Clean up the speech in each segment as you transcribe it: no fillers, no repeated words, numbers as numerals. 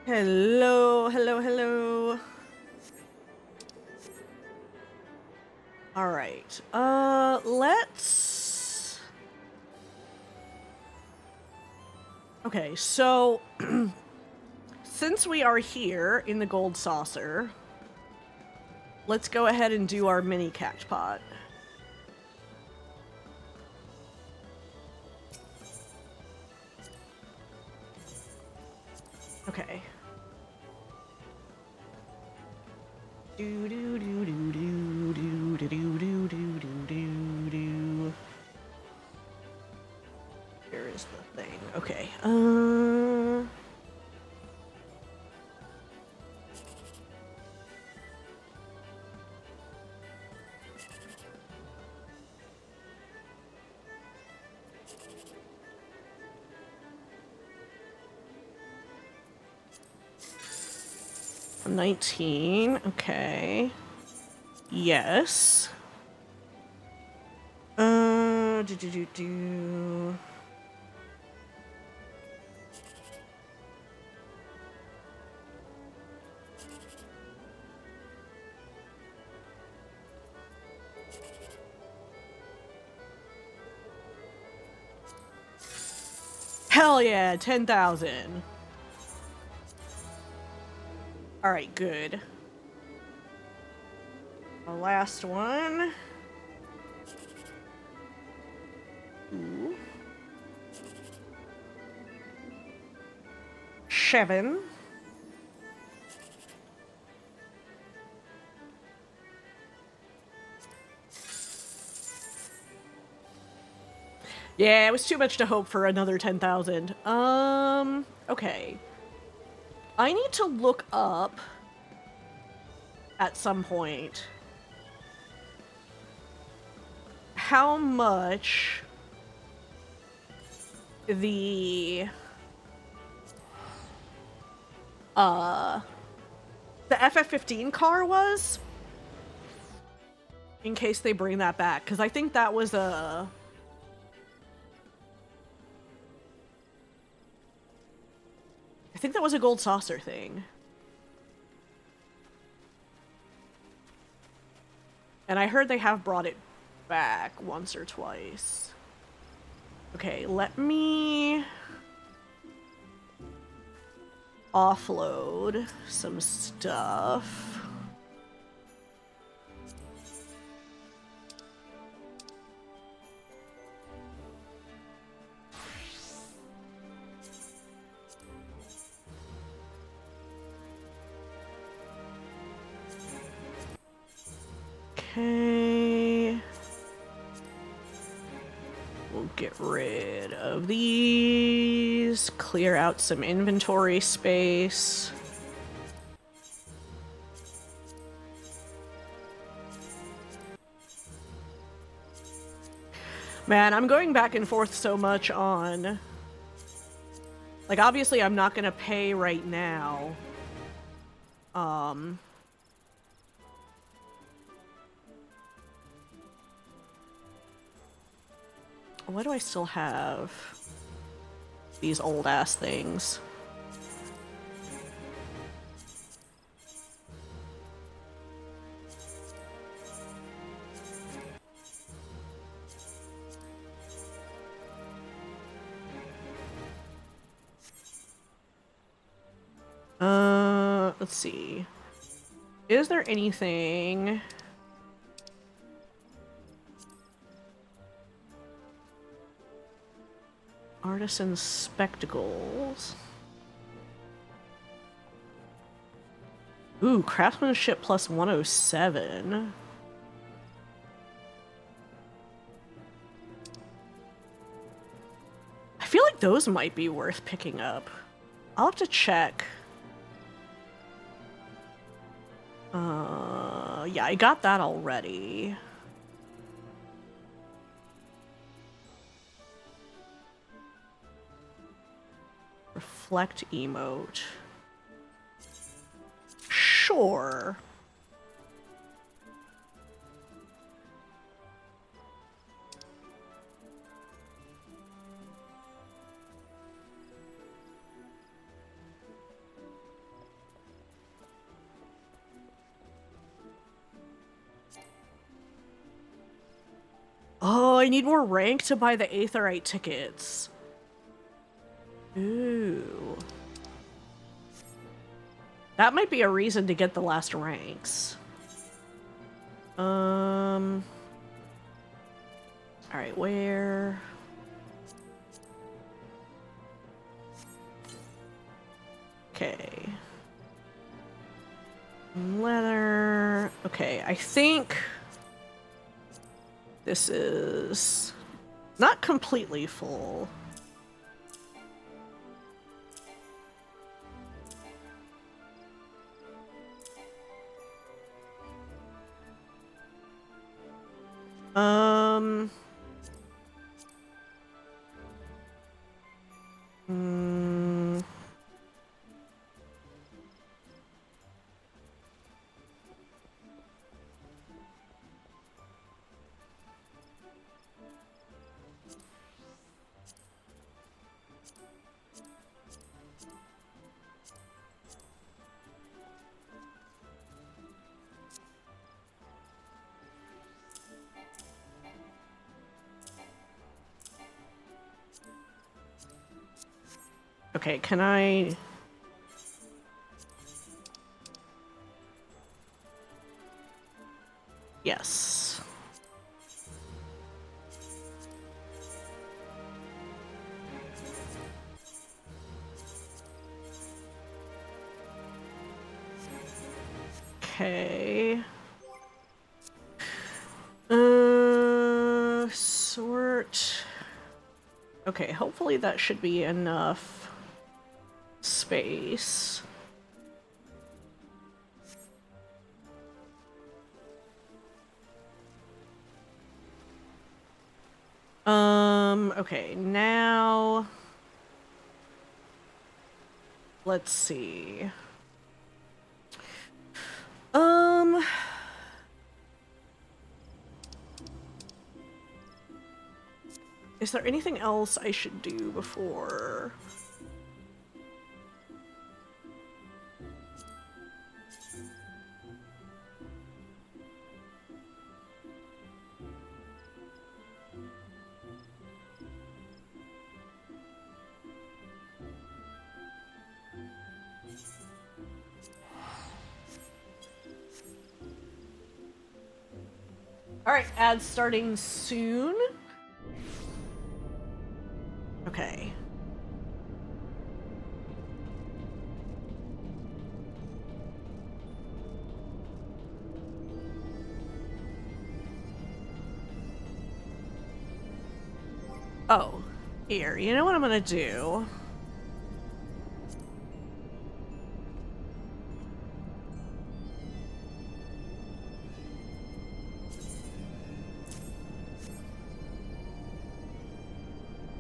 Hello, hello, hello. All right. Let's... Okay, so since we are here in the gold saucer, let's go ahead and do our mini cactpot. Okay. Do do do do do do do do do do do do. Here is the thing. Okay. $19. Okay. Yes. Do. Hell yeah, 10,000. All right, good. The last one. Ooh. 7. Yeah, it was too much to hope for another 10,000. Okay. I need to look up at some point how much the FF15 car was, in case they bring that back, because I think that was a... I think that was a gold saucer thing. And I heard they have brought it back once or twice. Okay, let me offload some stuff. Okay. We'll get rid of these, clear out some inventory space. Man, I'm going back and forth so much on... Like, obviously I'm not gonna pay right now. Why do I still have these old-ass things? Let's see. Is there anything... Artisan spectacles. Ooh, craftsmanship plus 107. I feel like those might be worth picking up. I'll have to check. Yeah, I got that already. Reflect emote. Sure. I need more rank to buy the Aetherite tickets. Ooh. That might be a reason to get the last ranks. Alright, where? Okay. Leather. Okay, I think this is not completely full. Okay, can I... Yes. Okay. Sort. Okay, hopefully that should be enough space. Okay, now let's see. Is there anything else I should do before? All right, ads starting soon. Okay. Oh, here, you know what I'm gonna do?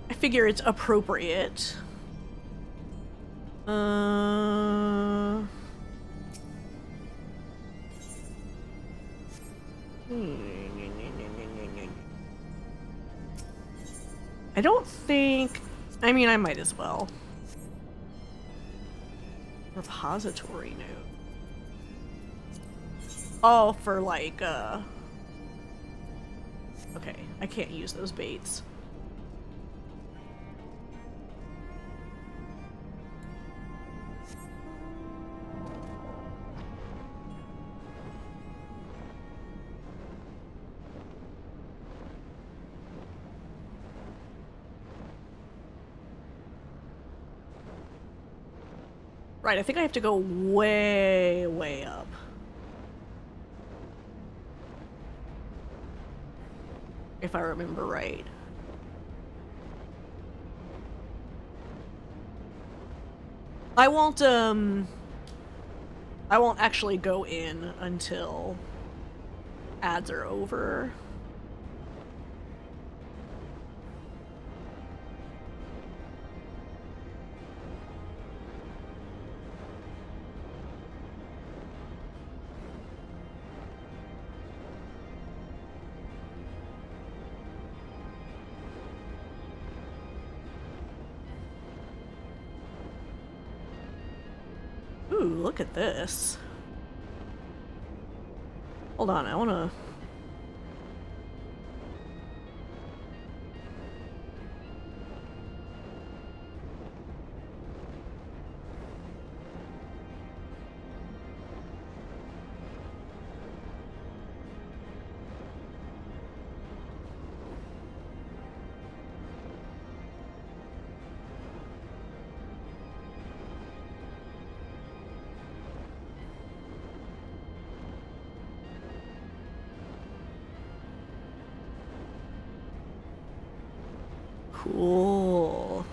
I figure it's appropriate. I don't think... I mean, I might as well. Repository note. Oh, for like, okay, I can't use those baits. Right, I think I have to go way, way up. If I remember right. I won't actually go in until ads are over. Ooh, look at this. Hold on, I wanna... Cool.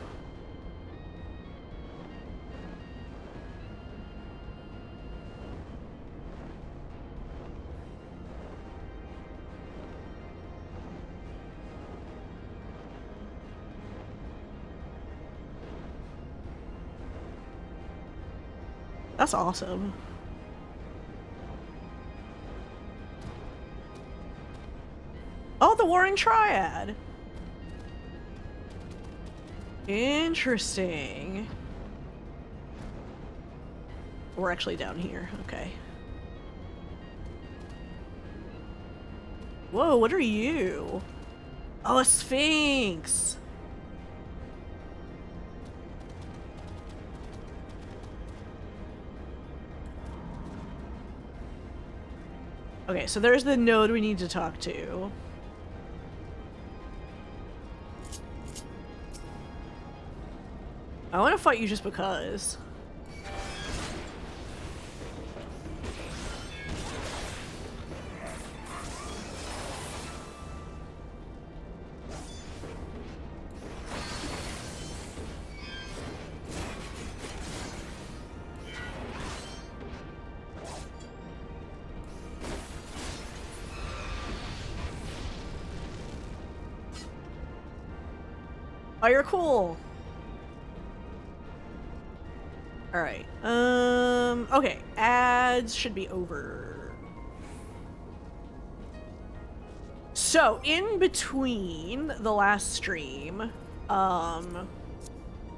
That's awesome. Oh, the Warring Triad. Interesting. We're actually down here. Okay. Whoa, what are you? Oh, a Sphinx. Okay, so there's the node we need to talk to. I want to fight you just because. Oh, you're cool. Alright. Okay. Ads should be over. So, in between the last stream,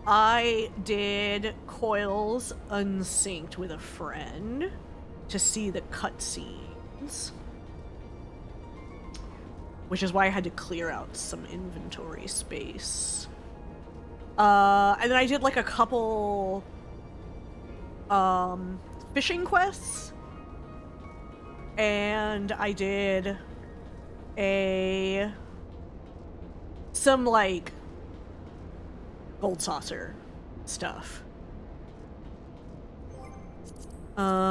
I did Coils unsynced with a friend to see the cutscenes. Which is why I had to clear out some inventory space. And then I did like a couple fishing quests, and I did some like gold saucer stuff, and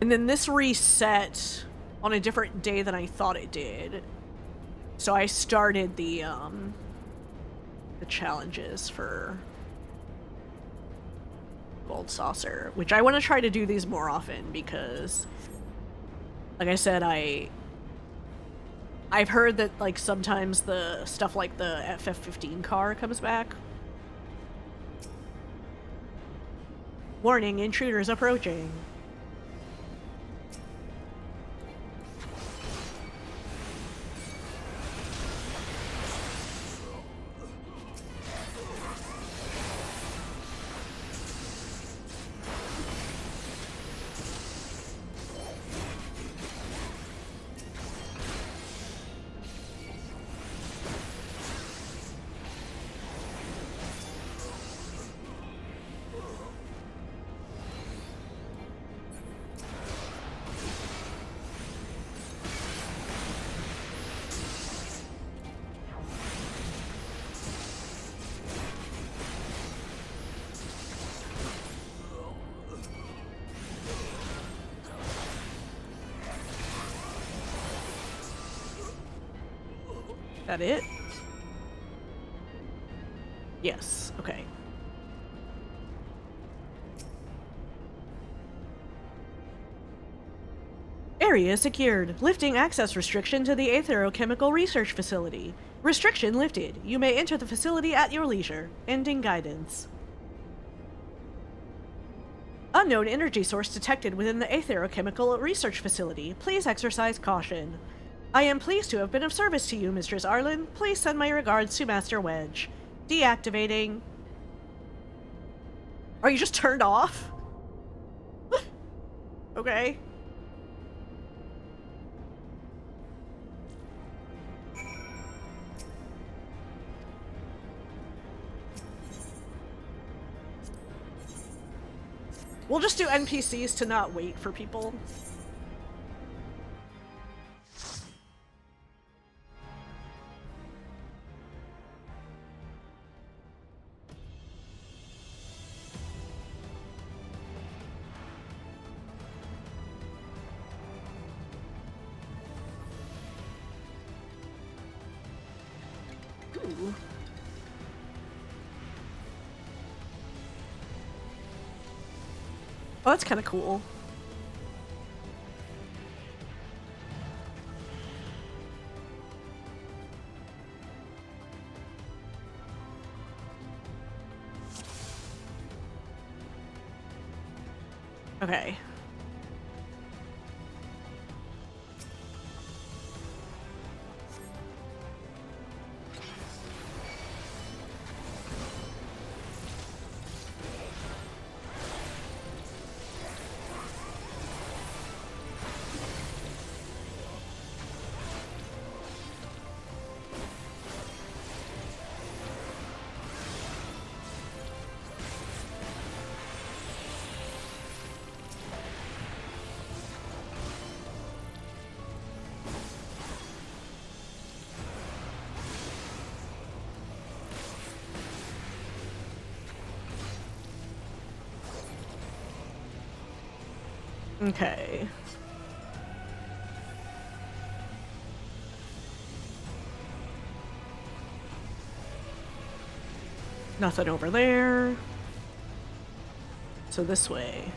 then this reset on a different day than I thought it did. So I started the challenges for Gold Saucer, which I want to try to do these more often because, like I said, I've heard that like sometimes the stuff like the FF15 car comes back. Warning, intruders approaching. That it? Yes, okay. Area secured. Lifting access restriction to the Aetherochemical Research Facility. Restriction lifted. You may enter the facility at your leisure. Ending guidance. Unknown energy source detected within the Aetherochemical Research Facility. Please exercise caution. I am pleased to have been of service to you, Mistress Arlen. Please send my regards to Master Wedge. Deactivating. Are you just turned off? Okay. We'll just do NPCs to not wait for people. Ooh. Oh, that's kind of cool. Okay. Okay. Nothing over there. So this way.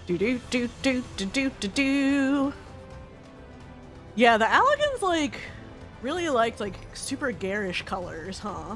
Do do do do do do do do. Yeah, the Allagans like really liked like super garish colors, huh?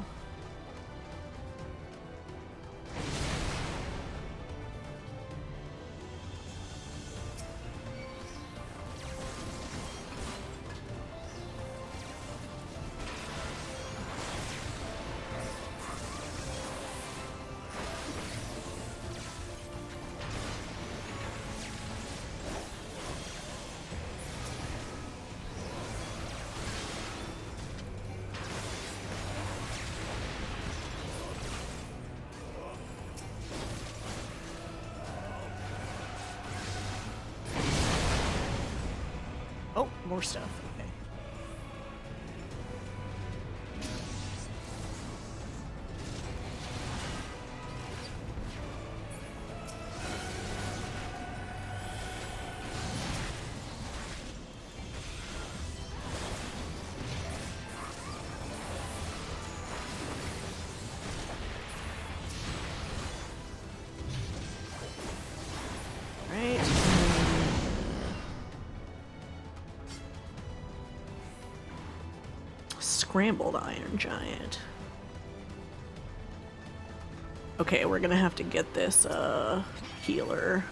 Oh, more stuff. Okay. Right. Scrambled Iron Giant. Okay, we're gonna have to get this healer.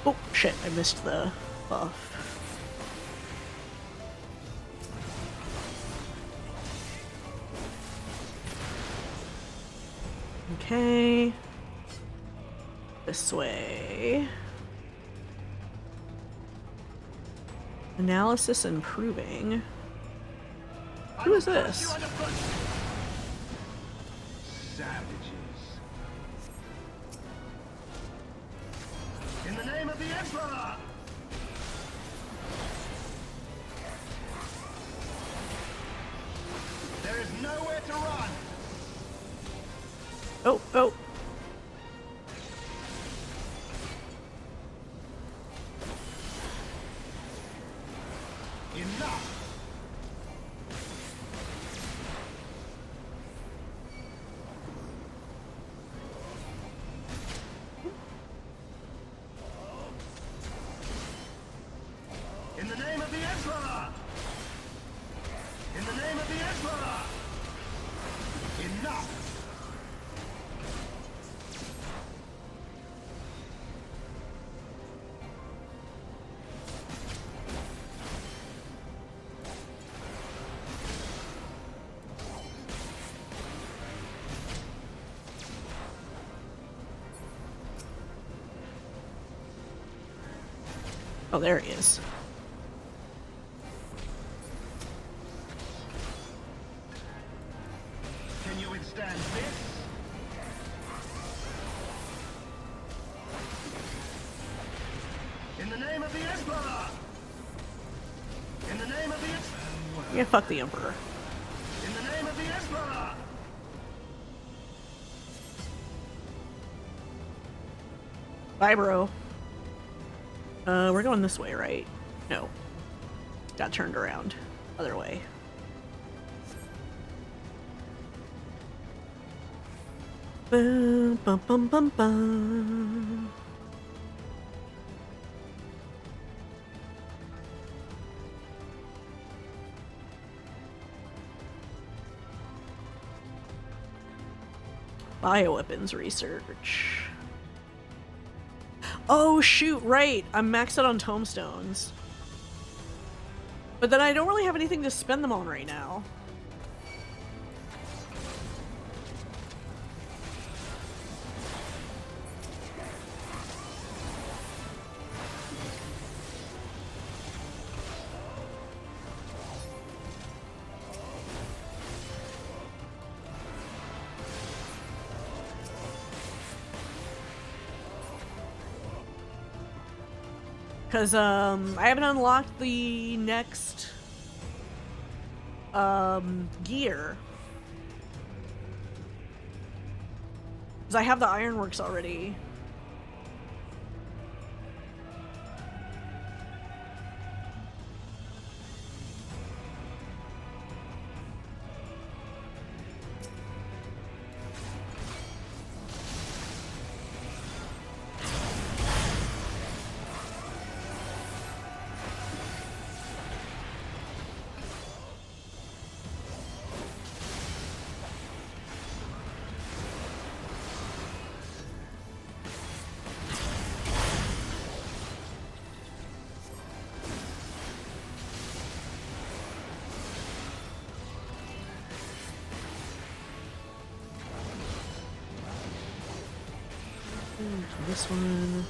Oh, shit, I missed the buff. Okay. This way. Analysis and proving. Who is this? Savages. In the name of the Emperor! There is nowhere to run! Oh, oh. Enough! Emperor! Enough! Oh, there he is. Can you withstand this? In the name of the Emperor! In the name of the Emperor! Yeah, fuck the Emperor. In the name of the Emperor! Bye, bro. We're going this way, right? No. Got turned around. Other way. Bum, bum, bum, bum, bum. Bioweapons research. Oh shoot, right. I'm maxed out on tombstones. But then I don't really have anything to spend them on right now. Because, I haven't unlocked the next, gear. Because I have the ironworks already. This one.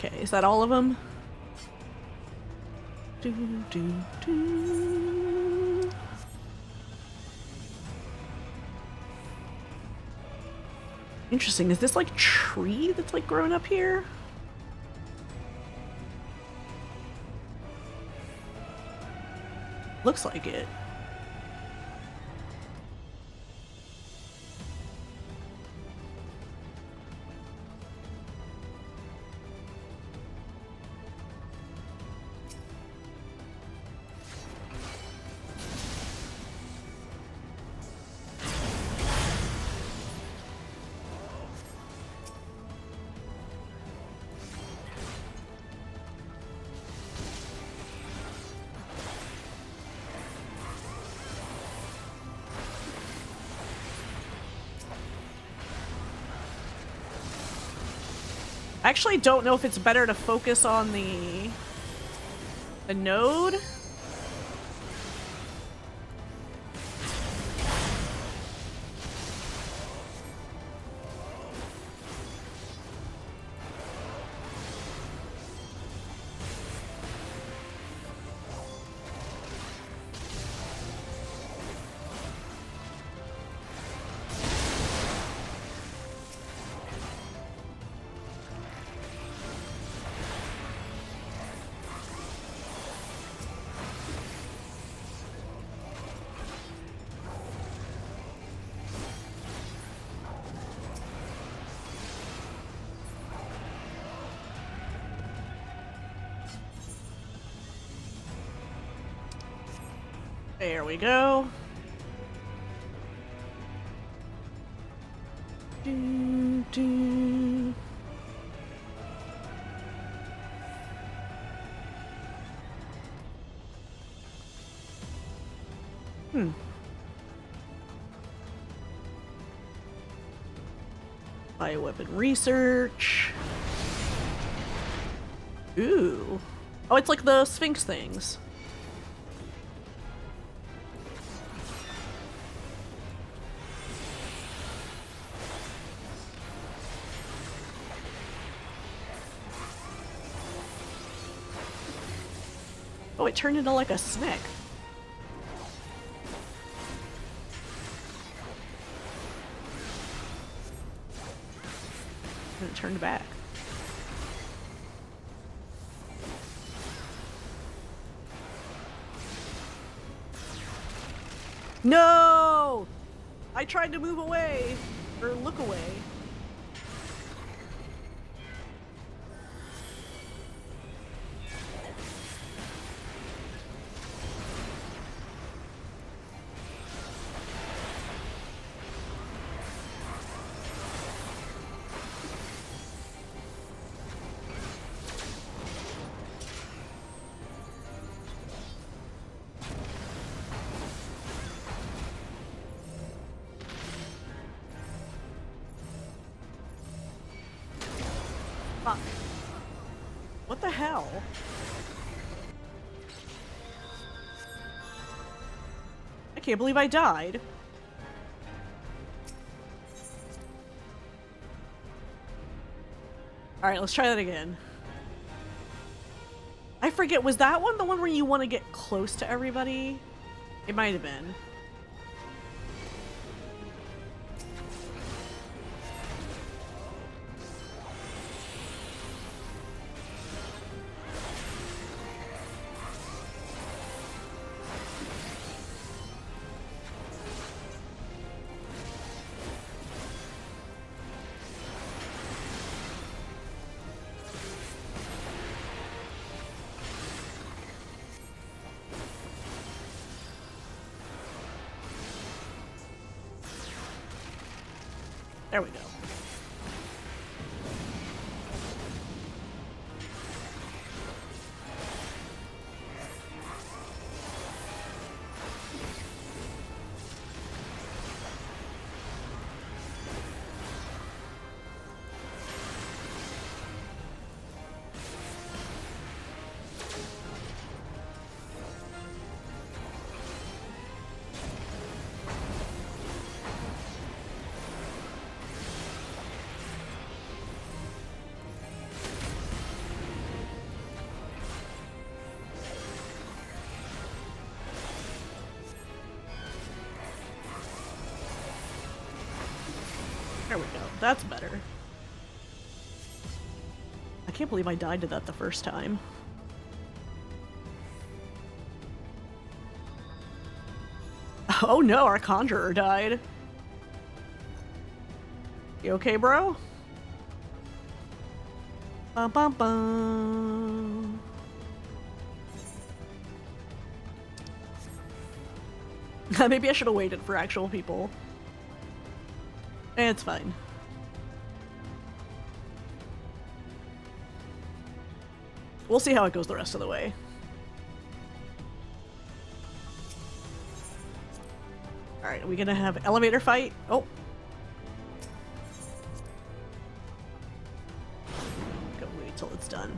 Okay, is that all of them? Interesting. Is this like tree that's like growing up here? Looks like it. I actually don't know if it's better to focus on the node. There we go. Do, do. Bioweapon research. Ooh. Oh, it's like the Sphinx things. Oh, it turned into like a snake. And it turned back. No! I tried to move away, or look away. Fuck. What the hell? I can't believe I died. Alright, let's try that again. I forget, was that one the one where you want to get close to everybody? It might have been. There we go. There we go. That's better. I can't believe I died to that the first time. Oh no, our conjurer died. You okay, bro? Bum bum bum. Maybe I should have waited for actual people. It's fine. We'll see how it goes the rest of the way. Alright, are we gonna have elevator fight? Oh. Go wait till it's done.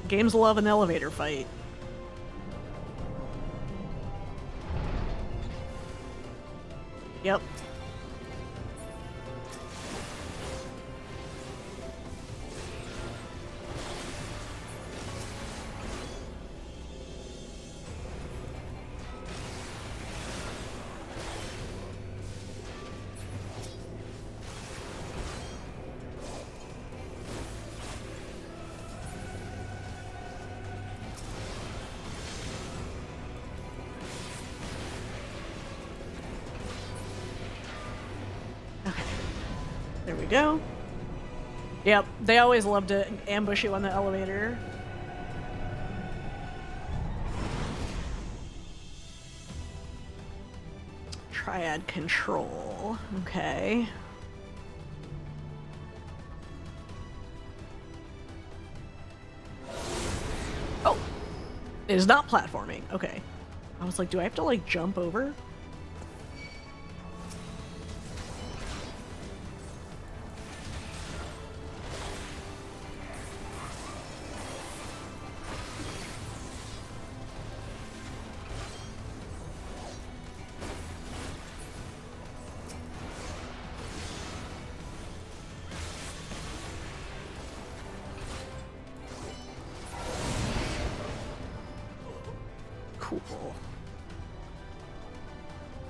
Games love an elevator fight. Yep. There we go. Yep, they always love to ambush you on the elevator. Triad control. Okay. Oh! It is not platforming. Okay. I was like, do I have to, like, jump over? Cool.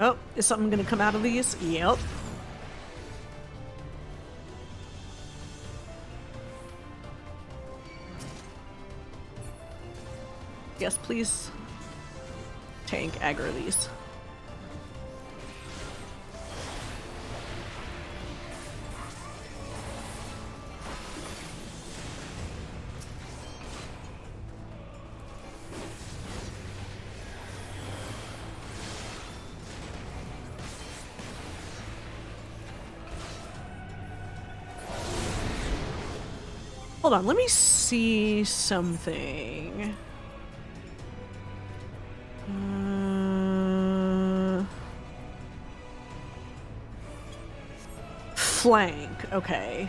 Oh, is something gonna come out of these? Yep. Yes, please. Tank, aggro these. Hold on, let me see something. Flank, okay.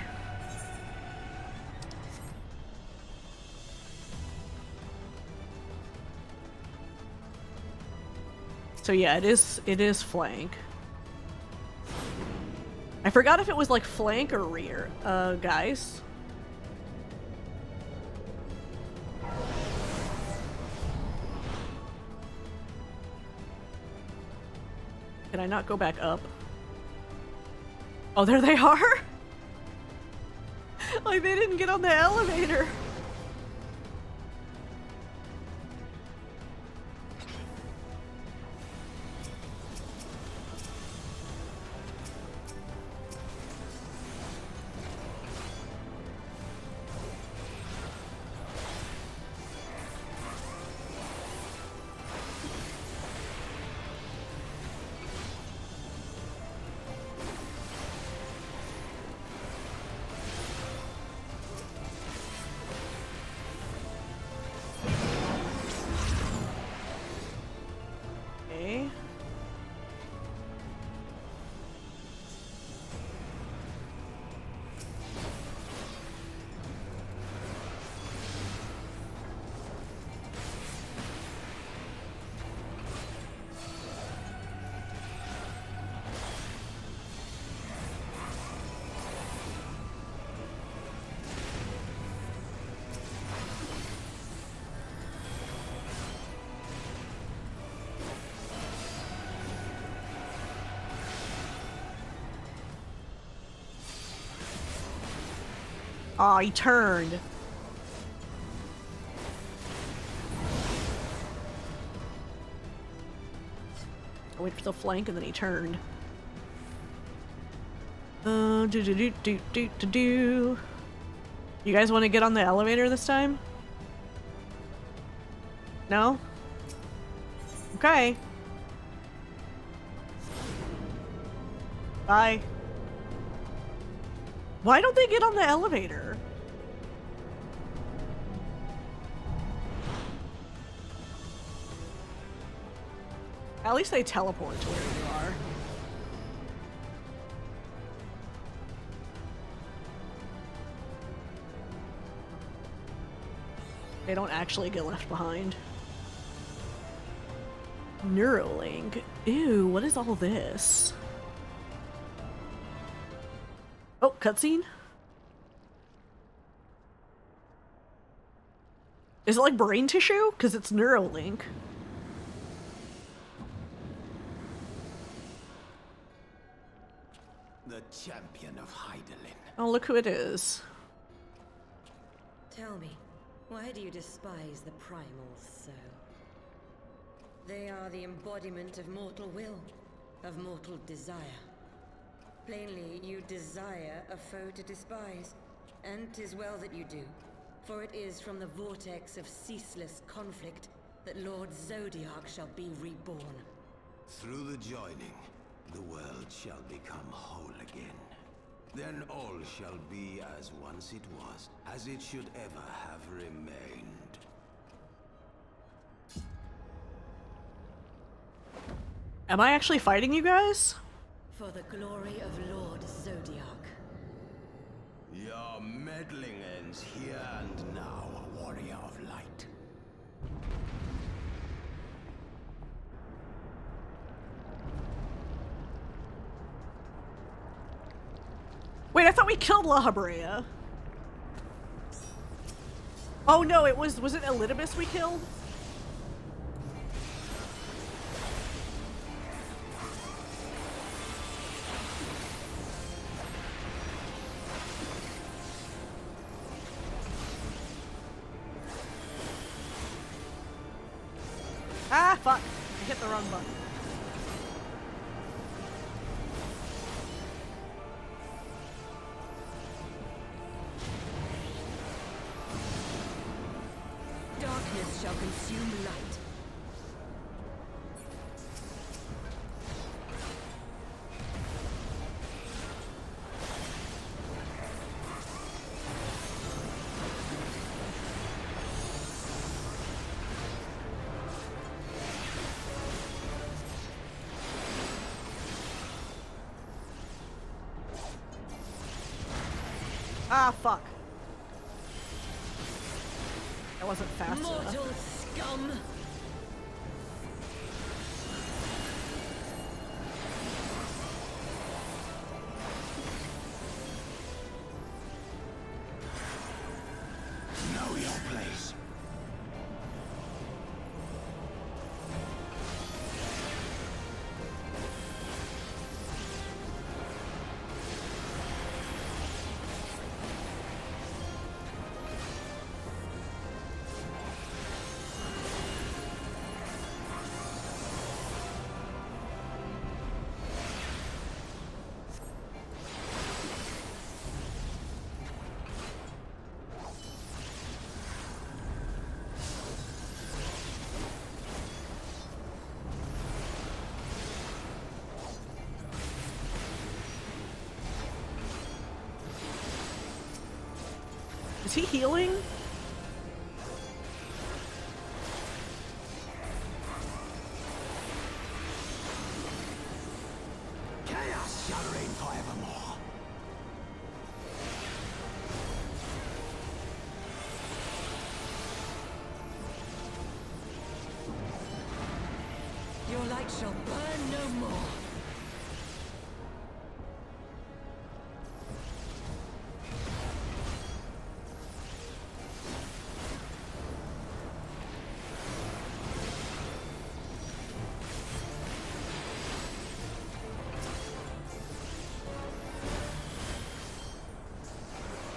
So yeah, it is flank. I forgot if it was like flank or rear. Guys. Can I not go back up? Oh, there they are? Like, they didn't get on the elevator. Aw, he turned. I waited for the flank and then he turned. Do. You guys want to get on the elevator this time? No? Okay. Bye. Why don't they get on the elevator? At least they teleport to where you are. They don't actually get left behind. Neuralink. Ew, what is all this? Oh, cutscene? Is it like brain tissue? Because it's Neuralink. The champion of Heidelin. Oh, look who it is. Tell me, why do you despise the primals so? They are the embodiment of mortal will, of mortal desire. Plainly, you desire a foe to despise, and 'tis well that you do, for it is from the vortex of ceaseless conflict that Lord Zodiac shall be reborn. Through the joining, the world shall become whole again. Then all shall be as once it was, as it should ever have remained. Am I actually fighting you guys? For the glory of Lord Zodiac. Your meddling ends here and now, warrior of light. Wait, I thought we killed La Habrea. Oh no, was it Elidibus we killed? Ah, fuck. I hit the wrong button. Darkness shall consume light. Ah, fuck. That wasn't fast enough. Mortal scum! Know your place. Is he healing? Chaos shall reign forevermore. Your light shall burn no more.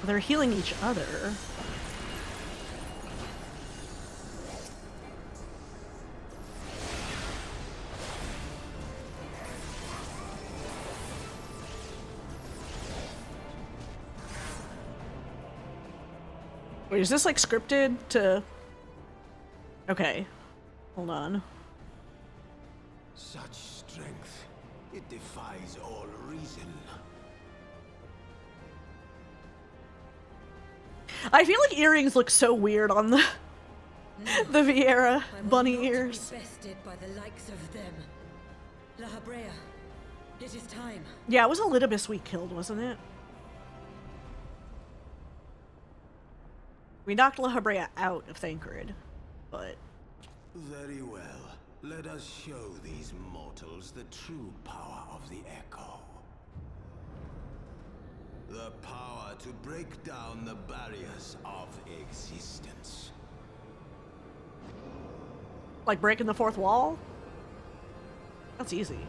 They're healing each other. Wait, is this like scripted to... Okay. Hold on. Such strength, it defies all reason. I feel like earrings look so weird on the the Vieira I will bunny not be ears. bested by the likes of them. La Habrea, it is time. Yeah, it was Elidibus we killed, wasn't it? We knocked La Habrea out of Thancred, but... Very well. Let us show these mortals the true power of the Echo. The power to break down the barriers of existence. Like breaking the fourth wall? That's easy.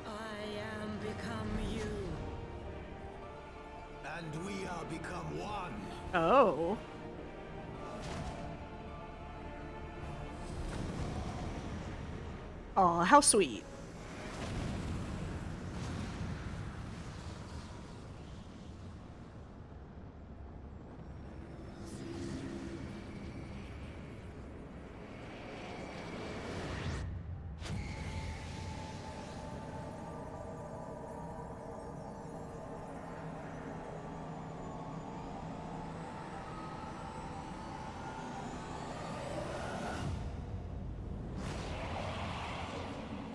I am become you. And we are become one. Oh. Aw, how sweet.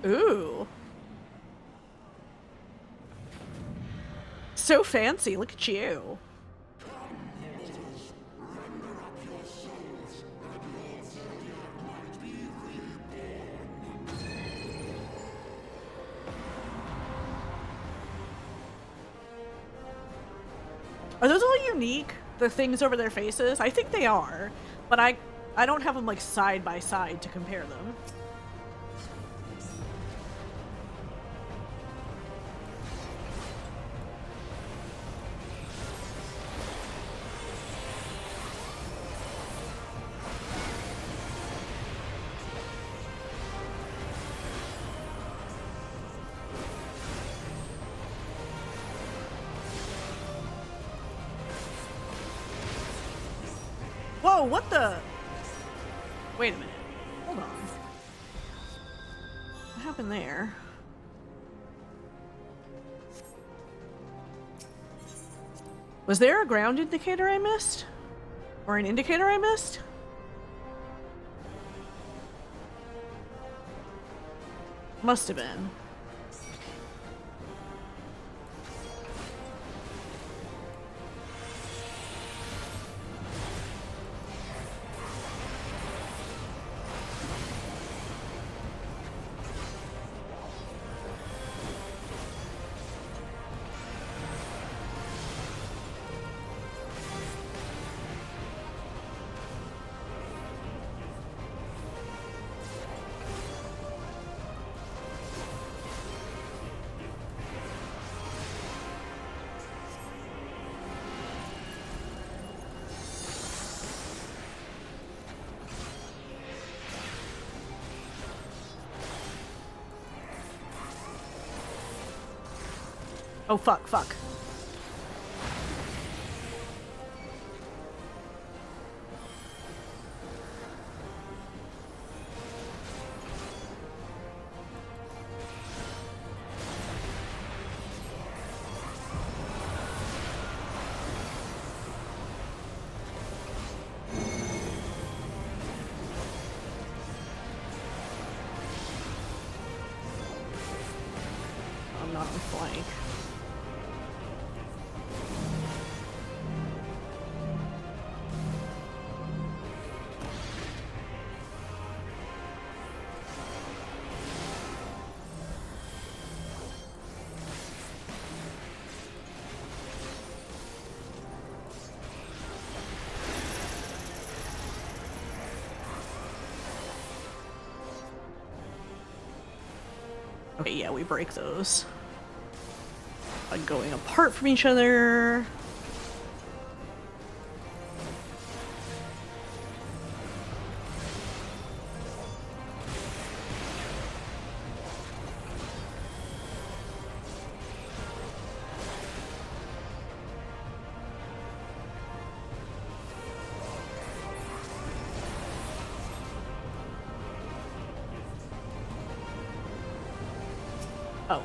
Ooh. So fancy, look at you. Are those all unique? The things over their faces? I think they are, but I don't have them like side by side to compare them. Whoa, what the? Wait a minute. Hold on. What happened there? Was there a ground indicator I missed? Or an indicator I missed? Must have been. Oh, fuck, fuck. I'm not on flank. Okay, yeah, we break those. By going apart from each other. Oh.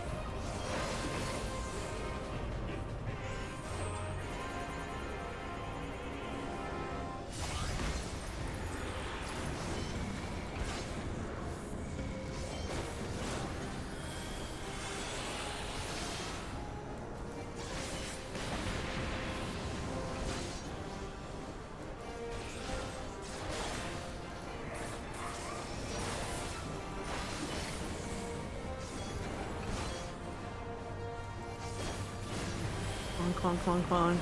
Clong, clong, clong.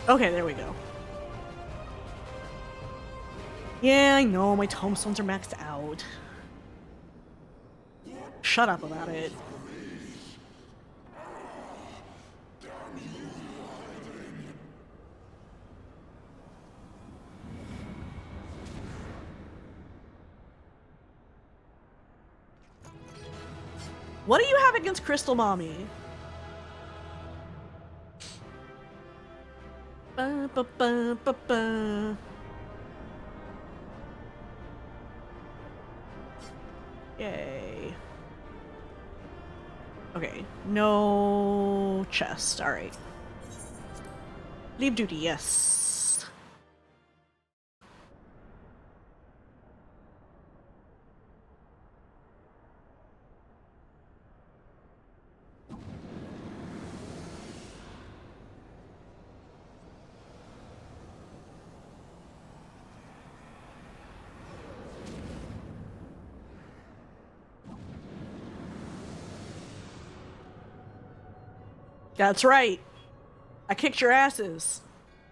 Okay, there we go. Yeah, I know, my tomestones are maxed out. Shut up about it. What do you have against Crystal Mommy? Ba, ba, ba, ba, ba. Yay. Okay, no chest. Alright. Leave duty, yes. That's right. I kicked your asses.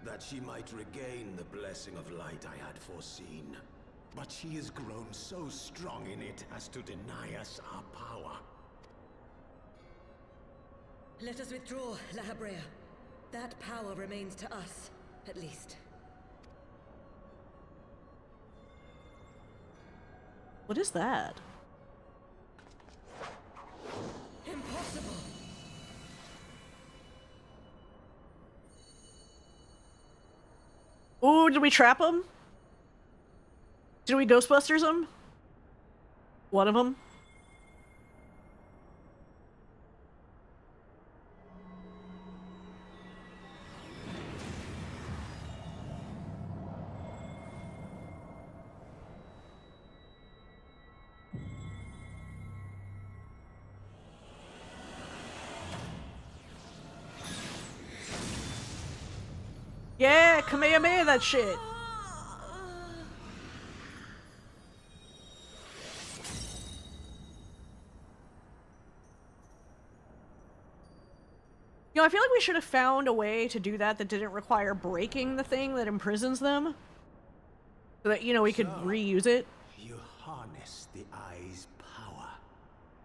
That she might regain the blessing of light I had foreseen. But she has grown so strong in it as to deny us our power. Let us withdraw, La Habrea. That power remains to us, at least. What is that? Impossible! Ooh, did we trap him? Did we Ghostbusters him? One of them? Yeah, Kamehameha that shit. You know, I feel like we should have found a way to do that that didn't require breaking the thing that imprisons them. So that, you know, we could reuse it. You harness the eye's power.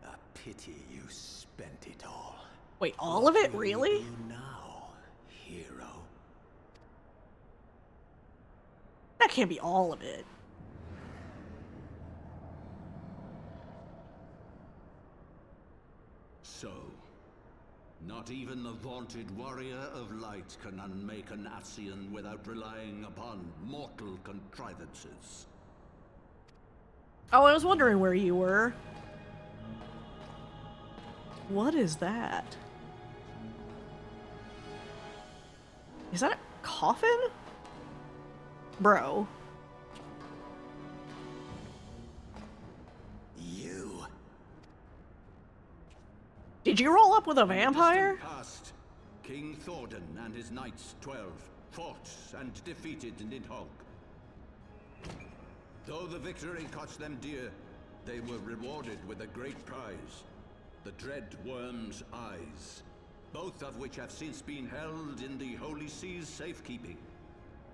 A pity you spent it all. Wait, all of it? Really? You now, hero. That can't be all of it. So, not even the vaunted warrior of light can unmake an Ascian without relying upon mortal contrivances. Oh, I was wondering where you were. What is that? Is that a coffin? Bro. You. Did you roll up with a In the vampire? distant past, King Thordan and his knights 12 fought and defeated Nidhogg. Though the victory cost them dear, they were rewarded with a great prize, the Dread Worm's Eyes, both of which have since been held in the Holy Sea's safekeeping.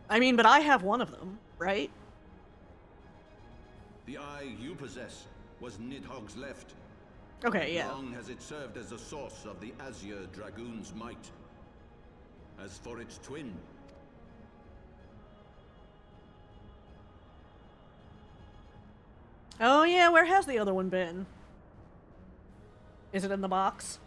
I mean, but I have one of them, right? The eye you possess was Nidhogg's left. Okay, yeah. Long has it served as the source of the Azure Dragoon's might. As for its twin, Oh yeah, where has the other one been? Is it in the box?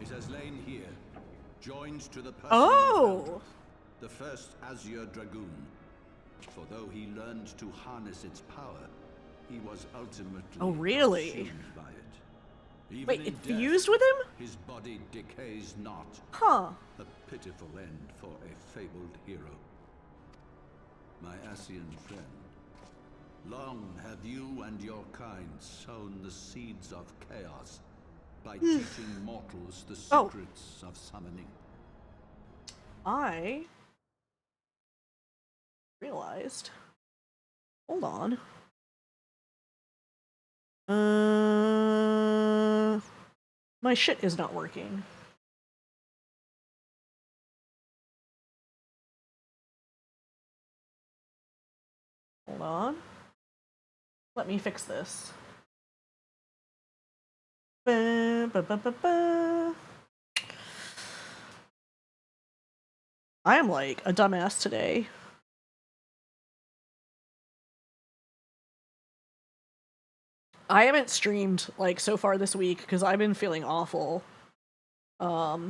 it has lain here, joined to the person Oh! the first Azure Dragoon. For though he learned to harness its power, he was ultimately Oh, really? consumed by it. Even Wait, in it death, fused with him? his body decays not. Huh. A pitiful end for a fabled hero. My Ascian friend, long have you and your kind sown the seeds of chaos by teaching mortals the Oh. secrets of summoning. I realized. Hold on. My shit is not working. Hold on. Let me fix this. Ba, ba, ba, ba, ba. I am like a dumbass today. I haven't streamed like so far this week because I've been feeling awful. Yeah,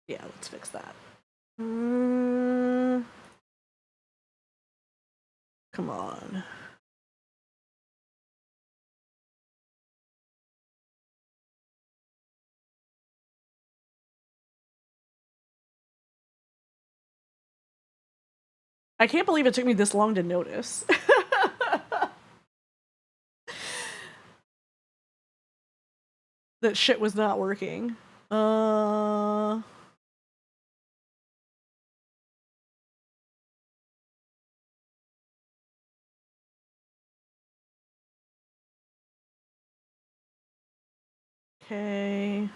let's fix that. Come on. I can't believe it took me this long to notice. That shit was not working. Okay.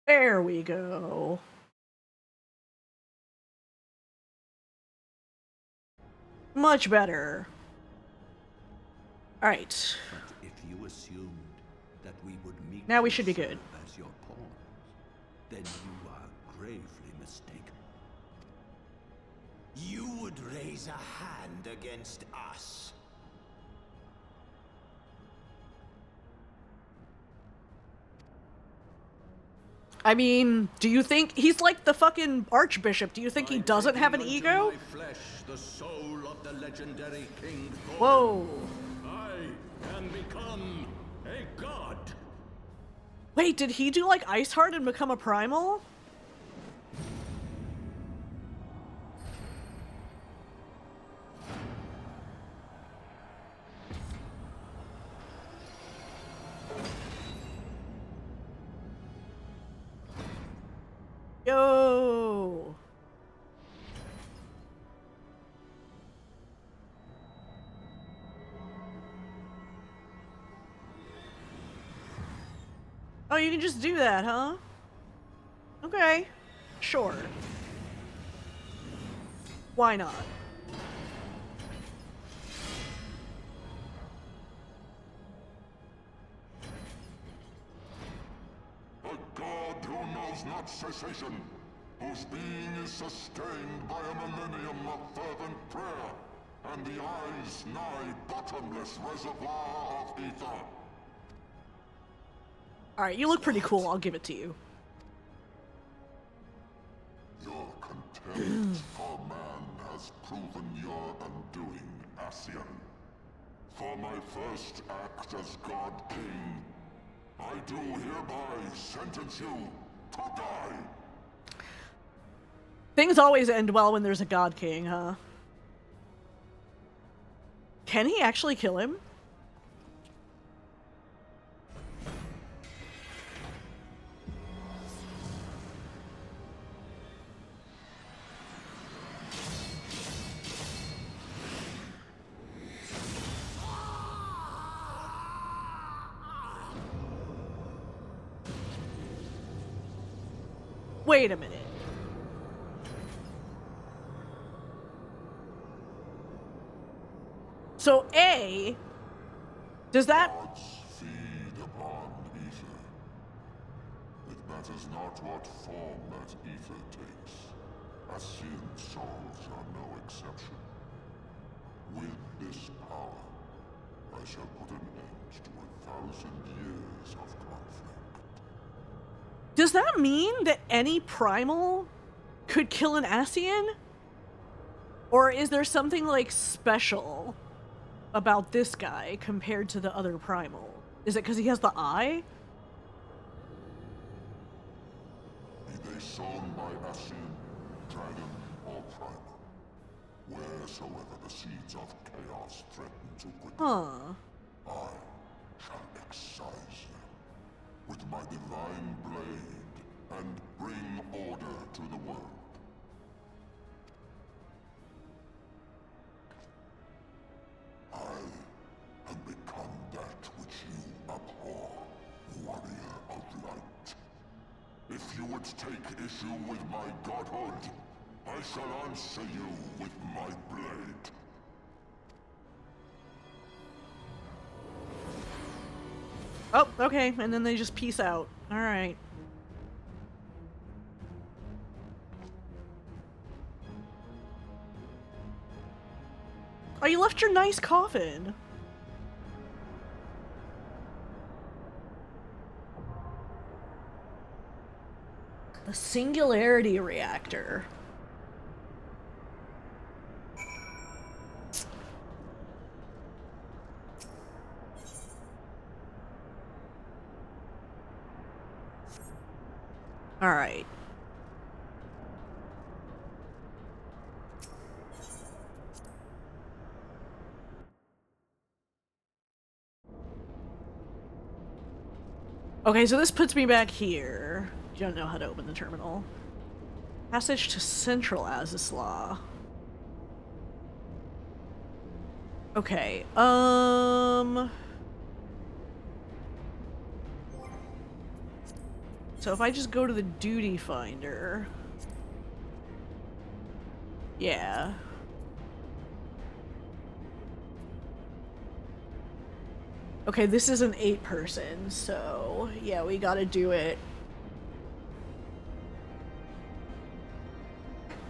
There we go. Much better. Alright. But if you assumed that we would meet Now we should be good. as your pawns, then you are gravely mistaken. You would raise a hand against us. I mean, do you think he's like the fucking archbishop? Do you think he doesn't have an ego? My flesh, the soul of the legendary King Thor. Whoa. I can become a god. Wait, did he do like Iceheart and become a primal? Yo. Oh, you can just do that, huh? Okay. Sure. Why not? A god who knows not cessation, whose being is sustained by a millennium of fervent prayer, and the eye's nigh bottomless reservoir of ether. Alright, you look pretty cool, I'll give it to you. Your contempt for man has proven your undoing, Ascian. For my first act as God King, I do hereby sentence you to die. Things always end well when there's a God King, huh? Can he actually kill him? Wait a minute. So A, does that... Gods feed upon ether. It matters not what form that ether takes. Ascian souls are no exception. With this power, I shall put an end to 1,000 years of conflict. Does that mean that any primal could kill an Ascian? Or is there something, like, special about this guy compared to the other primal? Is it because he has the eye? Be they sown by Ascian, dragon, or primal, wheresoever the seeds of chaos threaten to quicken, Huh. I shall excise them with my divine blade and bring order to the world. Warrior of light. If you would take issue with my godhood, I shall answer you with my blade. Oh, okay, and then they just peace out. Alright. Oh, you left your nice coffin. The Singularity Reactor. All right. Okay, so this puts me back here. Don't know how to open the terminal. Passage to Central Azislaw. Okay, so if I just go to the duty finder... Yeah. Okay, this is an 8-person, so yeah, we gotta do it.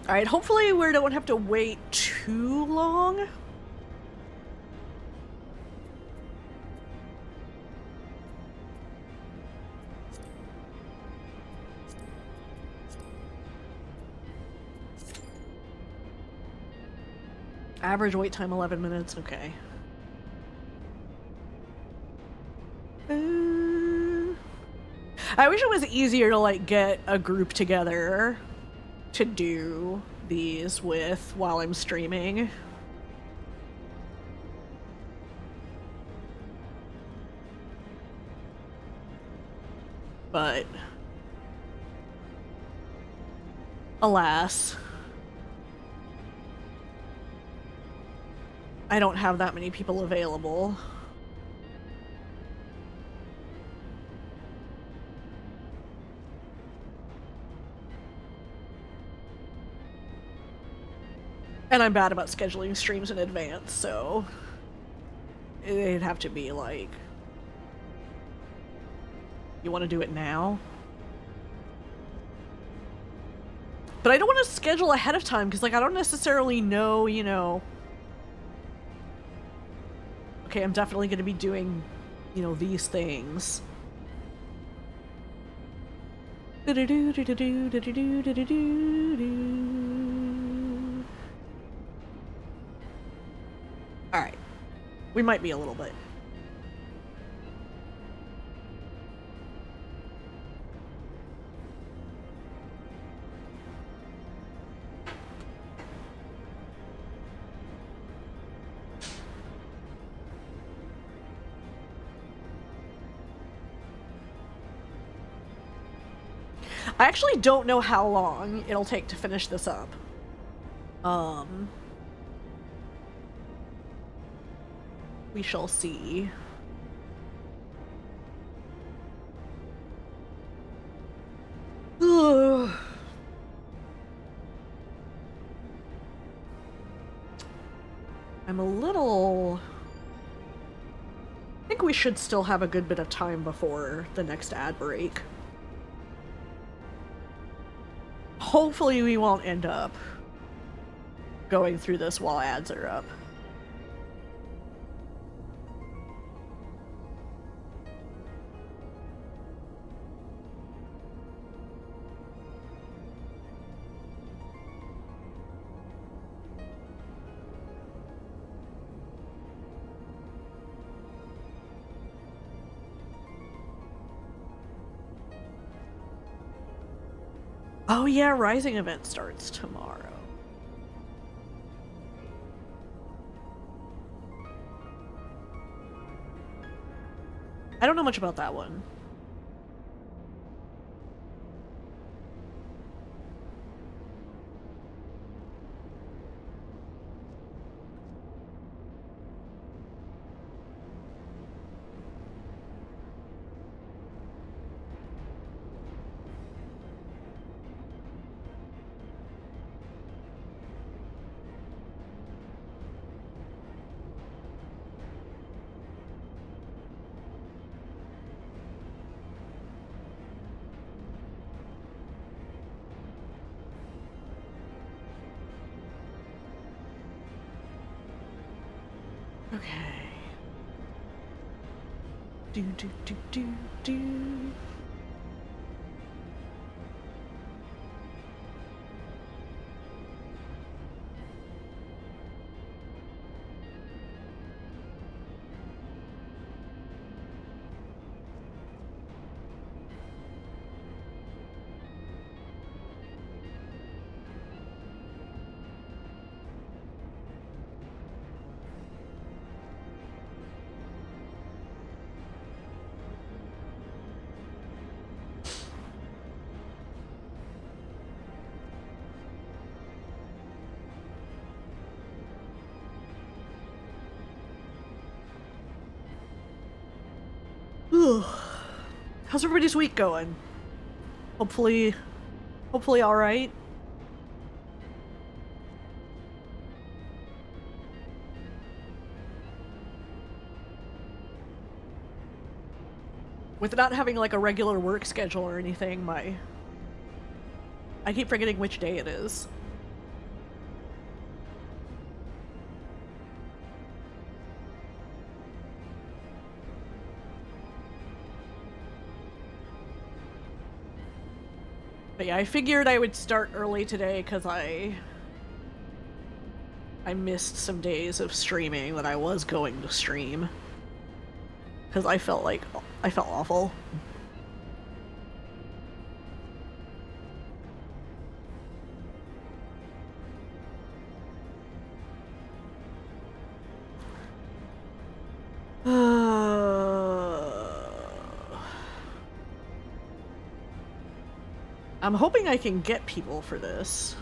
Alright, hopefully we don't have to wait too long. Average wait time 11 minutes, okay. I wish it was easier to like get a group together to do these with while I'm streaming. But alas, I don't have that many people available. And I'm bad about scheduling streams in advance, so it'd have to be like, you want to do it now? But I don't want to schedule ahead of time because like I don't necessarily know, you know. Okay, I'm definitely going to be doing, you know, these things. Alright. We might be a little bit. I actually don't know how long it'll take to finish this up. We shall see. Ugh. I'm a little... I think we should still have a good bit of time before the next ad break. Hopefully we won't end up going through this while ads are up. Oh yeah, Rising event starts tomorrow. I don't know much about that one. Okay. Do do do do do. How's everybody's week going? Hopefully all right. With not having like a regular work schedule or anything, I keep forgetting which day it is. But yeah, I figured I would start early today because I missed some days of streaming that I was going to stream. Because I felt awful. I'm hoping I can get people for this.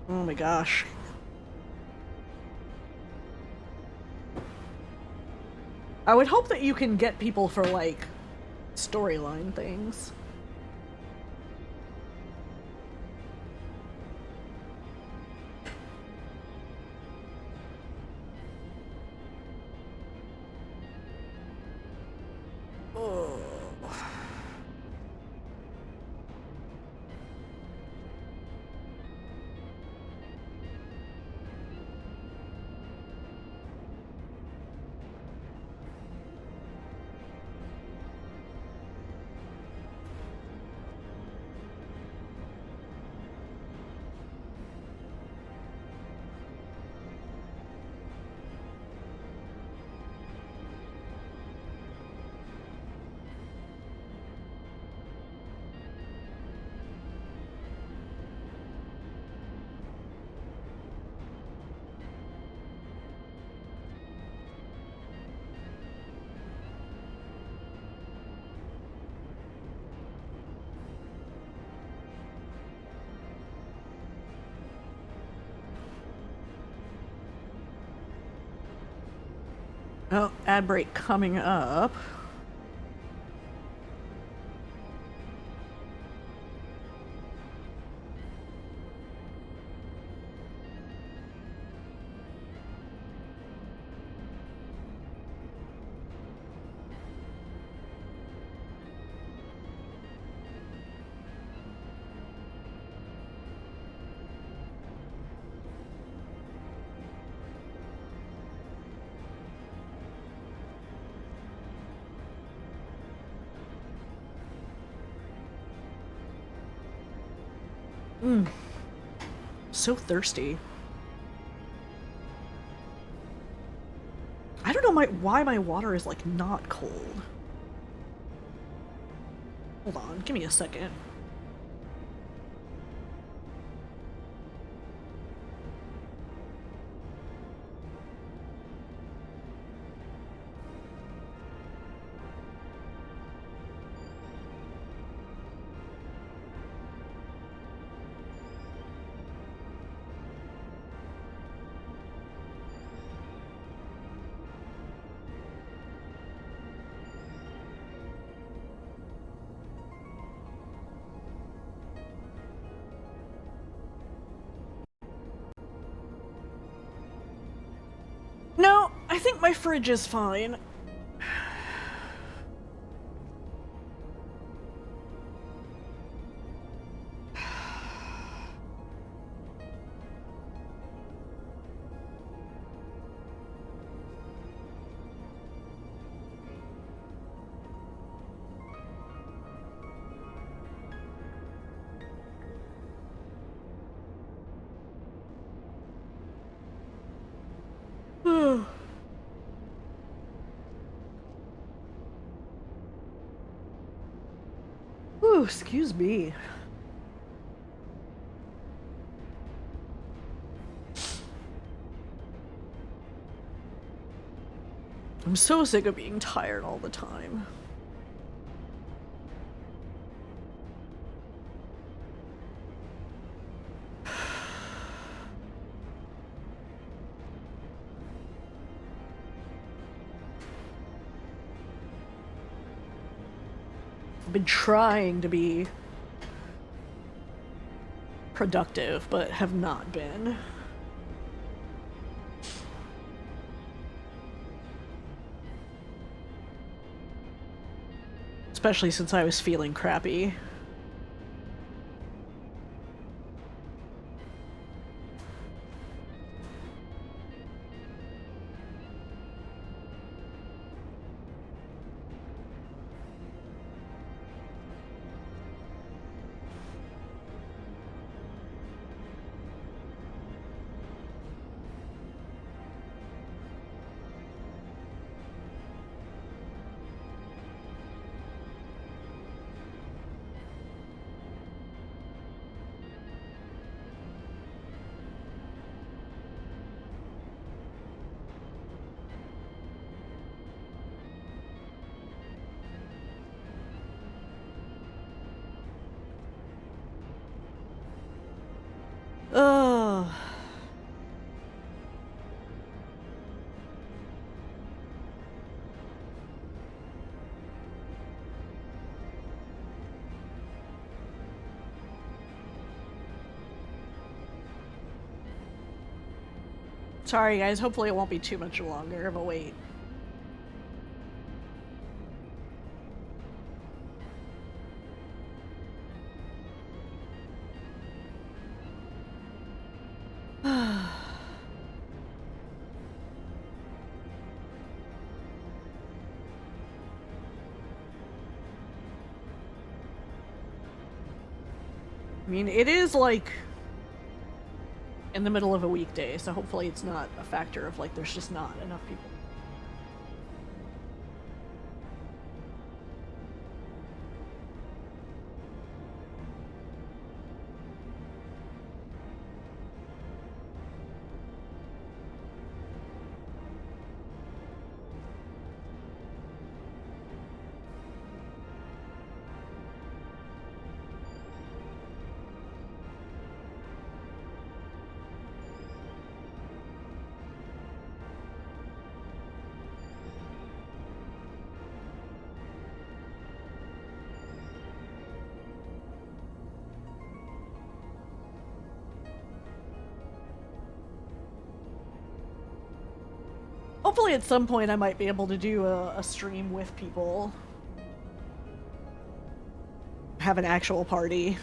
Oh my gosh. I would hope that you can get people for, like, storyline things. Oh, ad break coming up. So thirsty. I don't know why my water is like not cold. Hold on, give me a second. No, I think my fridge is fine. Ooh, excuse me. I'm so sick of being tired all the time. I've been trying to be productive, but have not been. Especially since I was feeling crappy. Ugh. Sorry guys, hopefully it won't be too much longer of a wait. I mean, it is like in the middle of a weekday, so hopefully it's not a factor of like there's just not enough people. Hopefully at some point I might be able to do a stream with people. Have an actual party.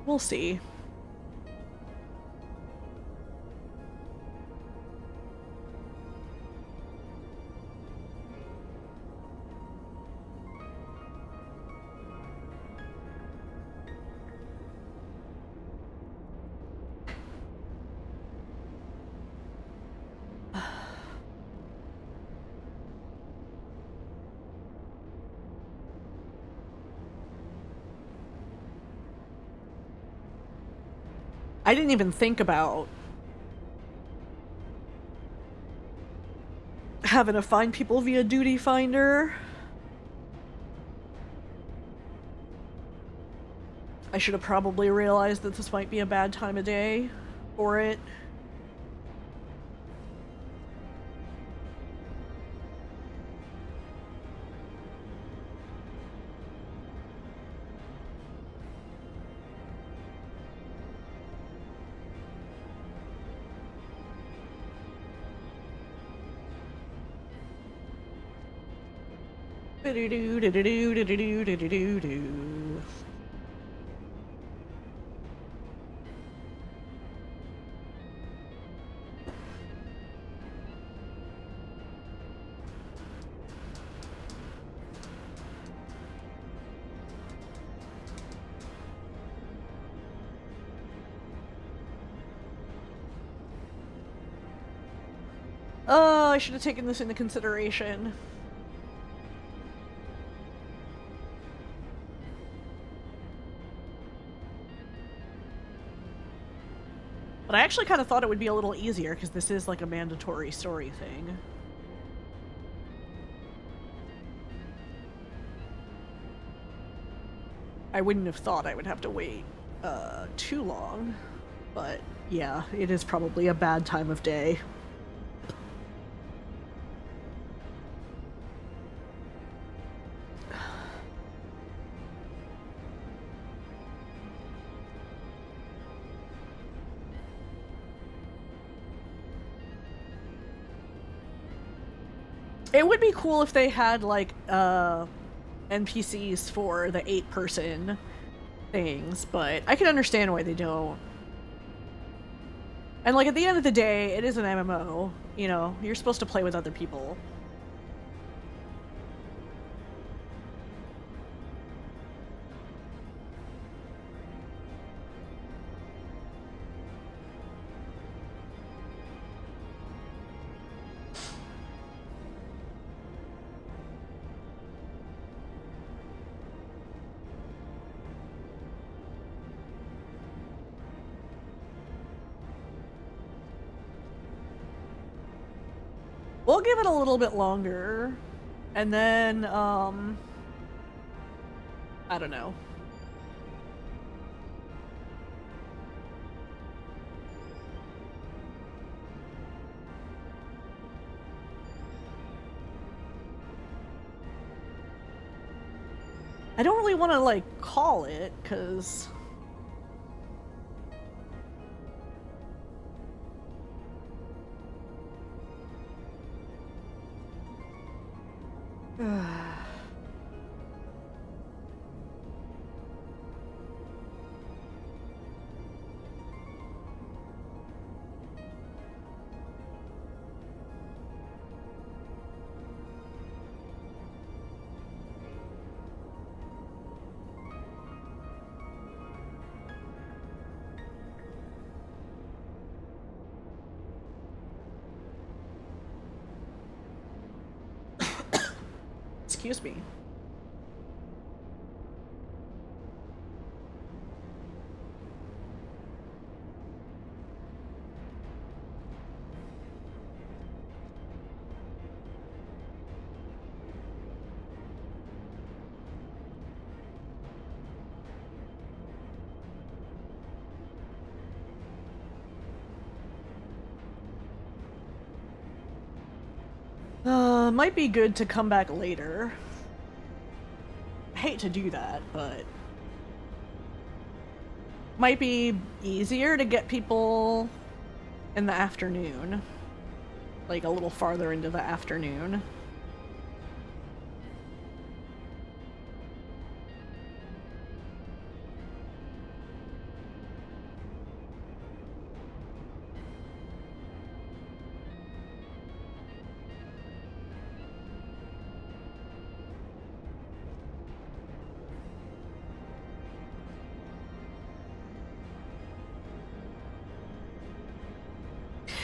We'll see. I didn't even think about having to find people via Duty Finder. I should have probably realized that this might be a bad time of day for it. Oh, I should have taken this into consideration. But I actually kind of thought it would be a little easier because this is like a mandatory story thing. I wouldn't have thought I would have to wait too long, but yeah, it is probably a bad time of day. It would be cool if they had, like, NPCs for the 8-person things, but I can understand why they don't. And, like, at the end of the day, it is an MMO, you know, you're supposed to play with other people. We'll give it a little bit longer, and then, I don't know. I don't really want to, like, call it, because... Excuse me. Might be good to come back later. I hate to do that, but might be easier to get people in the afternoon. Like a little farther into the afternoon.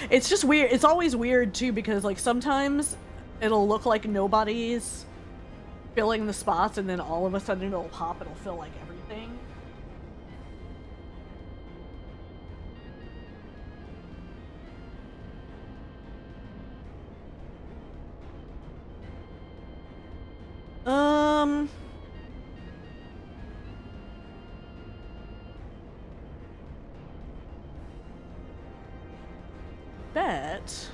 It's just weird. It's always weird too because like sometimes it'll look like nobody's filling the spots and then all of a sudden it'll pop and it'll fill like everything. Bet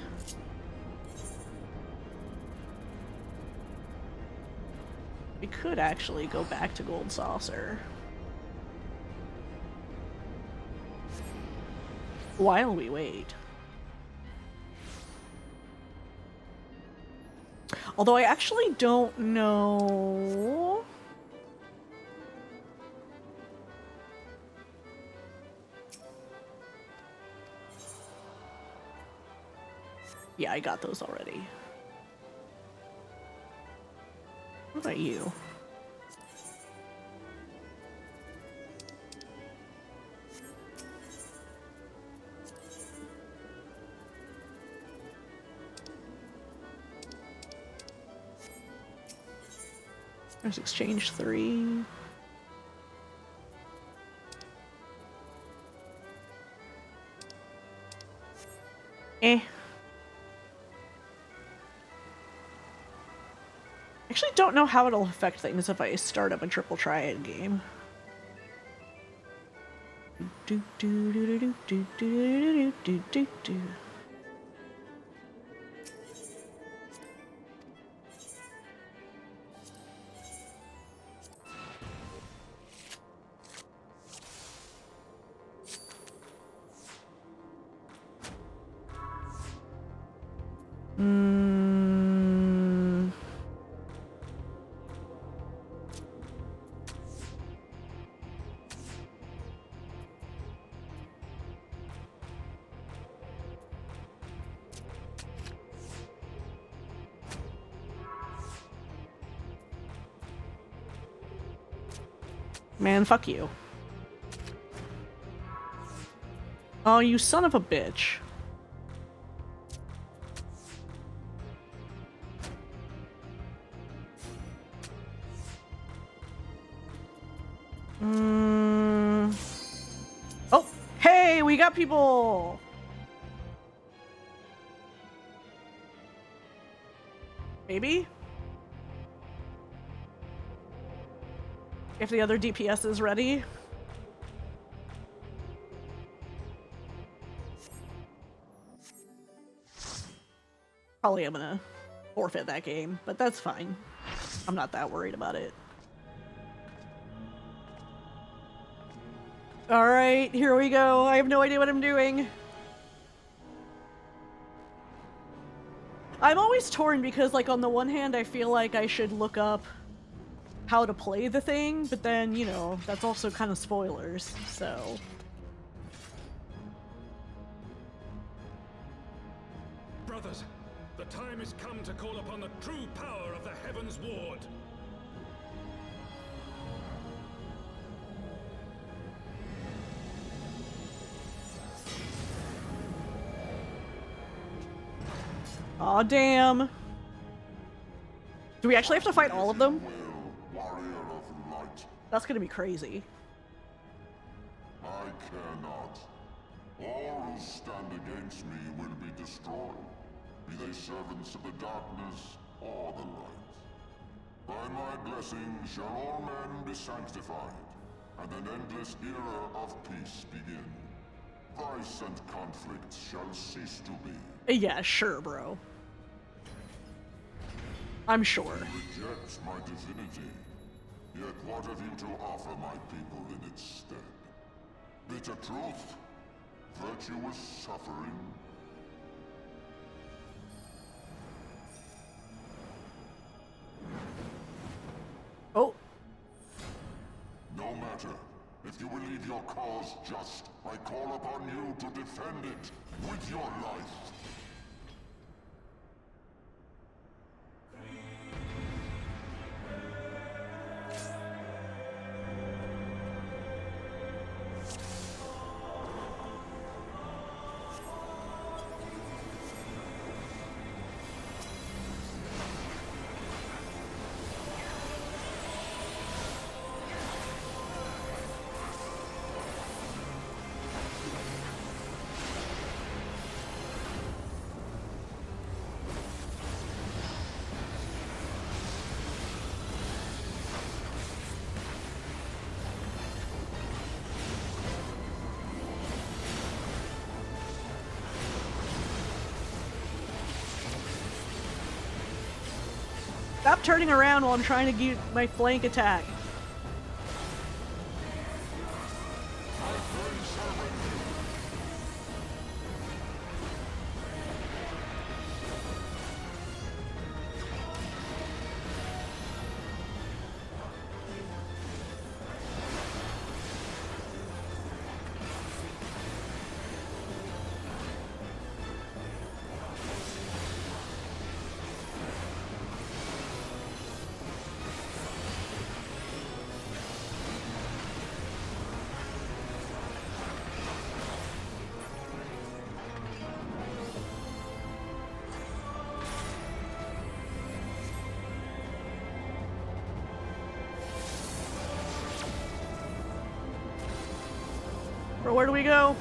we could actually go back to Gold Saucer while we wait. Although I actually don't know. Yeah, I got those already. What about you? There's exchange 3. Eh. Actually don't know how it'll affect things if I start up a triple triad game. Do do do do do do do do do. Man, fuck you. Oh, you son of a bitch. Oh, hey, we got people. Maybe? If the other DPS is ready. Probably I'm gonna forfeit that game, but that's fine. I'm not that worried about it. Alright, here we go. I have no idea what I'm doing. I'm always torn because, like, on the one hand, I feel like I should look up how to play the thing, but then, you know, that's also kind of spoilers, so. Brothers, the time has come to call upon the true power of the Heavensward. Aw, damn. Do we actually have to fight all of them? That's gonna be crazy. I care not. All who stand against me will be destroyed, be they servants of the darkness or the light. By my blessing shall all men be sanctified, and an endless era of peace begin. Vice and conflict shall cease to be. Yeah, sure, bro. I'm sure. You reject my divinity, yet what have you to offer my people in its stead? Bitter truth? Virtuous suffering? you believe your cause just, I call upon you to defend it with your life. Stop turning around while I'm trying to get my flank attack. Or where do we go?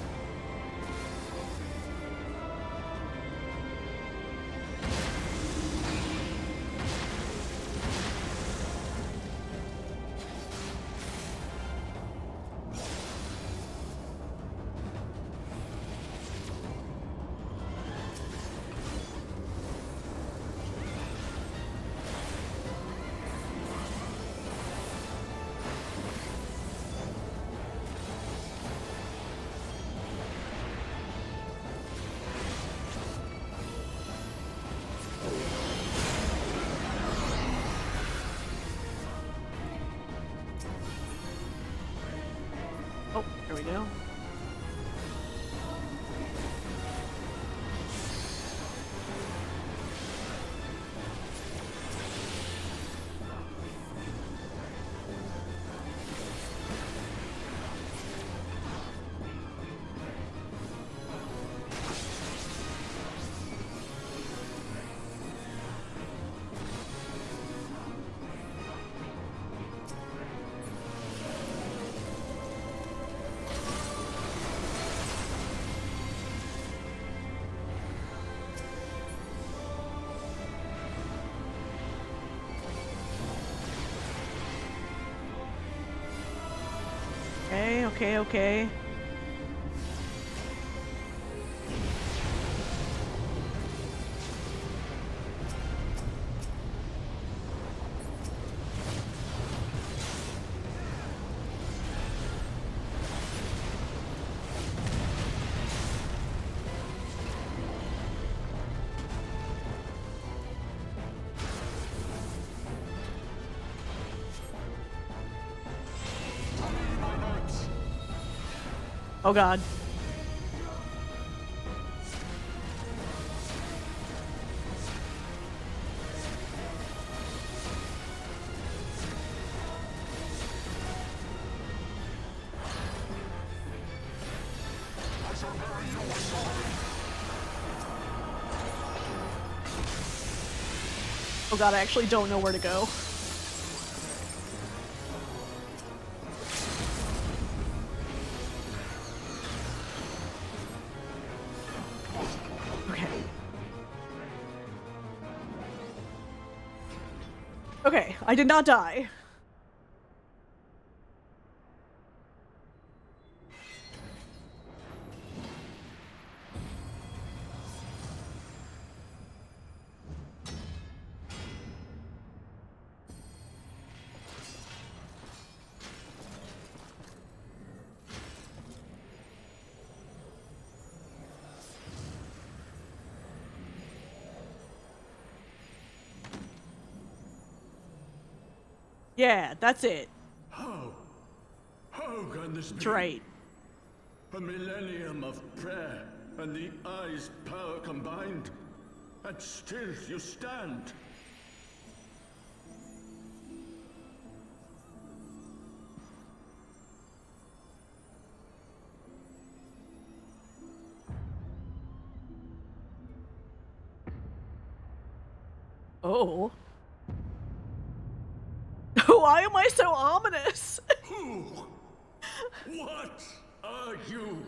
Oh, there we go. Okay. Oh god. Oh god, I actually don't know where to go. Okay, I did not die. Yeah, that's it. How can can this be? That's right. A millennium of prayer and the Eye's power combined, and still you stand. Oh. Why am I so ominous? Who? What are you?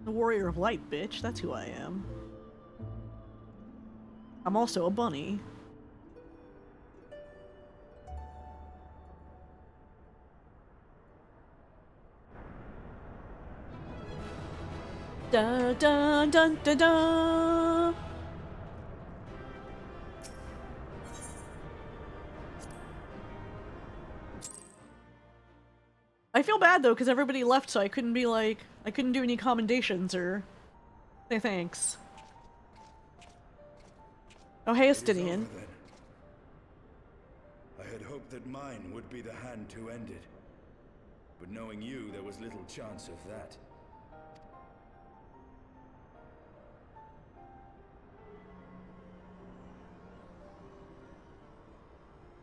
The Warrior of Light, bitch. That's who I am. I'm also a bunny. Da da dun da da. I feel bad though, because everybody left, so I couldn't be like, I couldn't do any commendations or say thanks. Oh, hey, Estinian. I had hoped that mine would be the hand to end it. But knowing you, there was little chance of that.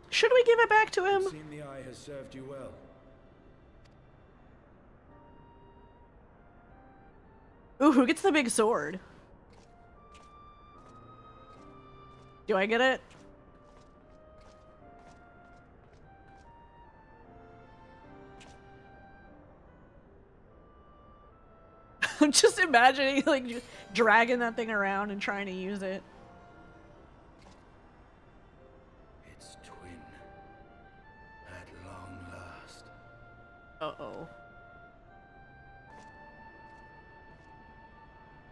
Should we give it back to him? It seems the Eye has served you well. Ooh, who gets the big sword? Do I get it? I'm just imagining, like, dragging that thing around and trying to use it. Its twin. At long last. Uh-oh.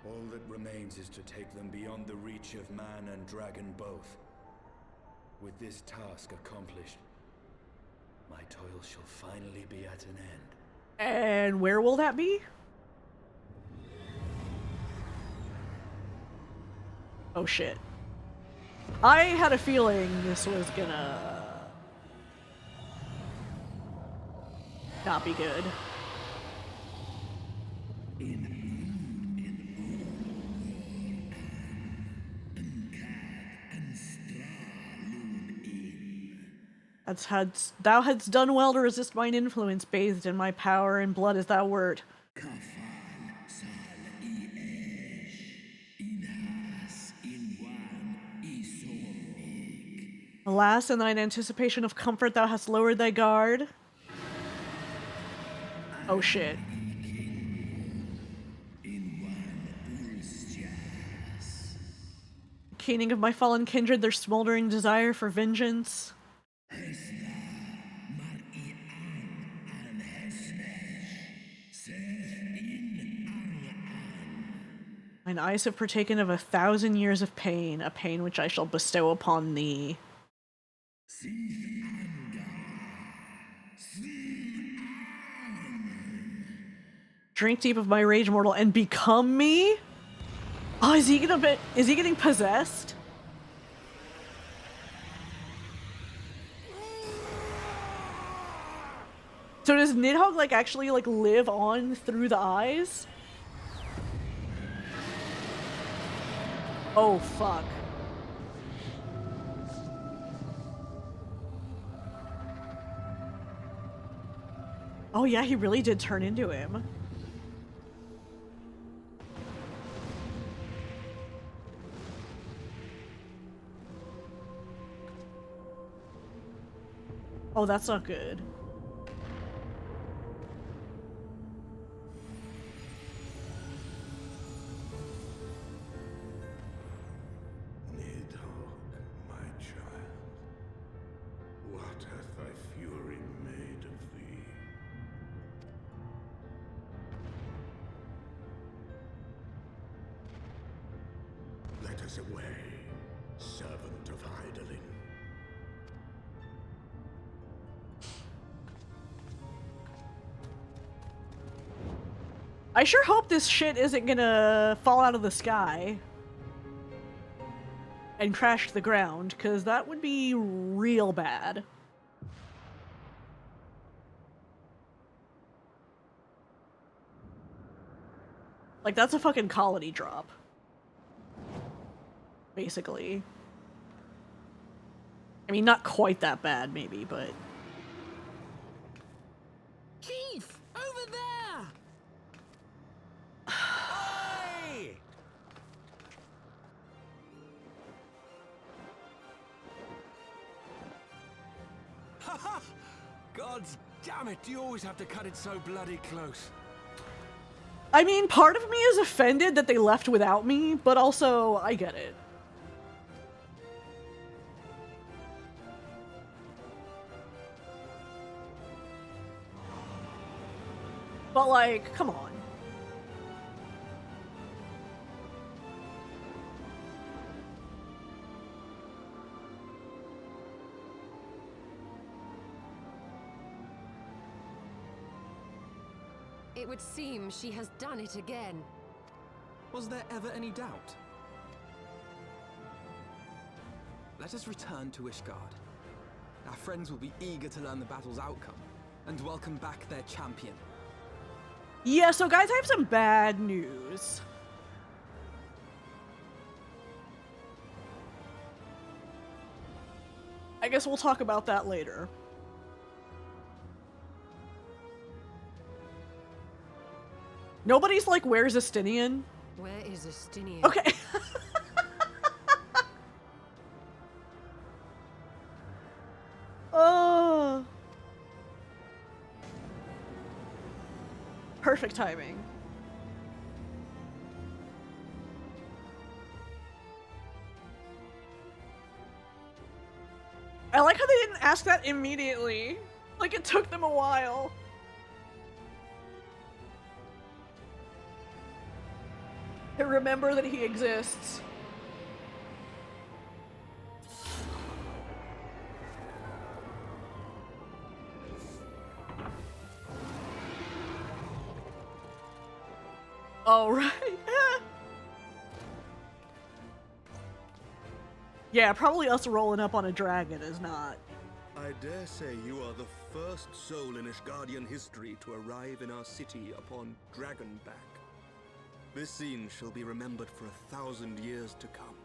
All that remains is to take them beyond the reach of man and dragon both. With this task accomplished, my toil shall finally be at an end. And where will that be? Oh shit. I had a feeling this was gonna not be good. Thou hadst done well to resist mine influence, bathed in my power and blood as thou wert. Alas, in thine anticipation of comfort thou hast lowered thy guard. Oh shit. Keening of my fallen kindred, their smoldering desire for vengeance. Mine eyes have partaken of 1,000 years of pain, a pain which I shall bestow upon thee. Drink deep of my rage, mortal, and become me? Oh, is he getting possessed? So does Nidhogg like actually like live on through the eyes? Oh fuck. Oh yeah, he really did turn into him. Oh, that's not good. Nidhogg, my child, what hath thy fury made of thee? Let us away, servant of Hydaelyn. I sure hope this shit isn't gonna fall out of the sky and crash to the ground, because that would be real bad. Like, that's a fucking colony drop. Basically. I mean, not quite that bad, maybe, but... Chief! Over there! Oi! Haha! God damn it, you always have to cut it so bloody close. I mean, part of me is offended that they left without me, but also, I get it. But, like, come on. It would seem she has done it again. Was there ever any doubt? Let us return to Ishgard. Our friends will be eager to learn the battle's outcome and welcome back their champion. Yeah, so guys, I have some bad news. I guess we'll talk about that later. Nobody's like, where's Estinian? Where is Estinian? Okay. Oh. Perfect timing. I like how they didn't ask that immediately. Like, it took them a while. To remember that he exists. Oh, right. Yeah, probably us rolling up on a dragon is not. I dare say you are the first soul in Ishgardian history to arrive in our city upon Dragonback. This scene shall be remembered for 1,000 years to come.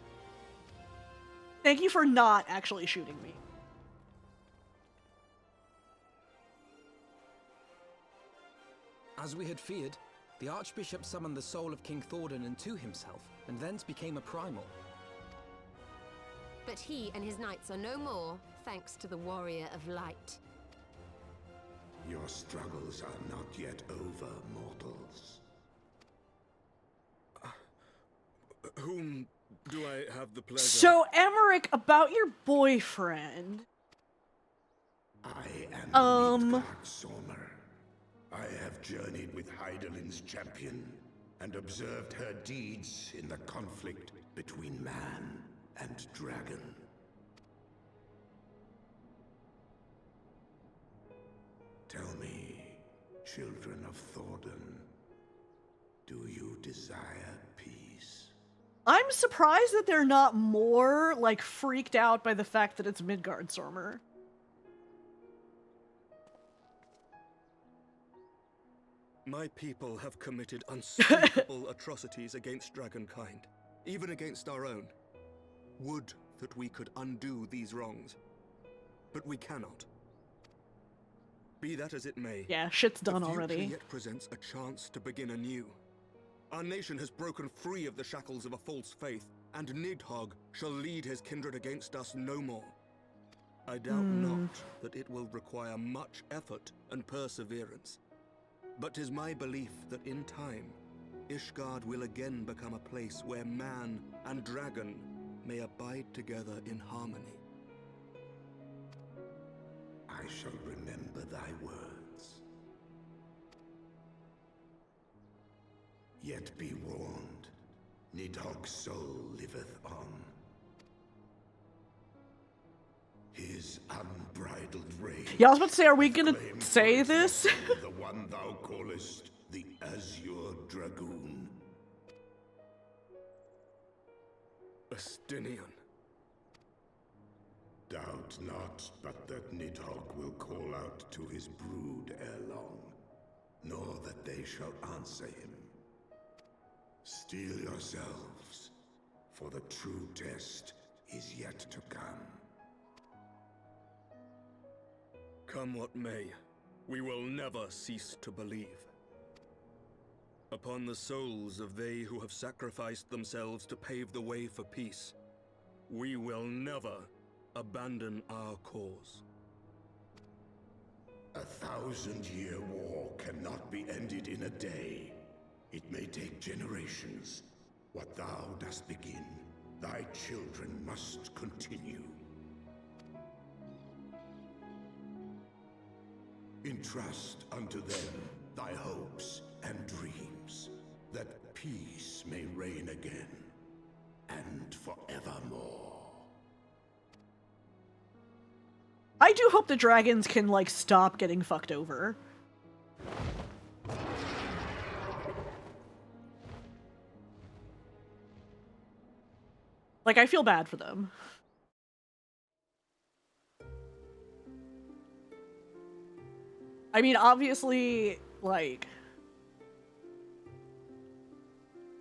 Thank you for not actually shooting me. As we had feared, the Archbishop summoned the soul of King Thordan into himself, and thence became a primal. But he and his knights are no more, thanks to the Warrior of Light. Your struggles are not yet over, mortals. Whom do I have the pleasure? So, Emmerich, about your boyfriend. I am Midgard Sormer. I have journeyed with Hydaelyn's champion and observed her deeds in the conflict between man and dragon. Tell me, children of Thordan, do you desire peace? I'm surprised that they're not more, like, freaked out by the fact that it's Midgard Sormer. My people have committed unspeakable atrocities against dragonkind, even against our own. Would that we could undo these wrongs, but we cannot. Be that as it may, Yeah, shit's done the future already. yet presents a chance to begin anew. Our nation has broken free of the shackles of a false faith, and Nidhogg shall lead his kindred against us no more. I doubt not that it will require much effort and perseverance. But 'tis my belief that in time, Ishgard will again become a place where man and dragon may abide together in harmony. I shall remember thy words. Yet be warned, Nidhogg's soul liveth on. His unbridled rage. Yeah, I was about to say, are we gonna flames say towards this? the one thou callest the Azure Dragoon. Astinian. Doubt not, but that Nidhogg will call out to his brood ere long, nor that they shall answer him. Steel yourselves, for the true test is yet to come. Come what may, we will never cease to believe. Upon the souls of they who have sacrificed themselves to pave the way for peace, we will never abandon our cause. 1,000-year war cannot be ended in a day. It may take generations. What thou dost begin, thy children must continue. Entrust unto them thy hopes and dreams, that peace may reign again, and forevermore. I do hope the dragons can, like, stop getting fucked over. Like, I feel bad for them. I mean, obviously, like...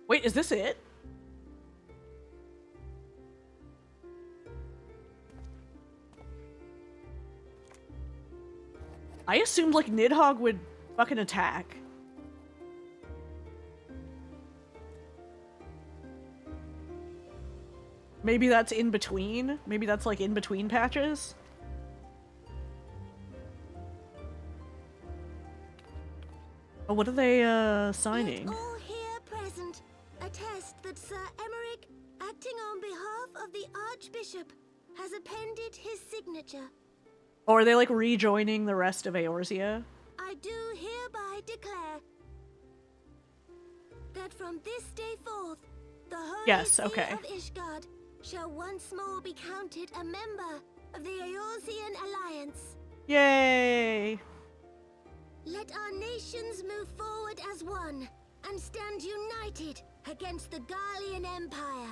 Wait, is this it? I assumed, like, Nidhogg would fucking attack. Maybe that's in between? Maybe that's, like, in between patches? Oh, what are they, signing? Let all here present attest that Sir Emmerich, acting on behalf of the Archbishop, has appended his signature. Or are they, like, rejoining the rest of Eorzea? I do hereby declare that from this day forth, the Holy See of Ishgard shall once more be counted a member of the Eorzean Alliance. Yay! Let our nations move forward as one and stand united against the Garlean Empire.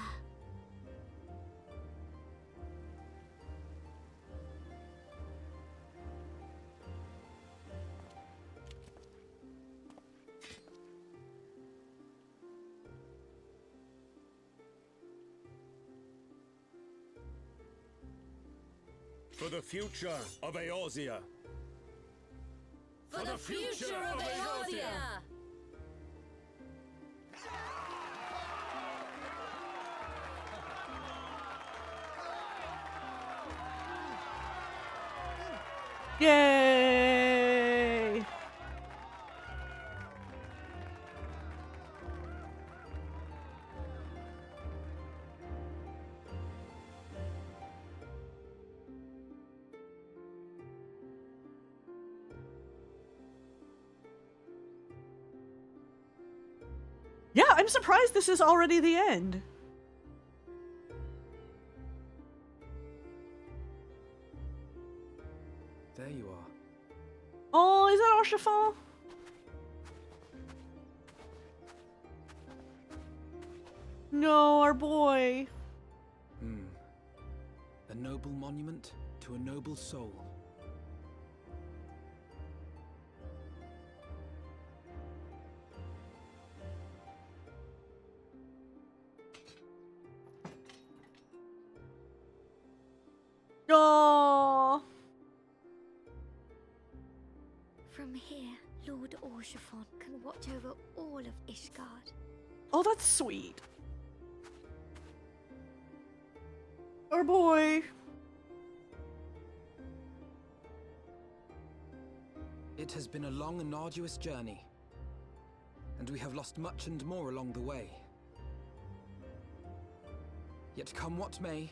For the future of Eorzea. For the future of Eorzea! Yay! Yeah, I'm surprised this is already the end. There you are. Oh, is that Archifal? No, our boy. A noble monument to a noble soul. Oh. From here, Lord Orshafon can watch over all of Ishgard. Oh, that's sweet. Our boy. It has been a long and arduous journey, and we have lost much and more along the way. Yet come what may,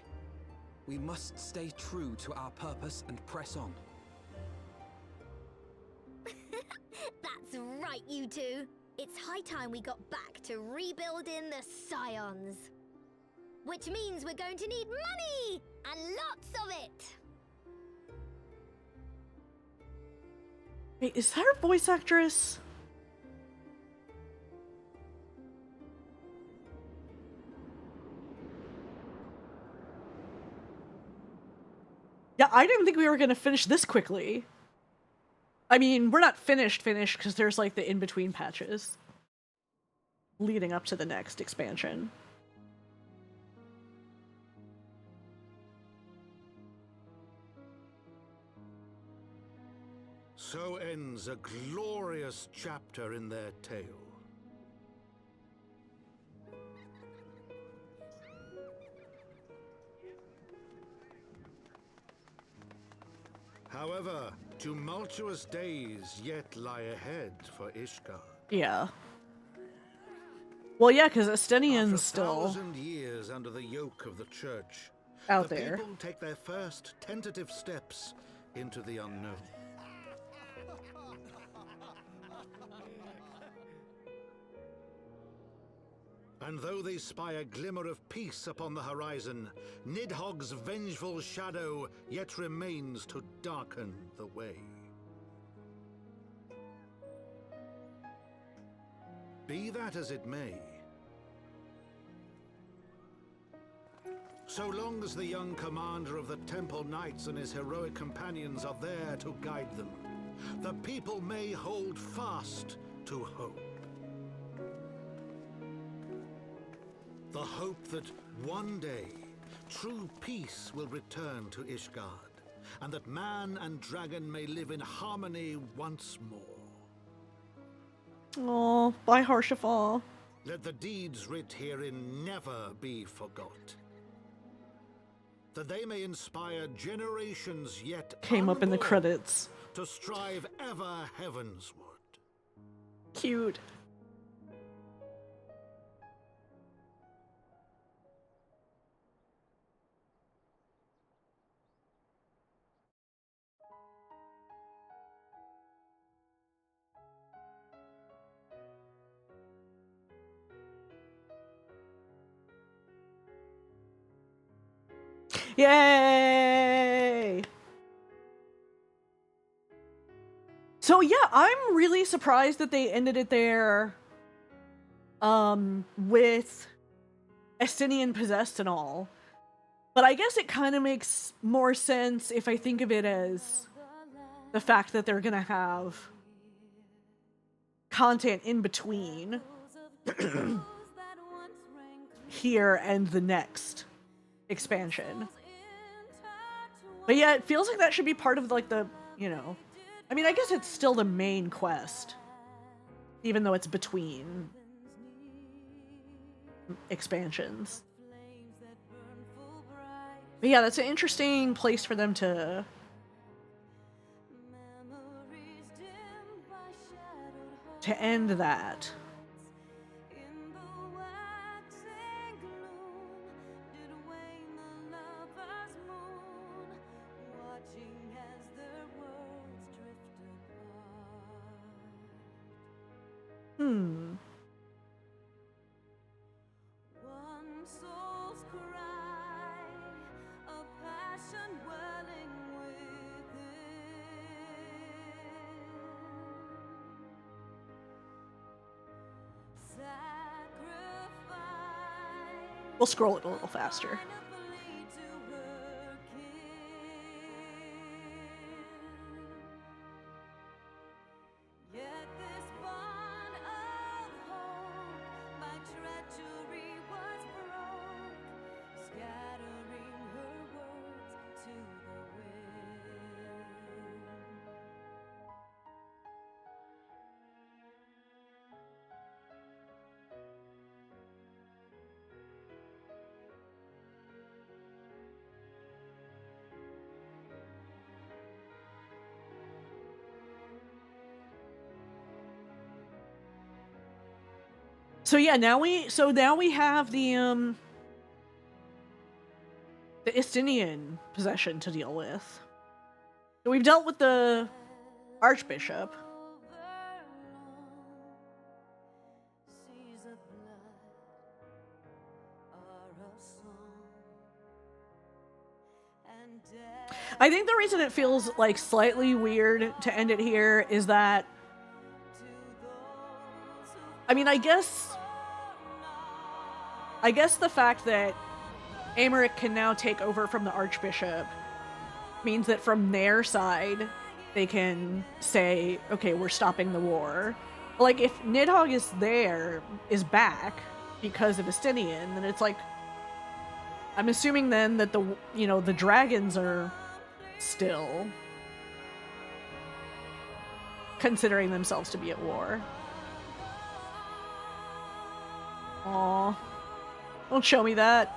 we must stay true to our purpose and press on. That's right, you two. It's high time we got back to rebuilding the Scions. Which means we're going to need money! And lots of it! Wait, is that our voice actress? Yeah, I didn't think we were going to finish this quickly. I mean, we're not finished because there's like the in-between patches leading up to the next expansion. So ends a glorious chapter in their tale. However, tumultuous days yet lie ahead for Ishgard. Yeah. Well, yeah, because Estinian's After still 1,000 years under the yoke of the church, out the there. people take their first tentative steps into the unknown. And though they spy a glimmer of peace upon the horizon, Nidhogg's vengeful shadow yet remains to darken the way. Be that as it may, so long as the young commander of the Temple Knights and his heroic companions are there to guide them, the people may hold fast to hope. The hope that one day true peace will return to Ishgard, and that man and dragon may live in harmony once more. Oh, bye, Harshafal. Let the deeds writ herein never be forgot, that they may inspire generations yet Came up in the unborn credits. to strive ever heavensward. Cute. Yay! So yeah, I'm really surprised that they ended it there with Estinian possessed and all. But I guess it kind of makes more sense if I think of it as the fact that they're gonna have content in between here and the next expansion. But yeah, it feels like that should be part of like the, you know, I mean, I guess it's still the main quest, even though it's between expansions. But yeah, that's an interesting place for them to end that. We'll scroll it a little faster. So yeah, now we have the Estinian possession to deal with. So we've dealt with the Archbishop. I think the reason it feels like slightly weird to end it here is that, I mean, I guess the fact that Aymeric can now take over from the Archbishop means that from their side, they can say, okay, we're stopping the war. Like, if Nidhogg is back because of Estinian, then it's like, I'm assuming then that the dragons are still considering themselves to be at war. Aw. Don't show me that.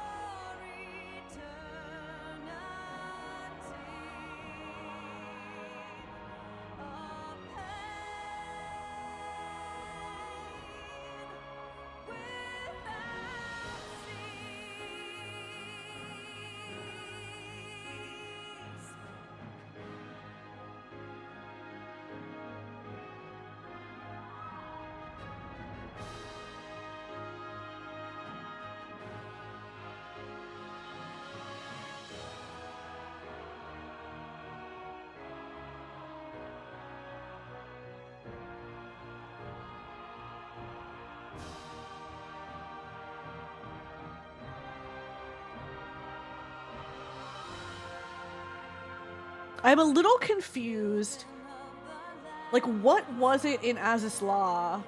I'm a little confused. Like, what was it in Azys Law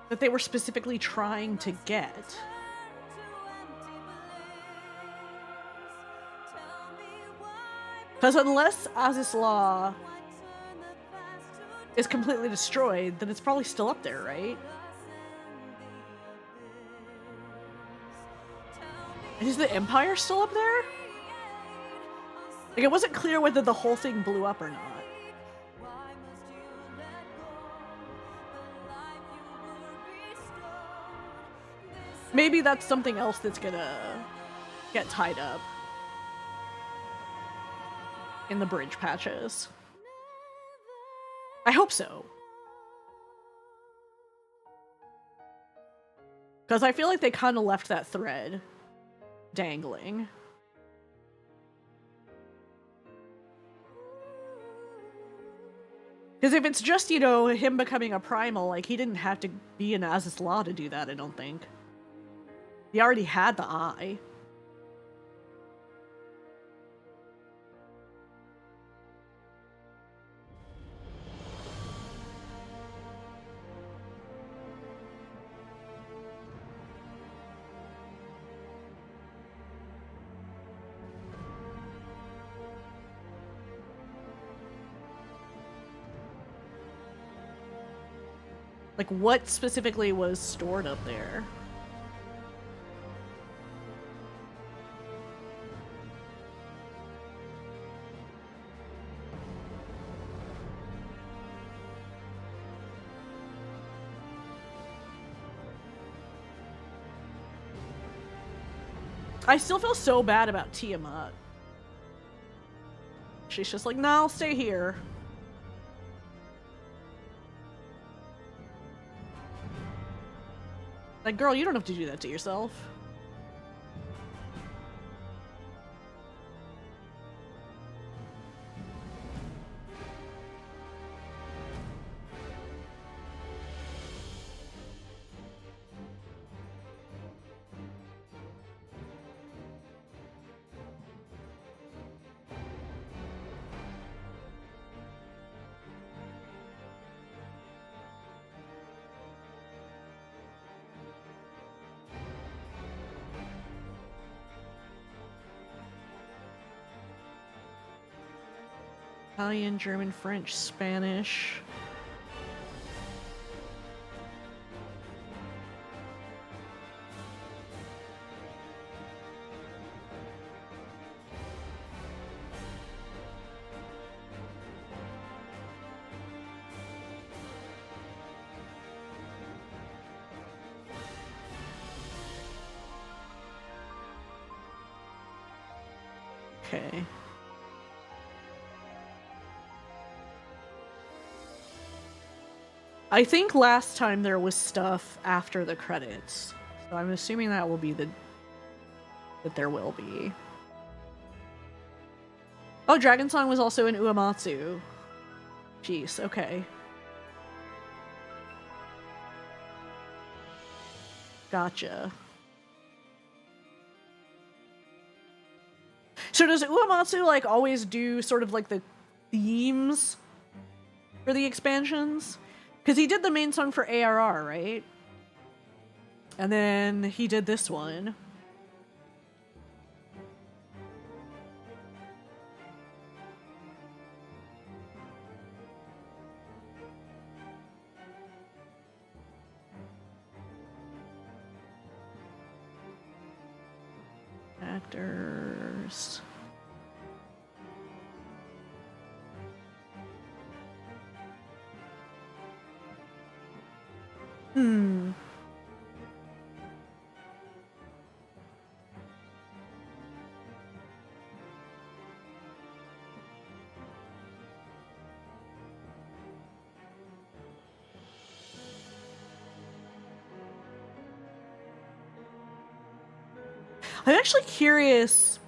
that they were specifically trying to get? Because unless Azys Law is completely destroyed, then it's probably still up there, right? Is the Empire still up there? Like, it wasn't clear whether the whole thing blew up or not. Maybe that's something else that's gonna get tied up in the bridge patches. I hope so. Because I feel like they kind of left that thread dangling. Because if it's just, you know, him becoming a primal, like, he didn't have to be in Azys Law to do that, I don't think. He already had the eye. Like, what specifically was stored up there? I still feel so bad about Tiamat. She's just like, no, I'll stay here. Like, girl, you don't have to do that to yourself. Italian, German, French, Spanish. Okay. I think last time there was stuff after the credits, so I'm assuming that will be that there will be. Oh, Dragon Song was also in Uematsu. Jeez, okay. Gotcha. So does Uematsu like always do sort of like the themes for the expansions? Because he did the main song for ARR, right? And then he did this one. Actors. I'm actually curious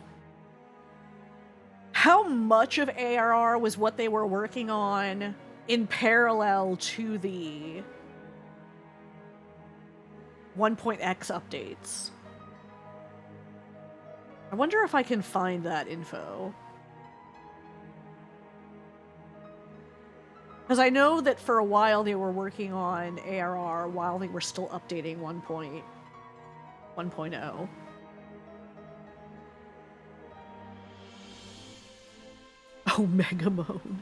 how much of ARR was what they were working on in parallel to the 1.x updates. I wonder if I can find that info. Because I know that for a while they were working on ARR while they were still updating 1.0. Oh, Megamone.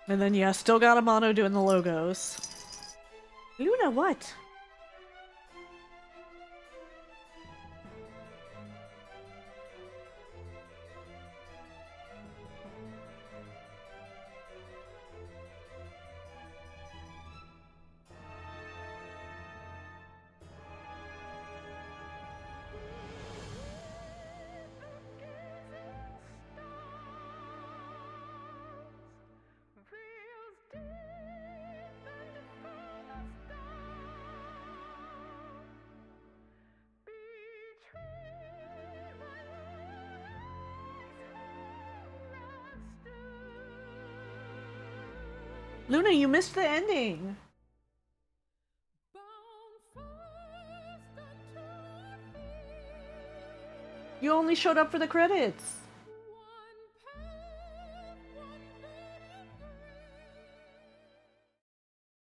And then, yeah, still got Amano doing the logos. Luna, what? Luna, you missed the ending. You only showed up for the credits.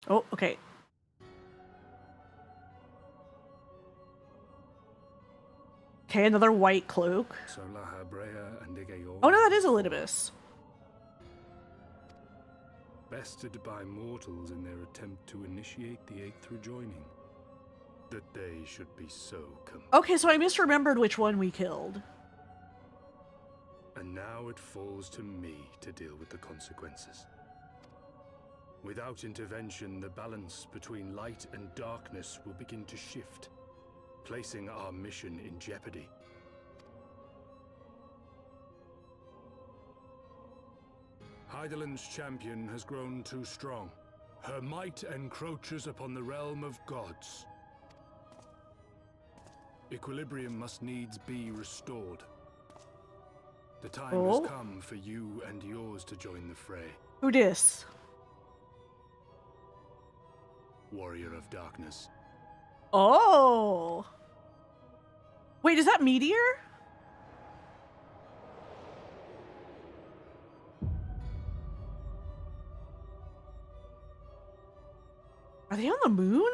Oh, okay. Okay, another white cloak. Oh no, that is Elidibus. Bested by mortals in their attempt to initiate the Eighth rejoining. That they should be so Okay, so I misremembered which one we killed. And now it falls to me to deal with the consequences. Without intervention, the balance between light and darkness will begin to shift, placing our mission in jeopardy. Hydaelyn's champion has grown too strong. Her might encroaches upon the realm of gods. Equilibrium must needs be restored. The time has come for you and yours to join the fray. Who dis? Warrior of Darkness. Oh! Wait, is that Meteor? Are they on the moon?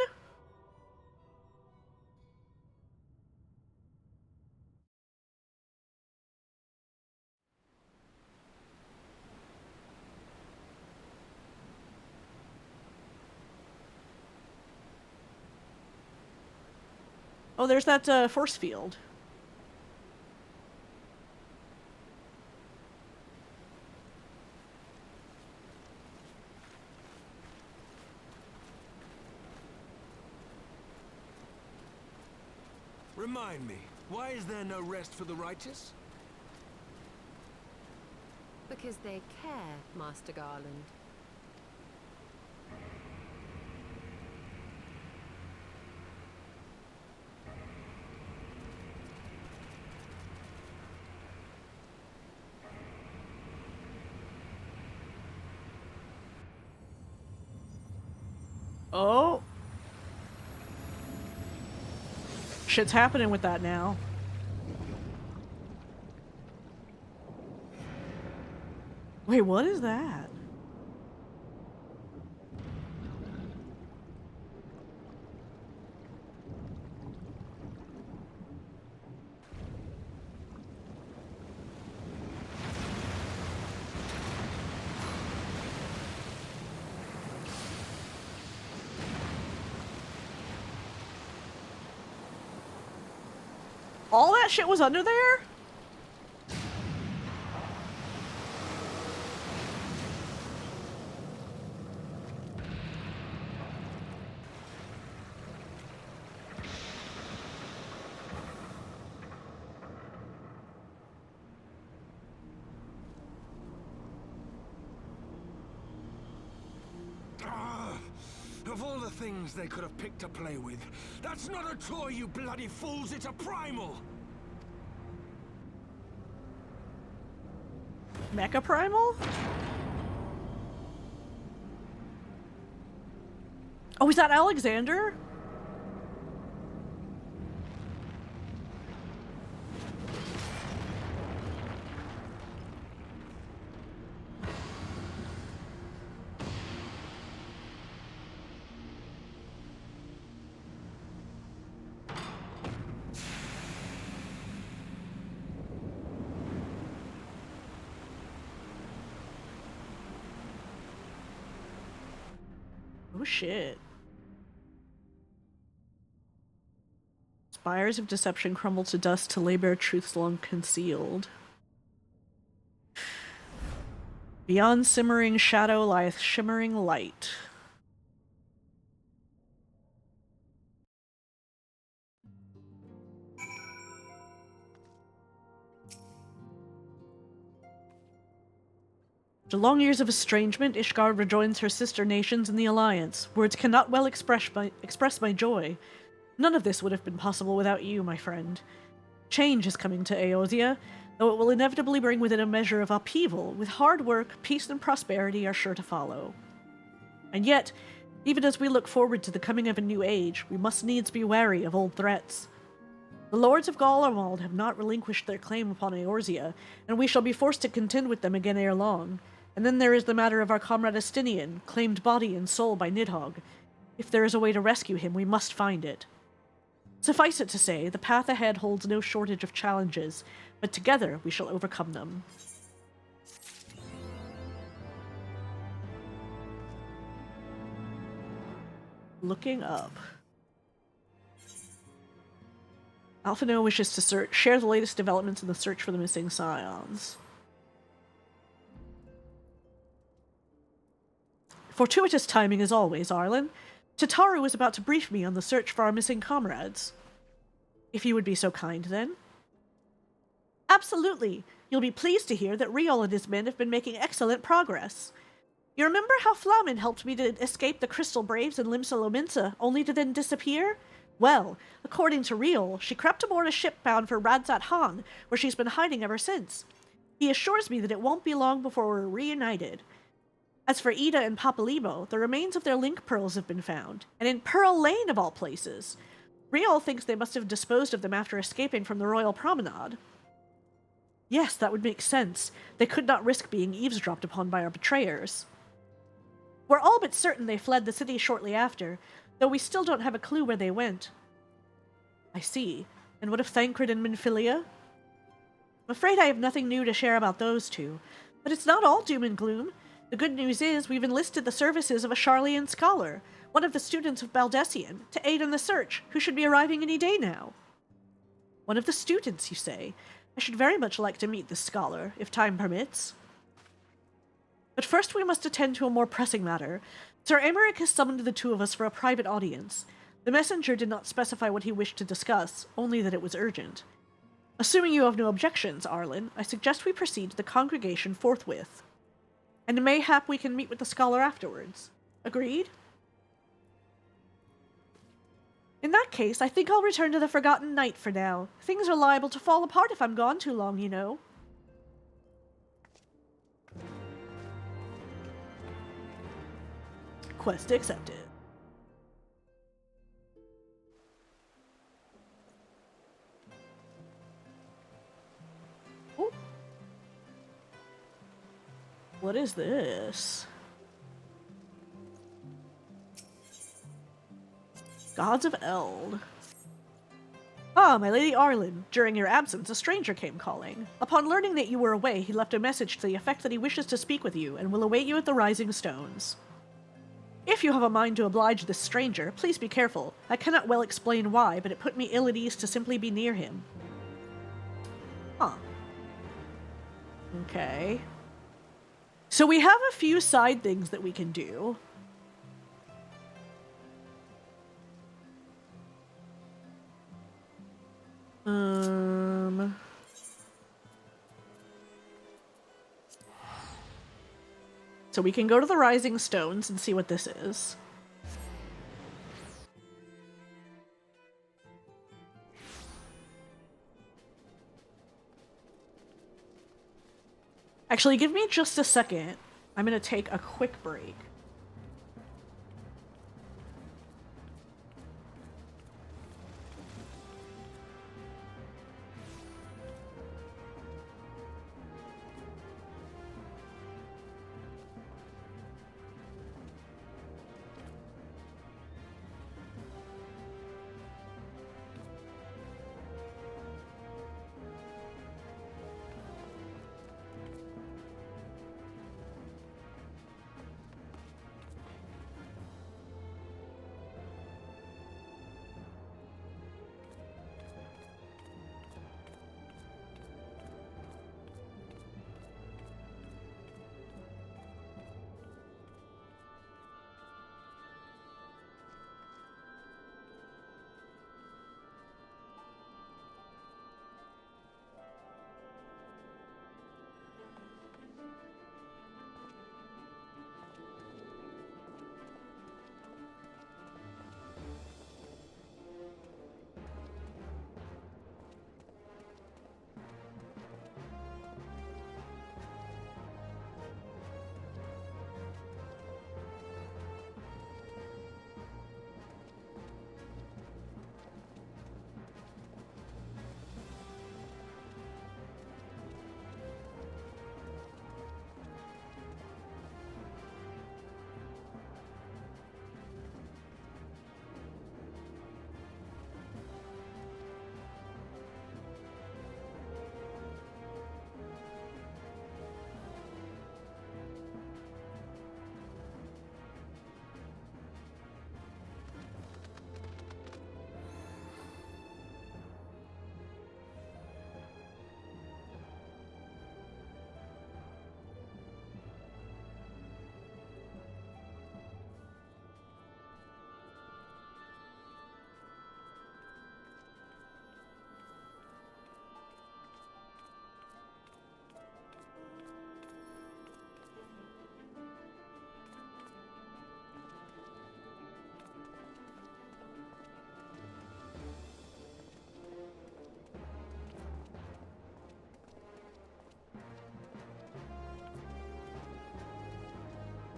Oh, there's that force field. Remind me, why is there no rest for the righteous? Because they care, Master Garland. Oh. Shit's happening with that now. Wait, what is that? All that shit was under there? Of all the things they could have picked to play with, that's not a toy, you bloody fools, it's a primal! Mecha Primal? Oh, is that Alexander? Oh shit. Spires of deception crumble to dust to lay bare truths long concealed. Beyond simmering shadow lieth shimmering light. After long years of estrangement, Ishgard rejoins her sister nations in the Alliance. Words cannot well express my joy. None of this would have been possible without you, my friend. Change is coming to Eorzea, though it will inevitably bring with it a measure of upheaval. With hard work, peace and prosperity are sure to follow. And yet, even as we look forward to the coming of a new age, we must needs be wary of old threats. The lords of Garlemald have not relinquished their claim upon Eorzea, and we shall be forced to contend with them again ere long. And then there is the matter of our comrade Estinian, claimed body and soul by Nidhogg. If there is a way to rescue him, we must find it. Suffice it to say, the path ahead holds no shortage of challenges, but together we shall overcome them. Looking up. Alphino wishes to share the latest developments in the search for the missing scions. Fortuitous timing as always, Arlen. Tataru is about to brief me on the search for our missing comrades. If you would be so kind, then. Absolutely. You'll be pleased to hear that Riol and his men have been making excellent progress. You remember how Flamen helped me to escape the Crystal Braves in Limsa Lominsa, only to then disappear? Well, according to Riol, she crept aboard a ship bound for Radzat Han, where she's been hiding ever since. He assures me that it won't be long before we're reunited. As for Ida and Papalibo, the remains of their link pearls have been found, and in Pearl Lane of all places. Riol thinks they must have disposed of them after escaping from the Royal Promenade. Yes, that would make sense. They could not risk being eavesdropped upon by our betrayers. We're all but certain they fled the city shortly after, though we still don't have a clue where they went. I see. And what of Thancred and Minfilia? I'm afraid I have nothing new to share about those two, but it's not all doom and gloom. The good news is we've enlisted the services of a Sharlayan scholar, one of the students of Baldessian, to aid in the search, who should be arriving any day now. One of the students, you say? I should very much like to meet this scholar, if time permits. But first we must attend to a more pressing matter. Sir Emeric has summoned the two of us for a private audience. The messenger did not specify what he wished to discuss, only that it was urgent. Assuming you have no objections, Arlen, I suggest we proceed to the congregation forthwith. And mayhap we can meet with the scholar afterwards. Agreed? In that case, I think I'll return to the Forgotten Knight for now. Things are liable to fall apart if I'm gone too long, you know. Quest accepted. Ooh. What is this? Gods of Eld. Ah, my Lady Arlen. During your absence, a stranger came calling. Upon learning that you were away, he left a message to the effect that he wishes to speak with you and will await you at the Rising Stones. If you have a mind to oblige this stranger, please be careful. I cannot well explain why, but it put me ill at ease to simply be near him. Huh. Okay. So we have a few side things that we can do. So we can go to the Rising Stones and see what this is. Actually, give me just a second. I'm gonna take a quick break.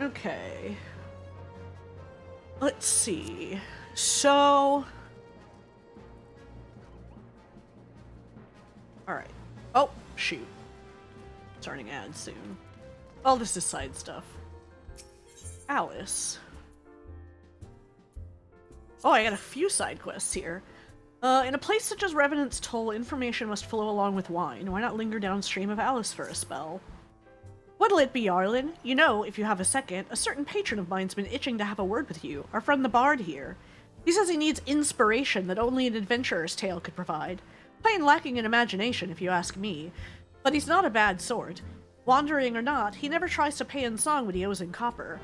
Okay. Let's see. So... Alright. Oh, shoot. Starting ads soon. Oh, this is side stuff. Alice. Oh, I got a few side quests here. In a place such as Revenant's Toll, information must flow along with wine. Why not linger downstream of Alice for a spell? What'll it be, Arlen? You know, if you have a second, a certain patron of mine's been itching to have a word with you, our friend the Bard here. He says he needs inspiration that only an adventurer's tale could provide. Plain lacking in imagination, if you ask me. But he's not a bad sort. Wandering or not, he never tries to pay in song what he owes in copper.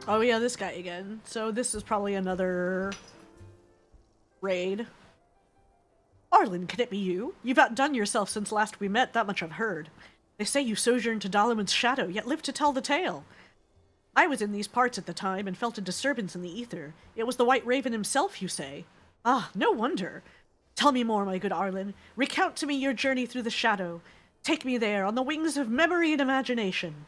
Oh yeah, this guy again. So this is probably another raid. Arlen, can it be you? You've outdone yourself since last we met, that much I've heard. They say you sojourned to Dalaman's shadow, yet live to tell the tale. I was in these parts at the time and felt a disturbance in the ether. It was the White Raven himself, you say? Ah, no wonder. Tell me more, my good Arlen. Recount to me your journey through the shadow. Take me there, on the wings of memory and imagination.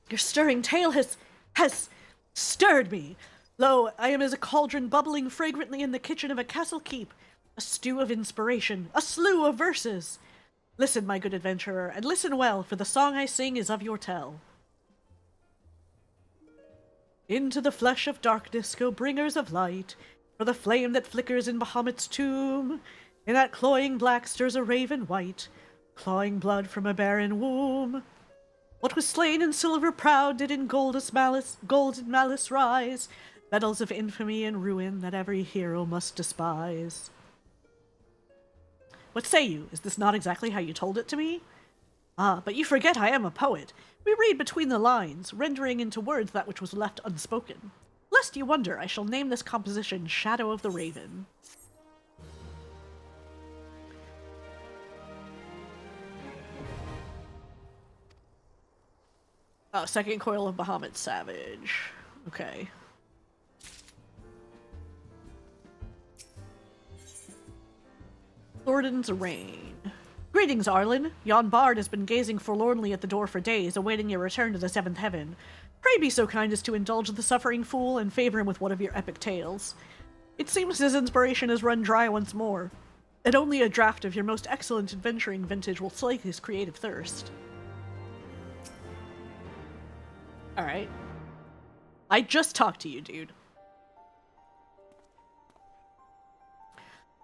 Your stirring tale has stirred me. Lo, I am as a cauldron bubbling fragrantly in the kitchen of a castle keep. A stew of inspiration, a slew of verses. Listen, my good adventurer, and listen well, for the song I sing is of your tell. Into the flesh of darkness go bringers of light, for the flame that flickers in Bahamut's tomb. In that cloying black stirs a raven white, clawing blood from a barren womb. What was slain in silver proud did in golden malice rise, medals of infamy and ruin that every hero must despise. What say you? Is this not exactly how you told it to me? Ah, but you forget I am a poet. We read between the lines, rendering into words that which was left unspoken. Lest you wonder, I shall name this composition Shadow of the Raven. Second coil of Bahamut Savage. Okay. Thornton's Reign. Greetings, Arlen. Yon bard has been gazing forlornly at the door for days, awaiting your return to the seventh heaven. Pray be so kind as to indulge the suffering fool and favor him with one of your epic tales. It seems his inspiration has run dry once more, and only a draft of your most excellent adventuring vintage will slake his creative thirst. Alright. I just talked to you, dude.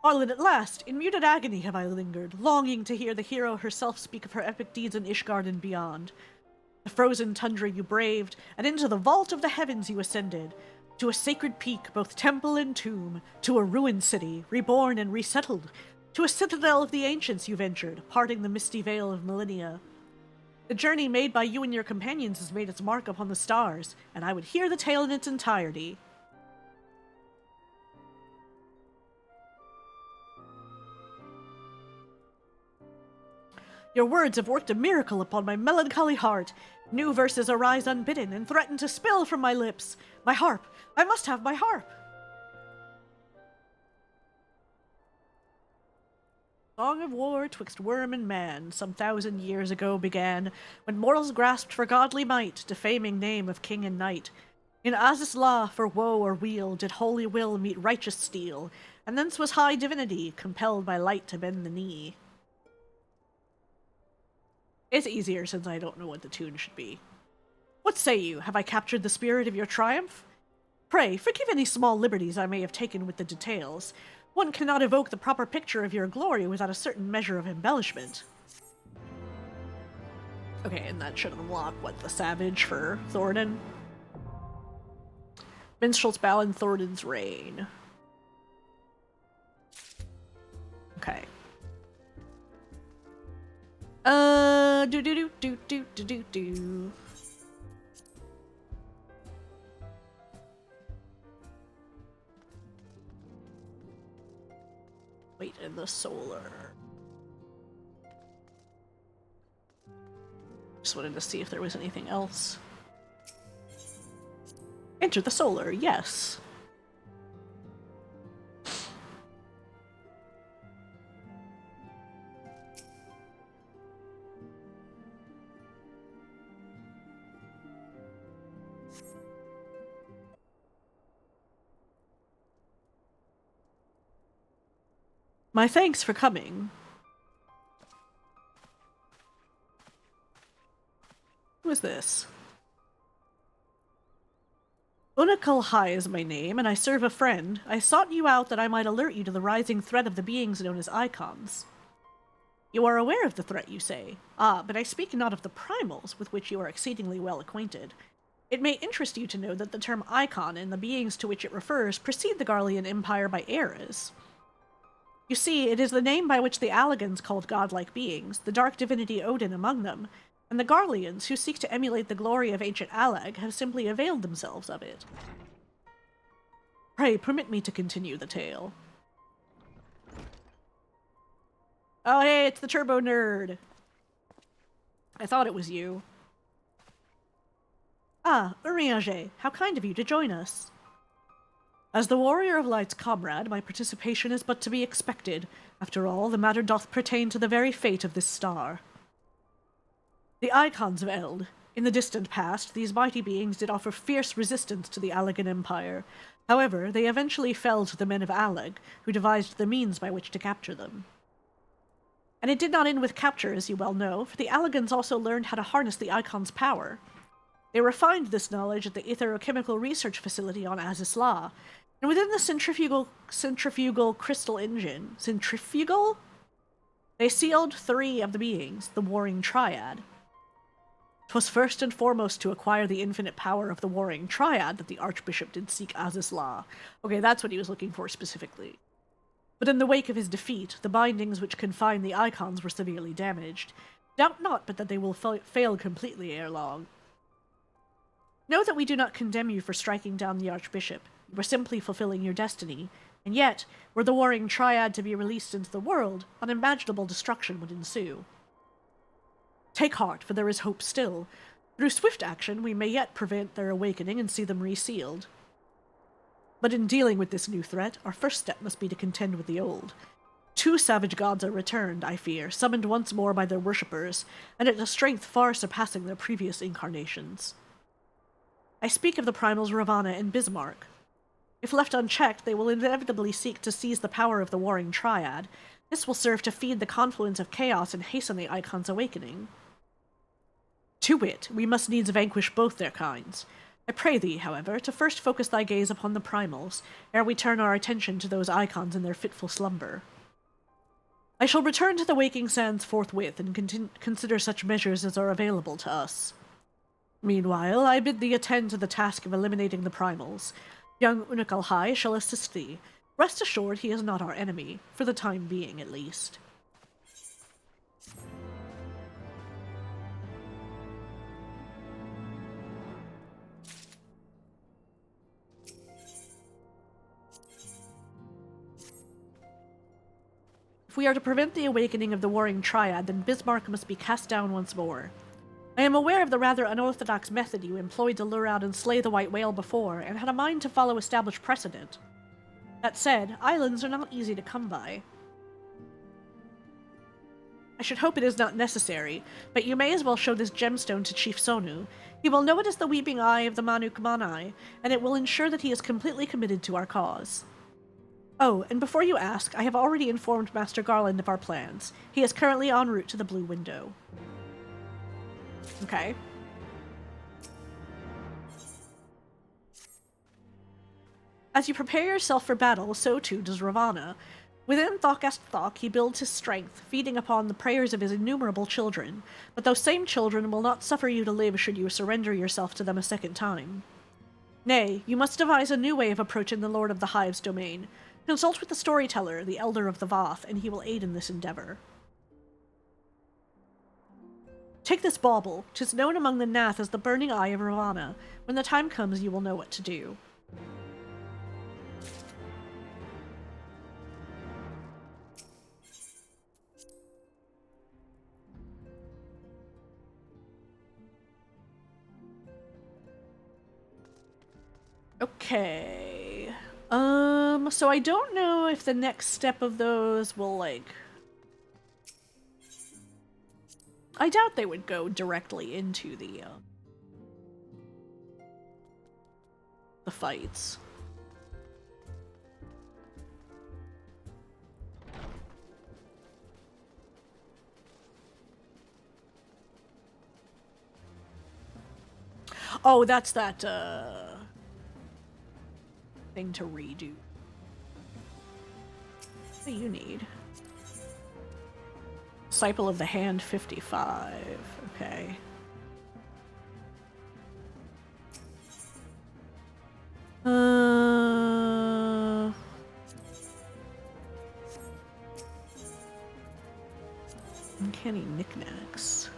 Arlen, at last, in muted agony have I lingered, longing to hear the hero herself speak of her epic deeds in Ishgard and beyond. The frozen tundra you braved, and into the vault of the heavens you ascended, to a sacred peak, both temple and tomb, to a ruined city, reborn and resettled, to a citadel of the ancients you ventured, parting the misty veil of millennia. The journey made by you and your companions has made its mark upon the stars, and I would hear the tale in its entirety. Your words have worked a miracle upon my melancholy heart. New verses arise unbidden and threaten to spill from my lips. My harp! I must have my harp! Song of war twixt worm and man, some 1,000 years ago began, when mortals grasped for godly might, defaming name of king and knight. In Azus law, for woe or weal, did holy will meet righteous steel, and thence was high divinity, compelled by light to bend the knee. It's easier since I don't know what the tune should be. What say you? Have I captured the spirit of your triumph? Pray, forgive any small liberties I may have taken with the details. One cannot evoke the proper picture of your glory without a certain measure of embellishment. Okay, and that should unlock, what, the Savage for Thornton? Minstrel's Bow and Thornton's Reign. Okay. Do. Wait in the solar. Just wanted to see if there was anything else. Enter the solar, yes. My thanks for coming. Who is this? Unakul High is my name, and I serve a friend. I sought you out that I might alert you to the rising threat of the beings known as Icons. You are aware of the threat, you say? Ah, but I speak not of the primals, with which you are exceedingly well acquainted. It may interest you to know that the term Icon and the beings to which it refers precede the Garlean Empire by eras. You see, it is the name by which the Allegans called godlike beings, the dark divinity Odin among them, and the Garleans, who seek to emulate the glory of ancient Allag, have simply availed themselves of it. Pray, permit me to continue the tale. Oh, hey, it's the Turbo Nerd! I thought it was you. Ah, Urianger, how kind of you to join us. As the Warrior of Light's comrade, my participation is but to be expected. After all, the matter doth pertain to the very fate of this star. The Icons of Eld. In the distant past, these mighty beings did offer fierce resistance to the Allagan Empire. However, they eventually fell to the men of Allag, who devised the means by which to capture them. And it did not end with capture, as you well know, for the Allagans also learned how to harness the Icon's power. They refined this knowledge at the Etherochemical Research Facility on Azisla, and within the centrifugal crystal engine, they sealed 3 of the beings, the Warring Triad. 'Twas first and foremost to acquire the infinite power of the Warring Triad that the Archbishop did seek Azisla. Okay, that's what he was looking for specifically. But in the wake of his defeat, the bindings which confine the Icons were severely damaged. Doubt not but that they will fail completely ere long. Know that we do not condemn you for striking down the Archbishop. You were simply fulfilling your destiny, and yet, were the Warring Triad to be released into the world, unimaginable destruction would ensue. Take heart, for there is hope still. Through swift action, we may yet prevent their awakening and see them resealed. But in dealing with this new threat, our first step must be to contend with the old. 2 savage gods are returned, I fear, summoned once more by their worshippers, and at a strength far surpassing their previous incarnations. I speak of the primals Ravana and Bismarck. If left unchecked, they will inevitably seek to seize the power of the Warring Triad. This will serve to feed the confluence of chaos and hasten the Icon's awakening. To wit, we must needs vanquish both their kinds. I pray thee, however, to first focus thy gaze upon the primals, ere we turn our attention to those Icons in their fitful slumber. I shall return to the Waking Sands forthwith and consider such measures as are available to us. Meanwhile, I bid thee attend to the task of eliminating the primals. Young Unakalhai shall assist thee. Rest assured he is not our enemy, for the time being at least. If we are to prevent the awakening of the Warring Triad, then Bismarck must be cast down once more. I am aware of the rather unorthodox method you employed to lure out and slay the White Whale before, and had a mind to follow established precedent. That said, islands are not easy to come by. I should hope it is not necessary, but you may as well show this gemstone to Chief Sonu. He will know it as the weeping eye of the Manuk Manai, and it will ensure that he is completely committed to our cause. Oh, and before you ask, I have already informed Master Garland of our plans. He is currently en route to the Blue Window. Okay. As you prepare yourself for battle, so too does Ravana. Within Thokast Thok, he builds his strength, feeding upon the prayers of his innumerable children, but those same children will not suffer you to live should you surrender yourself to them a second time. Nay, you must devise a new way of approaching the Lord of the Hive's domain. Consult with the storyteller, the Elder of the Voth, and he will aid in this endeavor. Take this bauble. 'Tis known among the Nath as the Burning Eye of Ravana. When the time comes, you will know what to do. Okay. So I don't know if the next step of those will, like... I doubt they would go directly into the fights. Oh, that's that, thing to redo. What do you need? Disciple of the Hand 55. Okay. Uncanny knickknacks.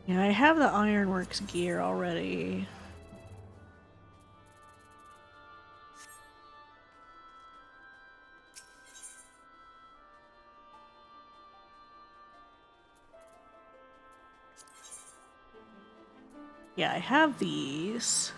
Yeah, I have the Ironworks gear already. Yeah, I have these.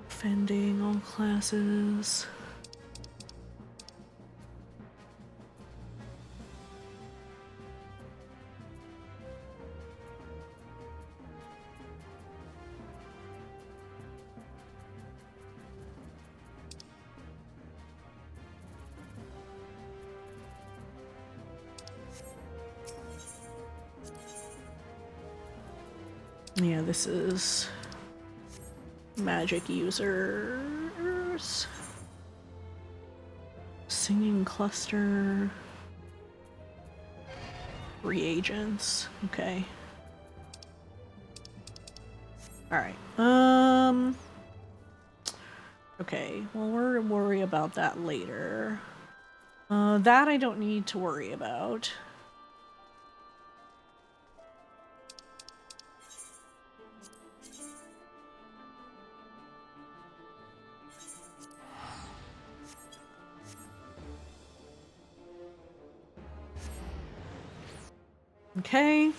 Defending all classes. Yeah, this is magic users. Singing cluster. Reagents. Okay. Alright. Okay, well, we're gonna worry about that later. That I don't need to worry about. Okay.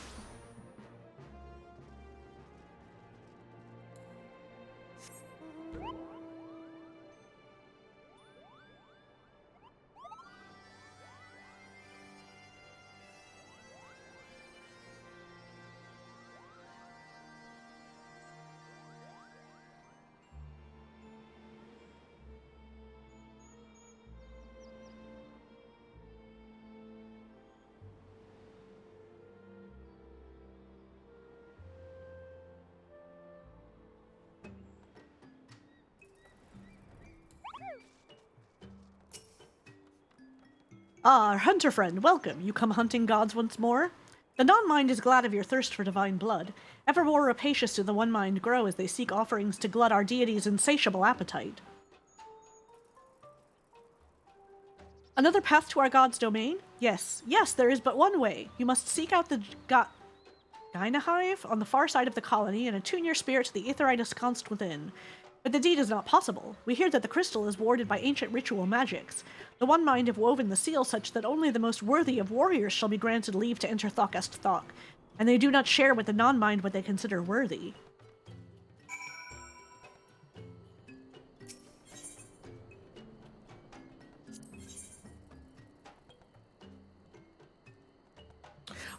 Ah, hunter friend, welcome. You come hunting gods once more? The non-mind is glad of your thirst for divine blood. Ever more rapacious do the one-mind grow as they seek offerings to glut our deity's insatiable appetite. Another path to our god's domain? Yes, there is but one way. You must seek out the Gyna Hive on the far side of the colony and attune your spirit to the aetheritis ensconced within. But the deed is not possible. We hear that the crystal is warded by ancient ritual magics. The One Mind have woven the seal such that only the most worthy of warriors shall be granted leave to enter Thokast Thok, and they do not share with the non-mind what they consider worthy.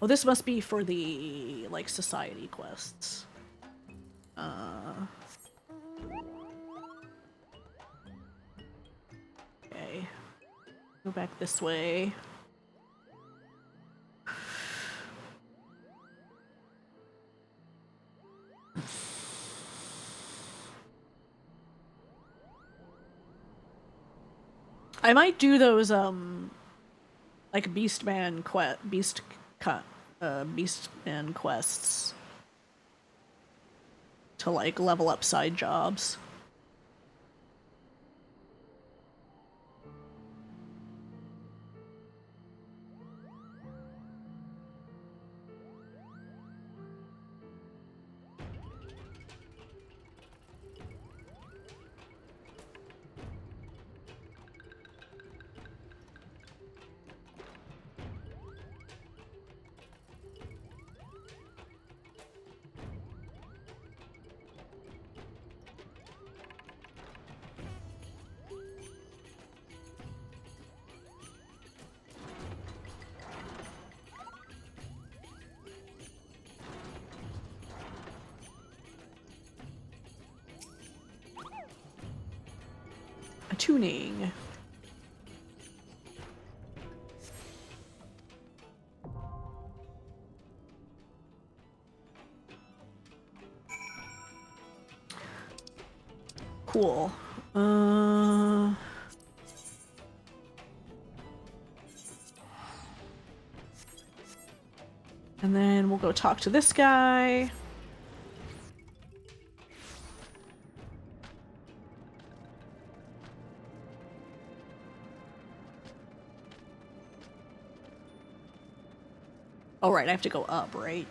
Oh, this must be for the, like, society quests. Okay. Go back this way. I might do those, like, Beastman quests to, like, level up side jobs. Tuning. Cool. And then we'll go talk to this guy. Oh, right, I have to go up, right?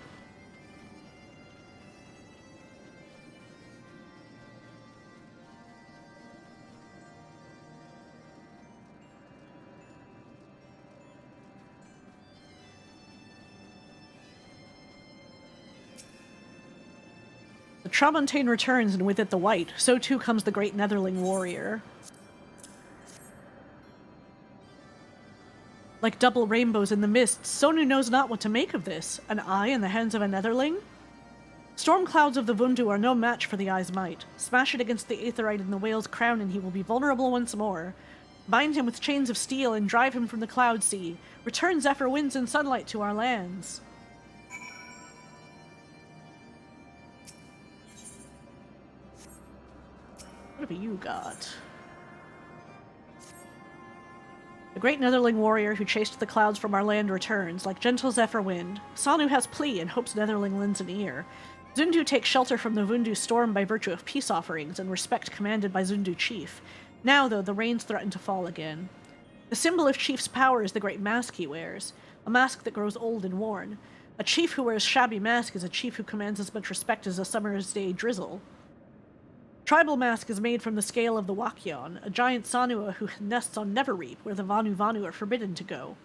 The Tramontane returns, and with it the white. So too comes the great Netherling warrior. Like double rainbows in the mist, Sonu knows not what to make of this. An eye in the hands of a Netherling? Storm clouds of the Vundu are no match for the eye's might. Smash it against the Aetherite in the whale's crown and he will be vulnerable once more. Bind him with chains of steel and drive him from the cloud sea. Return Zephyr winds and sunlight to our lands. What have you got? The great Netherling warrior who chased the clouds from our land returns, like gentle zephyr wind. Sonu has plea and hopes Netherling lends an ear. Zundu takes shelter from the Vundu storm by virtue of peace offerings and respect commanded by Zundu chief. Now, though, the rains threaten to fall again. The symbol of chief's power is the great mask he wears, a mask that grows old and worn. A chief who wears shabby mask is a chief who commands as much respect as a summer's day drizzle. Tribal mask is made from the scale of the Wakyon, a giant Sanua who nests on Neverreap, where the Vanu are forbidden to go.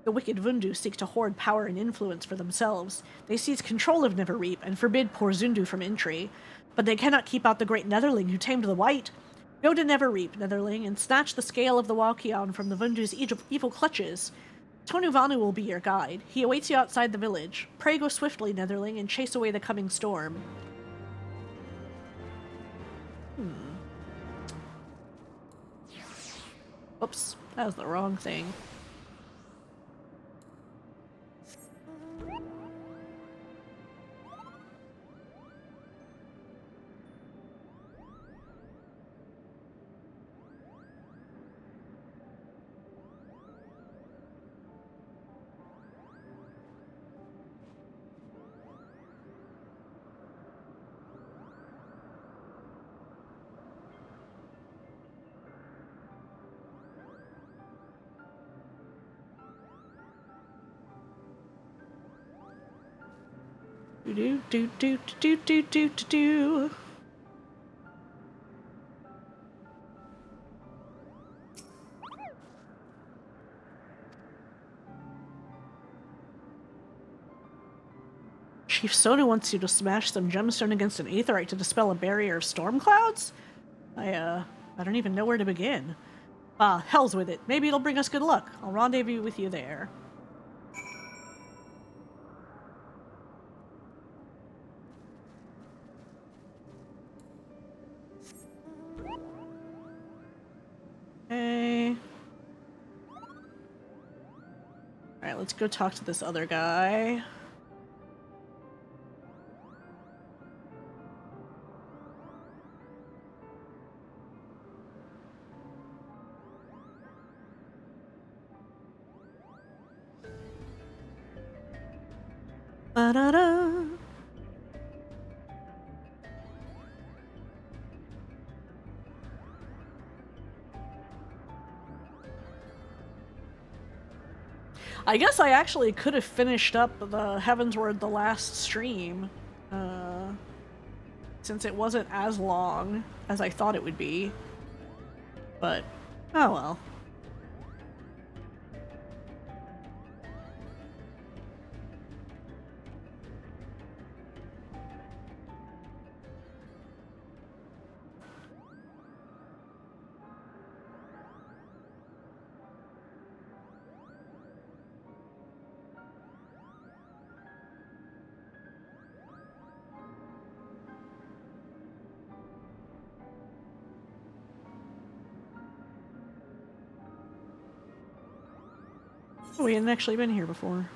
The wicked Vundu seek to hoard power and influence for themselves. They seize control of Neverreap and forbid poor Zundu from entry. But they cannot keep out the great Netherling who tamed the white. Go to Neverreap, Netherling, and snatch the scale of the Wakyon from the Vundu's evil clutches. Tonu Vanu will be your guide. He awaits you outside the village. Pray go swiftly, Netherling, and chase away the coming storm. Oops, that was the wrong thing. Do. Chief Sonu wants you to smash some gemstone against an aetherite to dispel a barrier of storm clouds? I don't even know where to begin. Ah, hell's with it. Maybe it'll bring us good luck. I'll rendezvous with you there. Okay. Alright, let's go talk to this other guy. Ba-da-da. I guess I actually could have finished up the Heavensward the last stream, since it wasn't as long as I thought it would be. But, oh well. Oh, we hadn't actually been here before.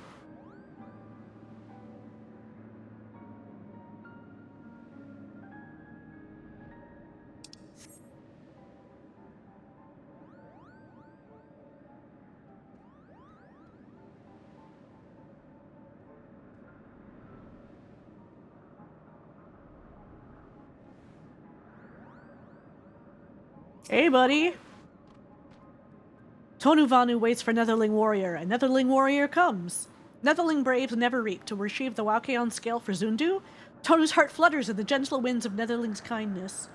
Hey, buddy. Tonuvanu waits for Netherling Warrior, and Netherling Warrior comes. Netherling braves never reap to retrieve the Waukeon scale for Zundu. Tonu's heart flutters in the gentle winds of Netherling's kindness.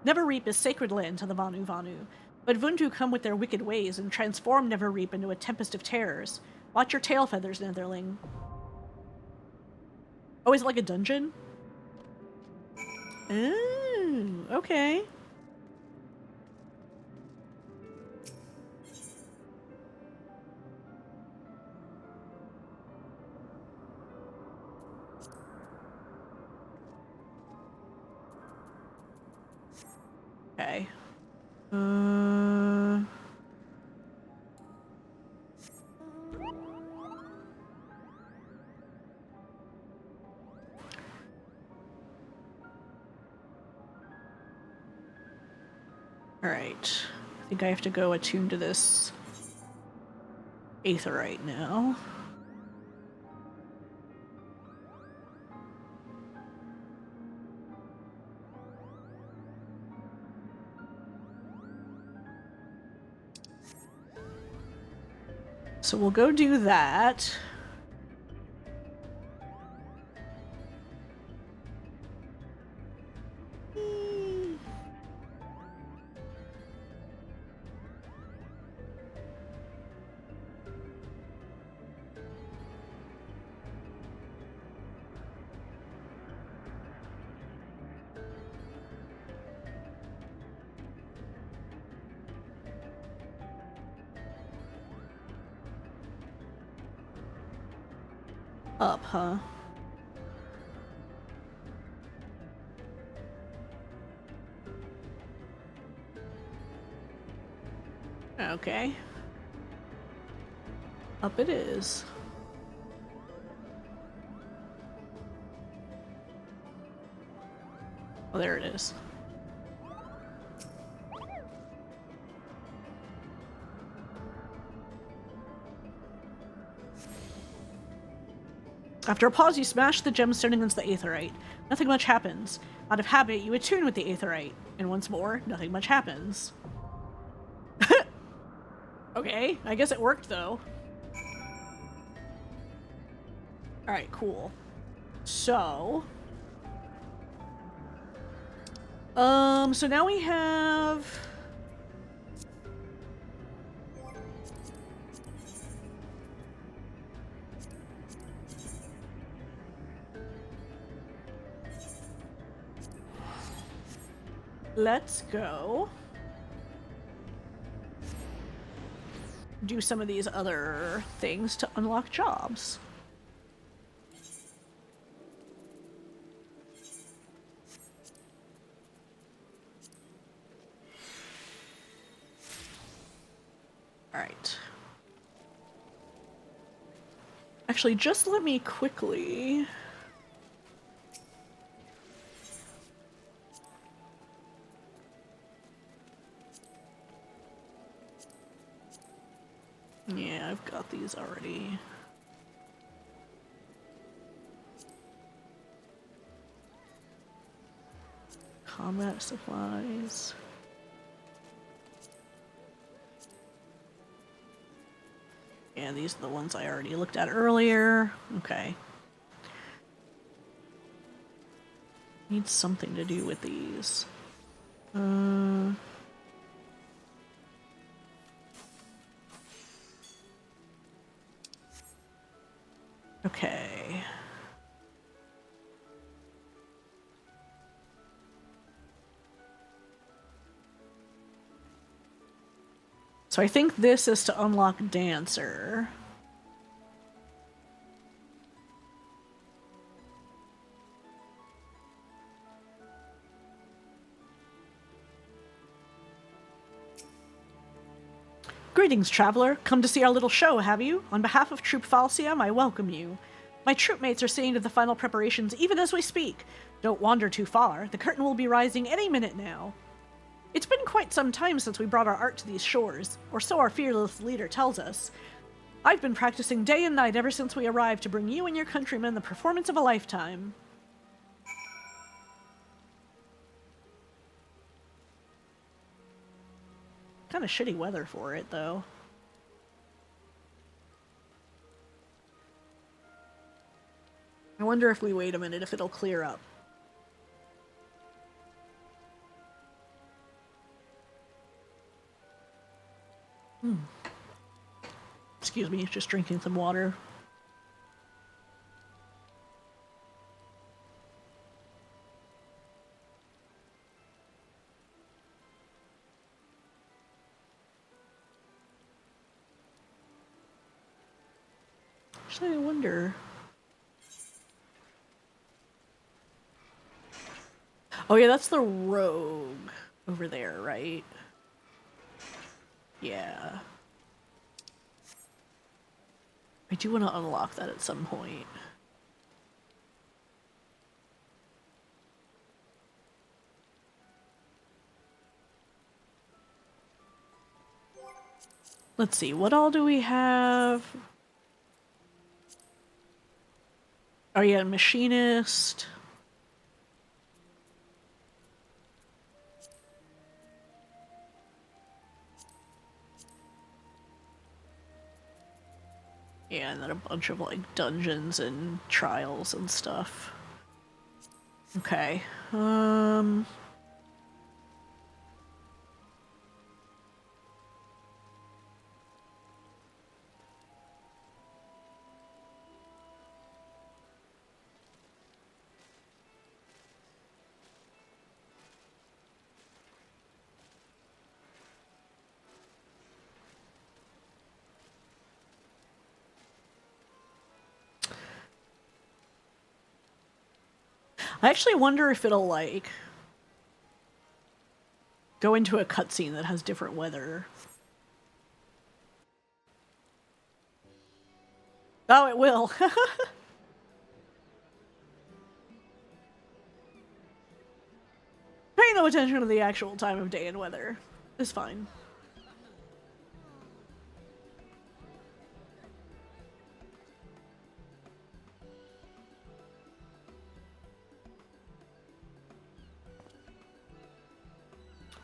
Never reap is sacred land to the Vanu Vanu, but Vundu come with their wicked ways and transform Never reap into a tempest of terrors. Watch your tail feathers, Netherling. Oh, is it like a dungeon? Ooh, okay. Okay. Alright. I think I have to go attune to this Aetherite now. So we'll go do that. Up, huh? Okay. Up it is. Oh, there it is. After a pause, you smash the gemstone against the Aetherite. Nothing much happens. Out of habit, you attune with the Aetherite. And once more, nothing much happens. Okay, I guess it worked though. Alright, cool. So... so now we have... Let's go do some of these other things to unlock jobs. All right. Actually, just let me quickly... Yeah, I've got these already. Combat supplies. Yeah, these are the ones I already looked at earlier. Okay. Need something to do with these. Okay. So I think this is to unlock Dancer. Greetings, traveler. Come to see our little show, have you? On behalf of Troop Falcium, I welcome you. My troopmates are seeing to the final preparations even as we speak. Don't wander too far. The curtain will be rising any minute now. It's been quite some time since we brought our art to these shores, or so our fearless leader tells us. I've been practicing day and night ever since we arrived to bring you and your countrymen the performance of a lifetime. kind of shitty weather for it, though. I wonder if we wait a minute if it'll clear up. Excuse me, just drinking some water. Actually, I wonder... Oh yeah, that's the rogue over there, right? Yeah. I do want to unlock that at some point. Let's see, what all do we have? Oh yeah, machinist. Yeah, and then a bunch of, like, dungeons and trials and stuff. Okay, I actually wonder if it'll, like, go into a cutscene that has different weather. Oh, it will. Pay no attention to the actual time of day and weather. It's fine.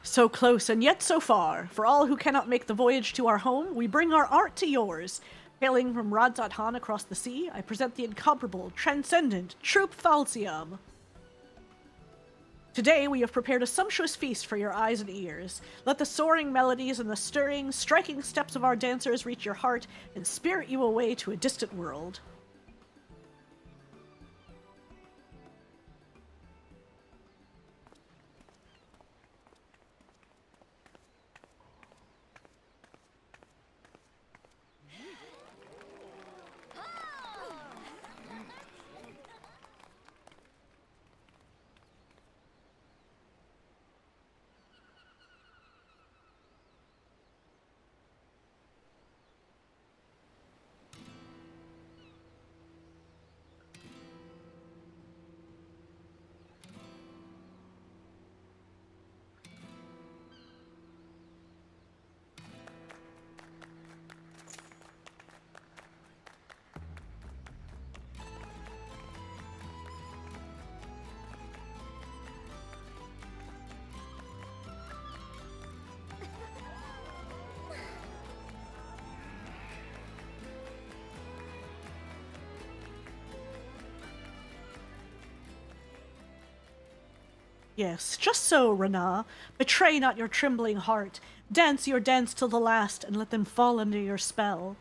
So close and yet so far. For all who cannot make the voyage to our home, we bring our art to yours. Hailing from Radzat-Han across the sea, I present the incomparable, transcendent Troop Falsium. Today, we have prepared a sumptuous feast for your eyes and ears. Let the soaring melodies and the stirring, striking steps of our dancers reach your heart and spirit you away to a distant world. Yes, just so, Rana. Betray not your trembling heart. Dance your dance till the last, and let them fall under your spell.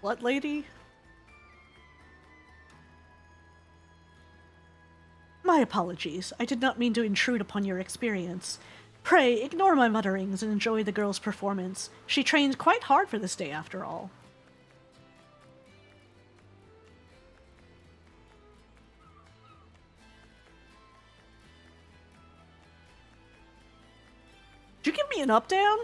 What, lady? My apologies. I did not mean to intrude upon your experience. Pray, ignore my mutterings and enjoy the girl's performance. She trained quite hard for this day, after all. Did you give me an up-down?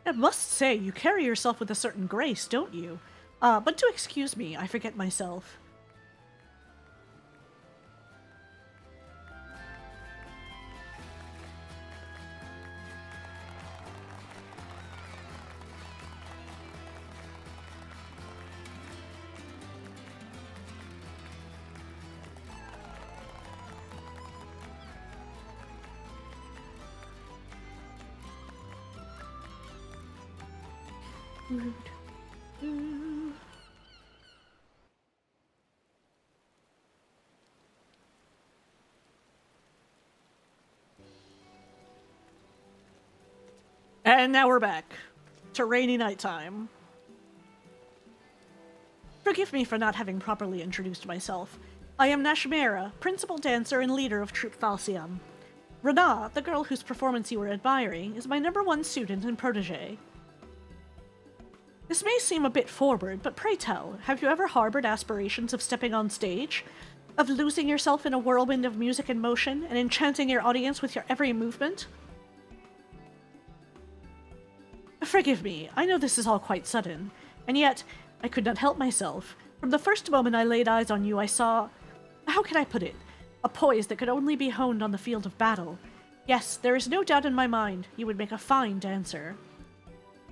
I must say, you carry yourself with a certain grace, don't you? But do excuse me, I forget myself. And now we're back to rainy nighttime. Forgive me for not having properly introduced myself. I am Nashmera, principal dancer and leader of Troupe Falcium. Rana, the girl whose performance you were admiring, is my #1 student and protege. This may seem a bit forward, but pray tell, have you ever harbored aspirations of stepping on stage? Of losing yourself in a whirlwind of music and motion, and enchanting your audience with your every movement? Forgive me, I know this is all quite sudden, and yet I could not help myself. From the first moment I laid eyes on you, I saw... how can I put it? A poise that could only be honed on the field of battle. Yes, there is no doubt in my mind you would make a fine dancer.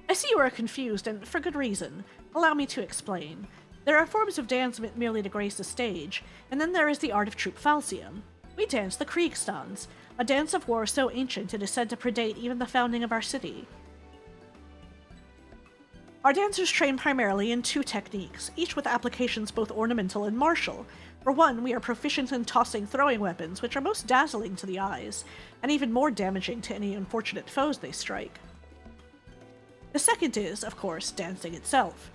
I see you are confused, and for good reason. Allow me to explain. There are forms of dance meant merely to grace a stage, and then there is the art of Troupe Falcium. We dance the Kriegsdans, a dance of war so ancient it is said to predate even the founding of our city. Our dancers train primarily in 2 techniques, each with applications both ornamental and martial. For one, we are proficient in tossing throwing weapons, which are most dazzling to the eyes, and even more damaging to any unfortunate foes they strike. The second is, of course, dancing itself.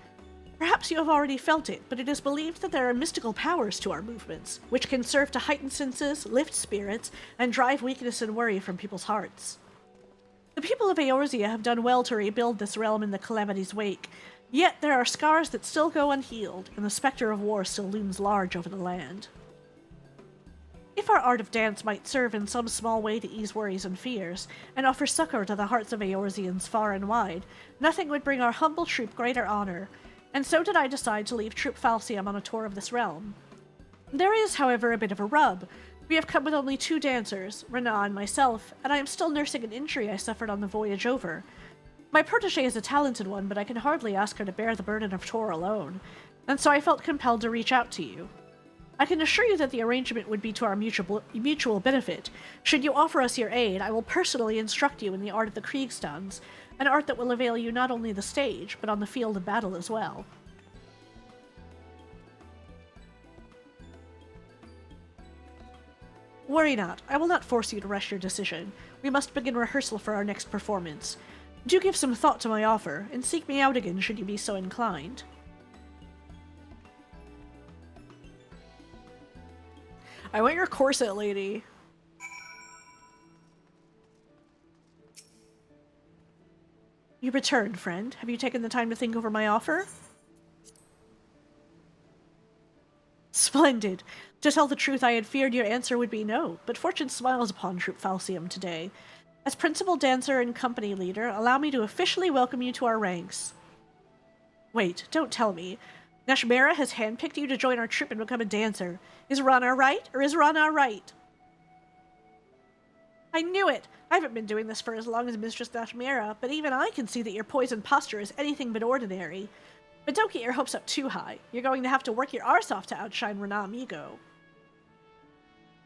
Perhaps you have already felt it, but it is believed that there are mystical powers to our movements, which can serve to heighten senses, lift spirits, and drive weakness and worry from people's hearts. The people of Eorzea have done well to rebuild this realm in the Calamity's wake, yet there are scars that still go unhealed, and the specter of war still looms large over the land. If our art of dance might serve in some small way to ease worries and fears, and offer succor to the hearts of Eorzeans far and wide, nothing would bring our humble troupe greater honor, and so did I decide to leave Troupe Falcium on a tour of this realm. There is, however, a bit of a rub. We have come with only 2 dancers, Rana and myself, and I am still nursing an injury I suffered on the voyage over. My protege is a talented one, but I can hardly ask her to bear the burden of tour alone, and so I felt compelled to reach out to you. I can assure you that the arrangement would be to our mutual benefit. Should you offer us your aid, I will personally instruct you in the art of the Kriegsdans, an art that will avail you not only the stage, but on the field of battle as well. Worry not, I will not force you to rush your decision. We must begin rehearsal for our next performance. Do give some thought to my offer, and seek me out again should you be so inclined. I want your corset, lady. You returned, friend. Have you taken the time to think over my offer? Splendid. To tell the truth, I had feared your answer would be no, but fortune smiles upon Troupe Falcium today. As principal dancer and company leader, allow me to officially welcome you to our ranks. Wait, don't tell me. Nashmera has handpicked you to join our troupe and become a dancer. Is Rana right, or is Rana right? I knew it! I haven't been doing this for as long as Mistress Nashmera, but even I can see that your poise and posture is anything but ordinary. But don't get your hopes up too high. You're going to have to work your arse off to outshine Rana Amigo.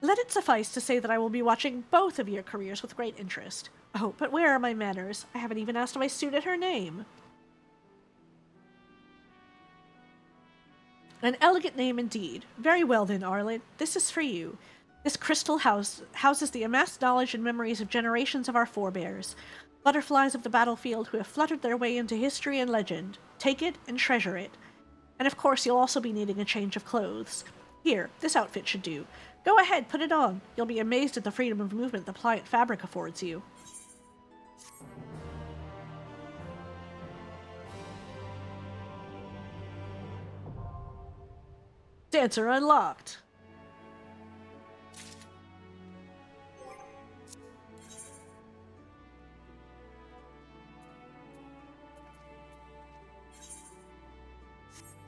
Let it suffice to say that I will be watching both of your careers with great interest. Oh, but where are my manners? I haven't even asked my student her name. An elegant name indeed. Very well then, Arlen. This is for you. This crystal house houses the amassed knowledge and memories of generations of our forebears, butterflies of the battlefield who have fluttered their way into history and legend. Take it and treasure it. And of course, you'll also be needing a change of clothes. Here, this outfit should do. Go ahead, put it on. You'll be amazed at the freedom of movement the pliant fabric affords you. Dancer unlocked.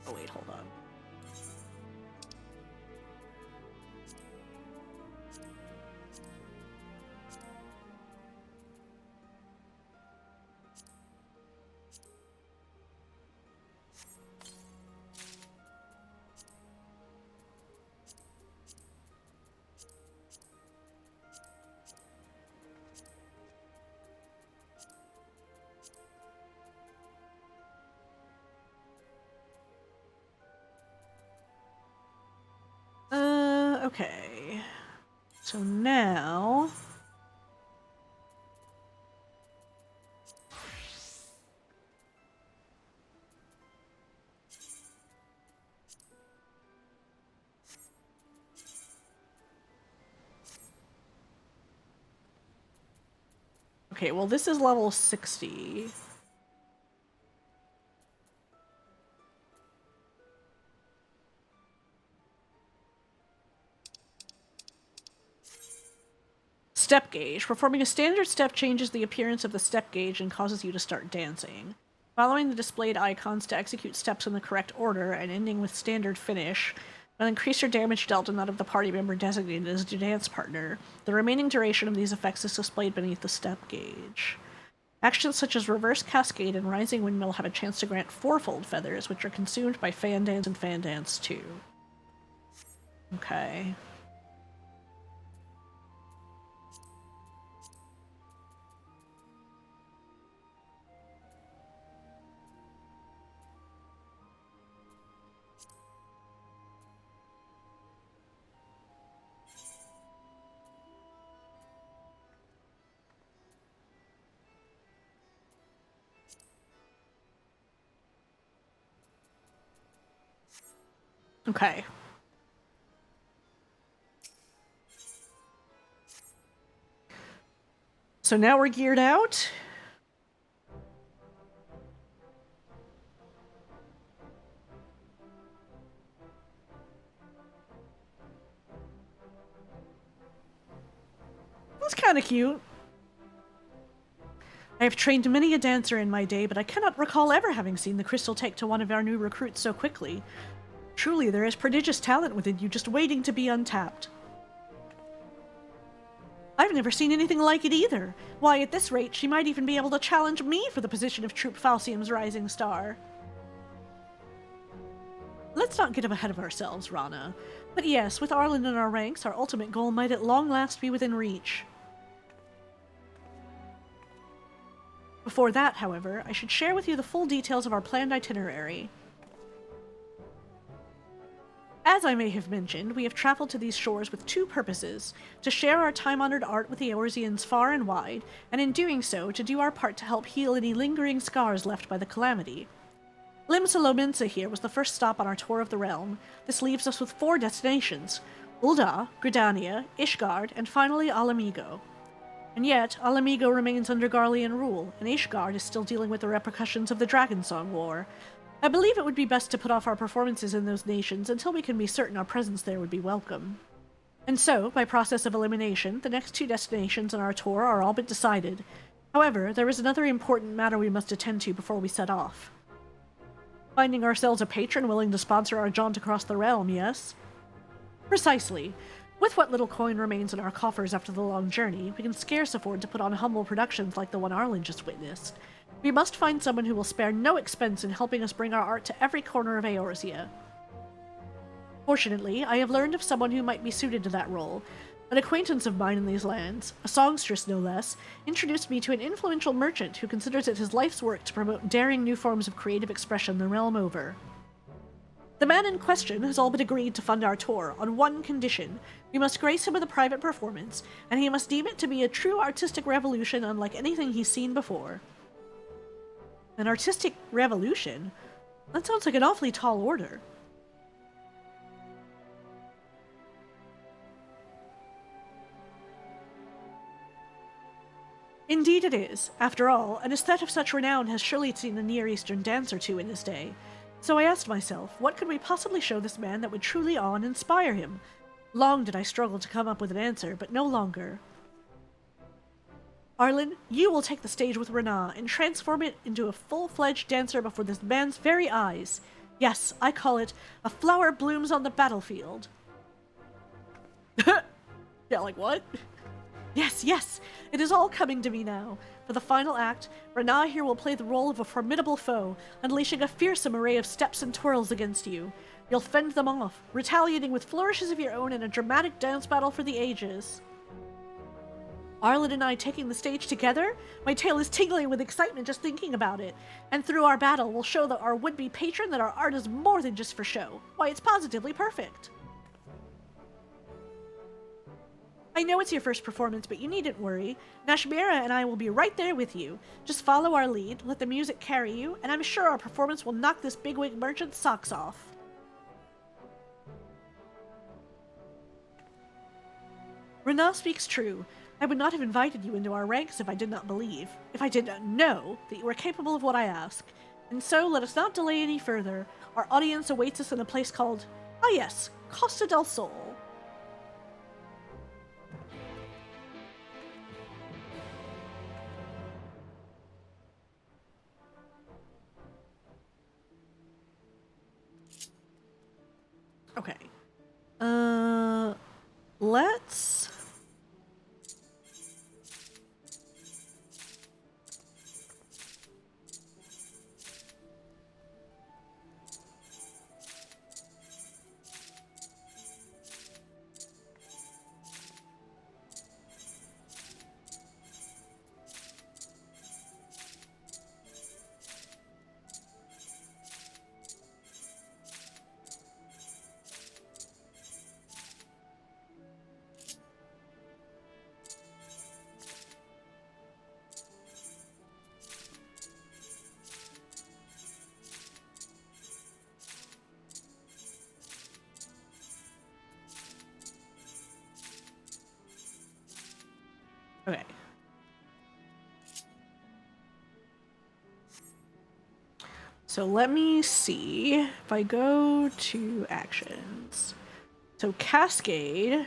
Oh wait, hold on. Okay. So now... Okay, well this is level 60. Step gauge. Performing a standard step changes the appearance of the step gauge and causes you to start dancing. Following the displayed icons to execute steps in the correct order and ending with standard finish will increase your damage dealt and that of the party member designated as your dance partner. The remaining duration of these effects is displayed beneath the step gauge. Actions such as Reverse Cascade and Rising Windmill have a chance to grant fourfold feathers, which are consumed by Fan Dance and Fan Dance 2. Okay. Okay. So now we're geared out. That's kind of cute. I have trained many a dancer in my day, but I cannot recall ever having seen the crystal take to one of our new recruits so quickly. Truly, there is prodigious talent within you just waiting to be untapped. I've never seen anything like it either. Why, at this rate, she might even be able to challenge me for the position of Troop Falcium's Rising Star. Let's not get ahead of ourselves, Rana. But yes, with Arlen in our ranks, our ultimate goal might at long last be within reach. Before that, however, I should share with you the full details of our planned itinerary. As I may have mentioned, we have traveled to these shores with two purposes: to share our time-honored art with the Eorzeans far and wide, and in doing so, to do our part to help heal any lingering scars left by the calamity. Limsa here was the first stop on our tour of the realm. This leaves us with 4 destinations: Ul'dah, Gridania, Ishgard, and finally Alamigo. And yet, Alamigo remains under Garlean rule, and Ishgard is still dealing with the repercussions of the Dragonsong War. I believe it would be best to put off our performances in those nations until we can be certain our presence there would be welcome. And so, by process of elimination, the next 2 destinations on our tour are all but decided. However, there is another important matter we must attend to before we set off. Finding ourselves a patron willing to sponsor our jaunt across the realm, yes? Precisely. With what little coin remains in our coffers after the long journey, we can scarce afford to put on humble productions like the one Arlen just witnessed. We must find someone who will spare no expense in helping us bring our art to every corner of Eorzea. Fortunately, I have learned of someone who might be suited to that role. An acquaintance of mine in these lands, a songstress no less, introduced me to an influential merchant who considers it his life's work to promote daring new forms of creative expression the realm over. The man in question has all but agreed to fund our tour on one condition: we must grace him with a private performance, and he must deem it to be a true artistic revolution unlike anything he's seen before. An artistic revolution? That sounds like an awfully tall order. Indeed it is. After all, an aesthete of such renown has surely seen a Near Eastern dance or two in his day. So I asked myself, what could we possibly show this man that would truly awe and inspire him? Long did I struggle to come up with an answer, but no longer. Arlen, you will take the stage with Rana and transform it into a full-fledged dancer before this man's very eyes. Yes, I call it a flower blooms on the battlefield. Yeah, like what? Yes, it is all coming to me now. For the final act, Rana here will play the role of a formidable foe, unleashing a fearsome array of steps and twirls against you. You'll fend them off, retaliating with flourishes of your own in a dramatic dance battle for the ages. Arlen and I taking the stage together? My tail is tingling with excitement just thinking about it. And through our battle, we'll show our would-be patron that our art is more than just for show. Why, it's positively perfect. I know it's your first performance, but you needn't worry. Nashmira and I will be right there with you. Just follow our lead, let the music carry you, and I'm sure our performance will knock this bigwig merchant's socks off. Renal speaks true. I would not have invited you into our ranks if I did not believe, if I did not know, that you were capable of what I ask. And so, let us not delay any further. Our audience awaits us in a place called, ah yes, Costa del Sol. Okay. Let's... Okay. So let me see if I go to actions. So Cascade.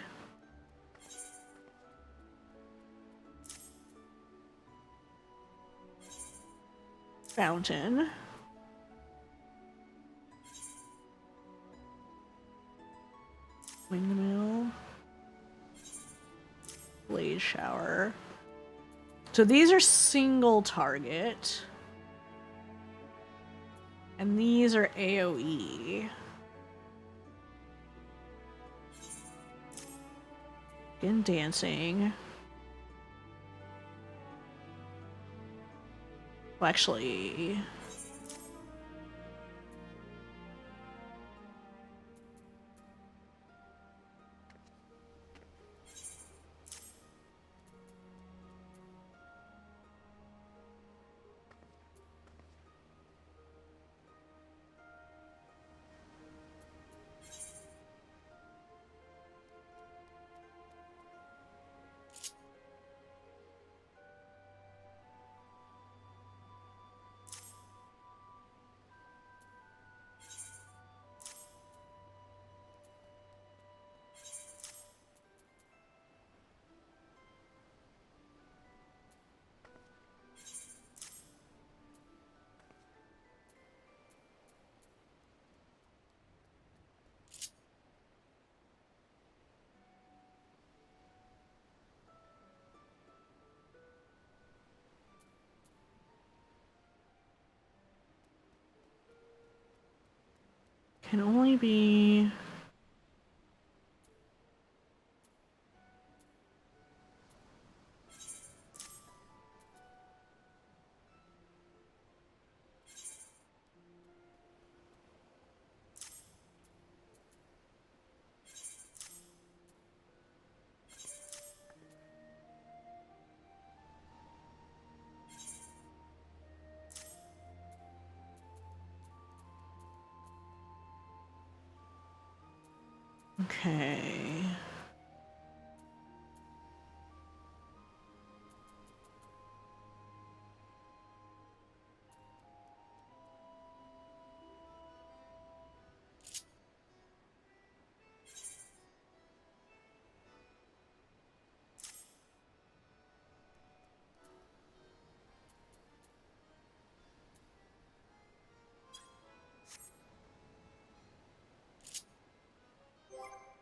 Fountain. Windmill. Blaze shower. So these are single target. And these are AoE. And dancing. Well, actually... can only be... Okay.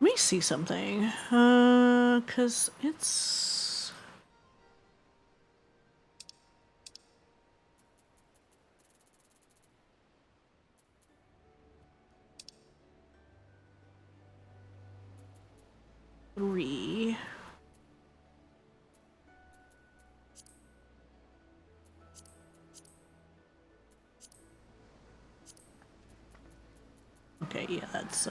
Let me see something. 'Cause it's... Three. Okay, yeah, that's,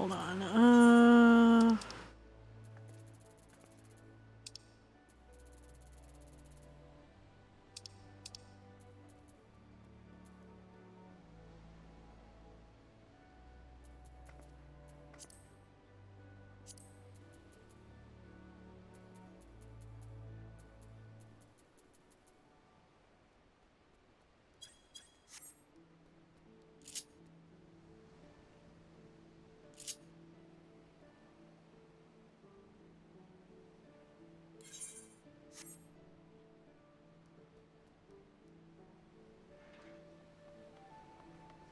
hold on.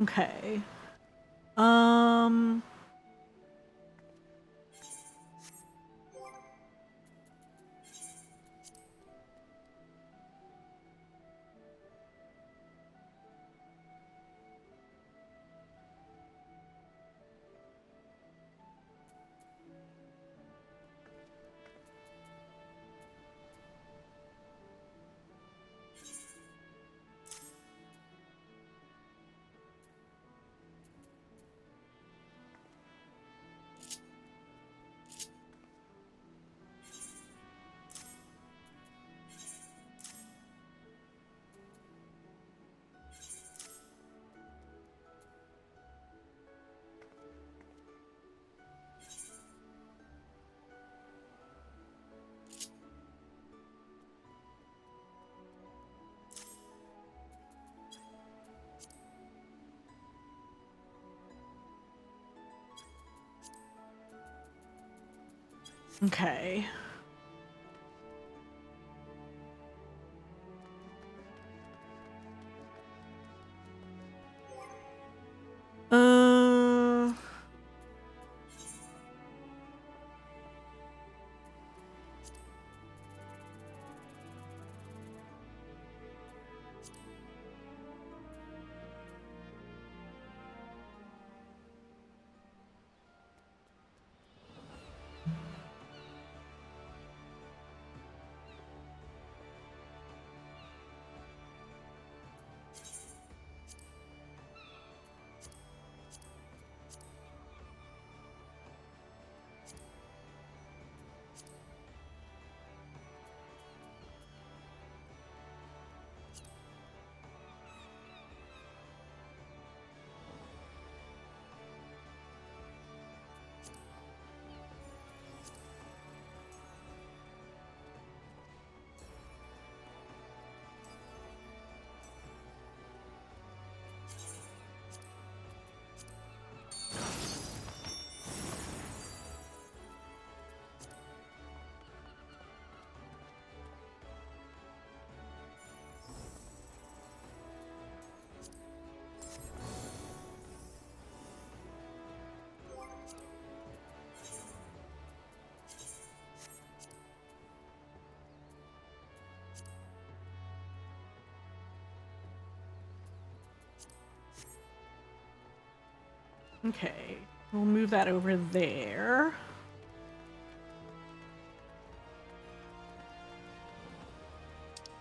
Okay. Okay. Okay, we'll move that over there.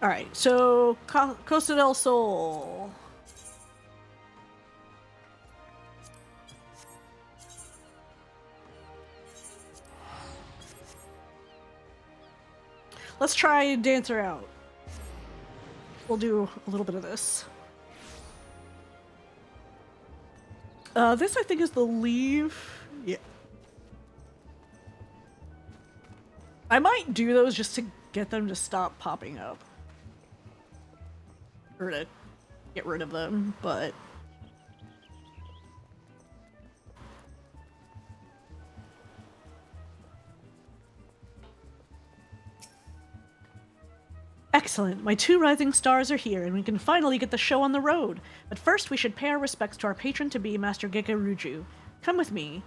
Alright, so Costa del Sol. Let's try Dancer out. We'll do a little bit of this. This I think is the leave. Yeah. I might do those just to get them to stop popping up. Or to get rid of them, but... Excellent. My 2 rising stars are here, and we can finally get the show on the road. But first, we should pay our respects to our patron-to-be, Master Gegaruju. Come with me.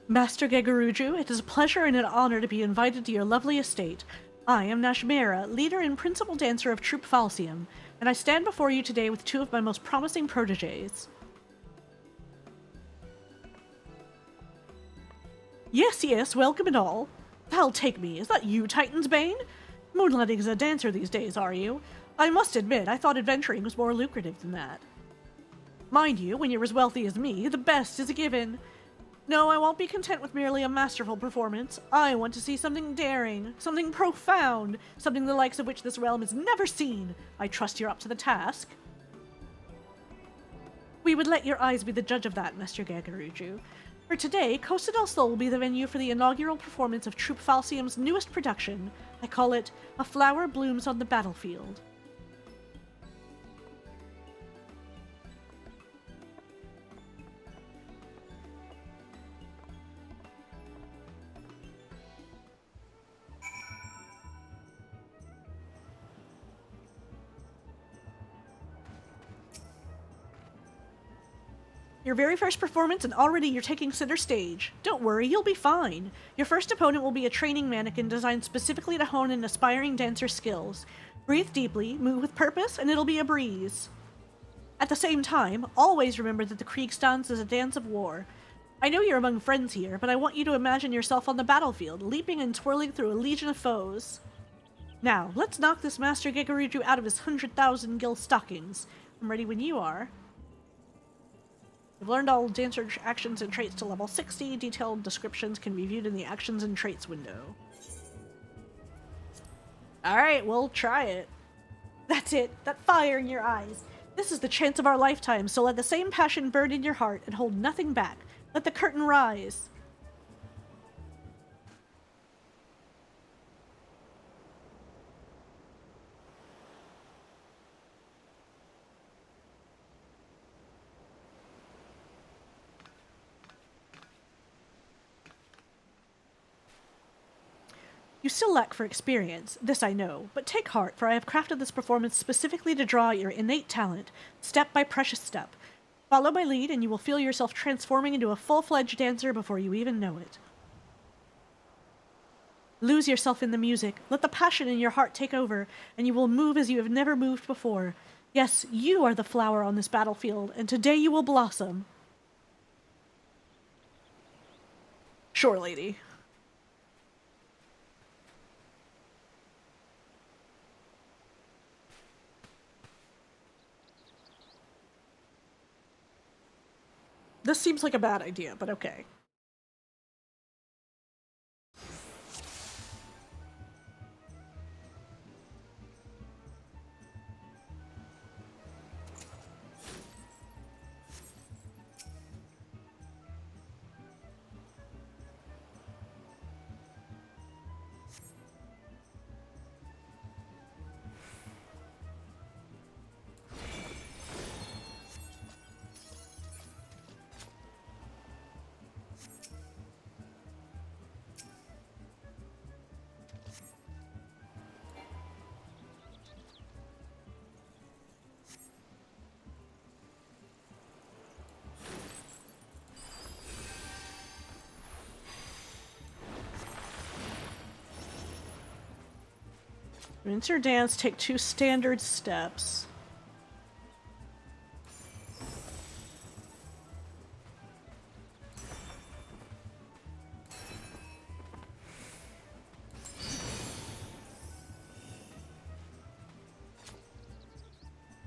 Master Gegaruju, it is a pleasure and an honor to be invited to your lovely estate. I am Nashmera, leader and principal dancer of Troupe Falsium, and I stand before you today with 2 of my most promising protégés. Yes, yes, welcome and all. Hell take me, is that you, Titan's Bane? Moonlighting as a dancer these days, are you? I must admit, I thought adventuring was more lucrative than that. Mind you, when you're as wealthy as me, the best is a given. No, I won't be content with merely a masterful performance. I want to see something daring, something profound, something the likes of which this realm has never seen. I trust you're up to the task. We would let your eyes be the judge of that, Master Gagaruju. For today, Costa del Sol will be the venue for the inaugural performance of Troupe Falsium's newest production. I call it A Flower Blooms on the Battlefield. Your very first performance and already you're taking center stage. Don't worry, you'll be fine. Your first opponent will be a training mannequin designed specifically to hone an aspiring dancer's skills. Breathe deeply, move with purpose, and it'll be a breeze. At the same time, always remember that the Kriegsdans is a dance of war. I know you're among friends here, but I want you to imagine yourself on the battlefield, leaping and twirling through a legion of foes. Now, let's knock this Master Gagaruju out of his 100,000 gil stockings. I'm ready when you are. You've learned all dancer actions and traits to level 60. Detailed descriptions can be viewed in the Actions and Traits window. Alright, we'll try it. That's it, that fire in your eyes. This is the chance of our lifetime, so let the same passion burn in your heart and hold nothing back. Let the curtain rise. You still lack for experience, this I know, but take heart, for I have crafted this performance specifically to draw your innate talent, step by precious step. Follow my lead and you will feel yourself transforming into a full-fledged dancer before you even know it. Lose yourself in the music, let the passion in your heart take over, and you will move as you have never moved before. Yes, you are the flower on this battlefield, and today you will blossom. Sure, lady. This seems like a bad idea, but okay. Rinse your dance, take 2 standard steps.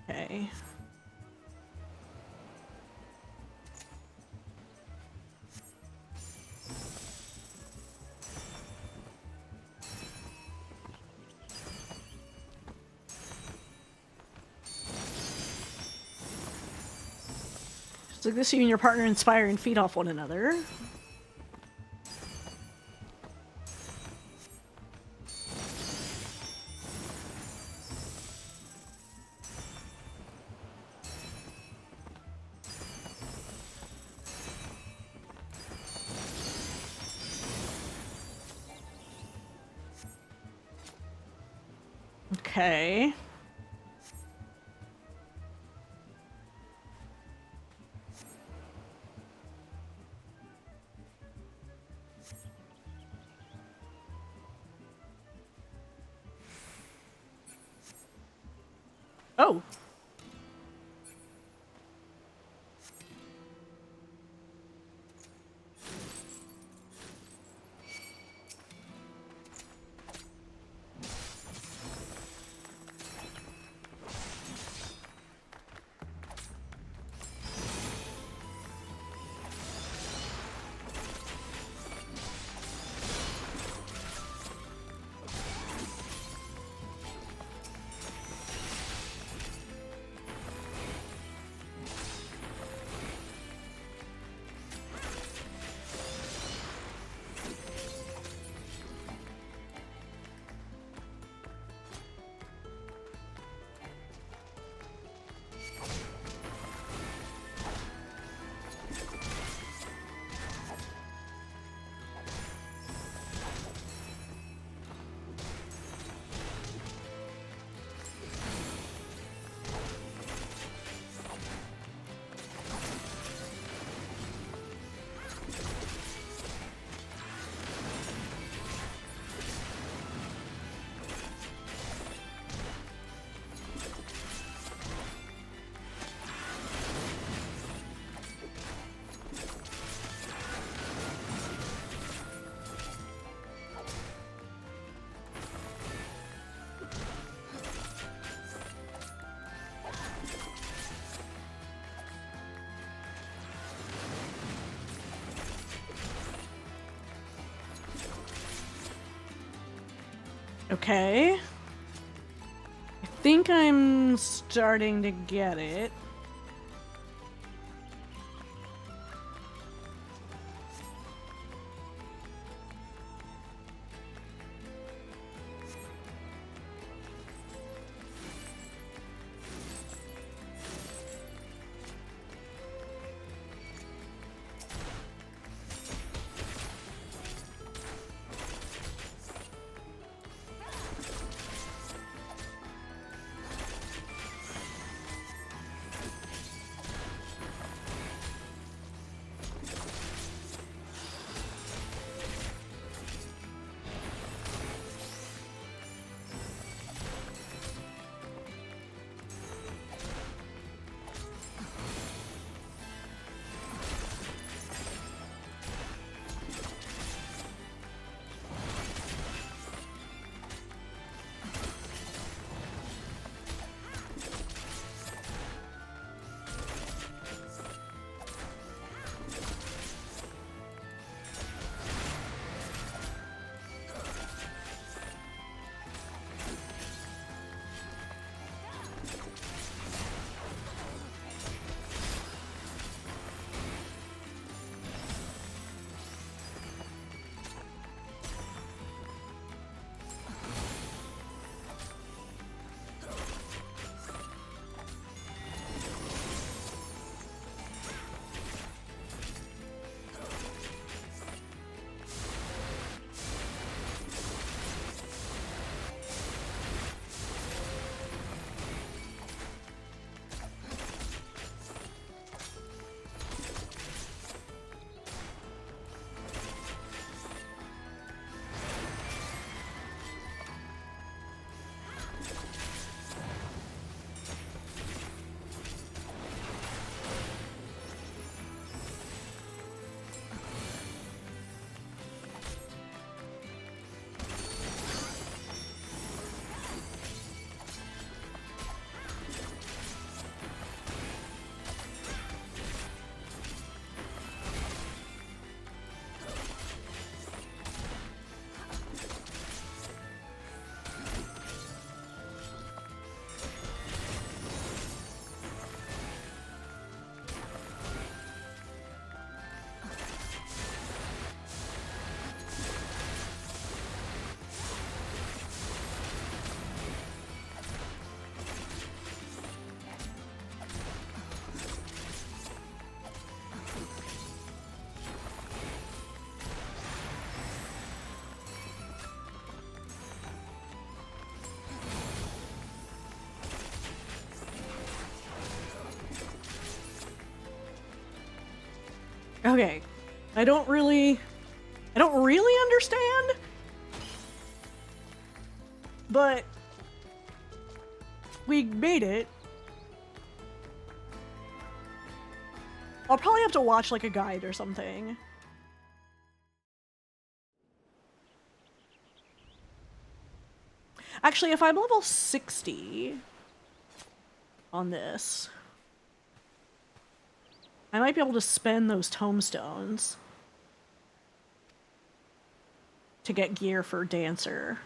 Okay. So this you and your partner inspire and feed off one another. Okay. Oh. Okay. I think I'm starting to get it. Okay. I don't really understand, but we made it. I'll probably have to watch like a guide or something. Actually, if I'm level 60 on this, I might be able to spend those tomestones to get gear for Dancer.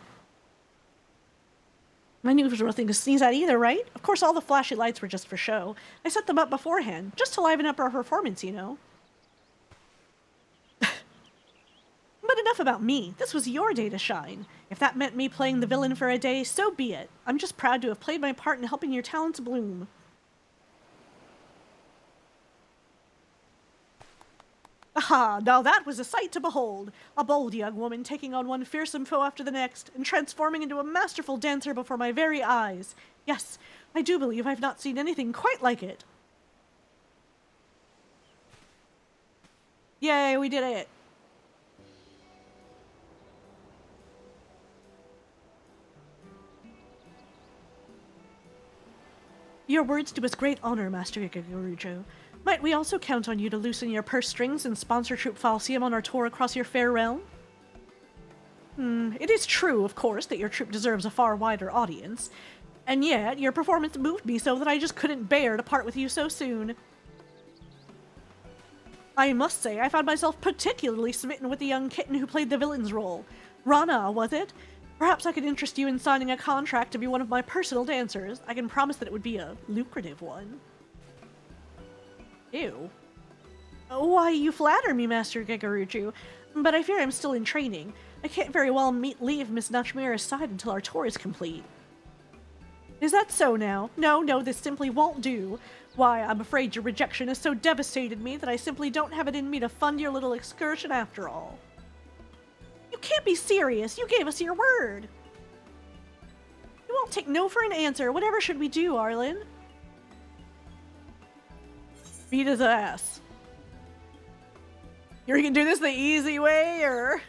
My knew was nothing to sneeze at either, right? Of course, all the flashy lights were just for show. I set them up beforehand, just to liven up our performance, you know. But enough about me. This was your day to shine. If that meant me playing the villain for a day, so be it. I'm just proud to have played my part in helping your talents bloom. Aha, now that was a sight to behold. A bold young woman taking on one fearsome foe after the next, and transforming into a masterful dancer before my very eyes. Yes, I do believe I've not seen anything quite like it. Yay, we did it. Your words do us great honor, Master Ikagurujo. Might we also count on you to loosen your purse strings and sponsor Troop Falsium on our tour across your fair realm? It is true, of course, that your troop deserves a far wider audience. And yet, your performance moved me so that I just couldn't bear to part with you so soon. I must say, I found myself particularly smitten with the young kitten who played the villain's role. Rana, was it? Perhaps I could interest you in signing a contract to be one of my personal dancers. I can promise that it would be a lucrative one. Ew. Why, you flatter me, Master Gegaruju, but I fear I'm still in training. I can't very well leave Miss Nachimera's side until our tour is complete. Is that so now? No, this simply won't do. Why, I'm afraid your rejection has so devastated me that I simply don't have it in me to fund your little excursion after all. You can't be serious. You gave us your word. You won't take no for an answer. Whatever should we do, Arlen? Beat his ass. You're gonna do this the easy way, or...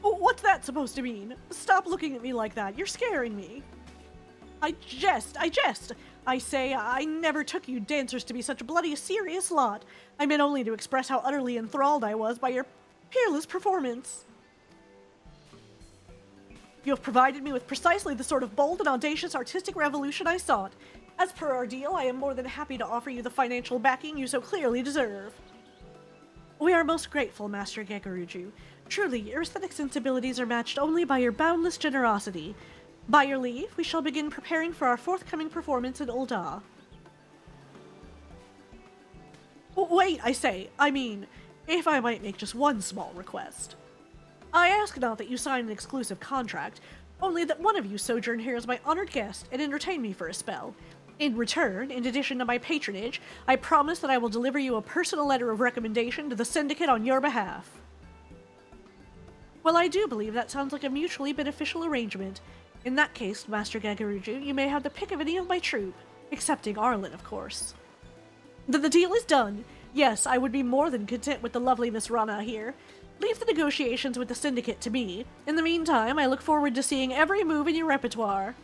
What's that supposed to mean? Stop looking at me like that. You're scaring me. I jest. I say I never took you dancers to be such a bloody serious lot. I meant only to express how utterly enthralled I was by your peerless performance. You have provided me with precisely the sort of bold and audacious artistic revolution I sought. As per our deal, I am more than happy to offer you the financial backing you so clearly deserve. We are most grateful, Master Gegaruju. Truly, your aesthetic sensibilities are matched only by your boundless generosity. By your leave, we shall begin preparing for our forthcoming performance in Ul'dah. Wait, I mean, if I might make just one small request. I ask not that you sign an exclusive contract, only that one of you sojourn here as my honored guest and entertain me for a spell. In return, in addition to my patronage, I promise that I will deliver you a personal letter of recommendation to the Syndicate on your behalf. Well, I do believe that sounds like a mutually beneficial arrangement. In that case, Master Gegaruju, you may have the pick of any of my troupe, excepting Arlen, of course. Then the deal is done. Yes, I would be more than content with the lovely Miss Rana here. Leave the negotiations with the Syndicate to me. In the meantime, I look forward to seeing every move in your repertoire.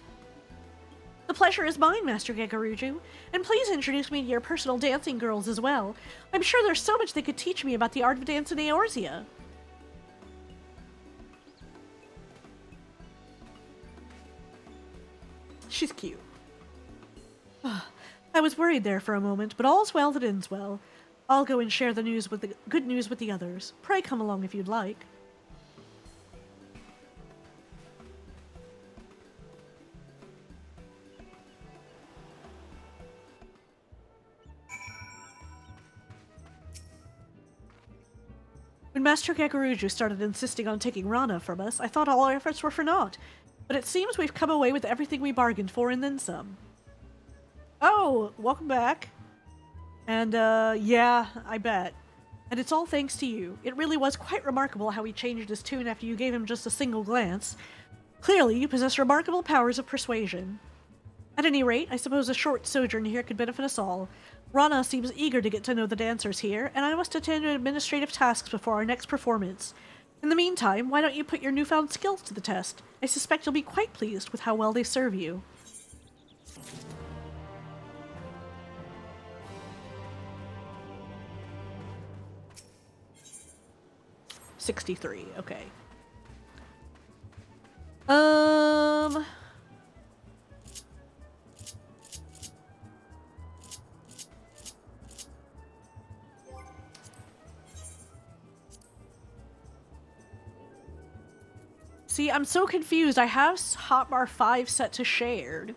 The pleasure is mine, Master Gegaruju, and please introduce me to your personal dancing girls as well. I'm sure there's so much they could teach me about the art of dance in Eorzea. She's cute. I was worried there for a moment, but all's well that ends well. I'll go and share the news with the good news with the others. Pray come along if you'd like. When Master Gegaruju started insisting on taking Rana from us, I thought all our efforts were for naught. But it seems we've come away with everything we bargained for and then some. Oh, welcome back. And, yeah, I bet. And it's all thanks to you. It really was quite remarkable how he changed his tune after you gave him just a single glance. Clearly, you possess remarkable powers of persuasion. At any rate, I suppose a short sojourn here could benefit us all. Rana seems eager to get to know the dancers here, and I must attend to administrative tasks before our next performance. In the meantime, why don't you put your newfound skills to the test? I suspect you'll be quite pleased with how well they serve you. $63, okay. See, I'm so confused. I have Hotbar 5 set to shared.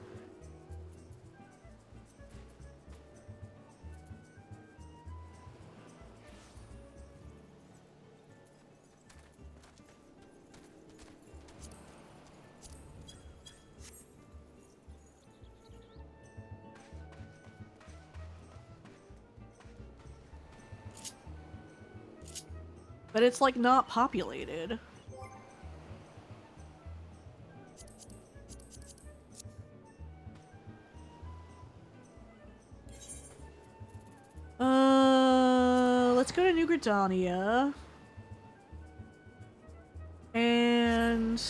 But it's like not populated. Let's go to New Gridania. And,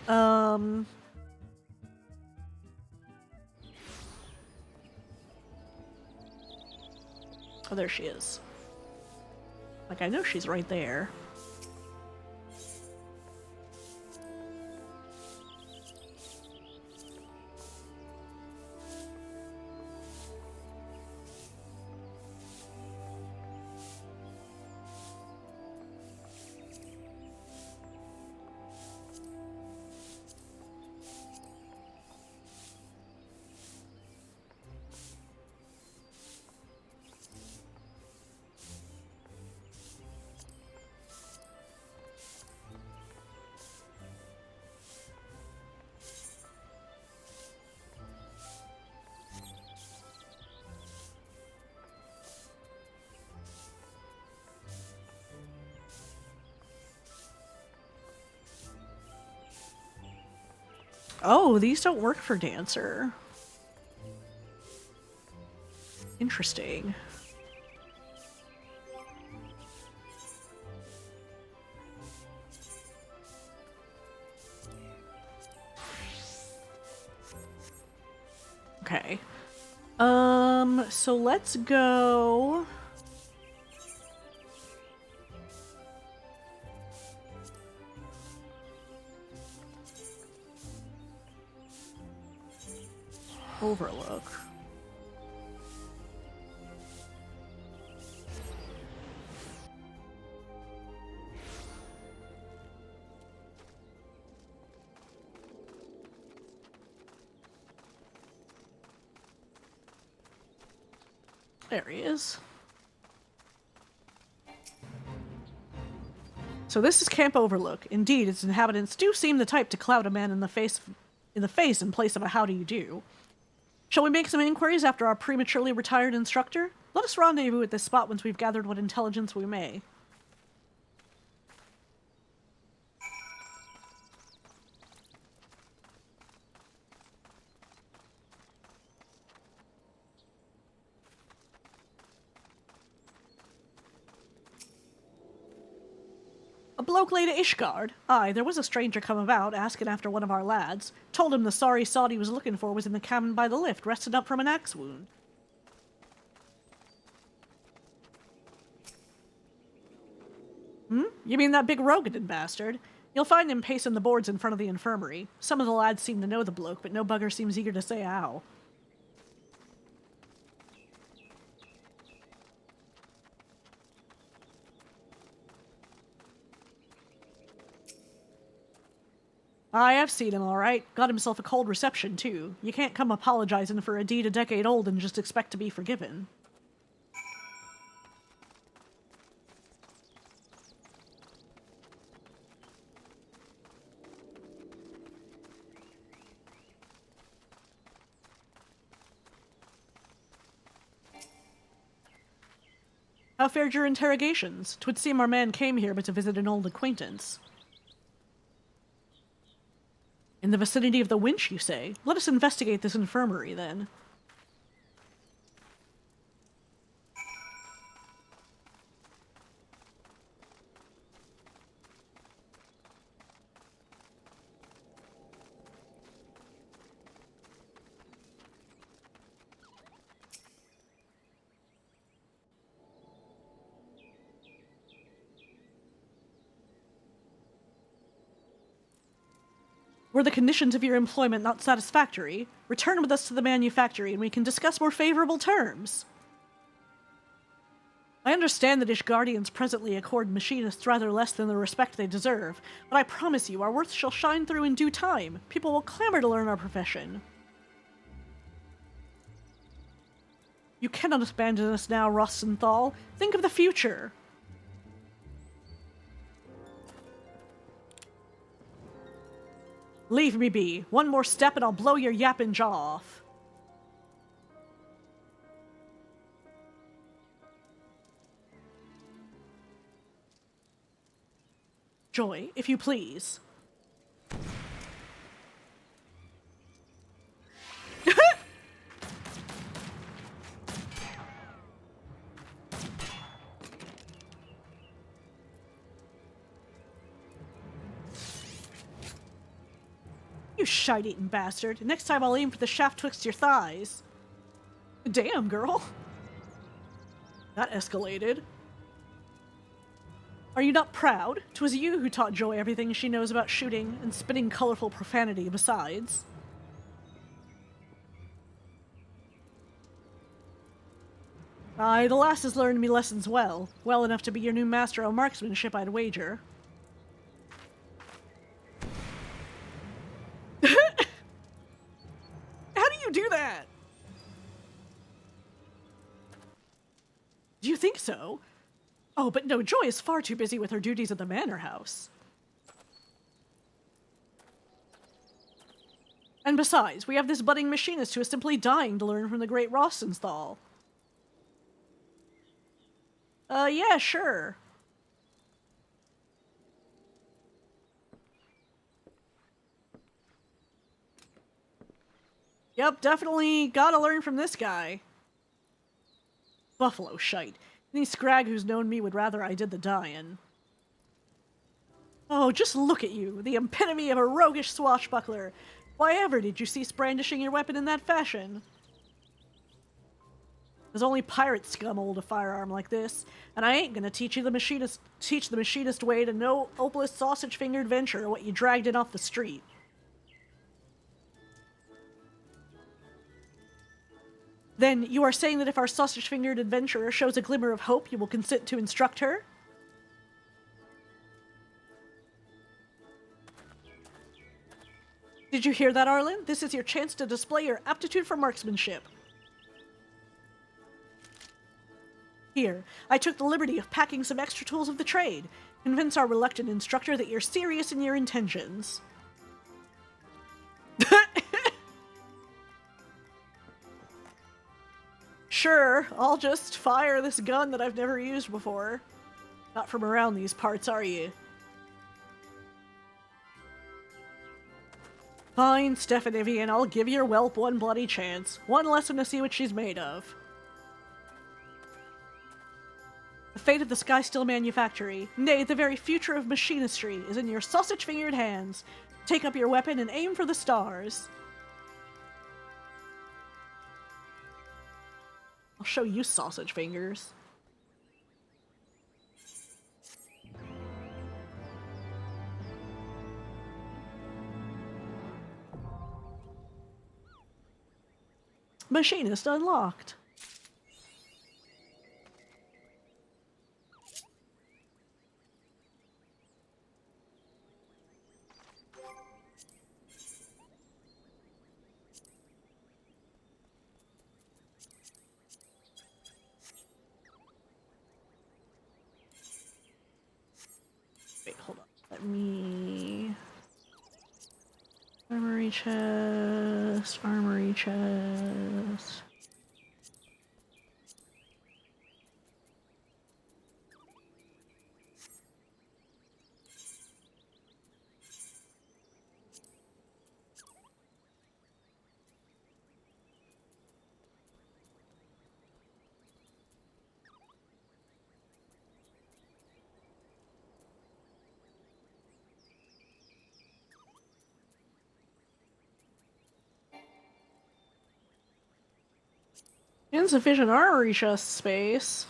oh, there she is. Like, I know she's right there. Oh, these don't work for Dancer. Interesting. Okay. So let's go. Overlook. There he is. So this is Camp Overlook. Indeed, its inhabitants do seem the type to clout a man in the face in place of a how do you do. Shall we make some inquiries after our prematurely retired instructor? Let us rendezvous at this spot once we've gathered what intelligence we may. A bloke laid at Ishgard. Aye, there was a stranger come about, asking after one of our lads. Told him the sorry sod he was looking for was in the cabin by the lift, rested up from an axe wound. You mean that big Rogadin bastard? You'll find him pacing the boards in front of the infirmary. Some of the lads seem to know the bloke, but no bugger seems eager to say how. I have seen him, all right. Got himself a cold reception, too. You can't come apologizing for a deed a decade old and just expect to be forgiven. How fared your interrogations? 'Twould seem our man came here but to visit an old acquaintance. In the vicinity of the winch, you say? Let us investigate this infirmary, then. Were the conditions of your employment not satisfactory? Return with us to the manufactory and we can discuss more favorable terms. I understand that Ishgardians presently accord machinists rather less than the respect they deserve, but I promise you our worth shall shine through in due time. People will clamor to learn our profession. You cannot abandon us now, Rostenthal. Think of the future. Leave me be. One more step and I'll blow your yapping jaw off. Joy, if you please. You shite-eating bastard. Next time I'll aim for the shaft twixt your thighs. Damn, girl. That escalated. Are you not proud? 'Twas you who taught Joy everything she knows about shooting and spitting colorful profanity besides. Aye, the lass has learned me lessons well. Well enough to be your new master of marksmanship, I'd wager. How do you do that? Do you think so? Oh, but no, Joy is far too busy with her duties at the manor house. And besides, we have this budding machinist who is simply dying to learn from the great Rostenthal. Yeah, sure. Yep, definitely gotta learn from this guy. Buffalo shite. Any scrag who's known me would rather I did the dyin'. Oh, just look at you, the epitome of a roguish swashbuckler. Why ever did you cease brandishing your weapon in that fashion? There's only pirate scum hold a firearm like this, and I ain't gonna teach the machinist way to no hopeless sausage-fingered venture what you dragged in off the street. Then you are saying that if our sausage-fingered adventurer shows a glimmer of hope, you will consent to instruct her? Did you hear that, Arlen? This is your chance to display your aptitude for marksmanship. Here, I took the liberty of packing some extra tools of the trade. Convince our reluctant instructor that you're serious in your intentions. Sure, I'll just fire this gun that I've never used before. Not from around these parts, are you? Fine, Stephanivian, I'll give your whelp one bloody chance. One lesson to see what she's made of. The fate of the Sky Steel Manufactory, nay, the very future of machinistry, is in your sausage-fingered hands. Take up your weapon and aim for the stars. I'll show you sausage fingers. Machinist unlocked. Wait, hold on. Let me... Armory chest, armory chest. Insufficient armory chest space.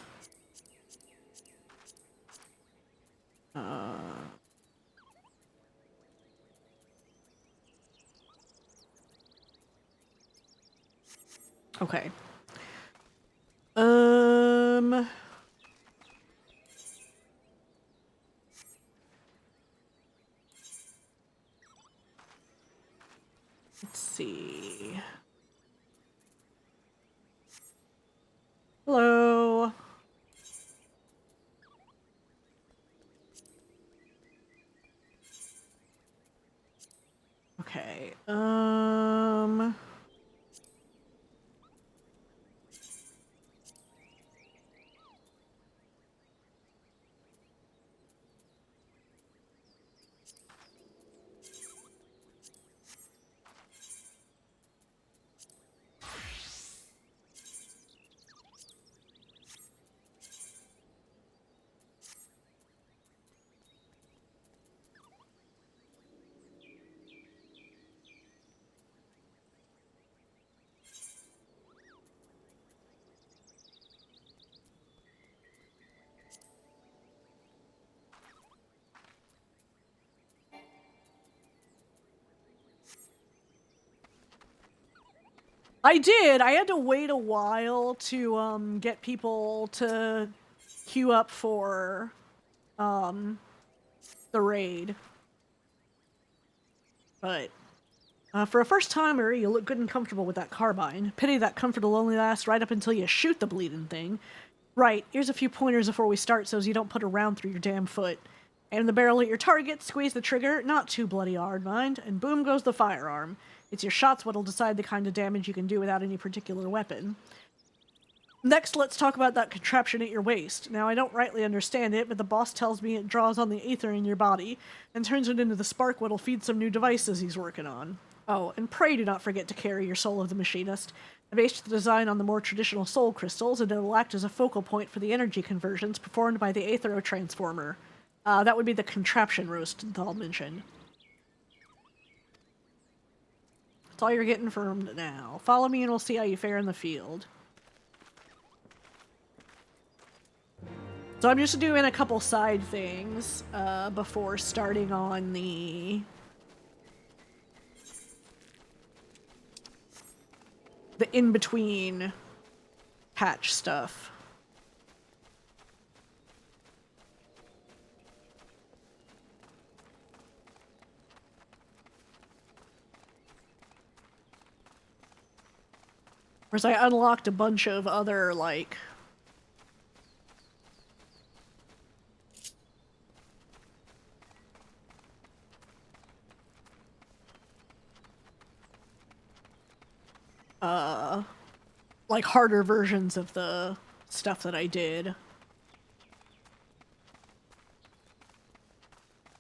Okay. Let's see. Hello. Okay. I did. I had to wait a while to get people to queue up for the raid. But for a first timer, you look good and comfortable with that carbine. Pity that comfort will only last right up until you shoot the bleeding thing. Right, here's a few pointers before we start so as you don't put a round through your damn foot. Aim the barrel at your target, squeeze the trigger, not too bloody hard, mind, and boom goes the firearm. It's your shots what'll decide the kind of damage you can do without any particular weapon. Next, let's talk about that contraption at your waist. Now, I don't rightly understand it, but the boss tells me it draws on the aether in your body and turns it into the spark what'll feed some new devices he's working on. Oh, and pray do not forget to carry your Soul of the Machinist. I based the design on the more traditional soul crystals, and it will act as a focal point for the energy conversions performed by the Aethero Transformer. That would be the contraption Rosenthal mentioned. That's all you're getting from now. Follow me and we'll see how you fare in the field. So I'm just doing a couple side things before starting on the in-between patch stuff. Whereas I unlocked a bunch of other, like, harder versions of the stuff that I did.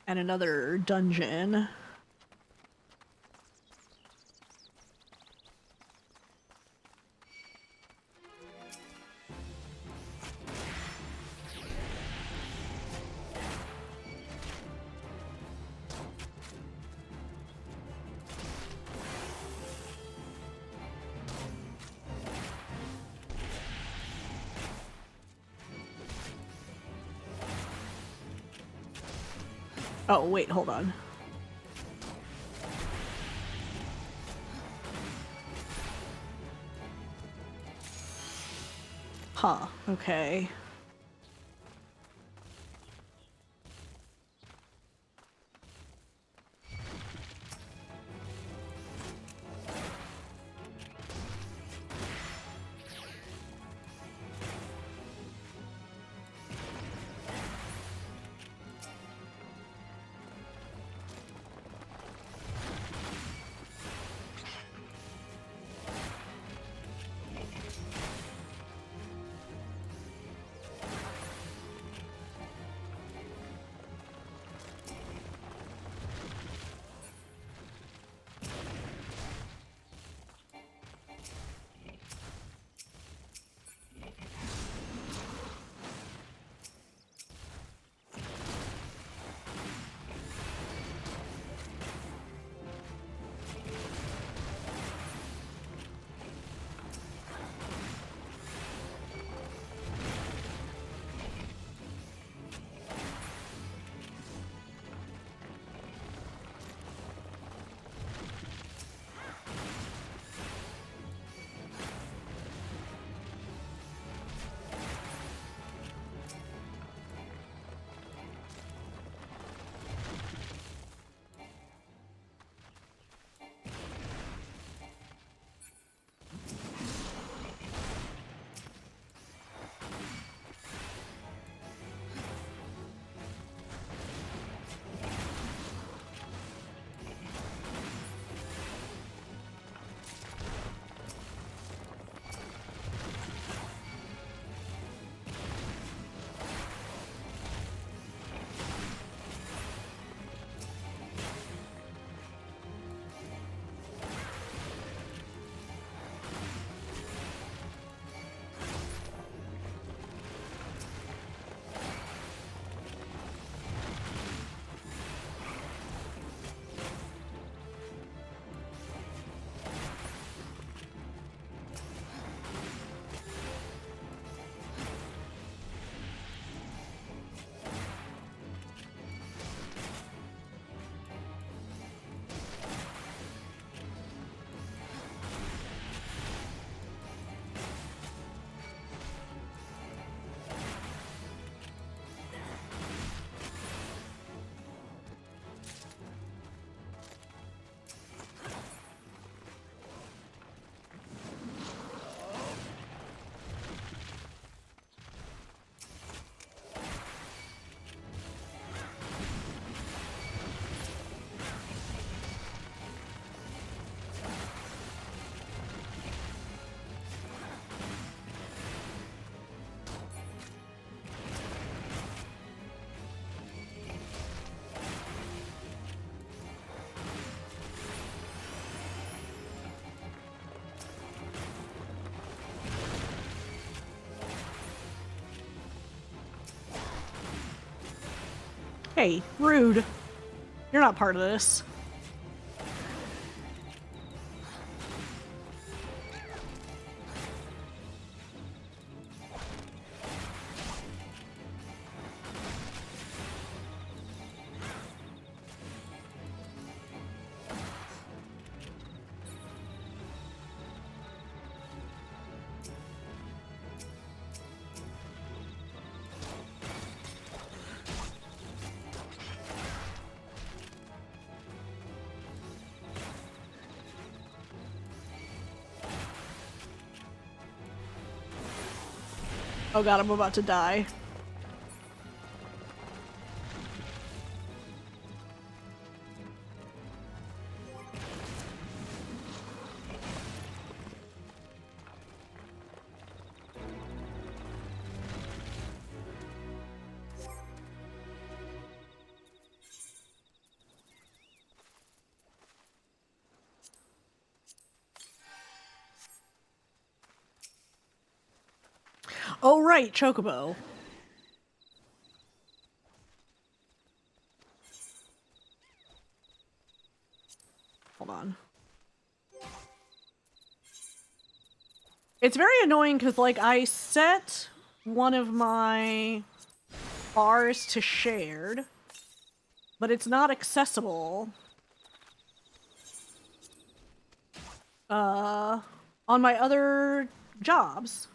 And another dungeon. Oh, wait, hold on. Huh, okay. Hey, rude. You're not part of this. Oh god, I'm about to die. Oh right, Chocobo. Hold on. It's very annoying because, like, I set one of my bars to shared, but it's not accessible on my other jobs.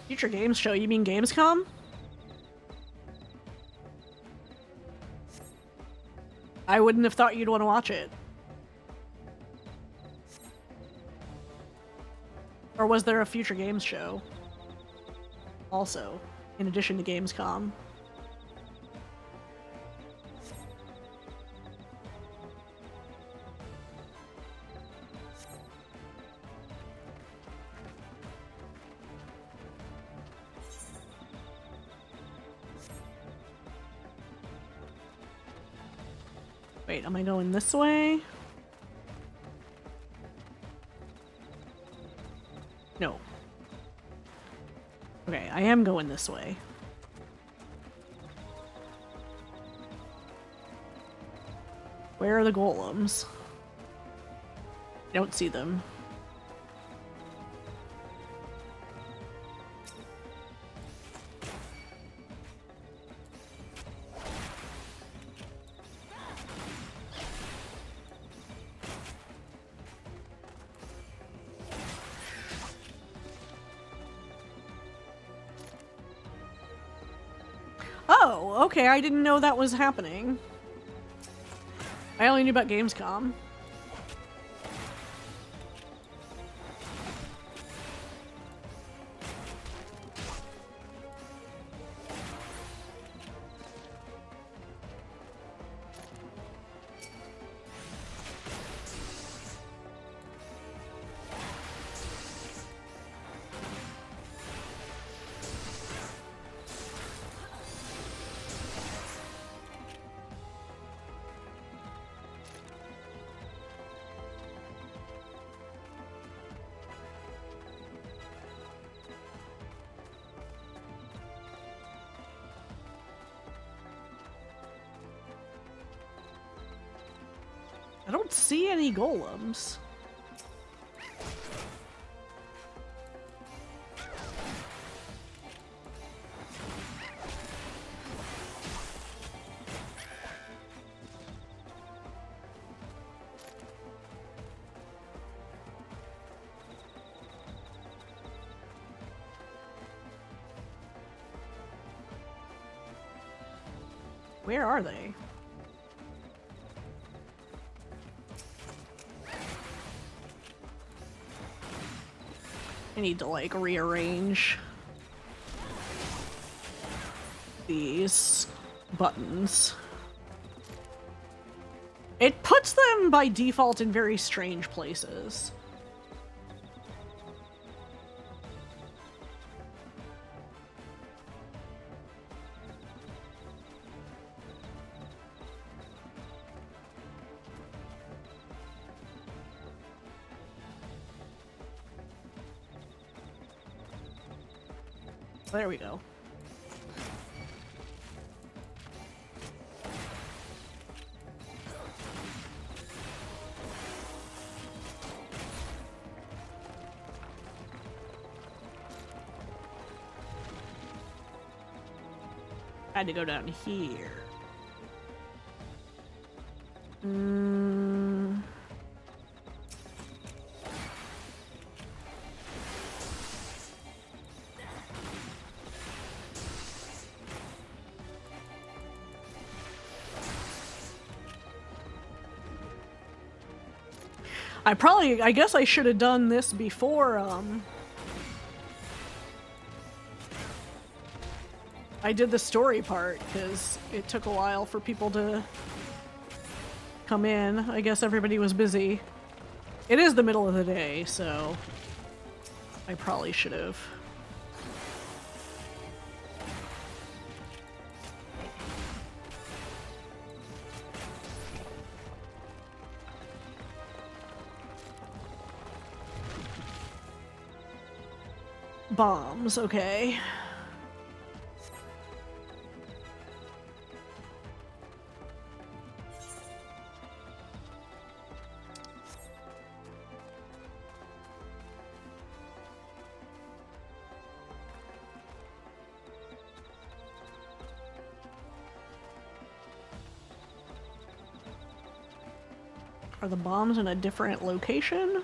Future Games Show, you mean Gamescom? I wouldn't have thought you'd want to watch it. Or was there a Future Games Show? Also, in addition to Gamescom. Wait, am I going this way? No. Okay, I am going this way. Where are the golems? I don't see them. Oh, okay, I didn't know that was happening. I only knew about Gamescom. I don't see any golems. Where are they? I need to, like, rearrange these buttons. It puts them by default in very strange places. There we go. I had to go down here. I guess I should have done this before, I did the story part, because it took a while for people to come in. I guess everybody was busy. It is the middle of the day, so I probably should have. Bombs, okay. Are the bombs in a different location?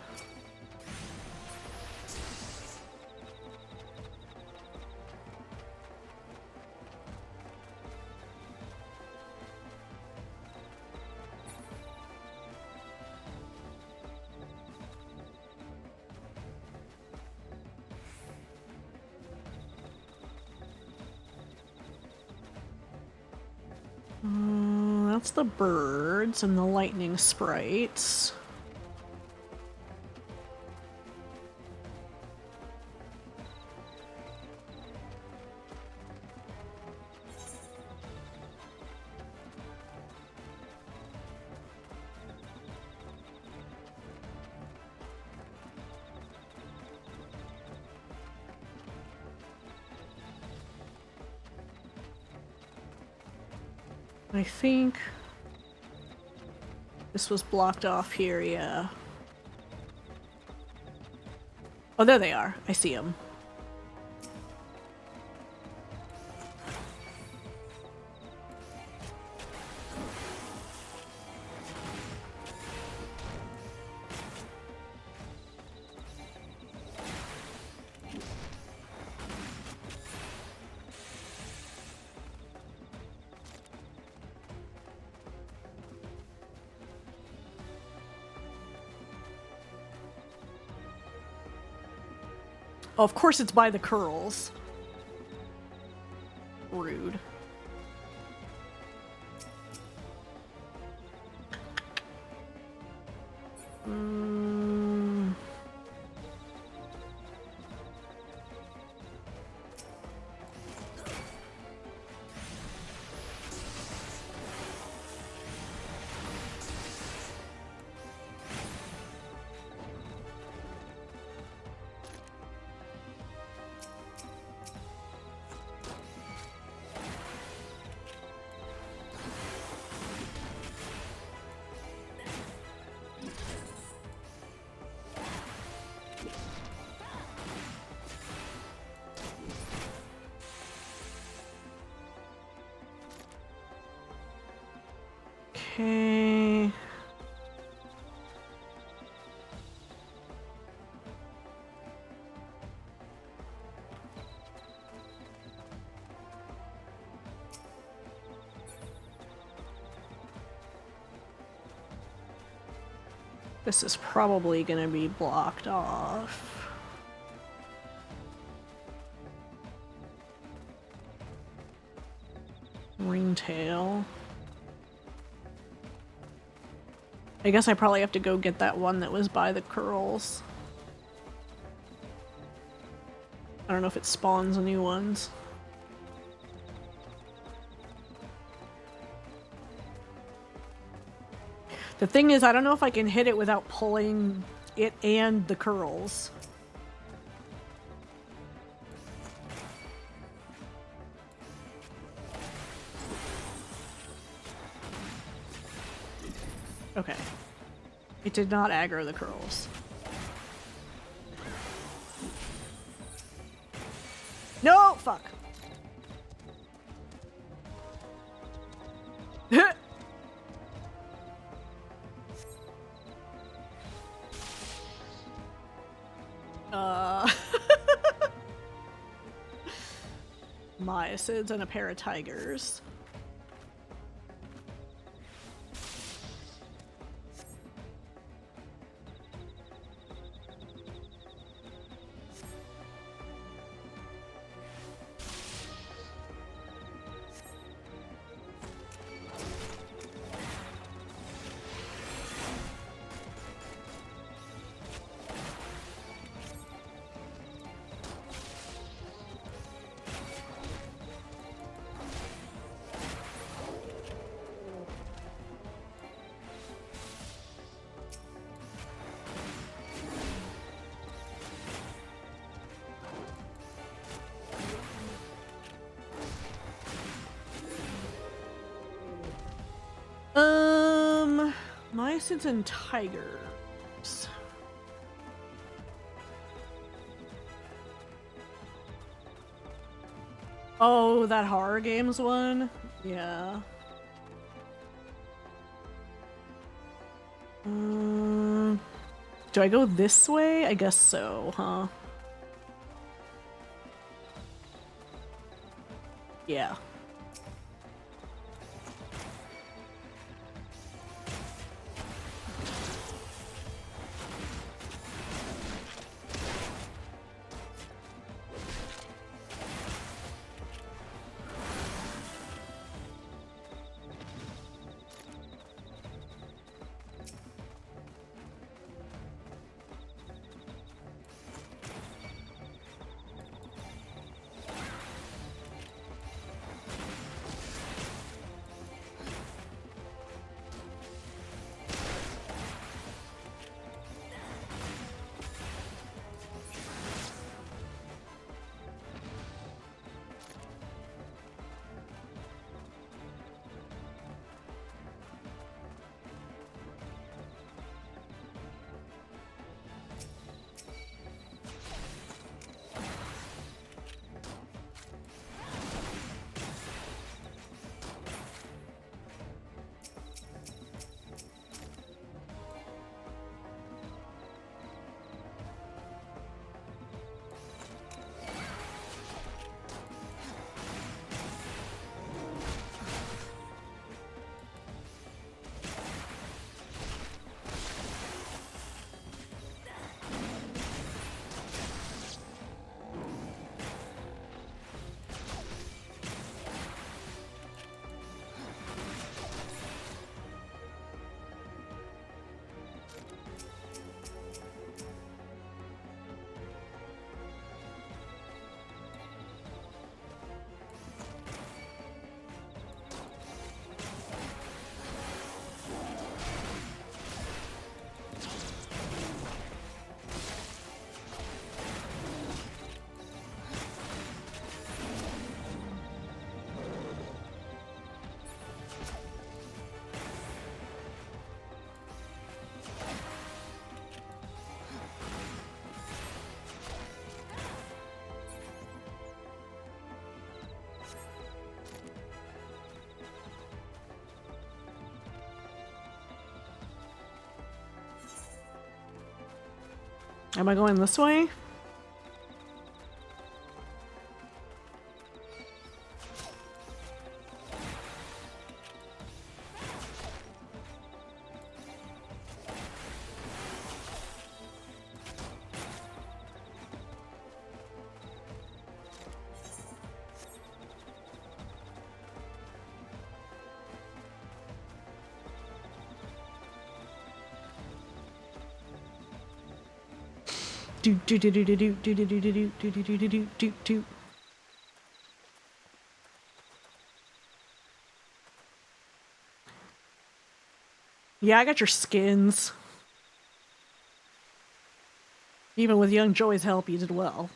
That's the birds and the lightning sprites. I think this was blocked off here, yeah. Oh, there they are. I see them. Oh, of course it's by the curls. Rude. Okay. This is probably going to be blocked off. Ringtail. I guess I probably have to go get that one that was by the curls. I don't know if it spawns new ones. The thing is, I don't know if I can hit it without pulling it and the curls. Okay. It did not aggro the curls. No! Fuck. Myosids and a pair of tigers. Myosids and tigers. Oh, that horror games one? Yeah. Do I go this way? I guess so, huh? Yeah. Am I going this way? Yeah, I got your skins. Even with young Joey's help, you did well.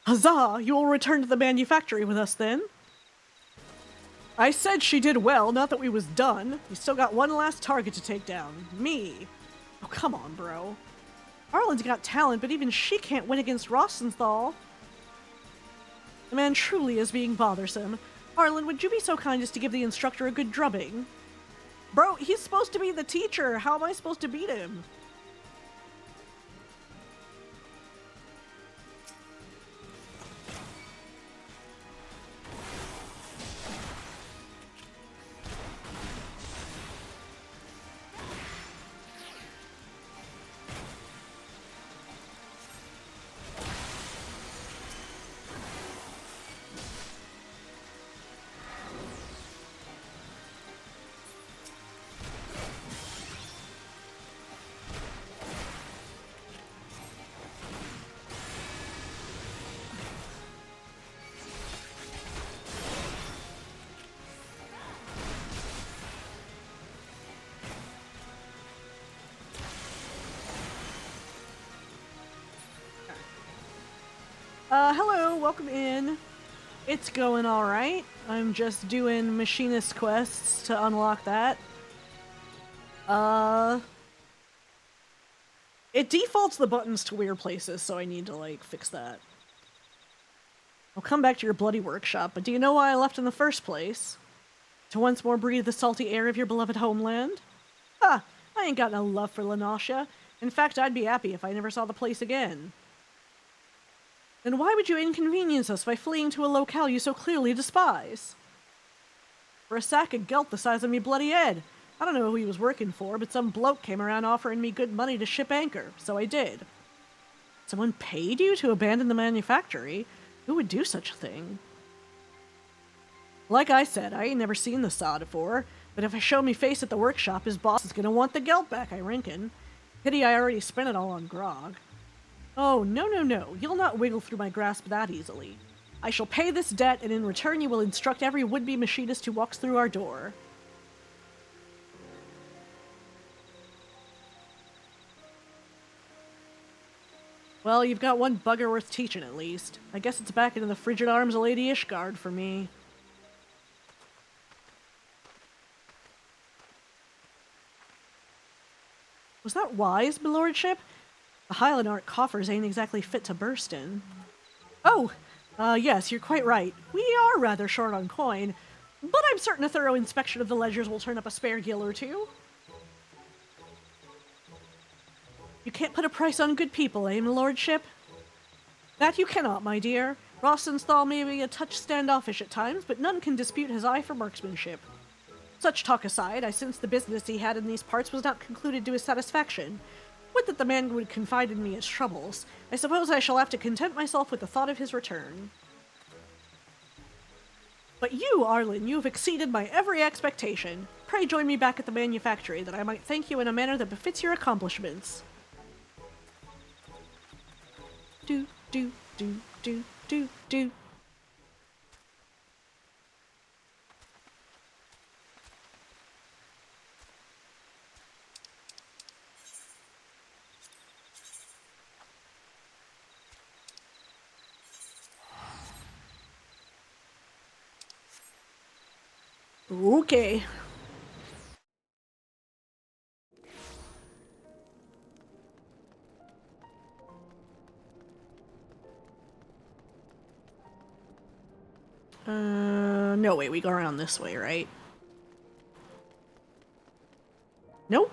Huzzah! You will return to the manufactory with us then? I said she did well, not that we was done. We still got one last target to take down. Me. Oh, come on, bro. Arlen's got talent, but even she can't win against Rosenthal. The man truly is being bothersome. Arlen, would you be so kind as to give the instructor a good drubbing? Bro, he's supposed to be the teacher. How am I supposed to beat him? Hello, welcome in. It's going alright. I'm just doing machinist quests to unlock that. It defaults the buttons to weird places, so I need to, like, fix that. I'll come back to your bloody workshop, but do you know why I left in the first place? To once more breathe the salty air of your beloved homeland? Ha! I ain't got no love for Lanasha. In fact, I'd be happy if I never saw the place again. Then why would you inconvenience us by fleeing to a locale you so clearly despise? For a sack of gelt the size of me bloody head. I don't know who he was working for, but some bloke came around offering me good money to ship anchor, so I did. Someone paid you to abandon the manufactory? Who would do such a thing? Like I said, I ain't never seen the sod before, but if I show me face at the workshop, his boss is gonna want the gelt back, I reckon. Pity I already spent it all on grog. Oh, no, no, no. You'll not wiggle through my grasp that easily. I shall pay this debt, and in return you will instruct every would-be machinist who walks through our door. Well, you've got one bugger worth teaching, at least. I guess it's back into the frigid arms of Lady Ishgard for me. Was that wise, my lordship? The Highland Art coffers ain't exactly fit to burst in. Oh, yes, you're quite right. We are rather short on coin, but I'm certain a thorough inspection of the ledgers will turn up a spare gill or two. You can't put a price on good people, eh, my lordship? That you cannot, my dear. Rosenthal may be a touch standoffish at times, but none can dispute his eye for marksmanship. Such talk aside, I sense the business he had in these parts was not concluded to his satisfaction. Would that the man would confide in me his troubles. I suppose I shall have to content myself with the thought of his return. But you, Arlen, you have exceeded my every expectation. Pray join me back at the manufactory, that I might thank you in a manner that befits your accomplishments. Do, do, do, do, do, do. Okay. No, wait, we go around this way, right? Nope.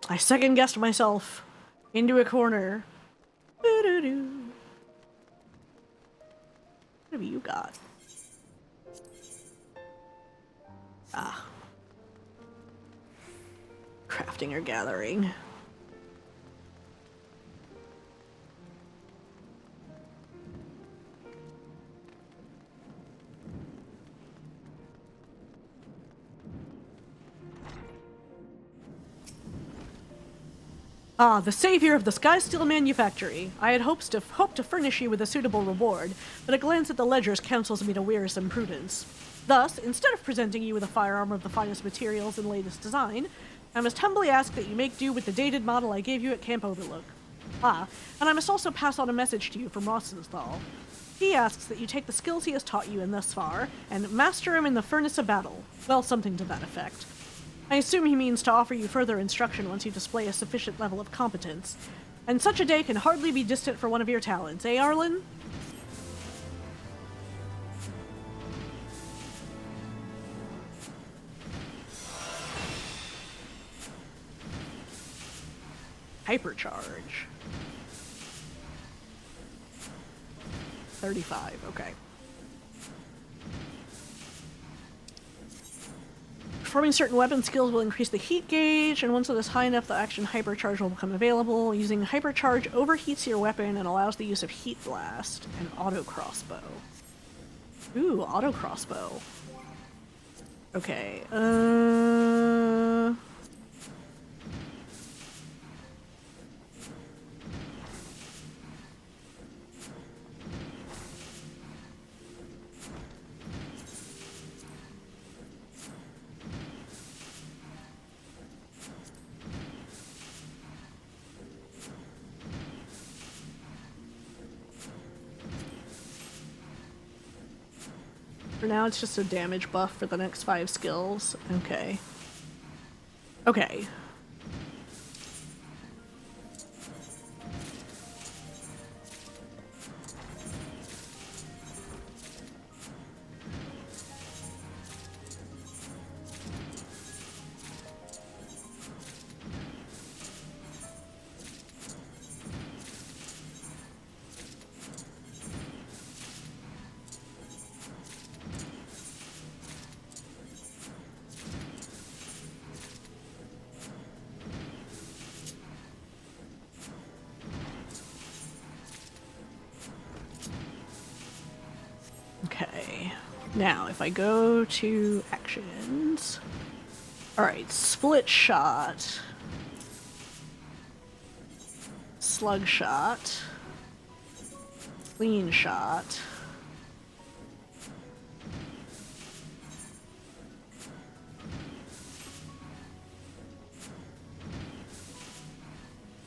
I second-guessed myself into a corner. Doo-doo-doo. What have you got? Ah. Crafting or gathering. Ah, the savior of the Skysteel Manufactory. I had hoped to furnish you with a suitable reward, but a glance at the ledgers counsels me to wearisome prudence. Thus, instead of presenting you with a firearm of the finest materials and latest design, I must humbly ask that you make do with the dated model I gave you at Camp Overlook. Ah, and I must also pass on a message to you from Rosenthal. He asks that you take the skills he has taught you in thus far, and master him in the furnace of battle. Well, something to that effect. I assume he means to offer you further instruction once you display a sufficient level of competence. And such a day can hardly be distant for one of your talents, eh, Arlen? Hypercharge. 35, okay. Performing certain weapon skills will increase the heat gauge, and once it is high enough, the action Hypercharge will become available. Using Hypercharge overheats your weapon and allows the use of Heat Blast and Auto Crossbow. Ooh, Auto Crossbow. Okay, for now, it's just a damage buff for the next 5 skills. Okay. Okay. Now, if I go to actions... Alright, split shot. Slug shot. Clean shot.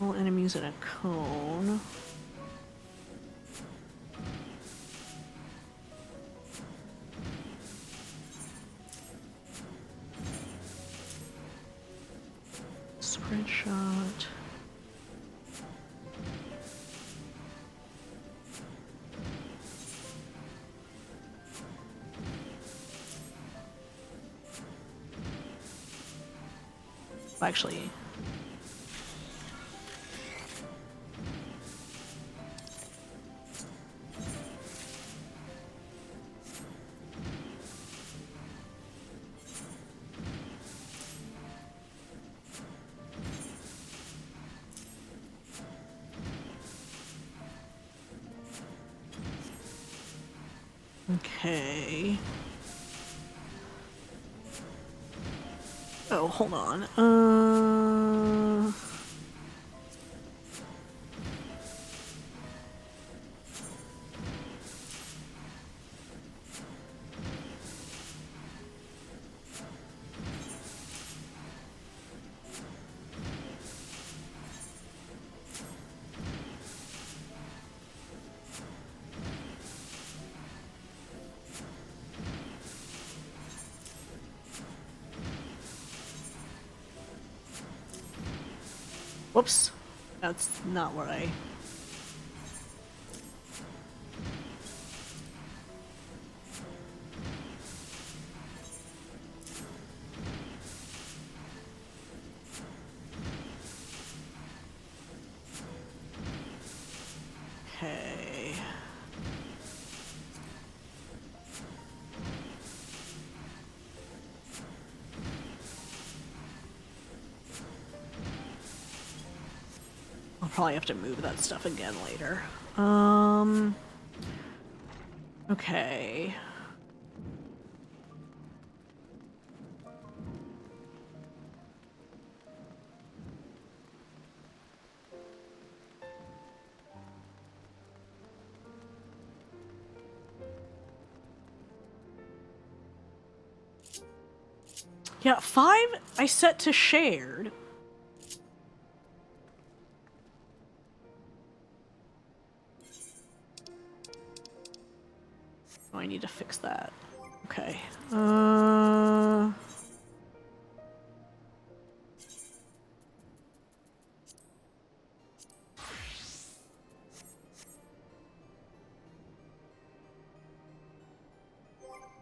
All enemies in a cone. Spread shot. Actually, okay. Oh, hold on. Whoops. That's not what I... Okay. I'll probably have to move that stuff again later. Okay. Yeah, 5 I set to shared. I need to fix that. Okay.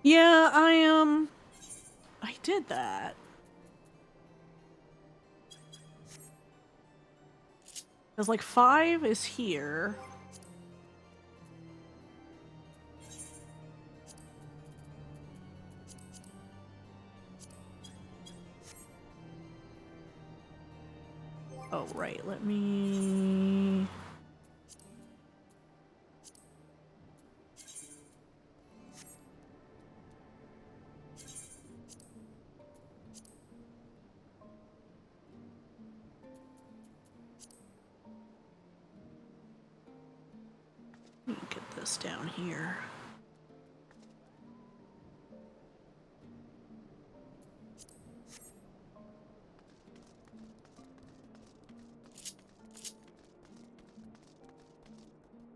Yeah, I did that. Because, like, 5 is here. Oh, right, let me... Let me get this down here.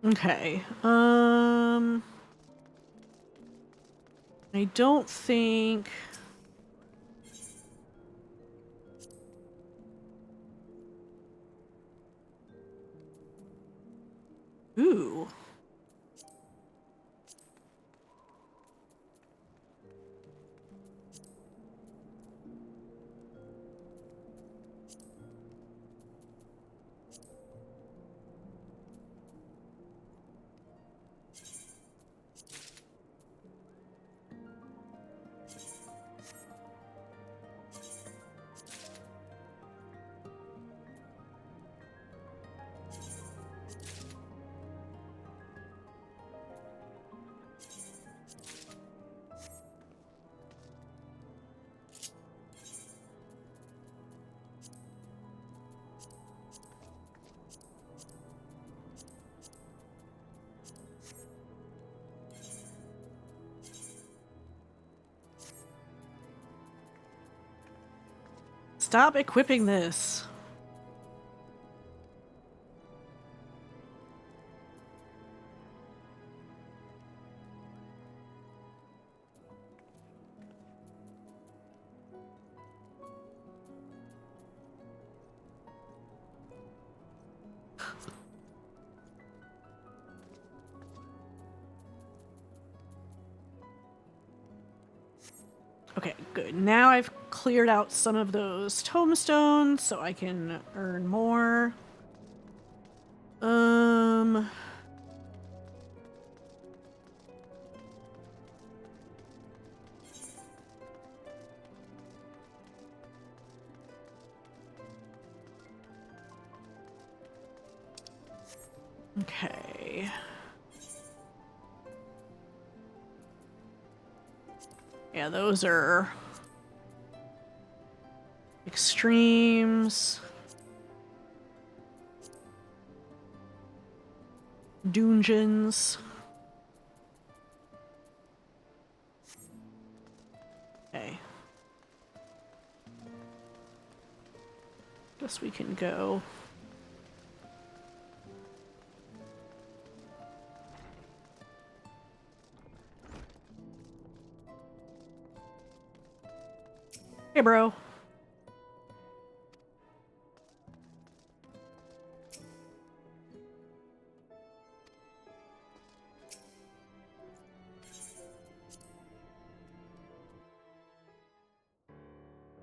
Okay, I don't think... Ooh. Stop equipping this. Okay, good. Now I've cleared out some of those tombstones so I can earn more. Okay. Yeah, those are extremes. Dungeons. Okay. Guess we can go. Hey, bro.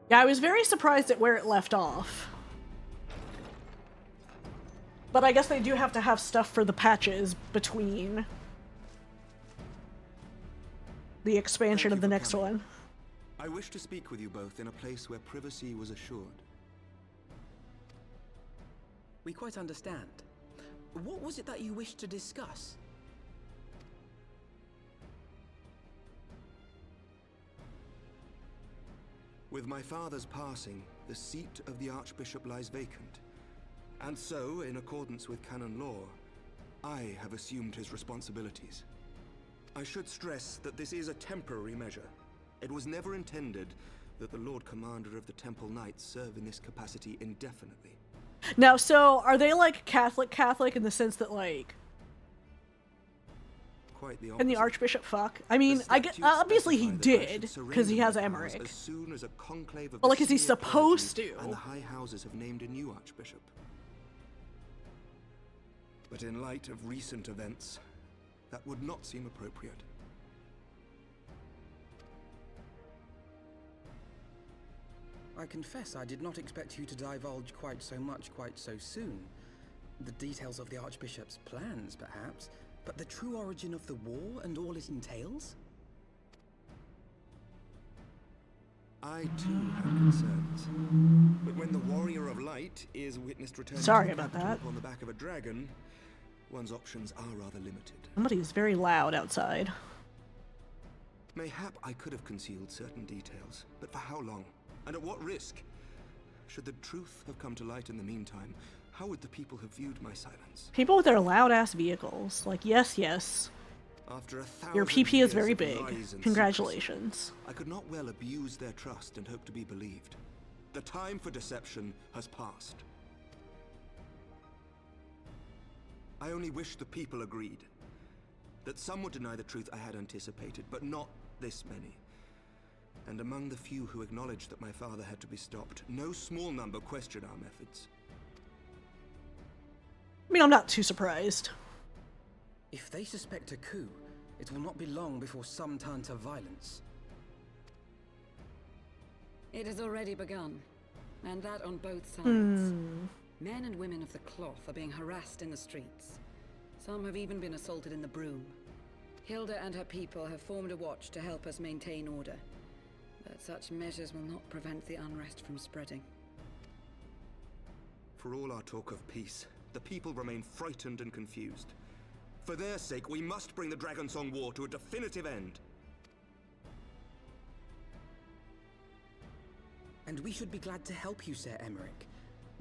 Yeah, I was very surprised at where it left off. But I guess they do have to have stuff for the patches between the expansion of the next one. I wish to speak with you both in a place where privacy was assured. We quite understand. What was it that you wished to discuss? With my father's passing, the seat of the Archbishop lies vacant. And so, in accordance with canon law, I have assumed his responsibilities. I should stress that this is a temporary measure. It was never intended that the Lord Commander of the Temple Knights serve in this capacity indefinitely. Now, so, are they like Catholic in the sense that, like... quite the opposite. And the Archbishop fuck? I mean, obviously he did, because he has Emmerich. As soon as a conclave of but like, the is he senior supposed clergy to? And the high houses have named a new archbishop. But in light of recent events, that would not seem appropriate. I confess I did not expect you to divulge quite so much quite so soon. The details of the Archbishop's plans, perhaps, but the true origin of the war and all it entails? I too had concerns. But when the Warrior of Light is witnessed returning Sorry to about the capital that. on the back of a dragon, one's options are rather limited. Somebody is very loud outside. Mayhap I could have concealed certain details, but for how long? And at what risk? Should the truth have come to light in the meantime, how would the people have viewed my silence? People with their loud-ass vehicles. Like, yes, yes. After Your PP is very big. Congratulations. Congratulations. I could not well abuse their trust and hope to be believed. The time for deception has passed. I only wish the people agreed. That some would deny the truth I had anticipated, but not this many. And among the few who acknowledged that my father had to be stopped, no small number questioned our methods. I mean, I'm not too surprised. If they suspect a coup, it will not be long before some turn to violence. It has already begun, and that on both sides. Men and women of the cloth are being harassed in the streets. Some have even been assaulted in the Broom. Hilda and her people have formed a watch to help us maintain order. But such measures will not prevent the unrest from spreading. For all our talk of peace, the people remain frightened and confused. For their sake, we must bring the Dragonsong War to a definitive end. And we should be glad to help you, Sir Emmerich.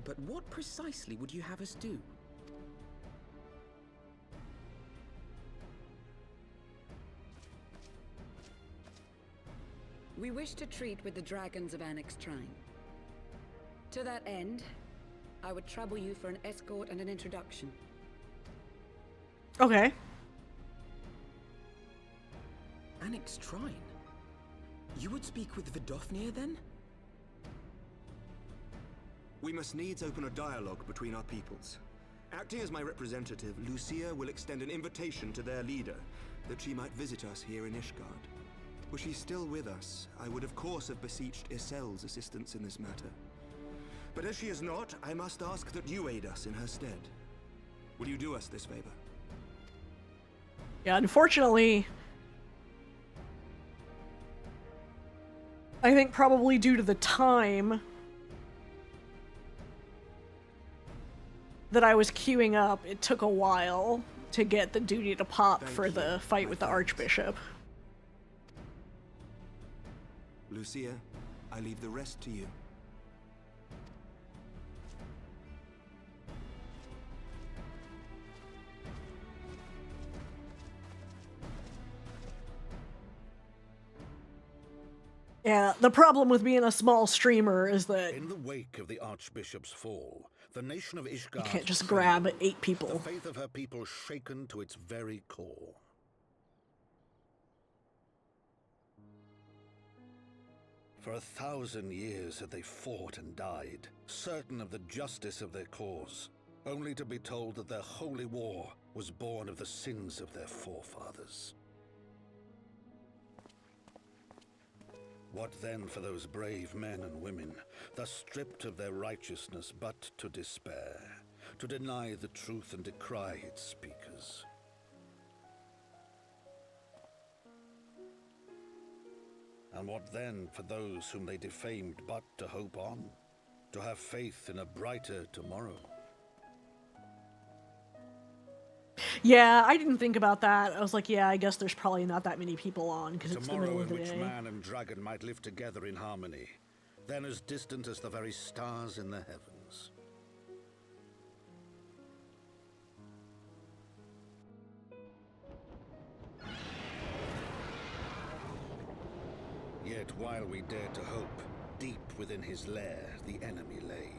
But what precisely would you have us do? We wish to treat with the dragons of Annex Trine. To that end, I would trouble you for an escort and an introduction. Okay. Annex Trine? You would speak with Vidofnir then? We must needs open a dialogue between our peoples. Acting as my representative, Lucia will extend an invitation to their leader, that she might visit us here in Ishgard. Were she still with us, I would of course have beseeched Isel's assistance in this matter. But as she is not, I must ask that you aid us in her stead. Will you do us this favor? Yeah, unfortunately, I think probably due to the time that I was queuing up, it took a while to get the duty to pop for the fight with the Archbishop. Lucia, I leave the rest to you. Yeah, the problem with being a small streamer is that in the wake of the Archbishop's fall, the nation of Ishgard you can't just grab 8 people. The faith of her people shaken to its very core. For 1,000 years had they fought and died, certain of the justice of their cause, only to be told that their holy war was born of the sins of their forefathers. What then for those brave men and women, thus stripped of their righteousness but to despair, to deny the truth and decry its speakers? And what then for those whom they defamed but to hope on, to have faith in a brighter tomorrow? Yeah, I didn't think about that. I was like, yeah, I guess there's probably not that many people on because it's the middle of the day. Tomorrow in which man and dragon might live together in harmony, then as distant as the very stars in the heavens. Yet while we dared to hope, deep within his lair the enemy lay,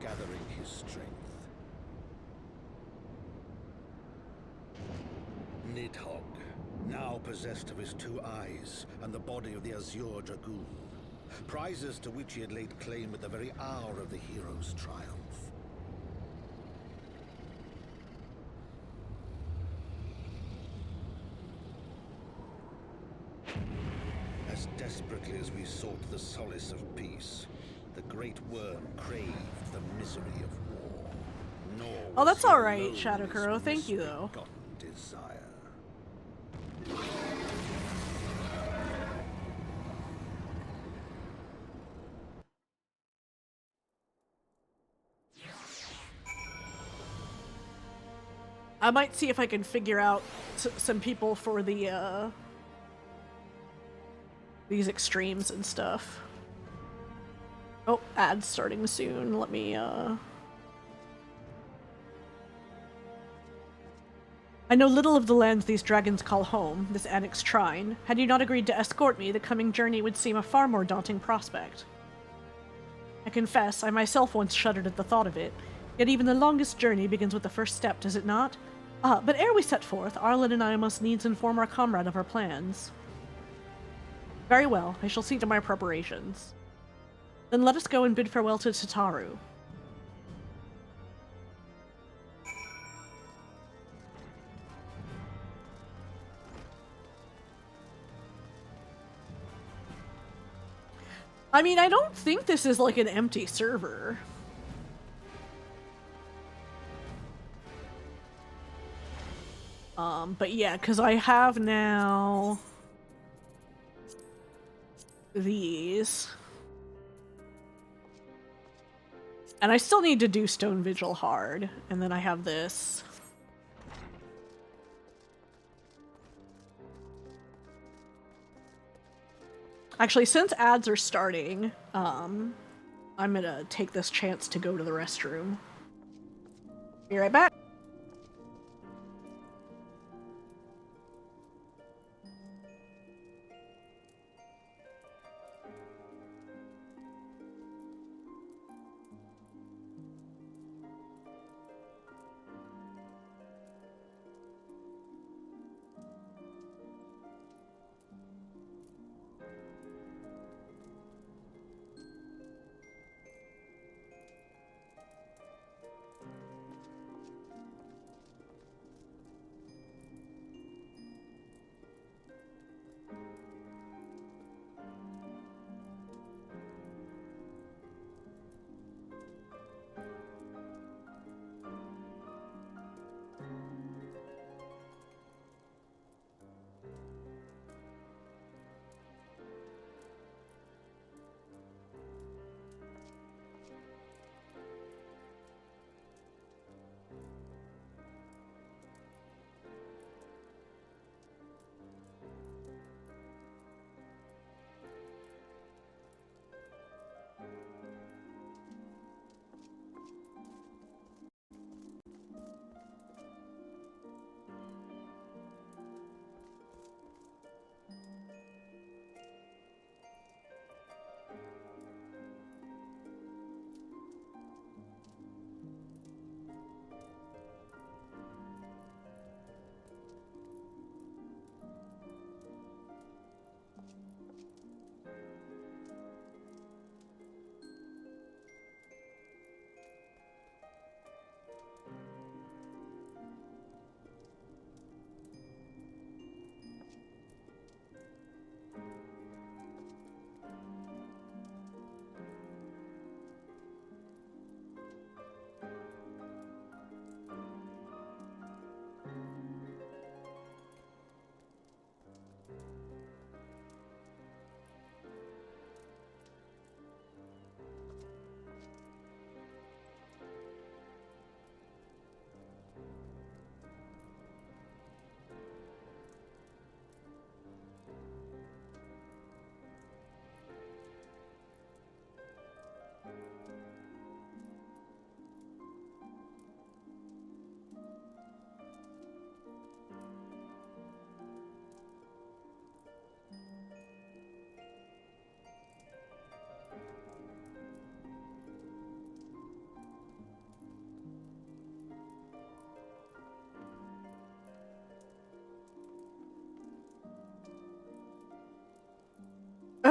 gathering his strength. Nidhogg, now possessed of his 2 eyes and the body of the Azure Dragoon. Prizes to which he had laid claim at the very hour of the hero's triumph. As desperately as we sought the solace of peace, the great worm craved the misery of war. Nor Oh, that's was he alright, alone in Shadowkuro. his Thank you, though. misbegotten desire. I might see if I can figure out some people for the, these extremes and stuff. Oh, ads starting soon. Let me, I know little of the lands these dragons call home, this annexed shrine. Had you not agreed to escort me, the coming journey would seem a far more daunting prospect. I confess, I myself once shuddered at the thought of it, yet even the longest journey begins with the first step, does it not? Ah, but ere we set forth, Arlen and I must needs inform our comrade of our plans. Very well, I shall see to my preparations. Then let us go and bid farewell to Tataru. I mean, I don't think this is like an empty server. But yeah, because I have now these. And I still need to do Stone Vigil hard, and then I have this. Actually, since ads are starting, I'm gonna take this chance to go to the restroom. Be right back.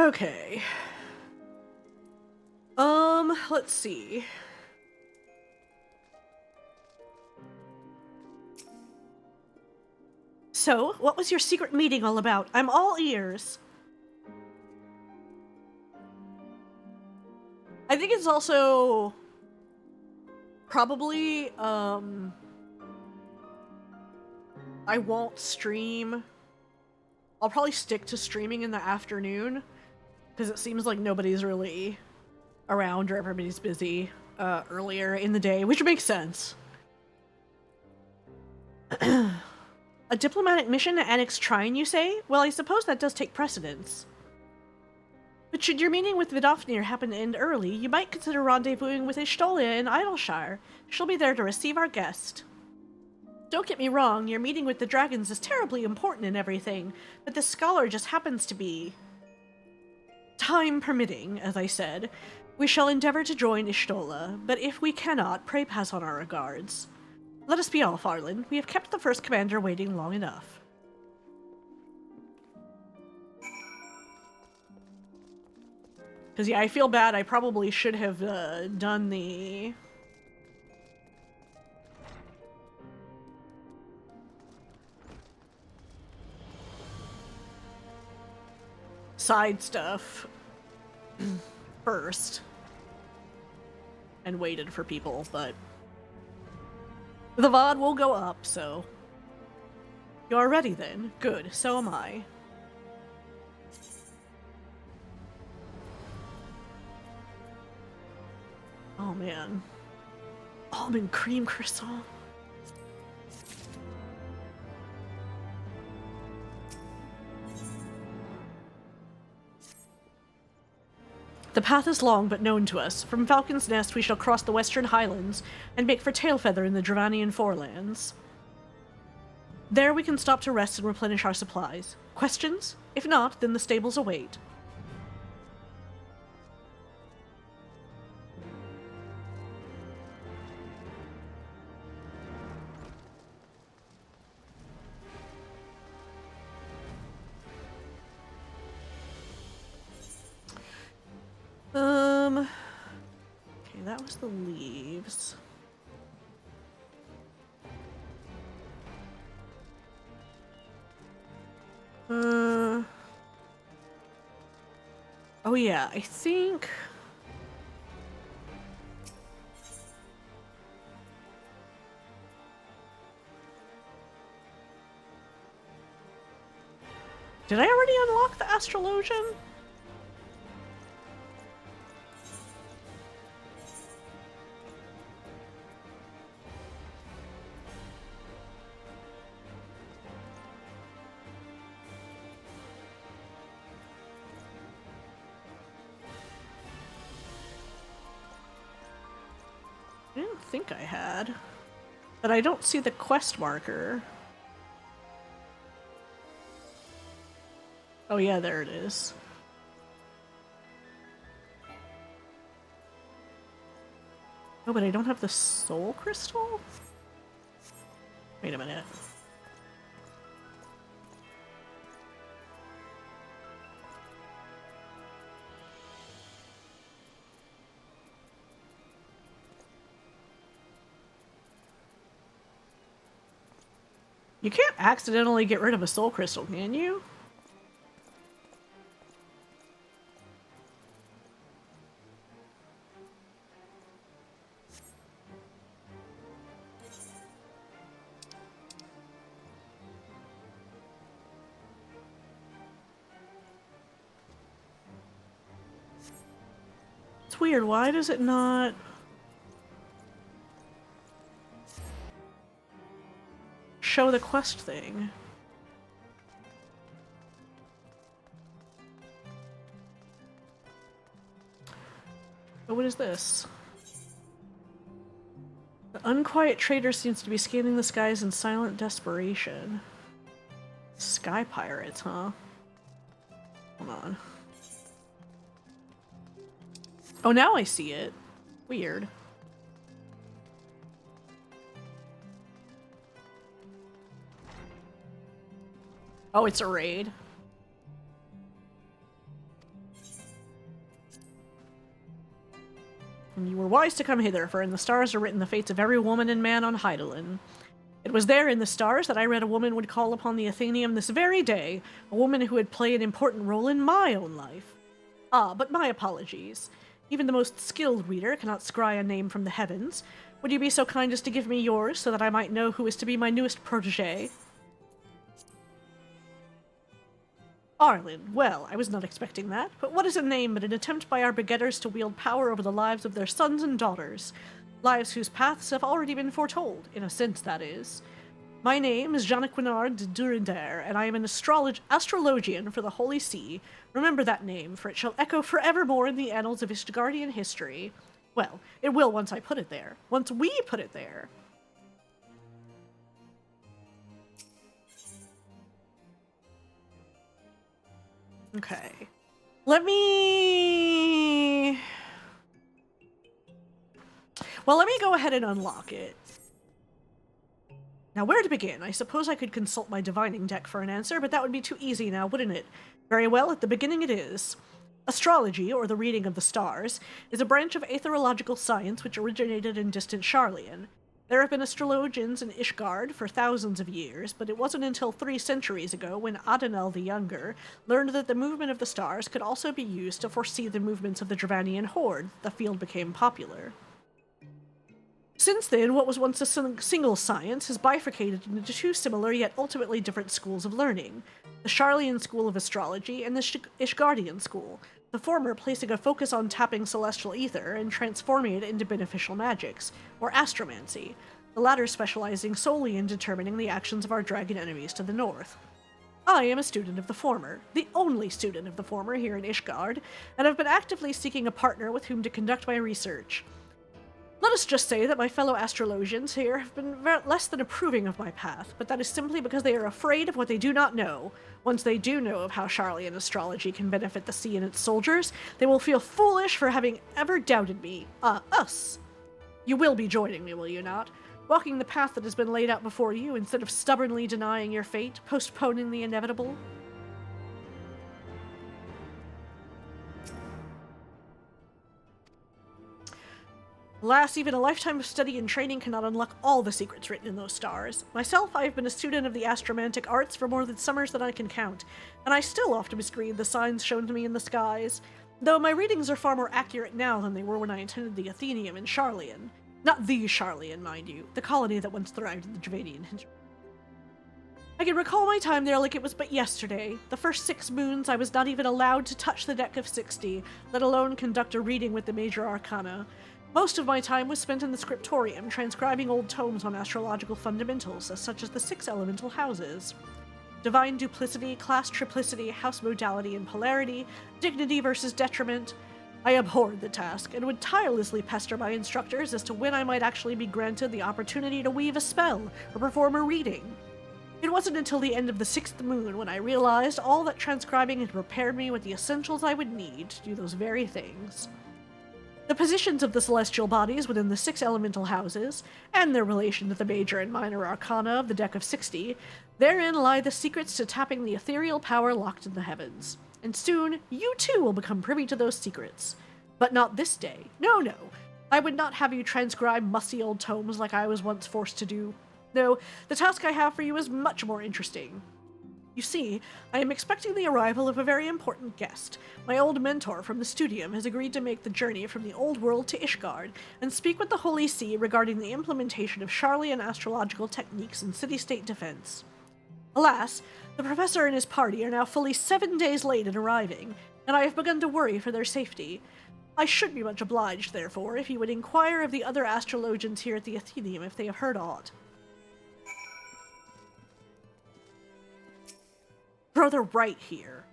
Okay. Let's see. So, what was your secret meeting all about? I'm all ears. I think it's also probably, I won't stream. I'll probably stick to streaming in the afternoon because it seems like nobody's really around or everybody's busy earlier in the day, which makes sense. A diplomatic mission to annex Trine, you say? Well, I suppose that does take precedence. But should your meeting with Vidofnir happen to end early, you might consider rendezvousing with Ishtola in Idleshire. She'll be there to receive our guest. Don't get me wrong, your meeting with the dragons is terribly important and everything, but this scholar just happens to be... time permitting, as I said. We shall endeavor to join Ishtola, but if we cannot, pray pass on our regards. Let us be off, Arlen. We have kept the first commander waiting long enough. Because, yeah, I feel bad. I probably should have done the... side stuff first. And waited for people, but... the VOD will go up, so... You're ready then? Good, so am I. Oh man. Almond cream croissant. The path is long but known to us. From Falcon's Nest we shall cross the Western Highlands and make for Tailfeather in the Dravanian Forelands. There we can stop to rest and replenish our supplies. Questions? If not, then the stables await. Okay, that was the leaves. Oh yeah, I think... Did I already unlock the Astrologian? I didn't think I had, but I don't see the quest marker. Oh yeah, there it is. Oh, but I don't have the soul crystal? Wait a minute. You can't accidentally get rid of a soul crystal, can you? It's weird. Why does it not... show the quest thing? Oh, what is this? The unquiet trader seems to be scanning the skies in silent desperation. Sky pirates, huh? Hold on. Oh, now I see it. Weird. Oh, it's a raid. And you were wise to come hither, for in the stars are written the fates of every woman and man on Hydaelyn. It was there in the stars that I read a woman would call upon the Athenium this very day, a woman who would play an important role in my own life. Ah, but my apologies. Even the most skilled reader cannot scry a name from the heavens. Would you be so kind as to give me yours, so that I might know who is to be my newest protégé? Arlen. Well, I was not expecting that, but what is a name but an attempt by our begetters to wield power over the lives of their sons and daughters? Lives whose paths have already been foretold, in a sense, that is. My name is Jeannequinard de Durinder, and I am an astrologian for the Holy See. Remember that name, for it shall echo forevermore in the annals of Ishgardian history. Well, it will once I put it there. Once we put it there. Okay. Let me go ahead and unlock it. Now, where to begin? I suppose I could consult my divining deck for an answer, but that would be too easy now, wouldn't it? Very well, at the beginning it is. Astrology, or the reading of the stars, is a branch of aetherological science which originated in distant Sharlayan. There have been astrologians in Ishgard for thousands of years, but it wasn't until 3 centuries ago when Adenel the Younger learned that the movement of the stars could also be used to foresee the movements of the Dravanian horde. The field became popular. Since then, what was once a single science has bifurcated into 2 similar yet ultimately different schools of learning, the Sharlayan school of astrology and the Ishgardian school, the former placing a focus on tapping celestial ether and transforming it into beneficial magics, or astromancy, the latter specializing solely in determining the actions of our dragon enemies to the north. I am a student of the former, the only student of the former here in Ishgard, and have been actively seeking a partner with whom to conduct my research. Let us just say that my fellow astrologians here have been less than approving of my path, but that is simply because they are afraid of what they do not know. Once they do know of how Sharlayan astrology can benefit the sea and its soldiers, they will feel foolish for having ever doubted me. Us. You will be joining me, will you not? Walking the path that has been laid out before you instead of stubbornly denying your fate, postponing the inevitable? Alas, even a lifetime of study and training cannot unlock all the secrets written in those stars. Myself, I have been a student of the astromantic arts for more than summers than I can count, and I still often misread the signs shown to me in the skies, though my readings are far more accurate now than they were when I attended the Athenium in Sharlayan. Not the Sharlayan, mind you, the colony that once thrived in the Dravanian hinterland. I can recall my time there like it was but yesterday. The first 6 moons, I was not even allowed to touch the deck of 60, let alone conduct a reading with the major arcana. Most of my time was spent in the scriptorium, transcribing old tomes on astrological fundamentals, such as the 6 elemental houses. Divine duplicity, class triplicity, house modality and polarity, dignity versus detriment. I abhorred the task, and would tirelessly pester my instructors as to when I might actually be granted the opportunity to weave a spell, or perform a reading. It wasn't until the end of the 6th moon when I realized all that transcribing had prepared me with the essentials I would need to do those very things. The positions of the celestial bodies within the 6 elemental houses, and their relation to the major and minor arcana of the deck of 60, therein lie the secrets to tapping the ethereal power locked in the heavens. And soon, you too will become privy to those secrets. But not this day. No, no. I would not have you transcribe musty old tomes like I was once forced to do. No, the task I have for you is much more interesting. You see, I am expecting the arrival of a very important guest. My old mentor from the studium has agreed to make the journey from the old world to Ishgard and speak with the Holy See regarding the implementation of Sharlayan astrological techniques in city-state defense. Alas, the professor and his party are now fully 7 days late in arriving, and I have begun to worry for their safety. I should be much obliged, therefore, if you would inquire of the other astrologians here at the Athenium if they have heard aught. Further right here.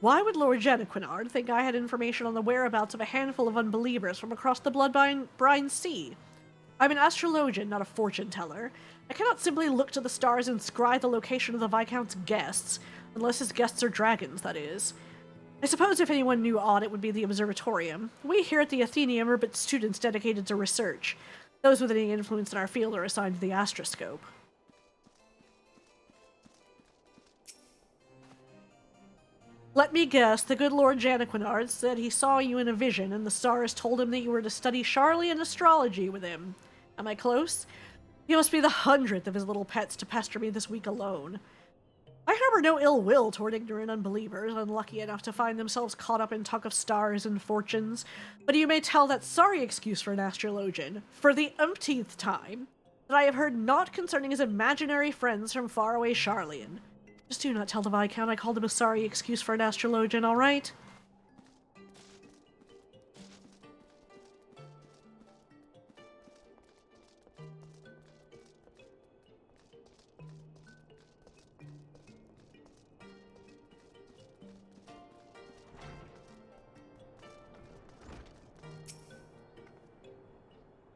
Why would Lord Jeannequinard think I had information on the whereabouts of a handful of unbelievers from across the blood-brine sea? I'm an astrologian, not a fortune-teller. I cannot simply look to the stars and scry the location of the Viscount's guests, unless his guests are dragons, that is. I suppose if anyone knew aught, it would be the observatorium. We here at the Athenium are but students dedicated to research. Those with any influence in our field are assigned to the astroscope. Let me guess, the good Lord Janequinard said he saw you in a vision, and the stars told him that you were to study Charlian astrology with him. Am I close? You must be the 100th of his little pets to pester me this week alone. I harbor no ill will toward ignorant unbelievers, unlucky enough to find themselves caught up in talk of stars and fortunes, but you may tell that sorry excuse for an astrologian, for the umpteenth time, that I have heard naught concerning his imaginary friends from faraway Charlian. Just do not tell the Viscount I called him a sorry excuse for an astrologian, all right?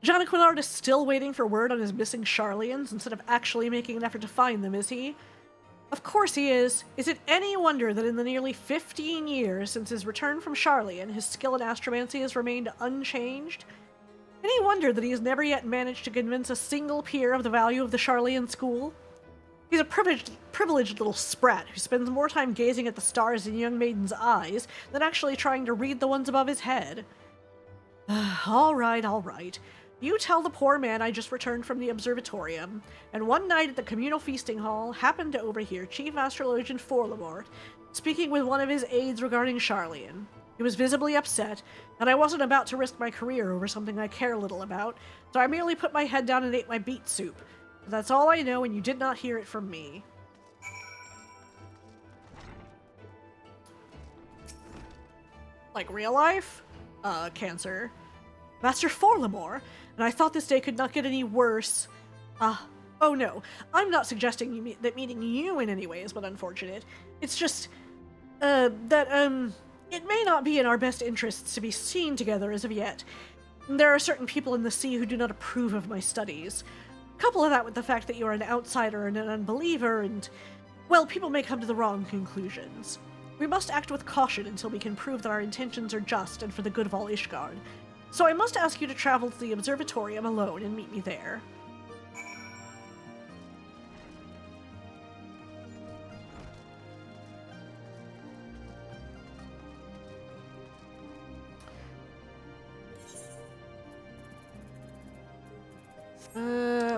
Janequinard is still waiting for word on his missing Charlians instead of actually making an effort to find them, is he? Of course he is. Is it any wonder that in the nearly 15 years since his return from Charlian, his skill in astromancy has remained unchanged? Any wonder that he has never yet managed to convince a single peer of the value of the Charlian school? He's a privileged little sprat who spends more time gazing at the stars in young maidens' eyes than actually trying to read the ones above his head. All right. You tell the poor man I just returned from the observatorium, and one night at the communal feasting hall happened to overhear Chief Astrologian Forlamort speaking with one of his aides regarding Charlian. He was visibly upset, and I wasn't about to risk my career over something I care little about, so I merely put my head down and ate my beet soup. But that's all I know, and you did not hear it from me. Like real life? Cancer. Master Forlamore, and I thought this day could not get any worse. Oh no, I'm not suggesting that meeting you in any way is but unfortunate. It's just, it may not be in our best interests to be seen together as of yet. There are certain people in the sea who do not approve of my studies. Couple that with the fact that you are an outsider and an unbeliever, and, well, people may come to the wrong conclusions. We must act with caution until we can prove that our intentions are just and for the good of all Ishgard. So I must ask you to travel to the observatorium alone and meet me there.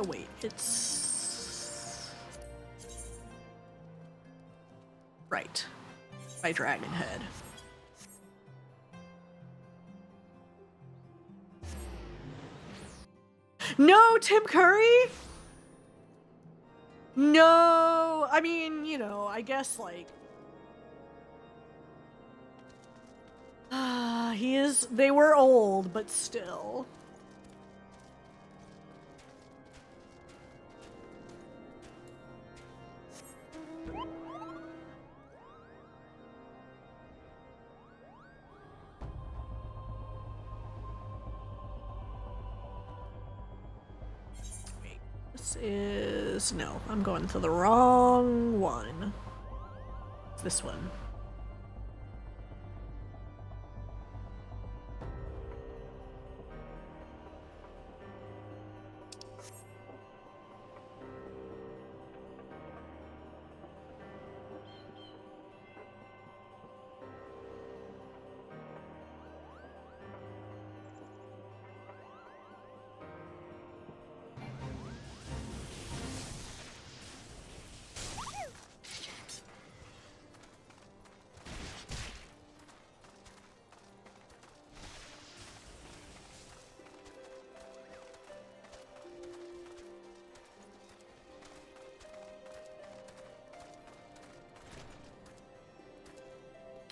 Wait, it's... Right. By Dragonhead. No, Tim Curry? No, I mean, you know, I guess, like... they were old, but still. This is... no, I'm going to the wrong one. It's this one.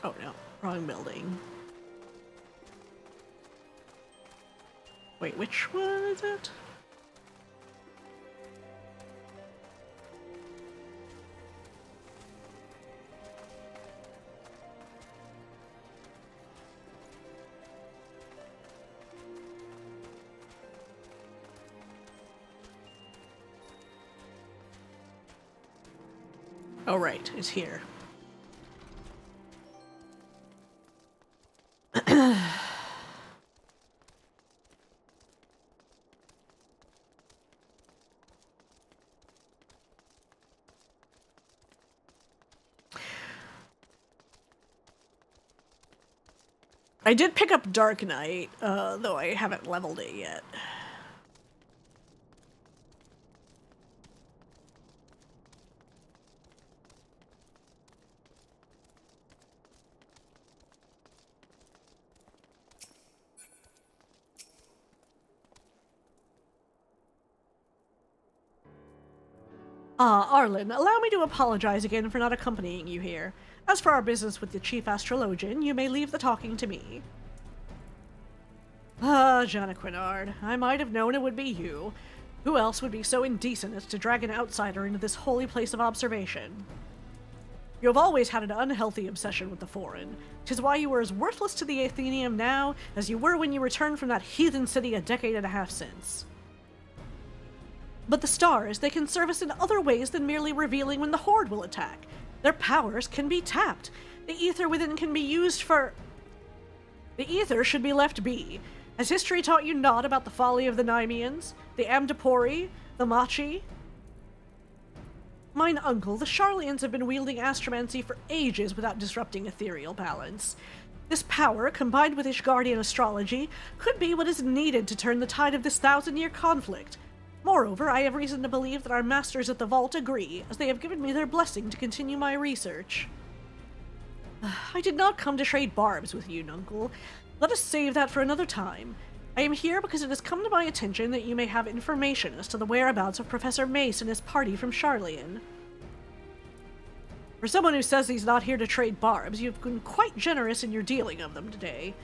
Oh no, wrong building. Wait, which one is it? Oh right, it's here. I did pick up Dark Knight, though I haven't leveled it yet. Arlen, allow me to apologize again for not accompanying you here. As for our business with the chief astrologian, you may leave the talking to me. Jana Quinard, I might have known it would be you. Who else would be so indecent as to drag an outsider into this holy place of observation? You have always had an unhealthy obsession with the foreign. 'Tis why you are as worthless to the Athenium now as you were when you returned from that heathen city a decade and a half since. But the stars, they can serve us in other ways than merely revealing when the Horde will attack. Their powers can be tapped. The ether within can be used for... The ether should be left be. Has history taught you naught about the folly of the Nemeans, the Amdapori, the Machi? Mine uncle, the Charlians have been wielding astromancy for ages without disrupting ethereal balance. This power, combined with Ishgardian astrology, could be what is needed to turn the tide of this 1,000-year conflict. Moreover, I have reason to believe that our masters at the Vault agree, as they have given me their blessing to continue my research. I did not come to trade barbs with you, Nuncle. Let us save that for another time. I am here because it has come to my attention that you may have information as to the whereabouts of Professor Mace and his party from Charlian. For someone who says he's not here to trade barbs, you've been quite generous in your dealing of them today.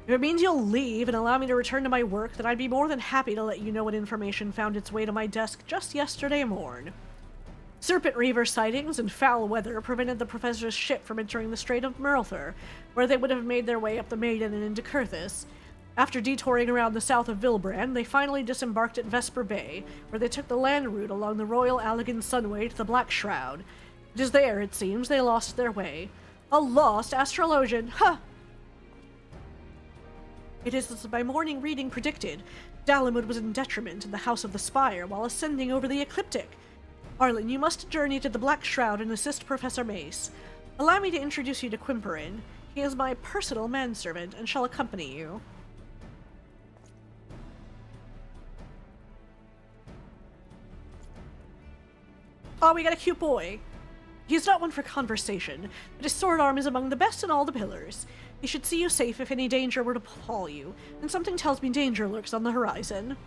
If it means you'll leave and allow me to return to my work, then I'd be more than happy to let you know what information found its way to my desk just yesterday morn. Serpent Reaver sightings and foul weather prevented the professor's ship from entering the Strait of Merlthur, where they would have made their way up the Maiden and into Kurthis. After detouring around the south of Vilbrand, they finally disembarked at Vesper Bay, where they took the land route along the Royal Allegan Sunway to the Black Shroud. It is there, it seems, they lost their way. A lost astrologian! Ha! It is as my morning reading predicted. Dalamud was in detriment in the House of the Spire while ascending over the ecliptic. Arlen, you must journey to the Black Shroud and assist Professor Mace. Allow me to introduce you to Quimperin. He is my personal manservant and shall accompany you. Oh, we got a cute boy. He's not one for conversation, but his sword arm is among the best in all the pillars. He should see you safe if any danger were to befall you, and something tells me danger lurks on the horizon.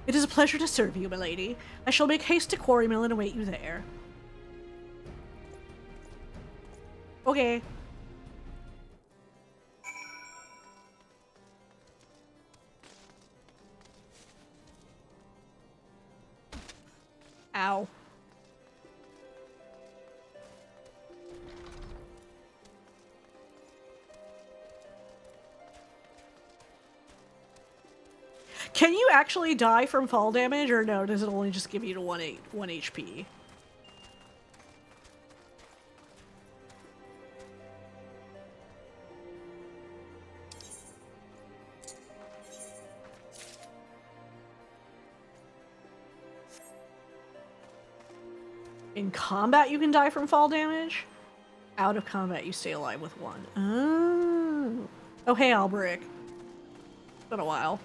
It is a pleasure to serve you, milady. I shall make haste to Quarrymill and await you there. Okay. Ow. Can you actually die from fall damage, or no, does it only just give you to 1 HP? In combat, you can die from fall damage? Out of combat, you stay alive with 1. Oh, oh hey, Alberic. It's been a while.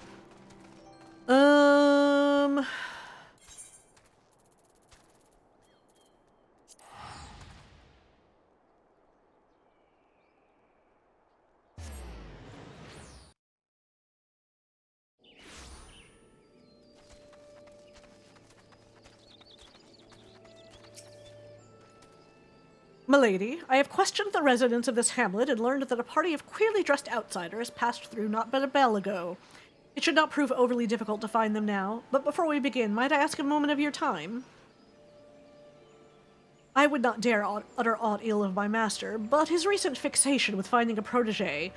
Milady, I have questioned the residents of this hamlet and learned that a party of queerly dressed outsiders passed through not but a bell ago. It should not prove overly difficult to find them now, but before we begin, might I ask a moment of your time? I would not dare utter aught ill of my master, but his recent fixation with finding a protege,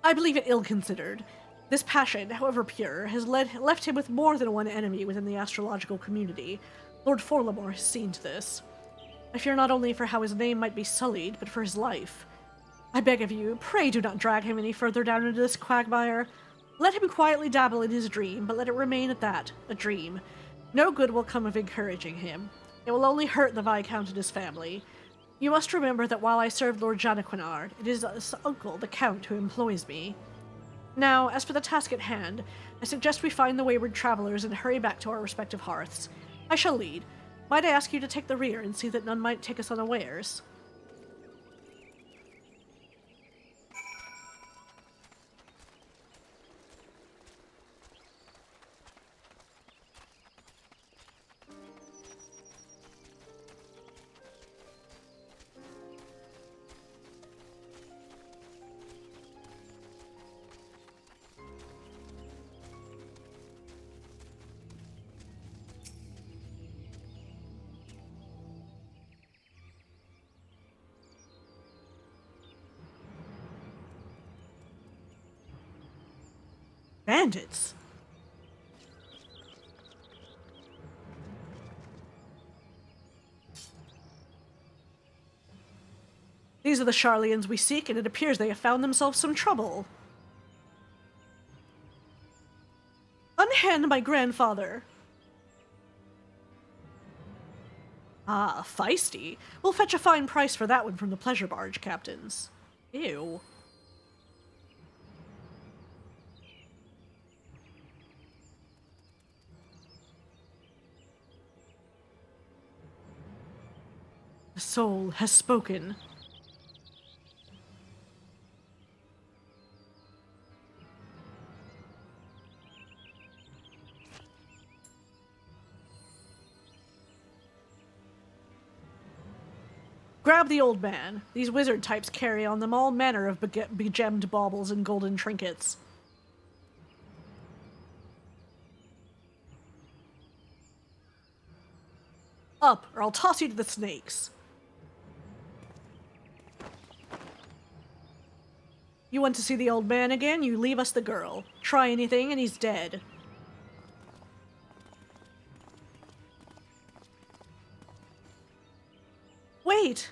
I believe it ill-considered. This passion, however pure, has left him with more than one enemy within the astrological community. Lord Forlamore has seen to this. I fear not only for how his name might be sullied, but for his life. I beg of you, pray do not drag him any further down into this quagmire. Let him quietly dabble in his dream, but let it remain at that, a dream. No good will come of encouraging him. It will only hurt the Viscount and his family. You must remember that while I served Lord Janaquinard, it is his uncle, the Count, who employs me. Now, as for the task at hand, I suggest we find the wayward travelers and hurry back to our respective hearths. I shall lead. Might I ask you to take the rear and see that none might take us unawares? Bandits? These are the Sharlayans we seek, and it appears they have found themselves some trouble. Unhand my grandfather! Ah, feisty. We'll fetch a fine price for that one from the pleasure barge captains. Ew. The soul has spoken. Grab the old man. These wizard types carry on them all manner of begemmed baubles and golden trinkets. Up, or I'll toss you to the snakes. You want to see the old man again? You leave us the girl. Try anything and he's dead. Wait!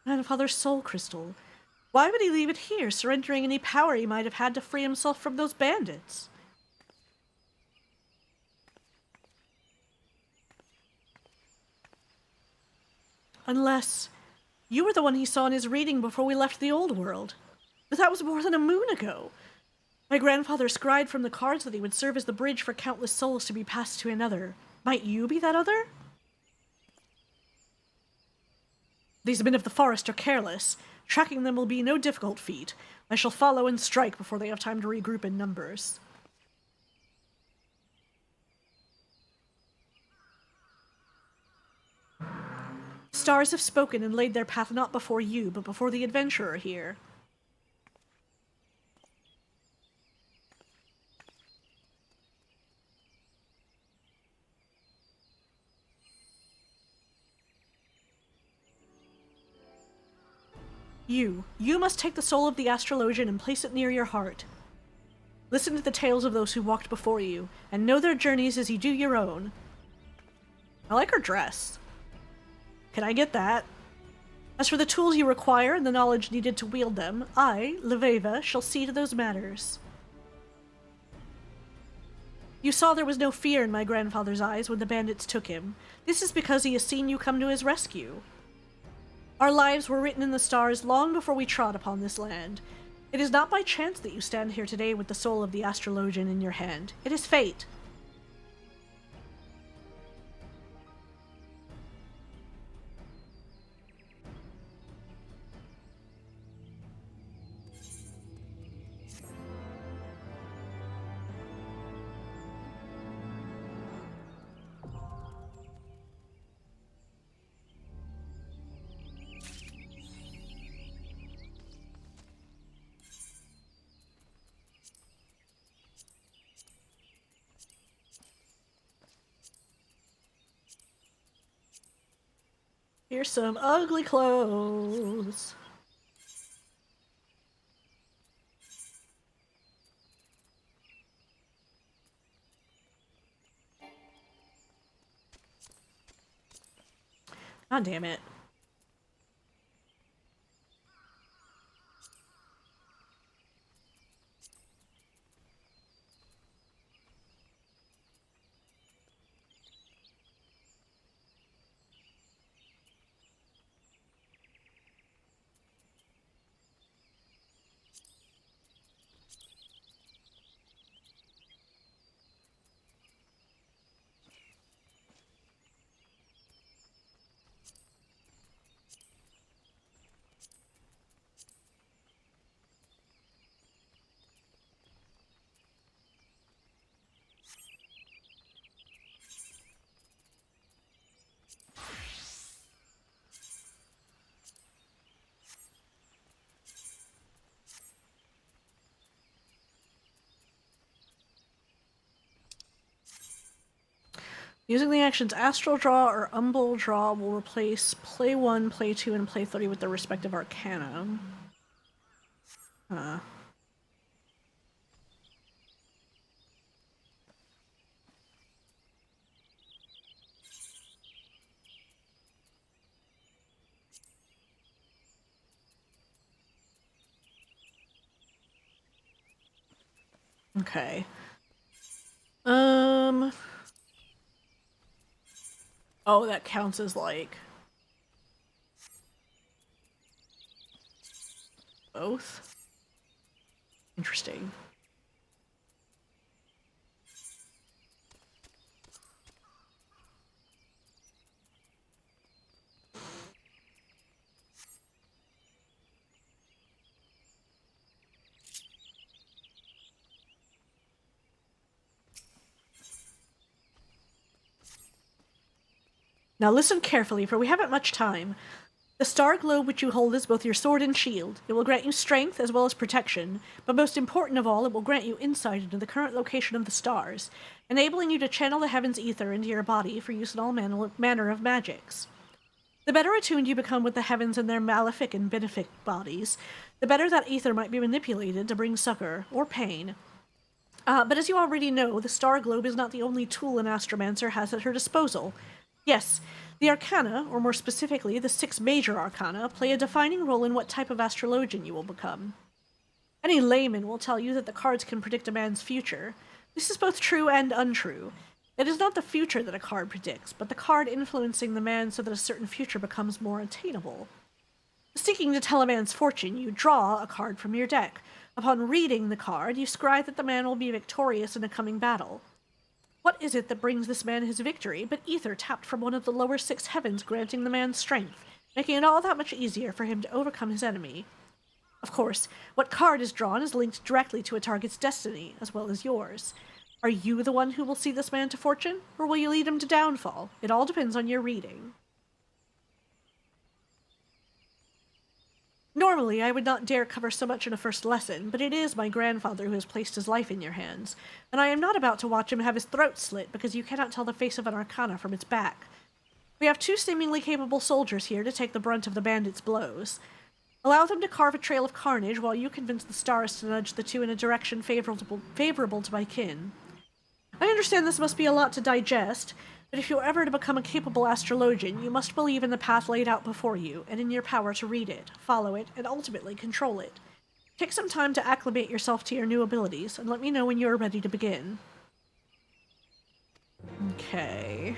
Grandfather's soul crystal. Why would he leave it here, surrendering any power he might have had to free himself from those bandits? Unless you were the one he saw in his reading before we left the old world. But that was more than a moon ago. My grandfather scried from the cards that he would serve as the bridge for countless souls to be passed to another. Might you be that other? These men of the forest are careless. Tracking them will be no difficult feat. I shall follow and strike before they have time to regroup in numbers. Stars have spoken and laid their path not before you, but before the adventurer here. You must take the soul of the astrologian and place it near your heart. Listen to the tales of those who walked before you, and know their journeys as you do your own. I like her dress. Can I get that? As for the tools you require and the knowledge needed to wield them, I, Leveva, shall see to those matters. You saw there was no fear in my grandfather's eyes when the bandits took him. This is because he has seen you come to his rescue. Our lives were written in the stars long before we trod upon this land. It is not by chance that you stand here today with the soul of the astrologian in your hand. It is fate. Here's some ugly clothes. God damn it. Using the actions Astral Draw or Umbral Draw will replace Play 1, Play 2, and Play 3 with their respective Arcana. Okay. Oh, that counts as, like... both? Interesting. Now listen carefully, for we haven't much time. The star globe which you hold is both your sword and shield. It will grant you strength as well as protection, but most important of all, it will grant you insight into the current location of the stars, enabling you to channel the heaven's ether into your body for use in all manner of magics. The better attuned you become with the heavens and their malefic and benefic bodies, the better that ether might be manipulated to bring succor, or pain. But as you already know, the star globe is not the only tool an astromancer has at her disposal. Yes, the Arcana, or more specifically, the 6 major Arcana, play a defining role in what type of astrologian you will become. Any layman will tell you that the cards can predict a man's future. This is both true and untrue. It is not the future that a card predicts, but the card influencing the man so that a certain future becomes more attainable. Seeking to tell a man's fortune, you draw a card from your deck. Upon reading the card, you scry that the man will be victorious in a coming battle. What is it that brings this man his victory but ether tapped from one of the lower 6 heavens, granting the man strength, making it all that much easier for him to overcome his enemy? Of course, what card is drawn is linked directly to a target's destiny, as well as yours. Are you the one who will see this man to fortune, or will you lead him to downfall? It all depends on your reading. Normally, I would not dare cover so much in a first lesson, but it is my grandfather who has placed his life in your hands, and I am not about to watch him have his throat slit because you cannot tell the face of an Arcana from its back. We have 2 seemingly capable soldiers here to take the brunt of the bandits' blows. Allow them to carve a trail of carnage while you convince the stars to nudge the 2 in a direction favorable to my kin. I understand this must be a lot to digest, but if you're ever to become a capable astrologian, you must believe in the path laid out before you, and in your power to read it, follow it, and ultimately control it. Take some time to acclimate yourself to your new abilities, and let me know when you are ready to begin. Okay.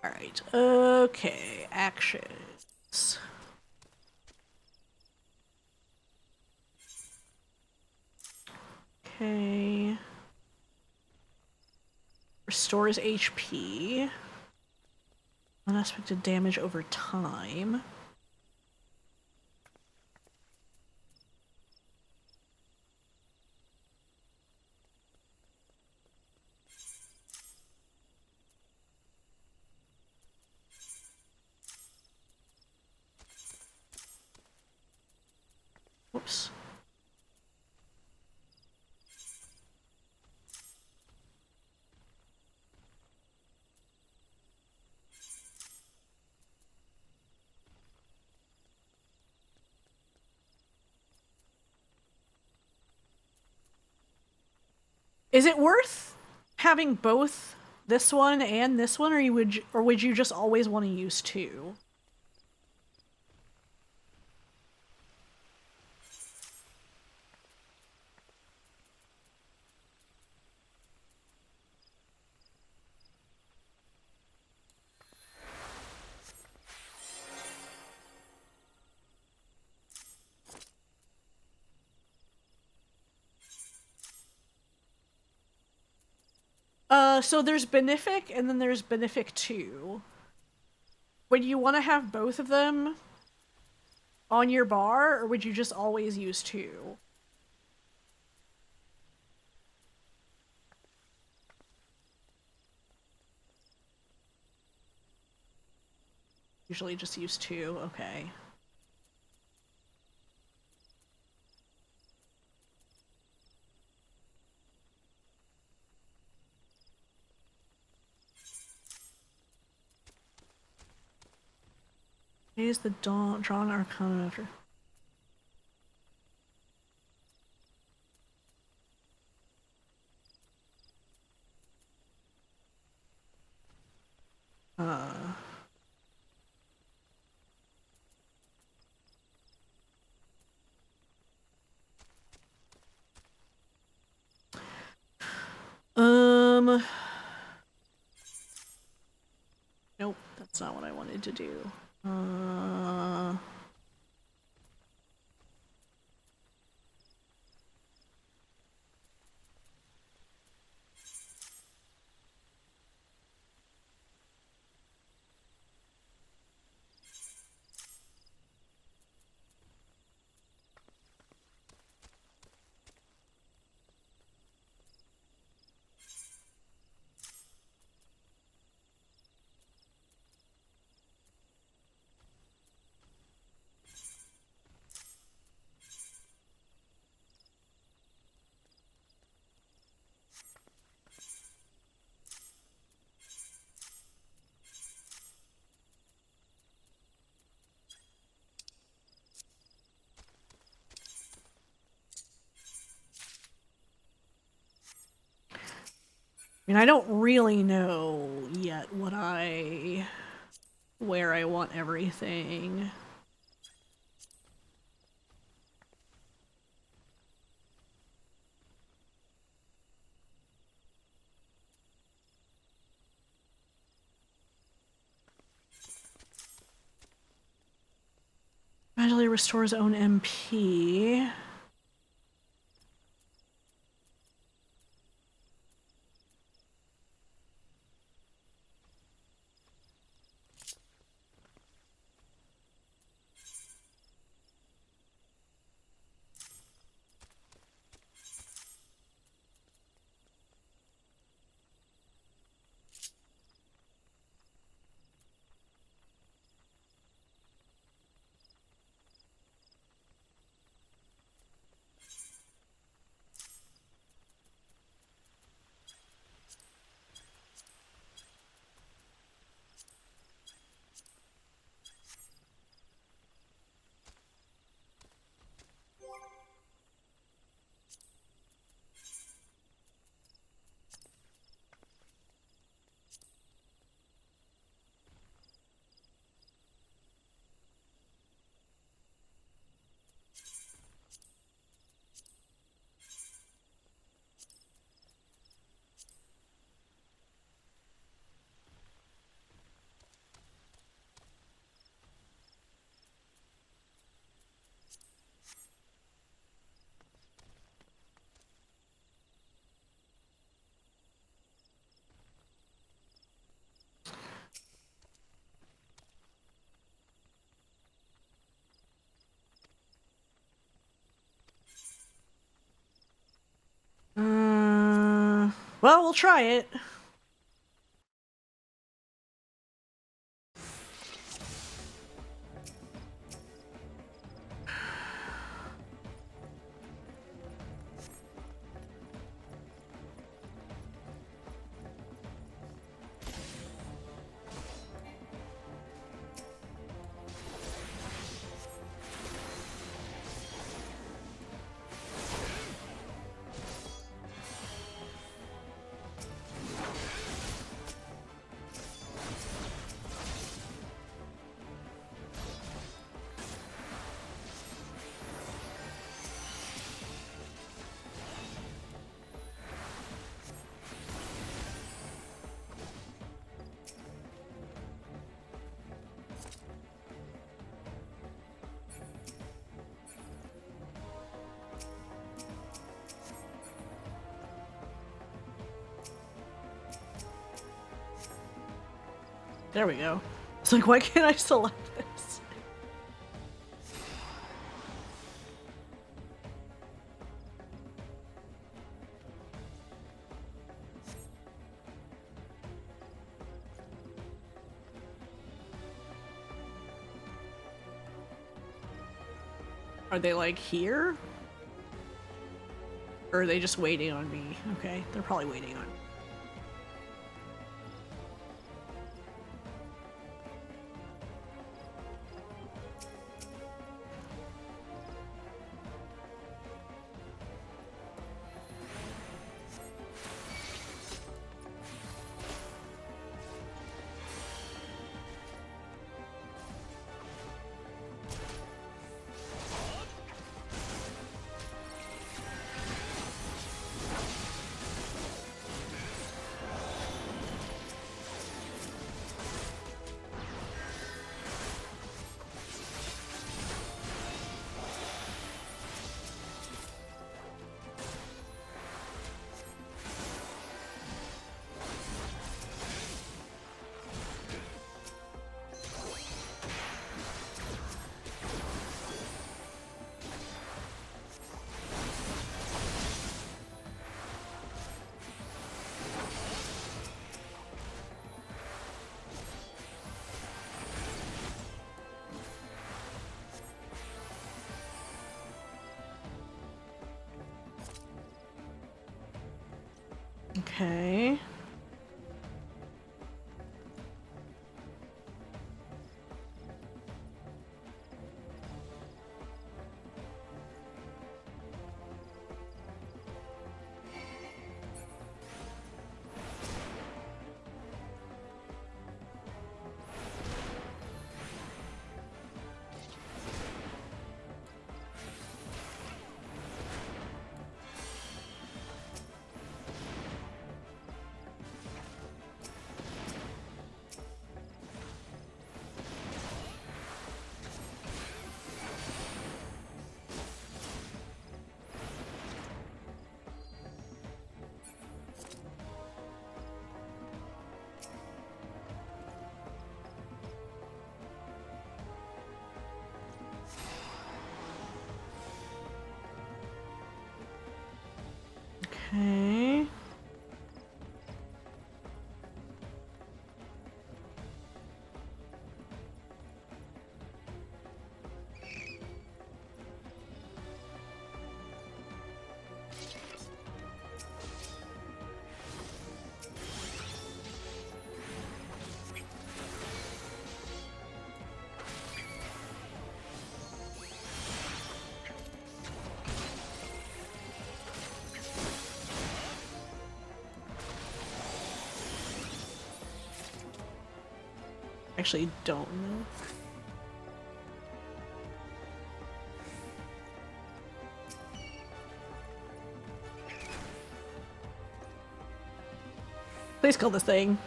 Alright, okay, actions. Okay. Restores HP. Unaspected damage over time. Whoops. Is it worth having both this one and this one, or would you just always want to use two? So there's Benefic, and then there's Benefic 2. Would you want to have both of them on your bar, or would you just always use two? Usually just use two, okay. Is the drawn arcana after? Nope, that's not what I wanted to do. I mean, I don't really know yet where I want everything. Gradually restores own MP. Well, we'll try it. There we go. It's like, why can't I select this? Are they like here? Or are they just waiting on me? Okay, they're probably waiting on me. Okay. Okay. Actually don't know. Please kill this thing.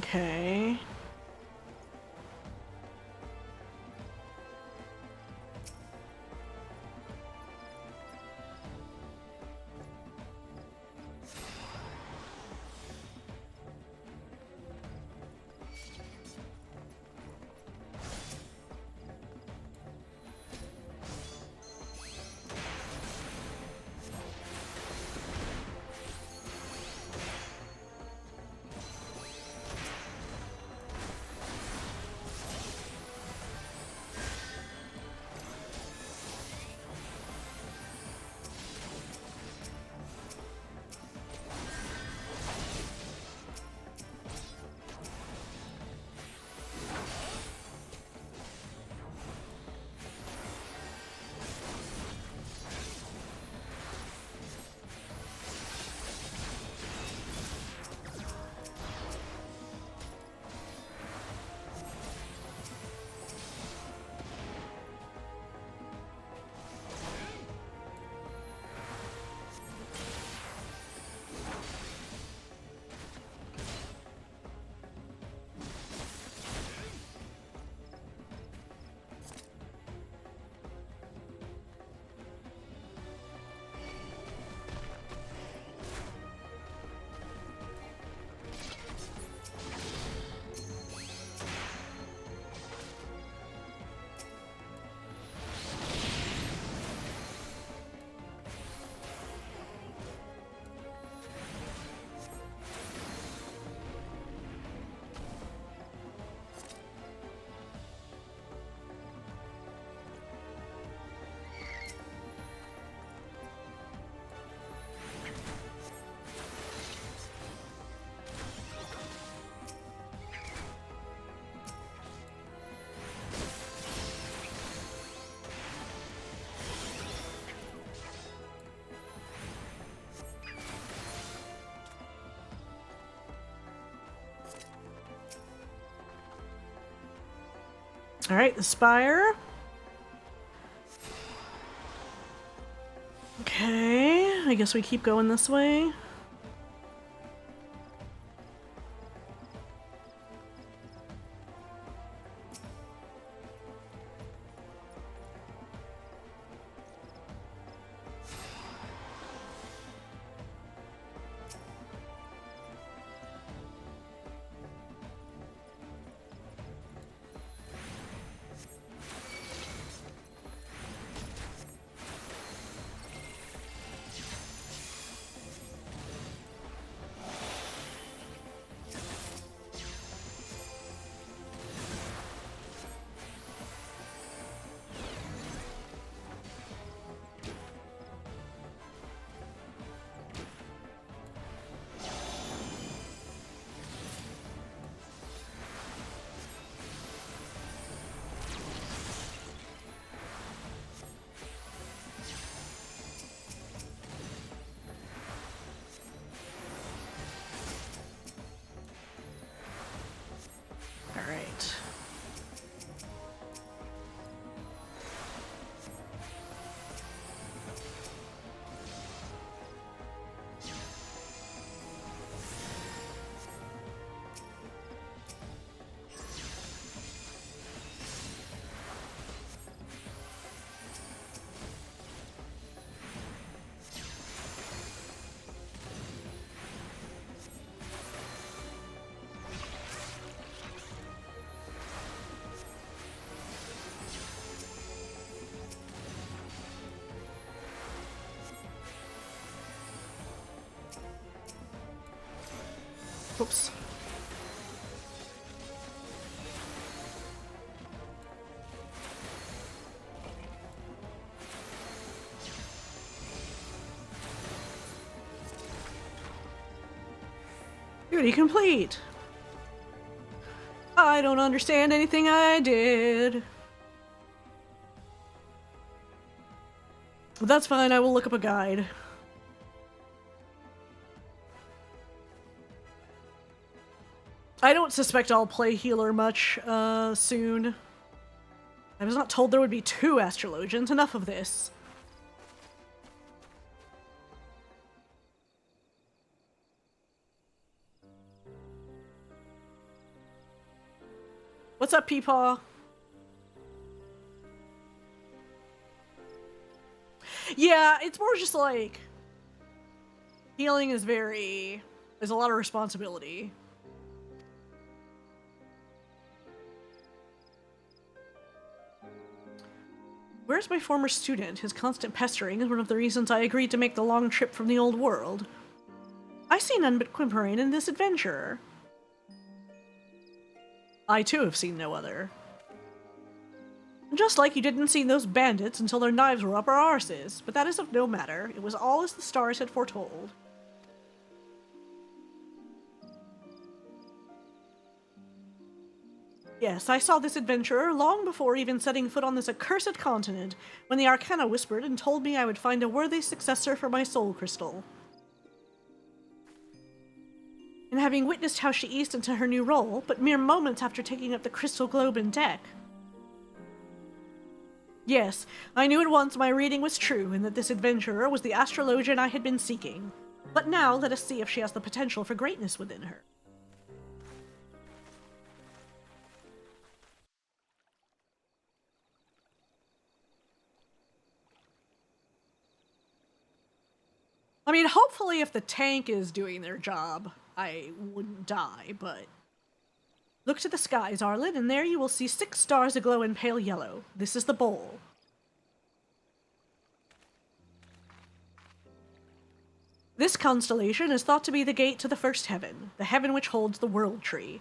Okay. All right, the spire. Okay, I guess we keep going this way. Oops. Duty complete. I don't understand anything I did. But that's fine, I will look up a guide. I don't suspect I'll play healer much, soon. I was not told there would be 2 astrologians. Enough of this. What's up, Peepaw? Yeah, it's more just like healing is there's a lot of responsibility. Where's my former student? His constant pestering is one of the reasons I agreed to make the long trip from the old world. I see none but Quimperane in this adventurer. I too have seen no other. Just like you didn't see those bandits until their knives were up our arses, but that is of no matter. It was all as the stars had foretold. Yes, I saw this adventurer long before even setting foot on this accursed continent, when the Arcana whispered and told me I would find a worthy successor for my soul crystal. And having witnessed how she eased into her new role, but mere moments after taking up the crystal globe in deck. Yes, I knew at once my reading was true, and that this adventurer was the astrologian I had been seeking. But now let us see if she has the potential for greatness within her. I mean, hopefully if the tank is doing their job, I wouldn't die, but... Look to the skies, Arlen, and there you will see 6 stars aglow in pale yellow. This is the bowl. This constellation is thought to be the gate to the first heaven, the heaven which holds the World Tree.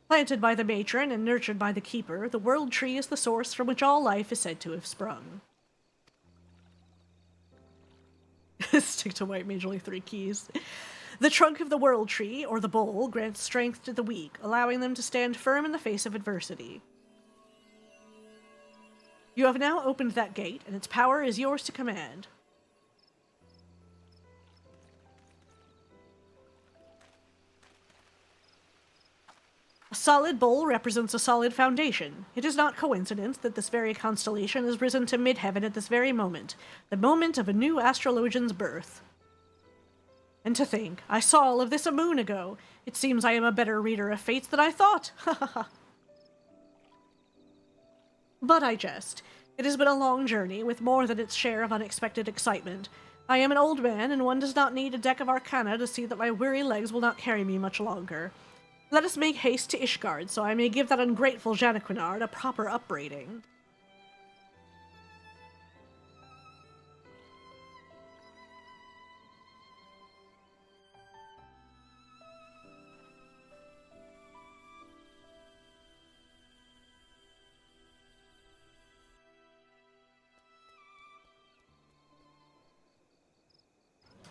Planted by the matron and nurtured by the keeper, the World Tree is the source from which all life is said to have sprung. Stick to white, majorly 3 keys. The trunk of the World Tree, or the bowl, grants strength to the weak, allowing them to stand firm in the face of adversity. You have now opened that gate, and its power is yours to command. A solid bowl represents a solid foundation. It is not coincidence that this very constellation has risen to mid-heaven at this very moment, the moment of a new astrologian's birth. And to think, I saw all of this a moon ago. It seems I am a better reader of fates than I thought. Ha ha ha. But I jest. It has been a long journey, with more than its share of unexpected excitement. I am an old man, and one does not need a deck of arcana to see that my weary legs will not carry me much longer. Let us make haste to Ishgard, so I may give that ungrateful Janequinard a proper upbraiding.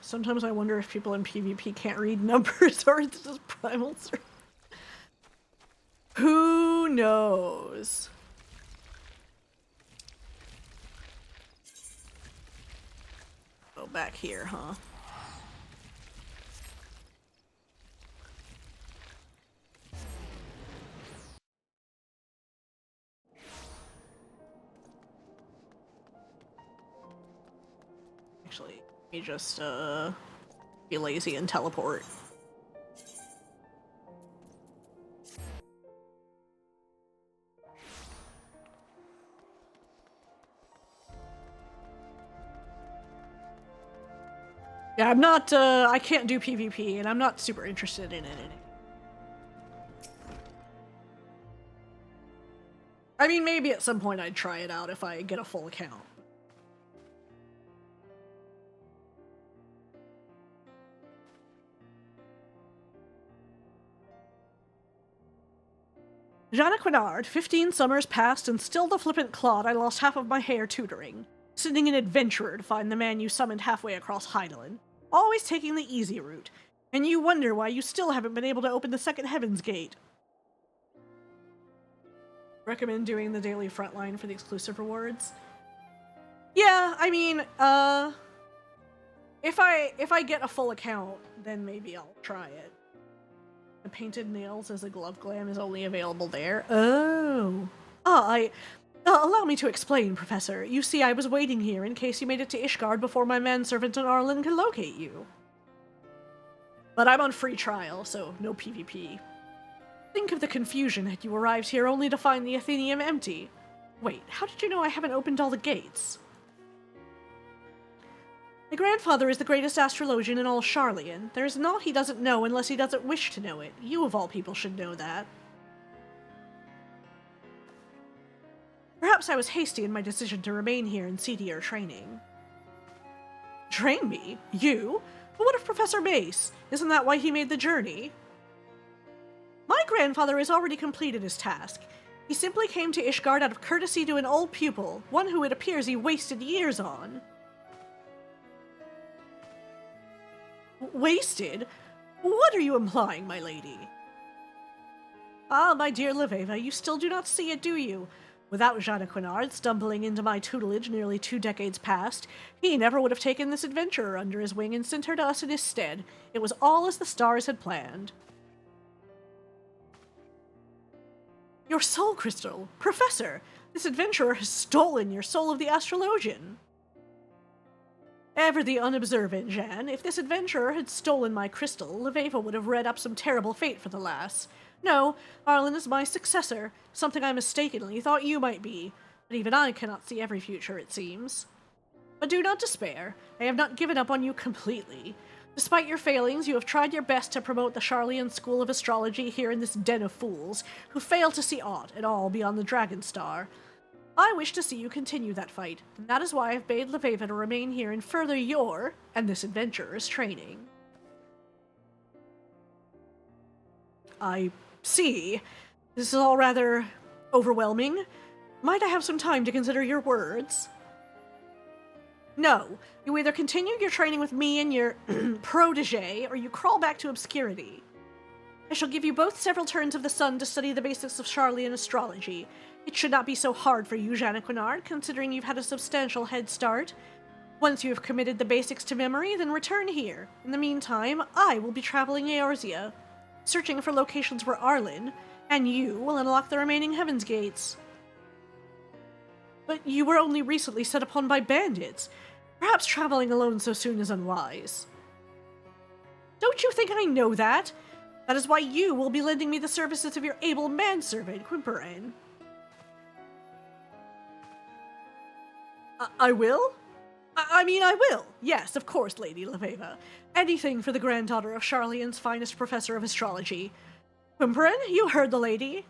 Sometimes I wonder if people in PvP can't read numbers or it's just primal. Who knows? Oh, back here, huh? Actually, let me just be lazy and teleport. Yeah, I'm not, I can't do PvP, and I'm not super interested in it. I mean, maybe at some point I'd try it out if I get a full account. Janequinard, 15 summers passed, and still the flippant clod I lost half of my hair tutoring. Sending an adventurer to find the man you summoned halfway across Heidelin. Always taking the easy route. And you wonder why you still haven't been able to open the second Heaven's Gate. Recommend doing the daily frontline for the exclusive rewards. Yeah, I mean, if I get a full account, then maybe I'll try it. The painted nails as a glove glam is only available there. Oh. Allow me to explain, Professor. You see, I was waiting here in case you made it to Ishgard before my manservant and Arlen could locate you. But I'm on free trial, so no PvP. Think of the confusion had you arrived here only to find the Athenaeum empty. Wait, how did you know I haven't opened all the gates? My grandfather is the greatest astrologian in all Charlian. There is naught he doesn't know unless he doesn't wish to know it. You of all people should know that. Perhaps I was hasty in my decision to remain here and see to your training. Train me? You? But what of Professor Mace? Isn't that why he made the journey? My grandfather has already completed his task. He simply came to Ishgard out of courtesy to an old pupil, one who it appears he wasted years on. Wasted? What are you implying, my lady? Ah, my dear Leveva, you still do not see it, do you? Without Jeanne Quinard stumbling into my tutelage nearly 2 decades past, he never would have taken this adventurer under his wing and sent her to us in his stead. It was all as the stars had planned. Your soul crystal! Professor! This adventurer has stolen your soul of the astrologian! Ever the unobservant, Jeanne. If this adventurer had stolen my crystal, Leveva would have read up some terrible fate for the lass. No, Arlen is my successor, something I mistakenly thought you might be. But even I cannot see every future, it seems. But do not despair. I have not given up on you completely. Despite your failings, you have tried your best to promote the Charlian School of Astrology here in this den of fools, who fail to see aught at all beyond the Dragon Star. I wish to see you continue that fight, and that is why I've bade Leveva to remain here and further your, and this adventurer's, training. I see. This is all rather overwhelming. Might I have some time to consider your words? No. You either continue your training with me and your protege, or you crawl back to obscurity. I shall give you both several turns of the sun to study the basics of Charlian astrology. It should not be so hard for you, Jeanne Quinard, considering you've had a substantial head start. Once you have committed the basics to memory, then return here. In the meantime, I will be traveling Eorzea, searching for locations where Arlen, and you, will unlock the remaining Heaven's Gates. But you were only recently set upon by bandits. Perhaps traveling alone so soon is unwise. Don't you think I know that? That is why you will be lending me the services of your able manservant, Quimperin. I will? I mean, I will. Yes, of course, Lady Leveva. Anything for the granddaughter of Charlian's finest professor of astrology. Quimperin, you heard the lady.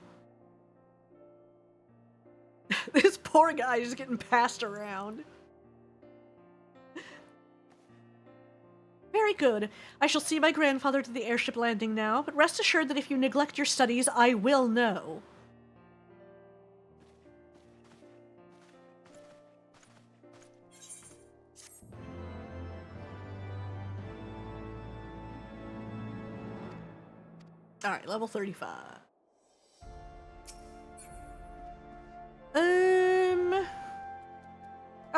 This poor guy is getting passed around. Very good. I shall see my grandfather to the airship landing now, but rest assured that if you neglect your studies, I will know. Alright, level 35.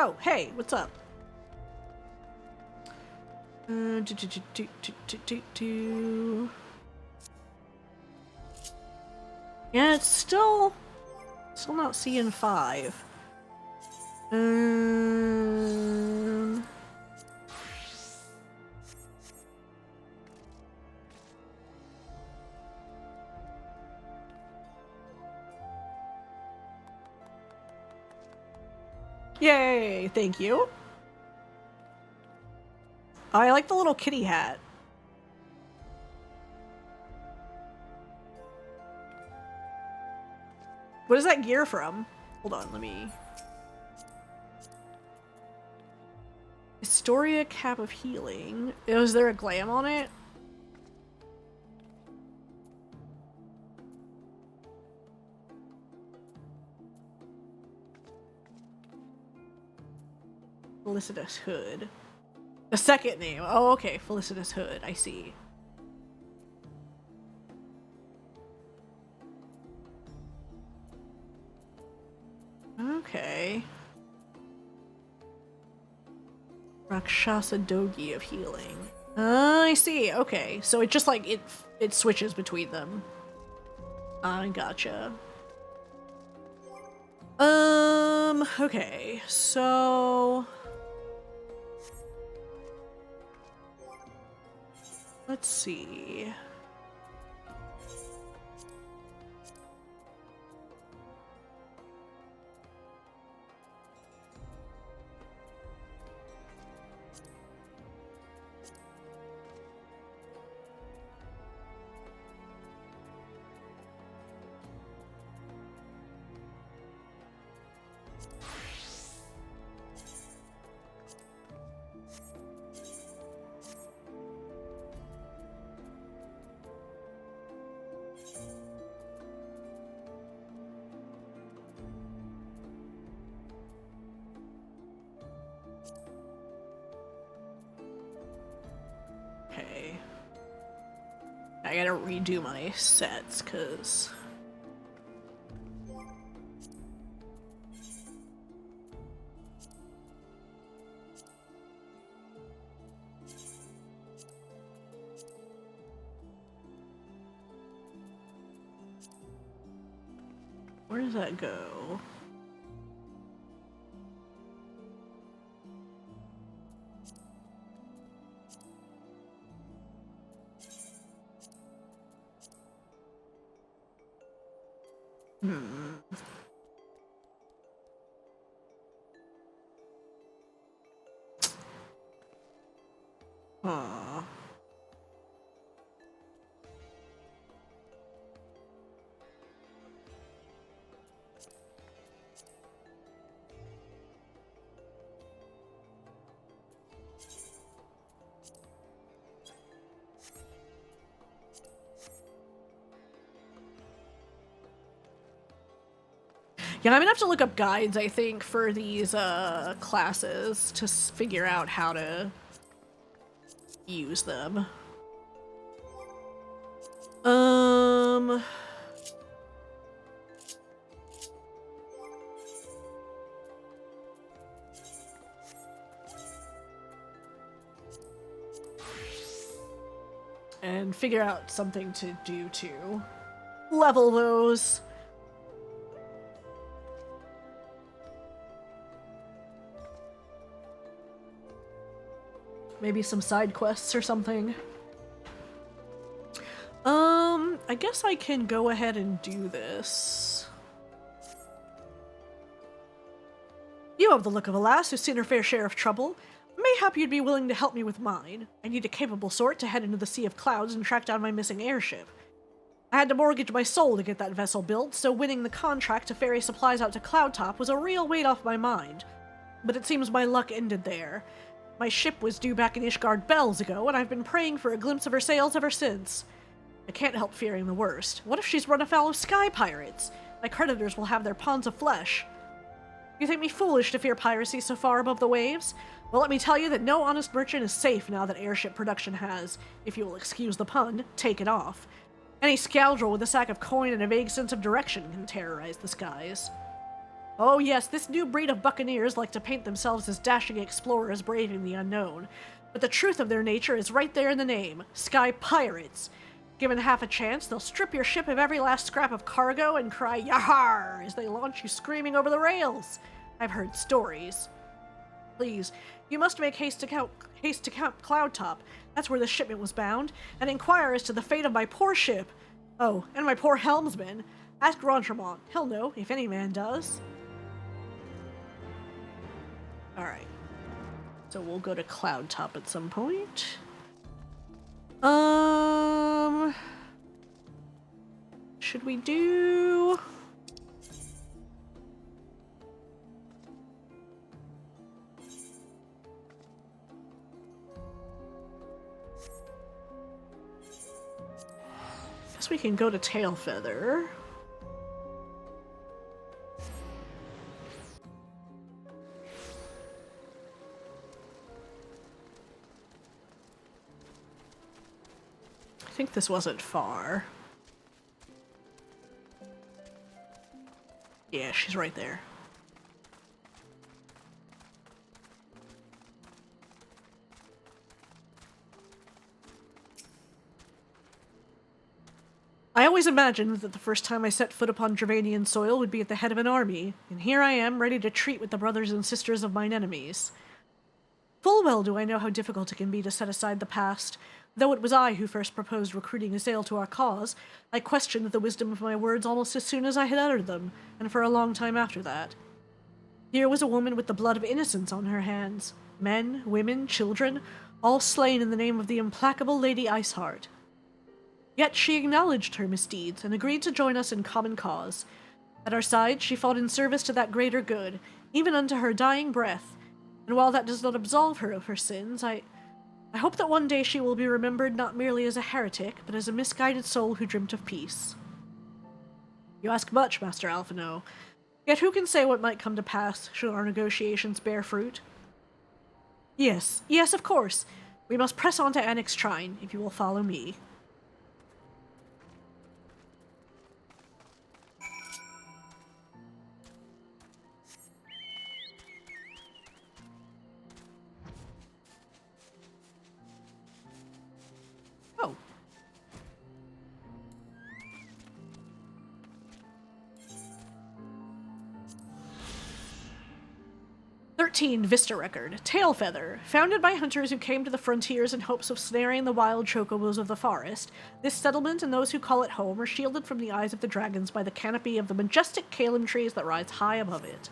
Oh, hey, what's up? Yeah, it's still not seeing 5. Yay, thank you. I like the little kitty hat. What is that gear from? Hold on, let me... Historia Cap of Healing. Is there a glam on it? Felicitas Hood. The second name. Oh, okay. Felicitas Hood. I see. Okay. Rakshasa Dogi of Healing. I see. Okay. So it just like it switches between them. I gotcha. Okay. So let's see. I gotta redo my sets, cause... Where does that go? Aww. Yeah, I'm gonna have to look up guides, I think, for these classes to figure out how to use them. And figure out something to do to level those. Maybe some side quests or something. I guess I can go ahead and do this. You have the look of a lass who's seen her fair share of trouble. Mayhap you'd be willing to help me with mine. I need a capable sort to head into the Sea of Clouds and track down my missing airship. I had to mortgage my soul to get that vessel built, so winning the contract to ferry supplies out to Cloudtop was a real weight off my mind. But it seems my luck ended there. My ship was due back in Ishgard bells ago, and I've been praying for a glimpse of her sails ever since. I can't help fearing the worst. What if she's run afoul of sky pirates? My creditors will have their ponds of flesh. You think me foolish to fear piracy so far above the waves? Well, let me tell you that no honest merchant is safe now that airship production has, if you will excuse the pun, taken off. Any scoundrel with a sack of coin and a vague sense of direction can terrorize the skies. Oh yes, this new breed of buccaneers like to paint themselves as dashing explorers braving the unknown. But the truth of their nature is right there in the name. Sky pirates. Given half a chance, they'll strip your ship of every last scrap of cargo and cry "Yahar!" as they launch you screaming over the rails. I've heard stories. Please, you must make haste to Camp Cloudtop. That's where the shipment was bound, and inquire as to the fate of my poor ship. Oh, and my poor helmsman. Ask Rontremont. He'll know, if any man does. Alright. So we'll go to Cloudtop at some point. Should we do... Guess we can go to Tailfeather. I think this wasn't far. Yeah, she's right there. I always imagined that the first time I set foot upon Dravanian soil would be at the head of an army, and here I am, ready to treat with the brothers and sisters of mine enemies. Full well do I know how difficult it can be to set aside the past. Though it was I who first proposed recruiting Azael to our cause, I questioned the wisdom of my words almost as soon as I had uttered them, and for a long time after that. Here was a woman with the blood of innocence on her hands. Men, women, children, all slain in the name of the implacable Lady Iceheart. Yet she acknowledged her misdeeds and agreed to join us in common cause. At our side, she fought in service to that greater good, even unto her dying breath, and while that does not absolve her of her sins, I hope that one day she will be remembered not merely as a heretic, but as a misguided soul who dreamt of peace. You ask much, Master Alphino. Yet who can say what might come to pass should our negotiations bear fruit? Yes, of course. We must press on to Annex Trine, if you will follow me. Oh. "13 Vista Record, Tailfeather. Founded by hunters who came to the frontiers in hopes of snaring the wild chocobos of the forest, this settlement and those who call it home are shielded from the eyes of the dragons by the canopy of the majestic kalim trees that rise high above it."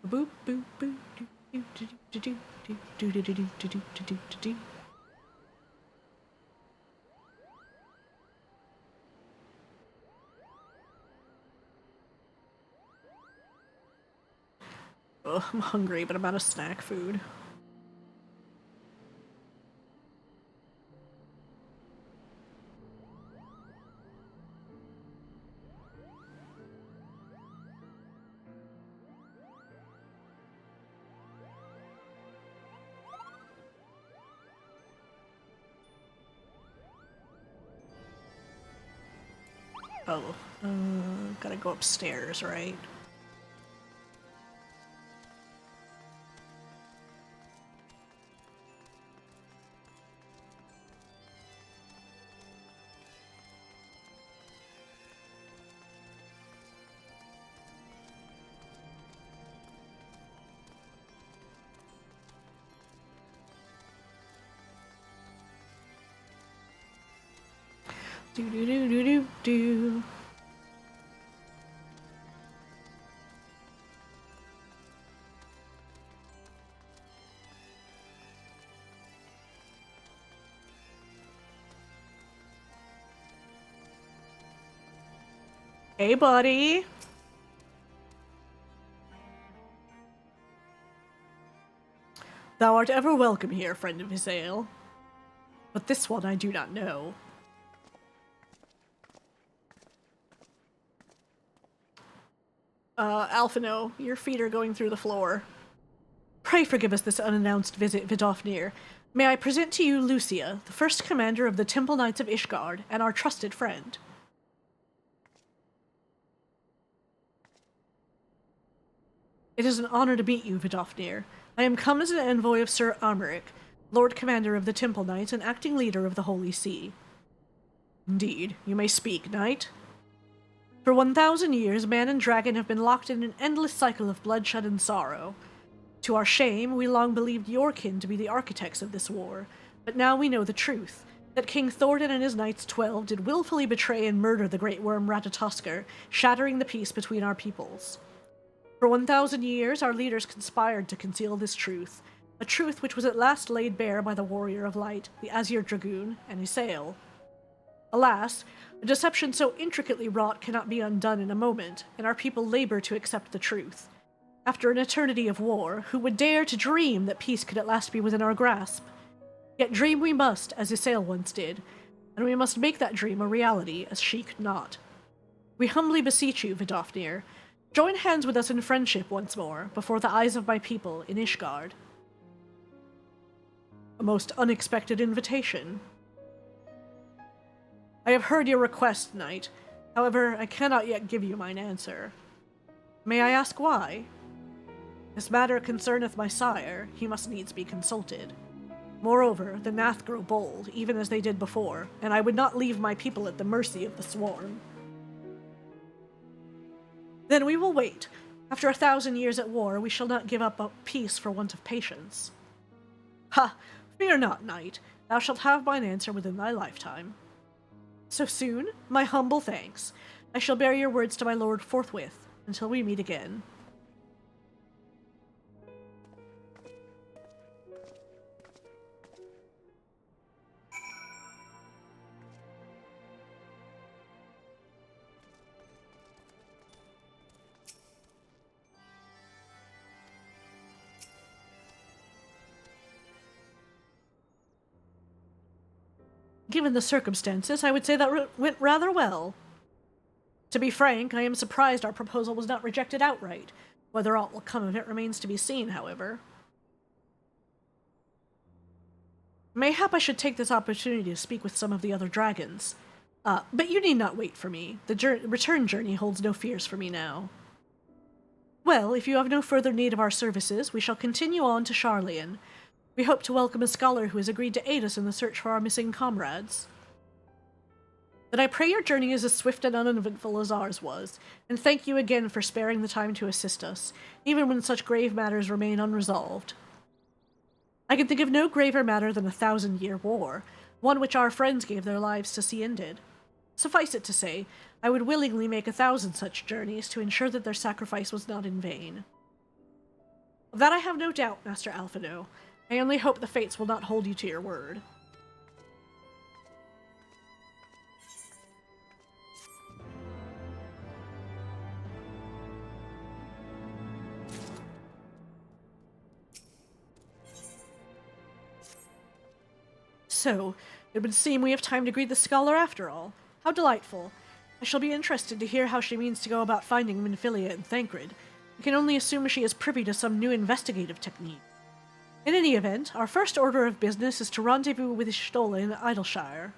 Boop boop boop do do do do do do do do do do do do do do. Ugh, I'm hungry, but I'm out of snack food. Oh, gotta go upstairs, right? Do do do do do do. Hey, buddy. Thou art ever welcome here, friend of Hisael. But this one I do not know. Alphino, your feet are going through the floor. Pray forgive us this unannounced visit, Vidofnir. May I present to you Lucia, the first commander of the Temple Knights of Ishgard, and our trusted friend. It is an honor to meet you, Vidofnir. I am come as an envoy of Sir Armeric, Lord Commander of the Temple Knights and acting leader of the Holy See. Indeed, you may speak, knight. For 1,000 years, man and dragon have been locked in an endless cycle of bloodshed and sorrow. To our shame, we long believed your kin to be the architects of this war, but now we know the truth, that King Thordan and his knights 12 did willfully betray and murder the great worm Ratatoskr, shattering the peace between our peoples. For 1,000 years, our leaders conspired to conceal this truth, a truth which was at last laid bare by the Warrior of Light, the Azure Dragoon, and Hisael. Alas, a deception so intricately wrought cannot be undone in a moment, and our people labor to accept the truth. After an eternity of war, who would dare to dream that peace could at last be within our grasp? Yet dream we must, as Hisael once did, and we must make that dream a reality, as she could not. We humbly beseech you, Vidofnir, join hands with us in friendship once more, before the eyes of my people in Ishgard. A most unexpected invitation. I have heard your request, knight. However, I cannot yet give you mine answer. May I ask why? This matter concerneth my sire, he must needs be consulted. Moreover, the Nath grow bold, even as they did before, and I would not leave my people at the mercy of the swarm. Then we will wait. After 1,000 years at war, we shall not give up peace for want of patience. Ha! Fear not, knight. Thou shalt have mine answer within thy lifetime. So soon? My humble thanks. I shall bear your words to my lord forthwith, until we meet again. Given the circumstances, I would say that went rather well. To be frank, I am surprised our proposal was not rejected outright. Whether aught will come of it remains to be seen, however. Mayhap I should take this opportunity to speak with some of the other dragons. But you need not wait for me. The return journey holds no fears for me now. Well, if you have no further need of our services, we shall continue on to Sharlayan. We hope to welcome a scholar who has agreed to aid us in the search for our missing comrades. Then I pray your journey is as swift and uneventful as ours was, and thank you again for sparing the time to assist us, even when such grave matters remain unresolved. I can think of no graver matter than a 1,000-year war, one which our friends gave their lives to see ended. Suffice it to say, I would willingly make 1,000 such journeys to ensure that their sacrifice was not in vain. Of that I have no doubt, Master Alphino. I only hope the fates will not hold you to your word. So, it would seem we have time to greet the scholar after all. How delightful. I shall be interested to hear how she means to go about finding Minfilia and Thancred. We can only assume she is privy to some new investigative technique. In any event, our first order of business is to rendezvous with Y'shtola in Idleshire.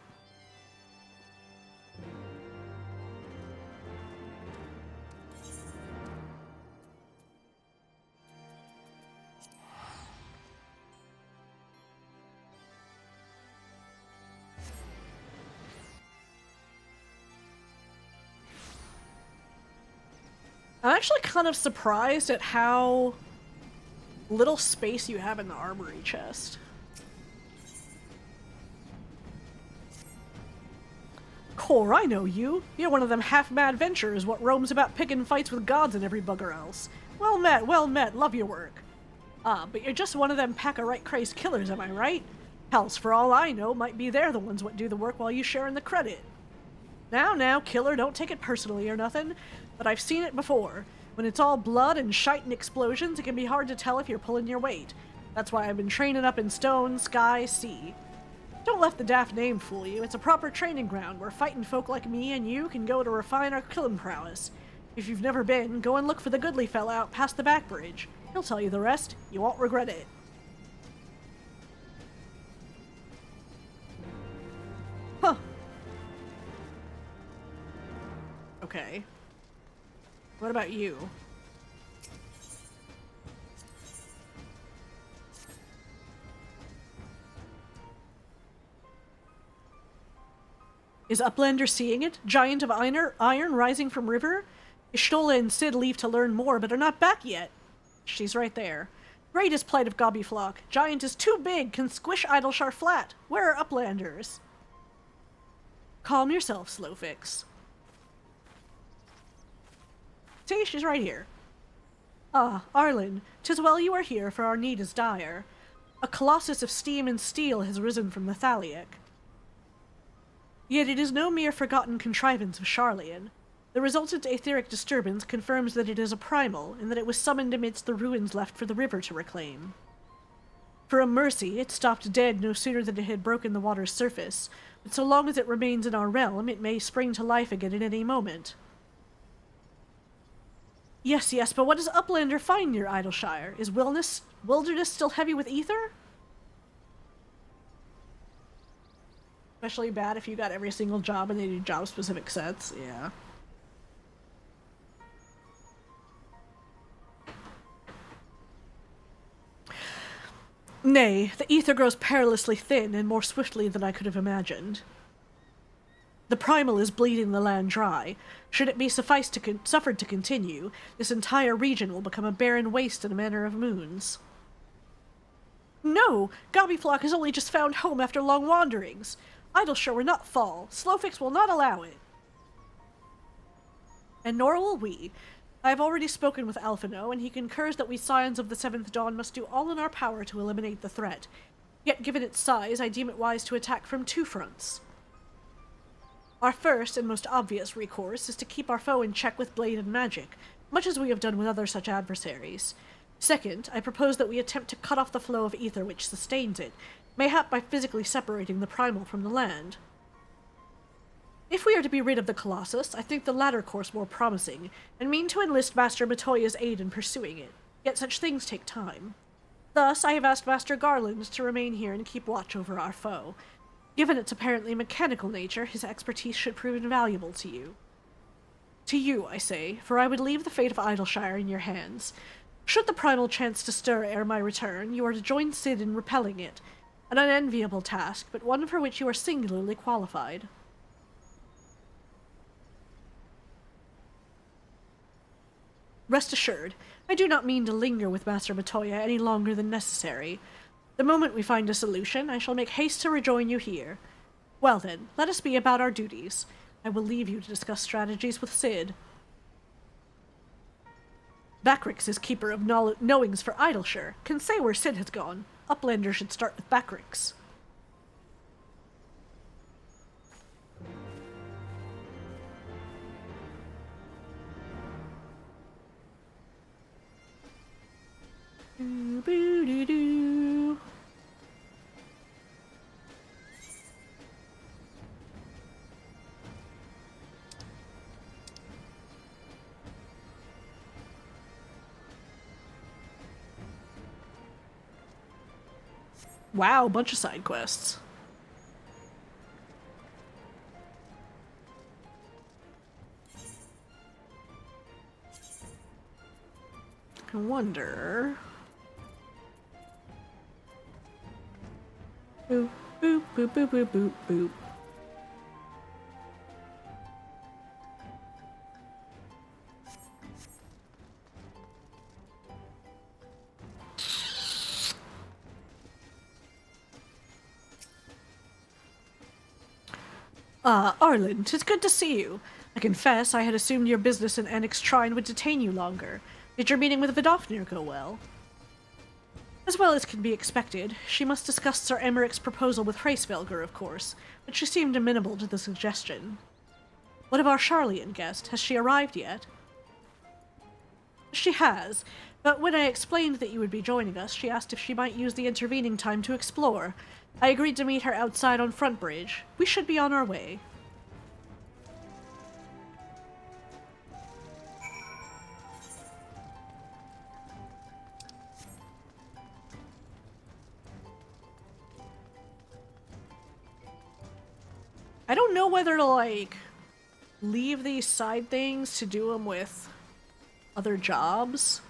I'm actually kind of surprised at how little space you have in the armory chest. Core, I know you. You're one of them half-mad venturers what roams about picking fights with gods and every bugger else. Well met, love your work. But you're just one of them pack-a-right crazed killers, am I right? Hells, for all I know, might be they're the ones what do the work while you share in the credit. Now, killer, don't take it personally or nothing, but I've seen it before. When it's all blood and shite and explosions, it can be hard to tell if you're pulling your weight. That's why I've been training up in stone, sky, sea. Don't let the daft name fool you. It's a proper training ground where fighting folk like me and you can go to refine our killing prowess. If you've never been, go and look for the goodly fella out past the back bridge. He'll tell you the rest. You won't regret it. Huh. Okay. What about you? Is Uplander seeing it? Giant of iron rising from river? Y'shtola and Sid leave to learn more, but are not back yet. She's right there. Greatest plight of Gobbyflock. Giant is too big, can squish Idleshire flat. Where are Uplanders? Calm yourself, Slowfix. See, she's right here. Ah, Arlen, 'tis well you are here, for our need is dire. A colossus of steam and steel has risen from the Thaliac. Yet it is no mere forgotten contrivance of Sharlayan. The resultant aetheric disturbance confirms that it is a primal, and that it was summoned amidst the ruins left for the river to reclaim. For a mercy, it stopped dead no sooner than it had broken the water's surface, but so long as it remains in our realm, it may spring to life again at any moment. Yes, but what does Uplander find near Idleshire? Is wilderness still heavy with ether? Especially bad if you got every single job and they do job-specific sets, yeah. Nay, the ether grows perilously thin and more swiftly than I could have imagined. The primal is bleeding the land dry. Should it be suffered to continue, this entire region will become a barren waste in a matter of moons. No! Gobbyflock has only just found home after long wanderings. Idleshire will not fall. Slowfix will not allow it. And nor will we. I have already spoken with Alphino, and he concurs that we Scions of the Seventh Dawn must do all in our power to eliminate the threat. Yet given its size, I deem it wise to attack from two fronts. Our first and most obvious recourse is to keep our foe in check with blade and magic, much as we have done with other such adversaries. Second, I propose that we attempt to cut off the flow of ether which sustains it, mayhap by physically separating the primal from the land. If we are to be rid of the Colossus, I think the latter course more promising, and mean to enlist Master Matoya's aid in pursuing it. Yet such things take time. Thus, I have asked Master Garland to remain here and keep watch over our foe. Given its apparently mechanical nature, his expertise should prove invaluable to you. To you, I say, for I would leave the fate of Idleshire in your hands. Should the primal chance to stir ere my return, you are to join Cid in repelling it. An unenviable task, but one for which you are singularly qualified. Rest assured, I do not mean to linger with Master Matoya any longer than necessary. The moment we find a solution, I shall make haste to rejoin you here. Well then, let us be about our duties. I will leave you to discuss strategies with Cid. Backrix is keeper of knowings for Idleshire. Can say where Cid has gone. Uplander should start with Backrix. Boo-doo-doo. Wow, bunch of side quests. I wonder... Boop, boop, boop, boop, boop, boop, boop. Arlen, 'tis good to see you. I confess I had assumed your business in Annex Shrine would detain you longer. Did your meeting with Vidofnir go well? As well as can be expected. She must discuss Sir Emmerich's proposal with Hraesvelgr, of course, but she seemed amenable to the suggestion. What of our Charlian guest? Has she arrived yet? She has, but when I explained that you would be joining us, she asked if she might use the intervening time to explore. I agreed to meet her outside on Front Bridge. We should be on our way. I don't know whether to, like, leave these side things to do them with other jobs.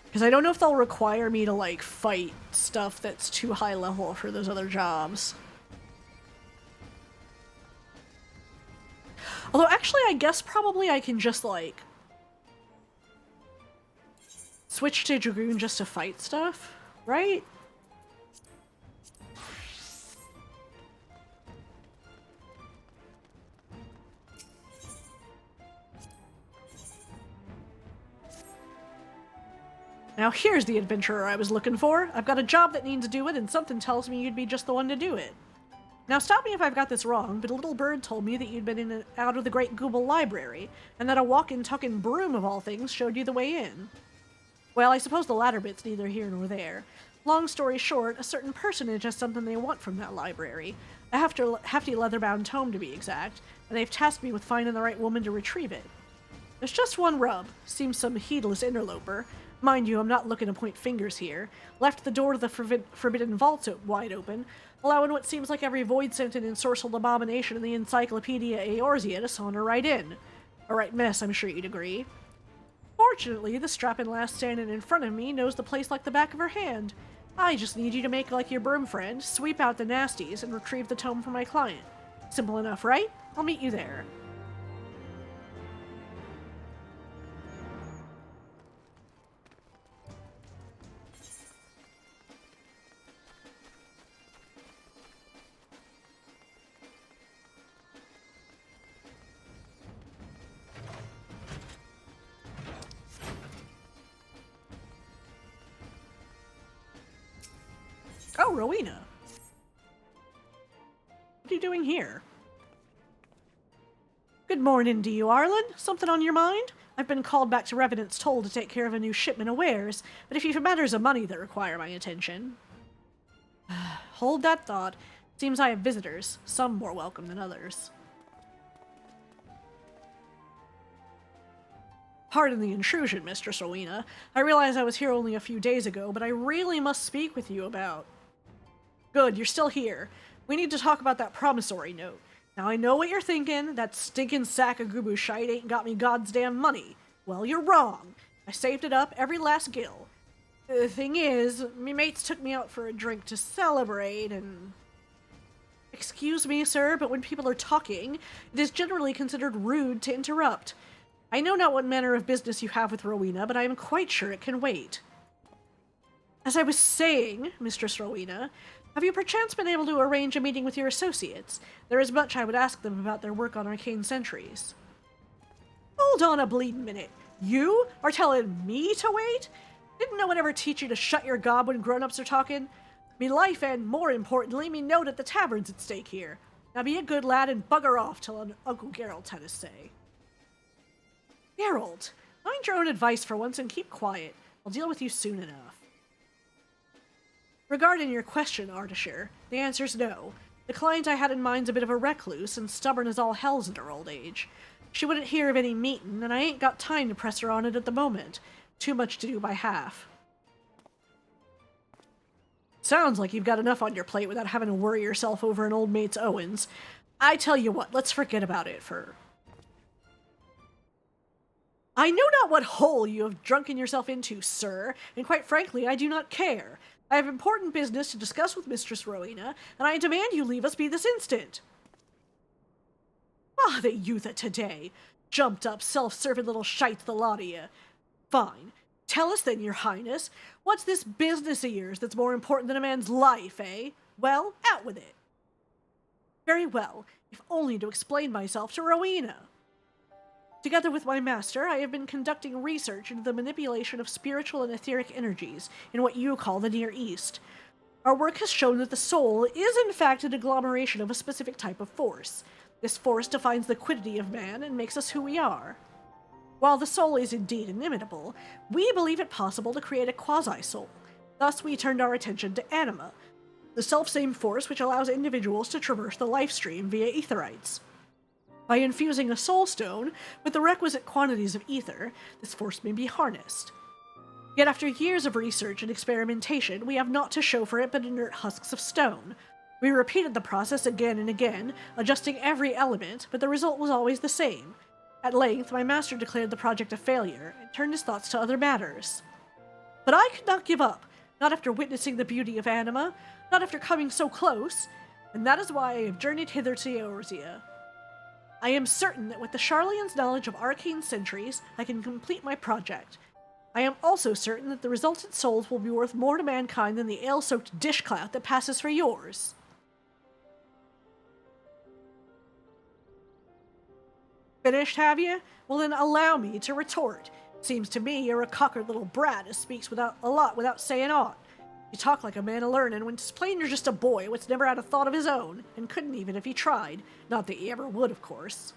Because I don't know if they'll require me to, like, fight stuff that's too high level for those other jobs. Although, actually, I guess probably I can just, like, switch to Dragoon just to fight stuff, right? Now here's the adventurer I was looking for. I've got a job that needs doing, and something tells me you'd be just the one to do it. Now stop me if I've got this wrong, but a little bird told me that you'd been in and out of the Great Gooble Library, and that a walk-in-tuckin' broom of all things showed you the way in. Well, I suppose the latter bit's neither here nor there. Long story short, a certain personage has something they want from that library. A hefty leather-bound tome, to be exact, and they've tasked me with finding the right woman to retrieve it. There's just one rub. Seems some heedless interloper. Mind you, I'm not looking to point fingers here. Left the door to the forbidden vaults wide open, allowing what seems like every void-scented and ensorcelled abomination in the Encyclopedia Eorzea to saunter right in. A right mess, I'm sure you'd agree. Fortunately, the strapping lass standing in front of me knows the place like the back of her hand. I just need you to make like your broom friend, sweep out the nasties, and retrieve the tome for my client. Simple enough, right? I'll meet you there. Oh, Rowena. What are you doing here? Good morning to you, Arlen. Something on your mind? I've been called back to Revenant's Toll to take care of a new shipment of wares, but if you've matters of money that require my attention... Hold that thought. Seems I have visitors, some more welcome than others. Pardon the intrusion, Mistress Rowena. I realize I was here only a few days ago, but I really must speak with you about... Good, you're still here. We need to talk about that promissory note. Now I know what you're thinking, that stinking sack of Gubu shite ain't got me God's damn money. Well, you're wrong. I saved it up, every last gill. The thing is, me mates took me out for a drink to celebrate, and... Excuse me, sir, but when people are talking, it is generally considered rude to interrupt. I know not what manner of business you have with Rowena, but I am quite sure it can wait. As I was saying, Mistress Rowena, have you perchance been able to arrange a meeting with your associates? There is much I would ask them about their work on arcane sentries. Hold on a bleeding minute. You are telling me to wait? Didn't no one ever teach you to shut your gob when grown-ups are talking? Me life and, more importantly, me note at the tavern's at stake here. Now be a good lad and bugger off till Uncle Geralt had to say. Geralt, mind your own advice for once and keep quiet. I'll deal with you soon enough. Regarding your question, Artisher, the answer's no. The client I had in mind's a bit of a recluse and stubborn as all hells in her old age. She wouldn't hear of any meetin', and I ain't got time to press her on it at the moment. Too much to do by half. Sounds like you've got enough on your plate without having to worry yourself over an old mate's owens. I tell you what, let's forget about it for... I know not what hole you have drunken yourself into, sir, and quite frankly, I do not care. I have important business to discuss with Mistress Rowena, and I demand you leave us be this instant. Ah, the youth of today. Jumped up, self-serving little shites, the lot of you. Fine. Tell us then, your highness, what's this business of yours that's more important than a man's life, eh? Well, out with it. Very well, if only to explain myself to Rowena. Together with my master, I have been conducting research into the manipulation of spiritual and etheric energies in what you call the Near East. Our work has shown that the soul is in fact an agglomeration of a specific type of force. This force defines the quiddity of man and makes us who we are. While the soul is indeed inimitable, we believe it possible to create a quasi-soul. Thus we turned our attention to anima, the self-same force which allows individuals to traverse the life stream via etherites. By infusing a soul stone with the requisite quantities of ether, this force may be harnessed. Yet after years of research and experimentation, we have naught to show for it but inert husks of stone. We repeated the process again and again, adjusting every element, but the result was always the same. At length, my master declared the project a failure, and turned his thoughts to other matters. But I could not give up, not after witnessing the beauty of anima, not after coming so close, and that is why I have journeyed hither to Eorzea. I am certain that with the Sharlayan's knowledge of arcane sentries, I can complete my project. I am also certain that the resultant souls will be worth more to mankind than the ale-soaked dishclout that passes for yours. Finished, have you? Well then allow me to retort. Seems to me you're a cockered little brat who speaks a lot without saying aught. You talk like a man of learning when 'tis plain you're just a boy what's never had a thought of his own, and couldn't even if he tried. Not that he ever would, of course.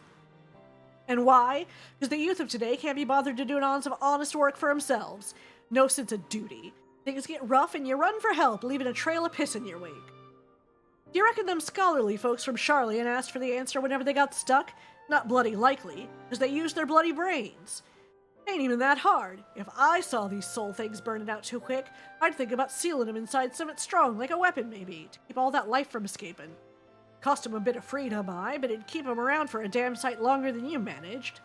And why? Because the youth of today can't be bothered to do an ounce of honest work for themselves. No sense of duty. Things get rough and you run for help, leaving a trail of piss in your wake. Do you reckon them scholarly folks from Sharlayan asked for the answer whenever they got stuck? Not bloody likely, because they used their bloody brains. Ain't even that hard. If I saw these soul things burning out too quick, I'd think about sealing them inside something strong, like a weapon maybe, to keep all that life from escaping. Cost them a bit of freedom, but it'd keep them around for a damn sight longer than you managed.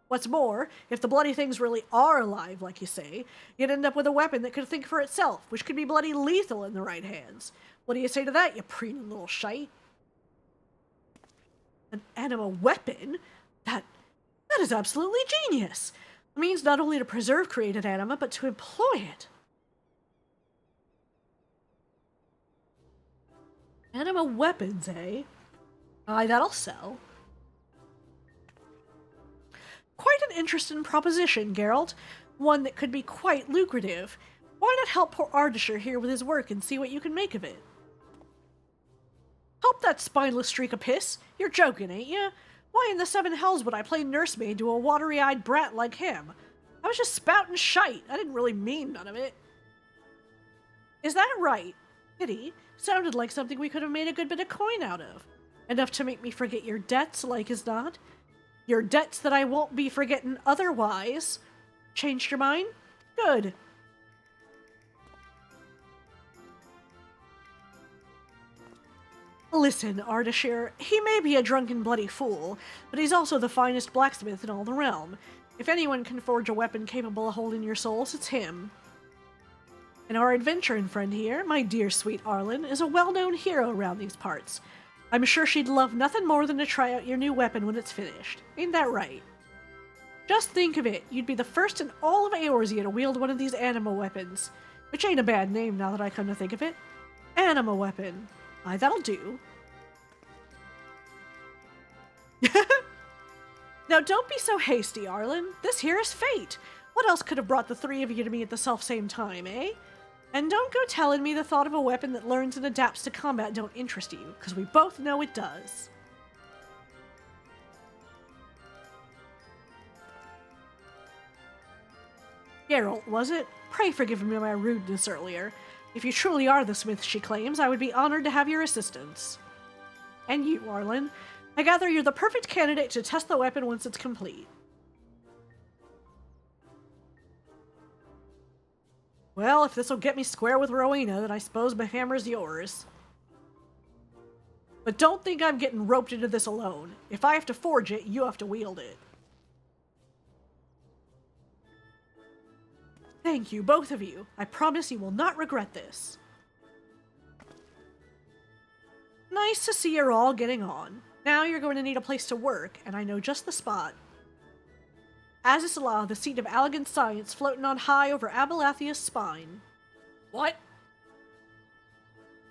What's more, if the bloody things really are alive, like you say, you'd end up with a weapon that could think for itself, which could be bloody lethal in the right hands. What do you say to that, you preening little shite? An anima weapon? That is absolutely genius! It means not only to preserve created anima, but to employ it. Anima weapons, eh? Aye, that'll sell. Quite an interesting proposition, Geralt. One that could be quite lucrative. Why not help poor Ardashir here with his work and see what you can make of it? Help that spineless streak of piss? You're joking, ain't you? Why in the seven hells would I play nursemaid to a watery-eyed brat like him? I was just spouting shite. I didn't really mean none of it. Is that right? Pity. Sounded like something we could have made a good bit of coin out of. Enough to make me forget your debts, like as not. Your debts that I won't be forgetting otherwise. Changed your mind? Good. Listen, Ardashir, he may be a drunken bloody fool, but he's also the finest blacksmith in all the realm. If anyone can forge a weapon capable of holding your souls, it's him. And our adventuring friend here, my dear sweet Arlen, is a well-known hero around these parts. I'm sure she'd love nothing more than to try out your new weapon when it's finished. Ain't that right? Just think of it, you'd be the first in all of Eorzea to wield one of these anima weapons. Which ain't a bad name now that I come to think of it. Anima weapon. Aye, that'll do. Now don't be so hasty, Arlen. This here is fate. What else could have brought the three of you to me at the self-same time, eh? And don't go telling me the thought of a weapon that learns and adapts to combat don't interest you, because we both know it does. Geralt, was it? Pray forgive me my rudeness earlier. If you truly are the smith she claims, I would be honored to have your assistance. And you, Arlen. I gather you're the perfect candidate to test the weapon once it's complete. Well, if this'll get me square with Rowena, then I suppose my hammer's yours. But don't think I'm getting roped into this alone. If I have to forge it, you have to wield it. Thank you, both of you. I promise you will not regret this. Nice to see you're all getting on. Now you're going to need a place to work, and I know just the spot. Azisla, the seat of elegant science floating on high over Abelathia's spine. What?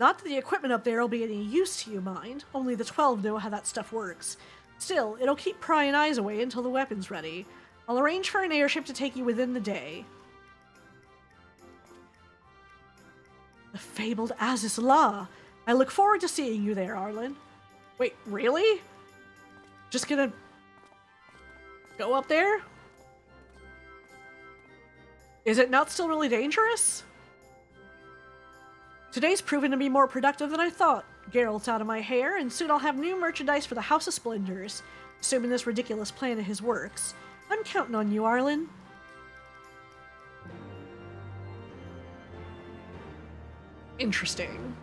Not that the equipment up there will be any use to you, mind. Only the 12 know how that stuff works. Still, it'll keep prying eyes away until the weapon's ready. I'll arrange for an airship to take you within the day. The fabled Azisla. I look forward to seeing you there, Arlen. Wait, really? Just gonna go up there? Is it not still really dangerous? Today's proven to be more productive than I thought. Geralt's out of my hair, and soon I'll have new merchandise for the House of Splendors, assuming this ridiculous plan of his works. I'm counting on you, Arlen. Interesting.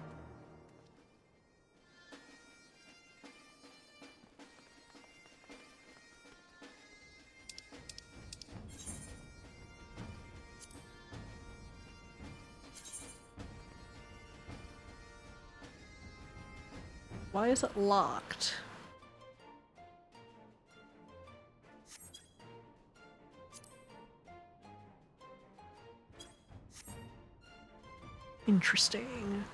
Why is it locked? Interesting.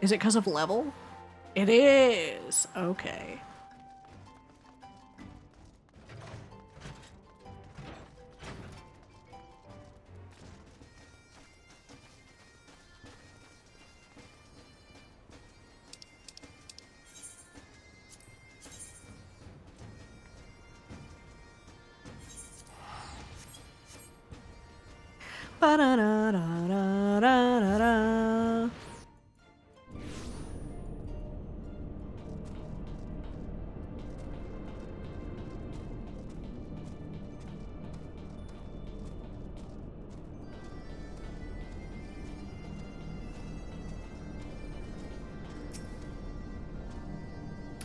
Is it because of level? It is! Okay. Ba-da-da-da-da-da-da.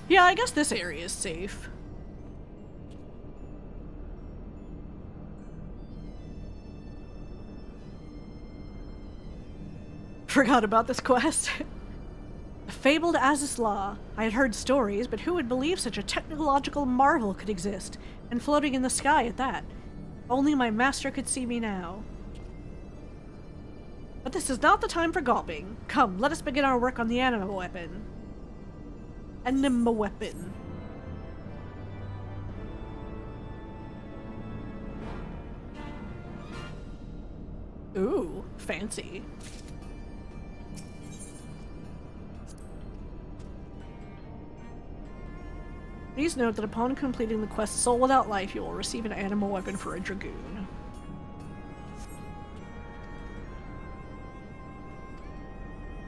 Yeah, I guess this area is safe. Forgot about this quest. The fabled Azisla. I had heard stories, but who would believe such a technological marvel could exist, and floating in the sky at that? Only my master could see me now. But this is not the time for gawping. Come, let us begin our work on the anima weapon. Anima weapon. Ooh, fancy. Please note that upon completing the quest Soul Without Life, you will receive an animal weapon for a dragoon.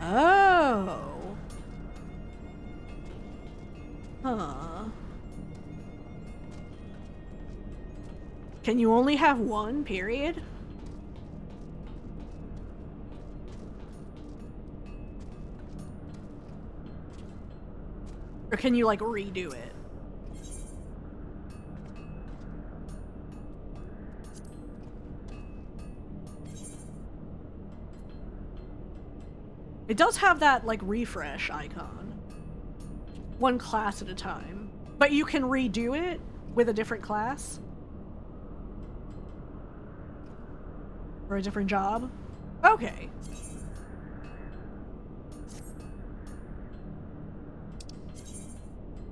Oh. Huh. Can you only have one, period? Or can you, like, redo it? It does have that, like, refresh icon. One class at a time. But you can redo it with a different class? Or a different job? Okay.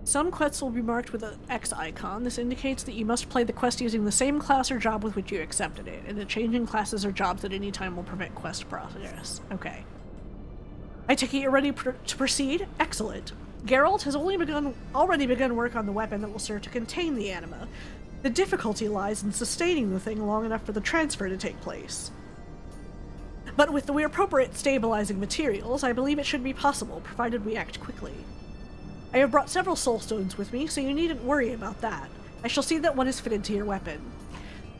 Some quests will be marked with an X icon. This indicates that you must play the quest using the same class or job with which you accepted it, and that changing classes or jobs at any time will prevent quest progress. Okay. I take it you're ready to proceed? Excellent. Geralt has already begun work on the weapon that will serve to contain the anima. The difficulty lies in sustaining the thing long enough for the transfer to take place. But with the appropriate stabilizing materials, I believe it should be possible, provided we act quickly. I have brought several soul stones with me, so you needn't worry about that. I shall see that one is fitted to your weapon.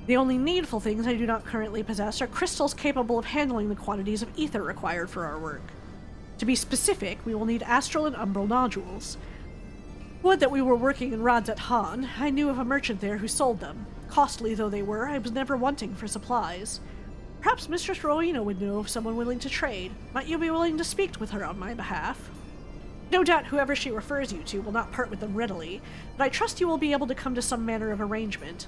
The only needful things I do not currently possess are crystals capable of handling the quantities of ether required for our work. To be specific, we will need astral and umbral nodules. Would that we were working in Rods at Han. I knew of a merchant there who sold them. Costly though they were, I was never wanting for supplies. Perhaps Mistress Rowena would know of someone willing to trade. Might you be willing to speak with her on my behalf? No doubt whoever she refers you to will not part with them readily, but I trust you will be able to come to some manner of arrangement.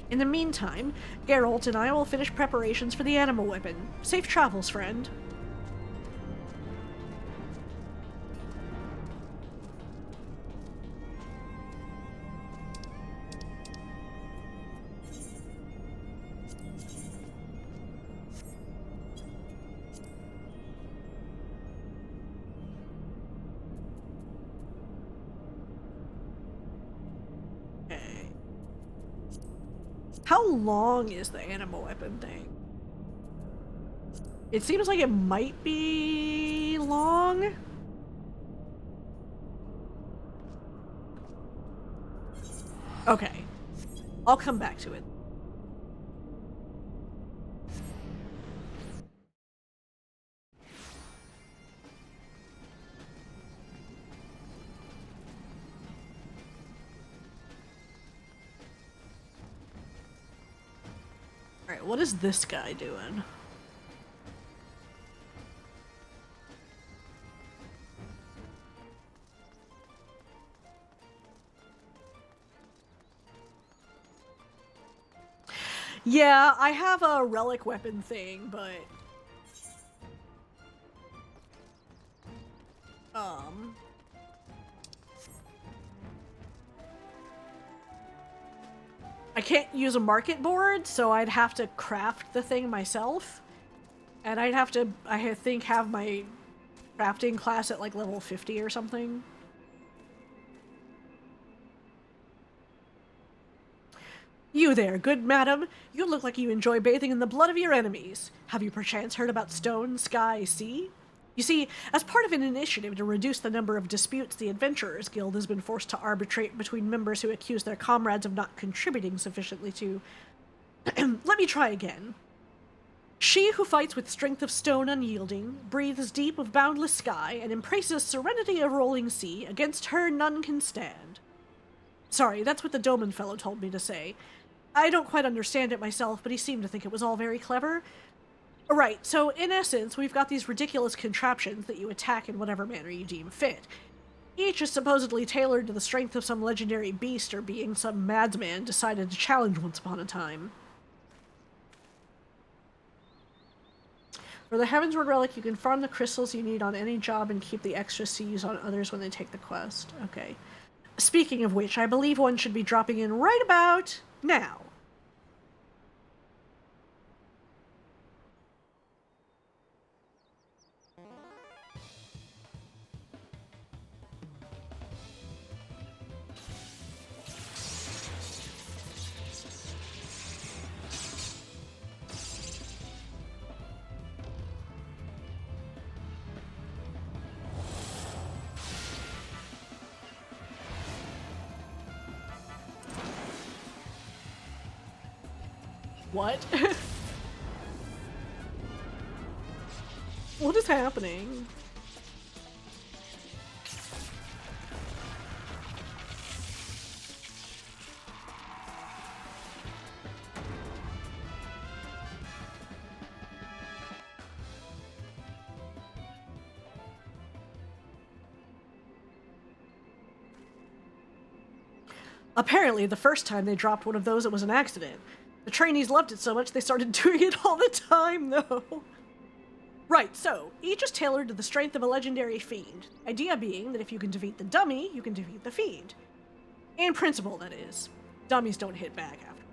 In the meantime, Geralt and I will finish preparations for the animal weapon. Safe travels, friend. How long is the animal weapon thing? It seems like it might be long. Okay. I'll come back to it. Alright, what is this guy doing? Yeah, I have a relic weapon thing, but... I can't use a market board, so I'd have to craft the thing myself. And I'd have to, I think, have my crafting class at like level 50 or something. You there, good madam. You look like you enjoy bathing in the blood of your enemies. Have you perchance heard about Stone, Sky, Sea? You see, as part of an initiative to reduce the number of disputes, the Adventurers Guild has been forced to arbitrate between members who accuse their comrades of not contributing sufficiently to... Let me try again. She who fights with strength of stone unyielding, breathes deep of boundless sky, and embraces serenity of rolling sea, against her none can stand. Sorry, that's what the Doman fellow told me to say. I don't quite understand it myself, but he seemed to think it was all very clever. Right, so in essence, we've got these ridiculous contraptions that you attack in whatever manner you deem fit. Each is supposedly tailored to the strength of some legendary beast or being some madman decided to challenge once upon a time. For the Heavensward relic, you can farm the crystals you need on any job and keep the extras to use on others when they take the quest. Okay. Speaking of which, I believe one should be dropping in right about now. What? What is happening? Apparently, the first time they dropped one of those, it was an accident. The trainees loved it so much they started doing it all the time, though. Right, so, each is tailored to the strength of a legendary fiend. Idea being that if you can defeat the dummy, you can defeat the fiend. In principle, that is. Dummies don't hit back after.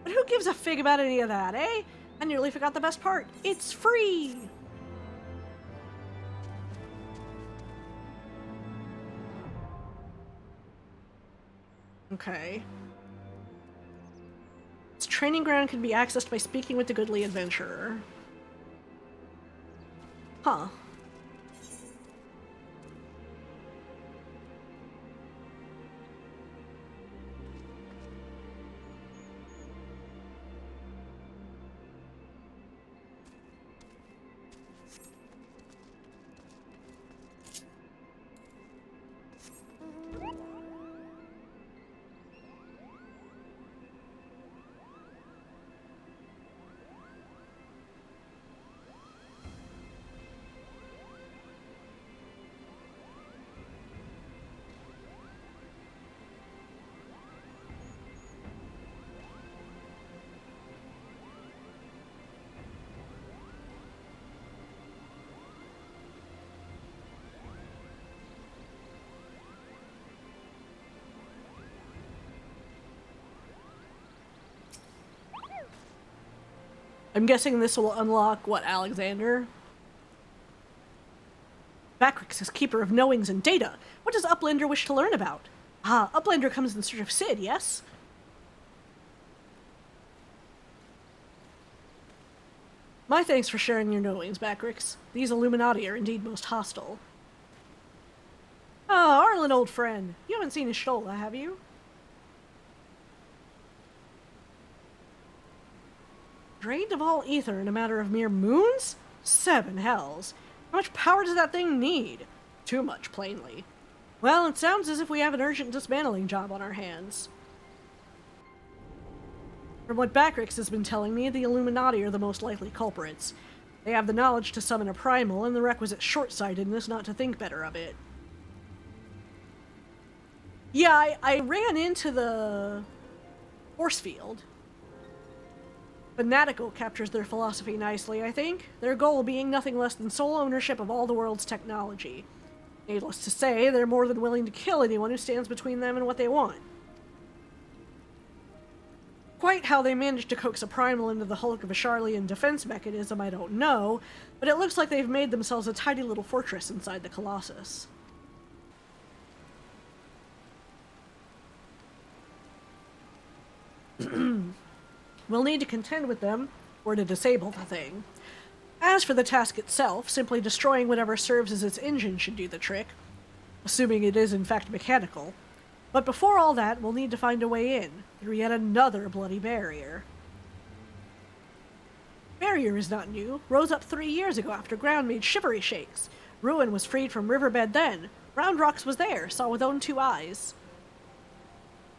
But who gives a fig about any of that, eh? I nearly forgot the best part. It's free! Okay. Its training ground can be accessed by speaking with the goodly adventurer. Huh. I'm guessing this will unlock, what, Alexander? Bacrix is keeper of knowings and data. What does Uplander wish to learn about? Ah, Uplander comes in search of Sid, yes? My thanks for sharing your knowings, Bacrix. These Illuminati are indeed most hostile. Ah, Arlen, old friend. You haven't seen Ishtola, have you? Drained of all ether in a matter of mere moons? 7 hells. How much power does that thing need? Too much, plainly. Well, it sounds as if we have an urgent dismantling job on our hands. From what Bacrix has been telling me, the Illuminati are the most likely culprits. They have the knowledge to summon a primal and the requisite short-sightedness not to think better of it. Yeah, I ran into the force field. Fanatical captures their philosophy nicely, I think, their goal being nothing less than sole ownership of all the world's technology. Needless to say, they're more than willing to kill anyone who stands between them and what they want. Quite how they managed to coax a primal into the hulk of a Charlian defense mechanism, I don't know, but it looks like they've made themselves a tidy little fortress inside the Colossus. We'll need to contend with them, or to disable the thing. As for the task itself, simply destroying whatever serves as its engine should do the trick, assuming it is in fact mechanical. But before all that, we'll need to find a way in, through yet another bloody barrier. Barrier is not new, rose up 3 years ago after ground made shivery shakes. Ruin was freed from riverbed then. Round Rocks was there, saw with own 2 eyes.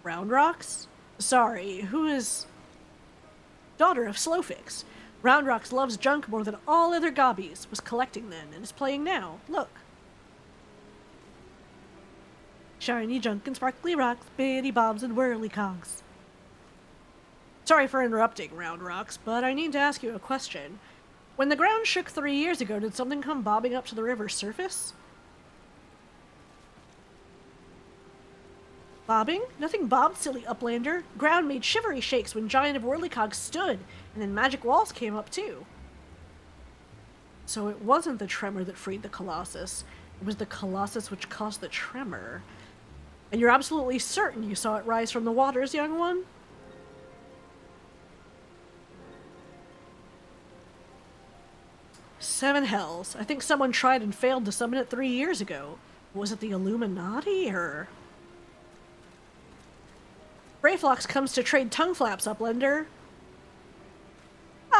Round Rocks? Sorry, who is... Daughter of Slowfix. Round Rocks loves junk more than all other gobbies, was collecting then, and is playing now. Look. Shiny junk and sparkly rocks, bitty bobs and whirly cogs. Sorry for interrupting, Round Rocks, but I need to ask you a question. When the ground shook 3 years ago, did something come bobbing up to the river's surface? Bobbing? Nothing bobbed, silly Uplander. Ground made shivery shakes when Giant of Whirlycog stood, and then magic walls came up too. So it wasn't the tremor that freed the Colossus. It was the Colossus which caused the tremor. And you're absolutely certain you saw it rise from the waters, young one? Seven hells. I think someone tried and failed to summon it 3 years ago. Was it the Illuminati, or... Brayflox comes to trade tongue flaps, Uplander.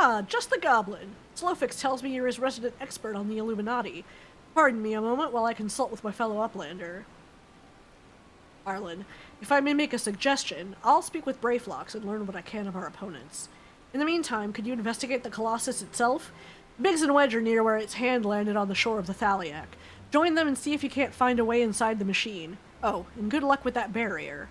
Ah, just the goblin. Slowfix tells me you're his resident expert on the Illuminati. Pardon me a moment while I consult with my fellow Uplander. Arlen, if I may make a suggestion, I'll speak with Brayflox and learn what I can of our opponents. In the meantime, could you investigate the Colossus itself? Biggs and Wedge are near where its hand landed on the shore of the Thaliac. Join them and see if you can't find a way inside the machine. Oh, and good luck with that barrier.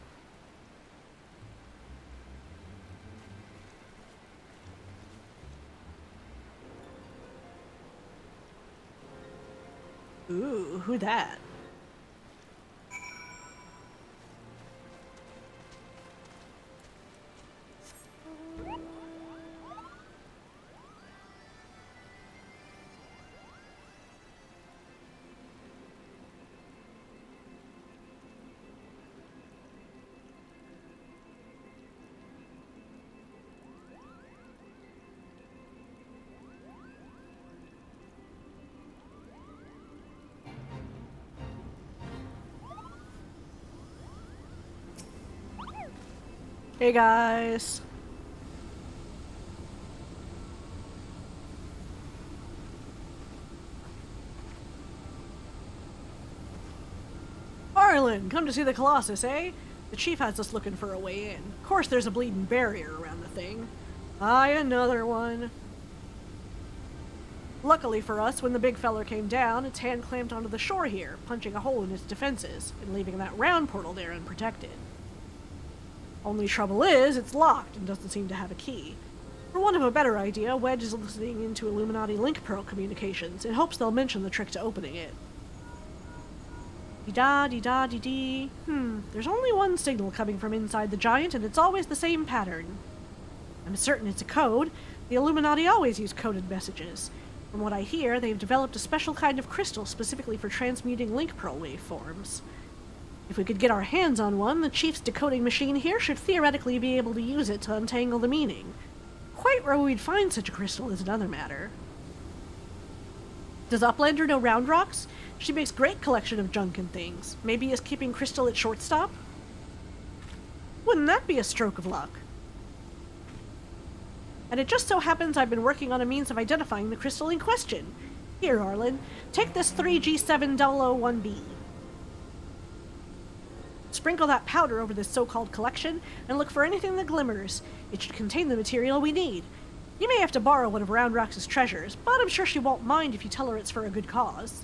Ooh, who that? Hey guys. Arlen, come to see the Colossus, eh? The chief has us looking for a way in. Of course there's a bleeding barrier around the thing. Aye, another one. Luckily for us, when the big feller came down, its hand clamped onto the shore here, punching a hole in its defenses, and leaving that round portal there unprotected. Only trouble is, it's locked and doesn't seem to have a key. For want of a better idea, Wedge is listening into Illuminati Link Pearl communications in hopes they'll mention the trick to opening it. Dee-da-dee-da-dee-dee. There's only one signal coming from inside the giant, and it's always the same pattern. I'm certain it's a code. The Illuminati always use coded messages. From what I hear, they've developed a special kind of crystal specifically for transmuting Link Pearl waveforms. If we could get our hands on one, the Chief's decoding machine here should theoretically be able to use it to untangle the meaning. Quite where we'd find such a crystal is another matter. Does Uplander know Round Rocks? She makes great collection of junk and things. Maybe is keeping Crystal at shortstop? Wouldn't that be a stroke of luck? And it just so happens I've been working on a means of identifying the crystal in question. Here, Arlen, take this 3G7001B. Sprinkle that powder over this so-called collection, and look for anything that glimmers. It should contain the material we need. You may have to borrow one of Round Rock's treasures, but I'm sure she won't mind if you tell her it's for a good cause.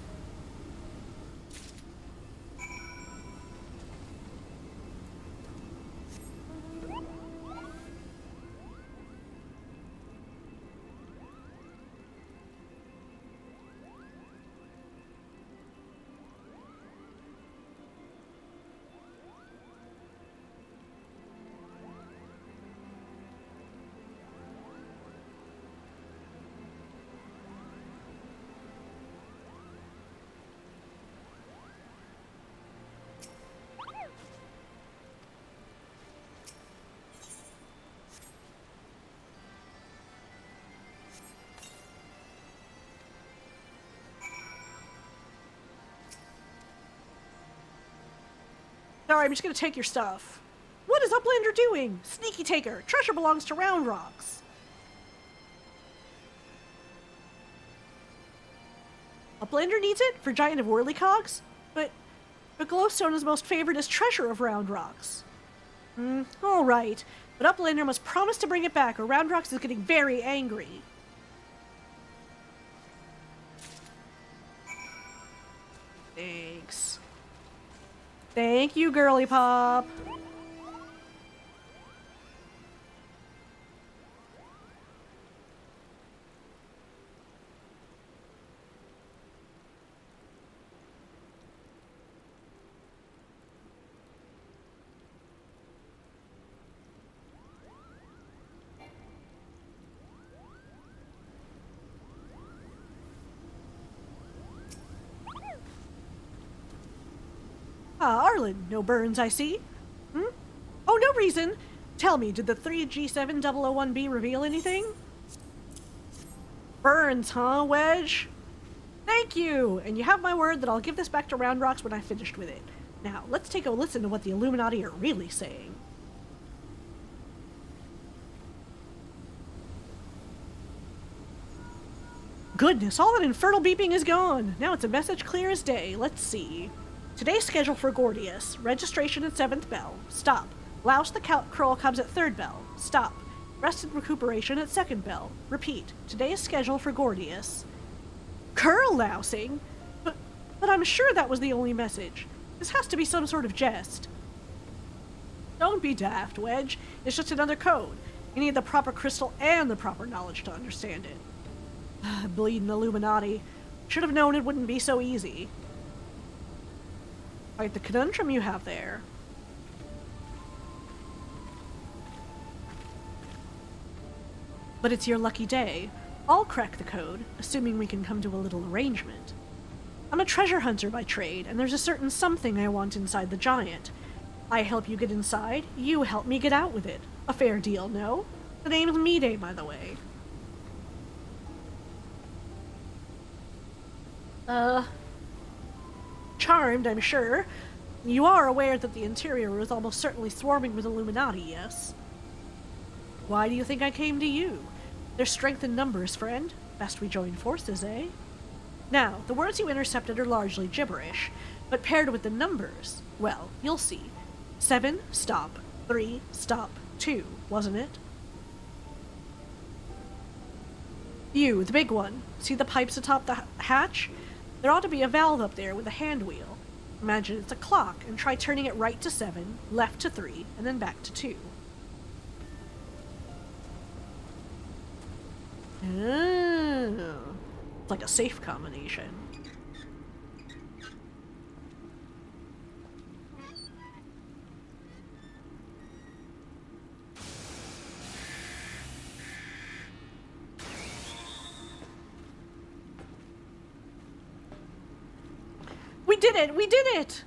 Sorry, I'm just gonna take your stuff. What is Uplander doing? Sneaky taker. Treasure belongs to Round Rocks. Uplander needs it for Giant of Whirlycogs? But Glowstone is most favored as treasure of Round Rocks. Alright. But Uplander must promise to bring it back or Round Rocks is getting very angry. Thanks. Thank you, girly pop. Arlen, no burns, I see. Oh, no reason. Tell me, did the 3G7001B reveal anything? Burns, huh, Wedge? Thank you! And you have my word that I'll give this back to Round Rocks when I'm finished with it. Now, let's take a listen to what the Illuminati are really saying. Goodness, all that infernal beeping is gone. Now it's a message clear as day. Let's see. Today's schedule for Gordius. Registration at 7th bell. Stop. Louse the Kroll comes at 3rd bell. Stop. Rest and recuperation at 2nd bell. Repeat. Today's schedule for Gordius. Curl lousing? But I'm sure that was the only message. This has to be some sort of jest. Don't be daft, Wedge. It's just another code. You need the proper crystal and the proper knowledge to understand it. Bleeding Illuminati. Should have known it wouldn't be so easy. Quite the conundrum you have there. But it's your lucky day. I'll crack the code, assuming we can come to a little arrangement. I'm a treasure hunter by trade, and there's a certain something I want inside the giant. I help you get inside, you help me get out with it. A fair deal, no? The name's Meezie, by the way. Charmed, I'm sure. You are aware that the interior is almost certainly swarming with Illuminati, yes? Why do you think I came to you? There's strength in numbers, friend. Best we join forces, eh? Now, the words you intercepted are largely gibberish, but paired with the numbers, well, you'll see. 7, stop. 3, stop. 2, wasn't it? You, the big one. See the pipes atop the hatch? There ought to be a valve up there with a hand wheel. Imagine it's a clock, and try turning it right to 7, left to 3, and then back to 2. Oh. It's like a safe combination. We did it! We did it!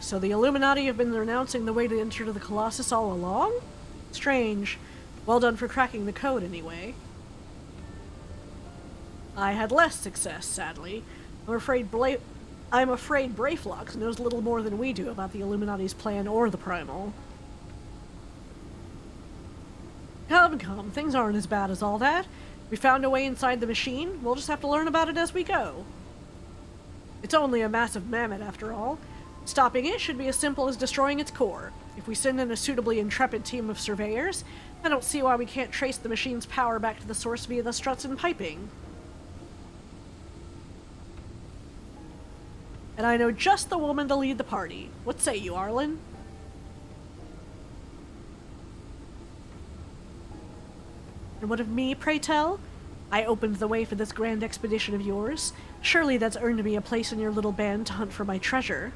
So the Illuminati have been renouncing the way to enter the Colossus all along? Strange. Well done for cracking the code, anyway. I had less success, sadly. I'm afraid Brayflox knows little more than we do about the Illuminati's plan or the Primal. Come, come, things aren't as bad as all that. We found a way inside the machine. We'll just have to learn about it as we go. It's only a massive mammoth, after all. Stopping it should be as simple as destroying its core. If we send in a suitably intrepid team of surveyors, I don't see why we can't trace the machine's power back to the source via the struts and piping. And I know just the woman to lead the party. What say you, Arlen? And what of me, pray tell? I opened the way for this grand expedition of yours. Surely that's earned me a place in your little band to hunt for my treasure.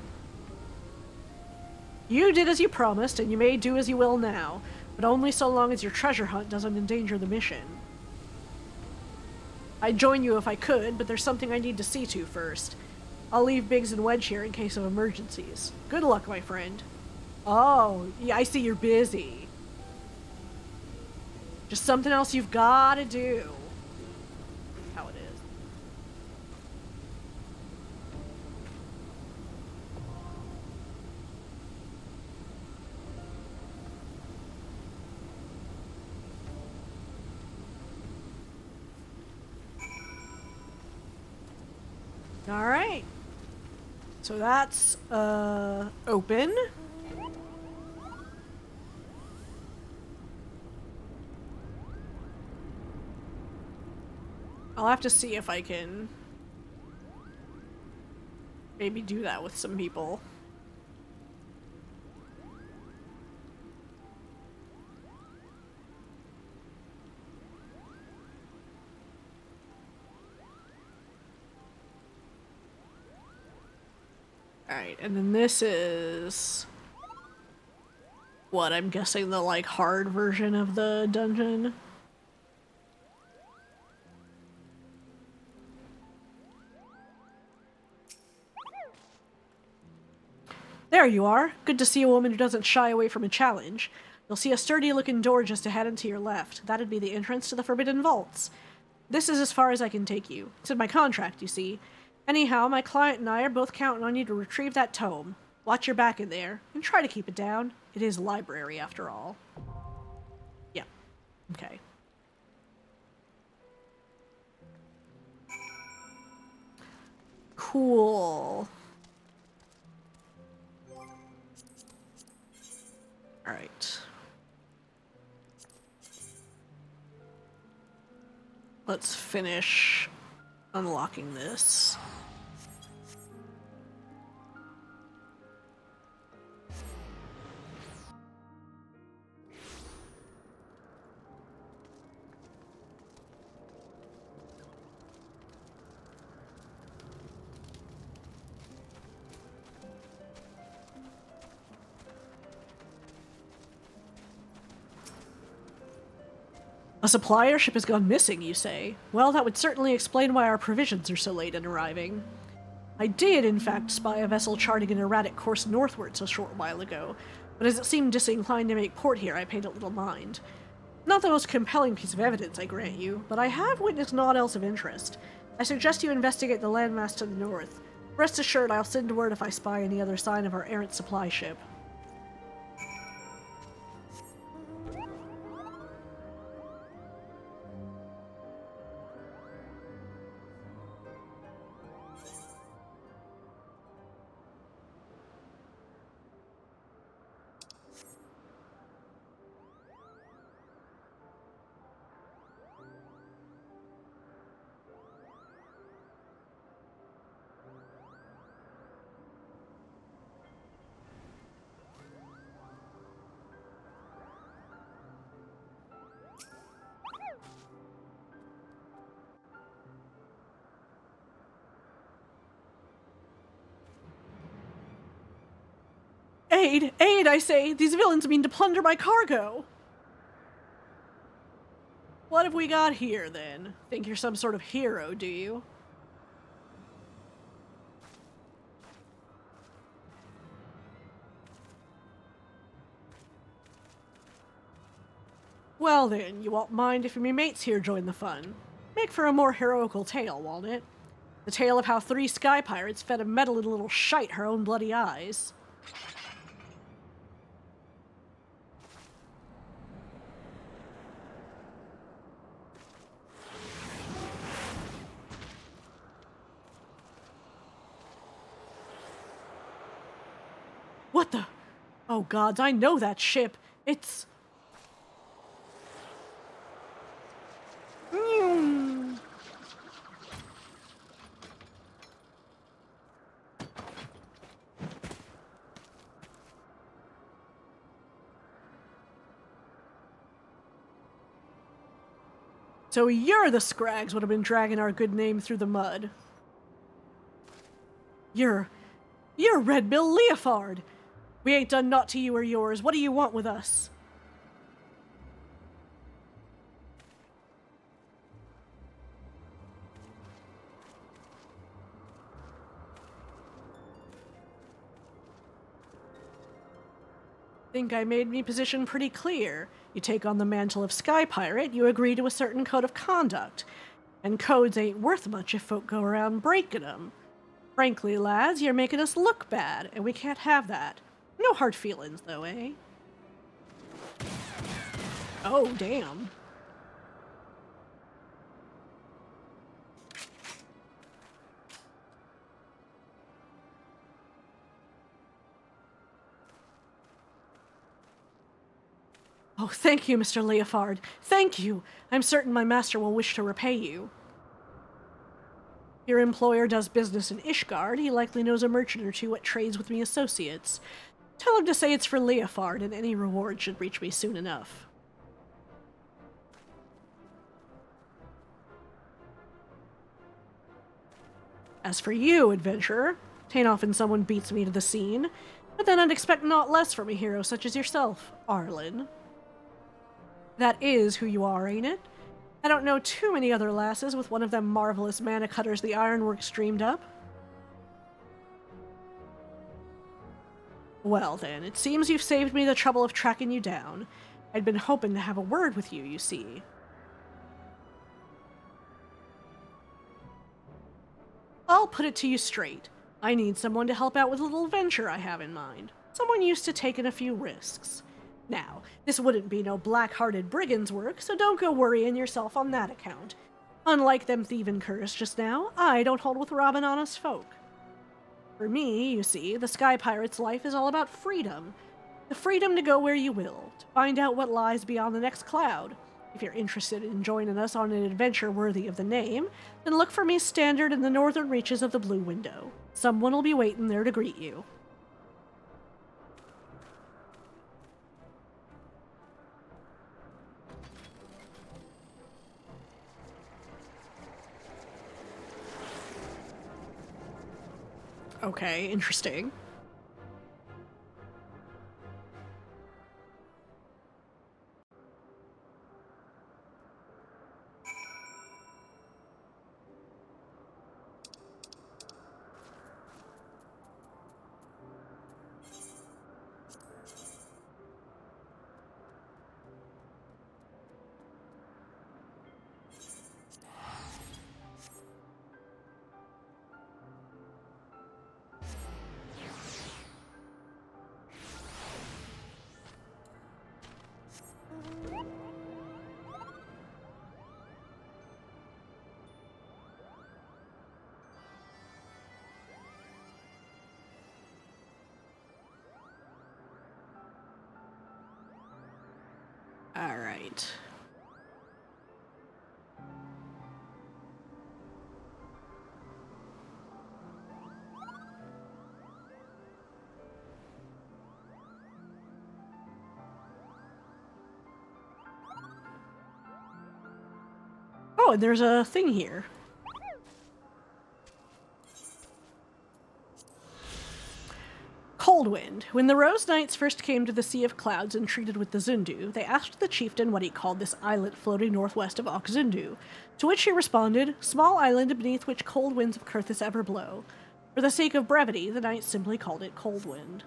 You did as you promised, and you may do as you will now, but only so long as your treasure hunt doesn't endanger the mission. I'd join you if I could, but there's something I need to see to first. I'll leave Biggs and Wedge here in case of emergencies. Good luck, my friend. Oh, yeah, I see you're busy. Just something else you've got to do. How it is. All right. So that's open. I'll have to see if I can maybe do that with some people. Alright, and then this is what I'm guessing the like hard version of the dungeon. There you are. Good to see a woman who doesn't shy away from a challenge. You'll see a sturdy-looking door just ahead and to your left. That'd be the entrance to the Forbidden Vaults. This is as far as I can take you. It's in my contract, you see. Anyhow, my client and I are both counting on you to retrieve that tome. Watch your back in there, and try to keep it down. It is a library, after all. Yeah. Okay. Cool. Alright. Let's finish unlocking this. A supplier ship has gone missing, you say? Well, that would certainly explain why our provisions are so late in arriving. I did, in fact, spy a vessel charting an erratic course northwards a short while ago, but as it seemed disinclined to make port here, I paid a little mind. Not the most compelling piece of evidence, I grant you, but I have witnessed naught else of interest. I suggest you investigate the landmass to the north. Rest assured, I'll send word if I spy any other sign of our errant supply ship. 'Aid! Aid, I say! These villains mean to plunder my cargo!' What have we got here, then? Think you're some sort of hero, do you? Well then, you won't mind if me mates here join the fun. Make for a more heroical tale, won't it? The tale of how 3 sky pirates fed a meddling little shite her own bloody eyes. What the? Oh gods, I know that ship. It's... So you're the scrags would have been dragging our good name through the mud. You're Red Bill Leofard. We ain't done naught to you or yours. What do you want with us? Think I made me position pretty clear. You take on the mantle of Sky Pirate, you agree to a certain code of conduct. And codes ain't worth much if folk go around breaking them. Frankly, lads, you're making us look bad, and we can't have that. No hard feelings, though, eh? Oh, damn. Oh, thank you, Mr. Leofard. Thank you. I'm certain my master will wish to repay you. Your employer does business in Ishgard. He likely knows a merchant or two at trades with me associates. Tell him to say it's for Leofard, and any reward should reach me soon enough. As for you, adventurer, 'tain't often someone beats me to the scene, but then I'd expect naught less from a hero such as yourself, Arlen. That is who you are, ain't it? I don't know too many other lasses with one of them marvelous mana cutters the Ironworks dreamed up. Well then, it seems you've saved me the trouble of tracking you down. I'd been hoping to have a word with you, you see. I'll put it to you straight. I need someone to help out with a little venture I have in mind. Someone used to taking a few risks. Now, this wouldn't be no black-hearted brigand's work, so don't go worrying yourself on that account. Unlike them thieving curs just now, I don't hold with robbing honest folk. For me, you see, the Sky Pirate's life is all about freedom. The freedom to go where you will, to find out what lies beyond the next cloud. If you're interested in joining us on an adventure worthy of the name, then look for me standard in the northern reaches of the Blue Window. Someone will be waiting there to greet you. Okay, interesting. All right. Oh, and there's a thing here. Coldwind. When the Rose Knights first came to the Sea of Clouds and treated with the Zundu, they asked the chieftain what he called this islet floating northwest of Akizone, to which he responded, "Small island beneath which cold winds of Kurthus ever blow." For the sake of brevity, the knights simply called it Coldwind.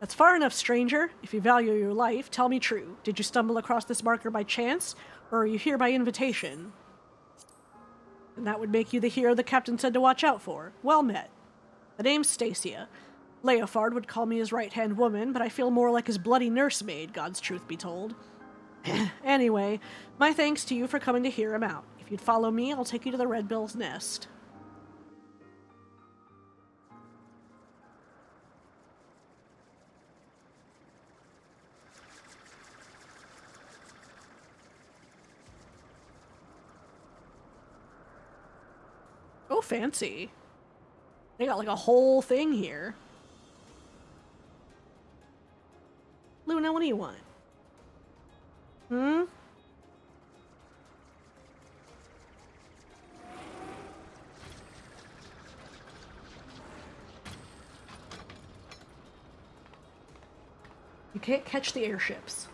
That's far enough, stranger. If you value your life, tell me true. Did you stumble across this marker by chance, or are you here by invitation? And that would make you the hero the captain said to watch out for. Well met. The name's Stacia. Leofard would call me his right-hand woman, but I feel more like his bloody nursemaid, God's truth be told. Anyway, my thanks to you for coming to hear him out. If you'd follow me, I'll take you to the Red Bill's nest. Oh, fancy. They got like a whole thing here. Luna, what do you want? Hmm? You can't catch the airships.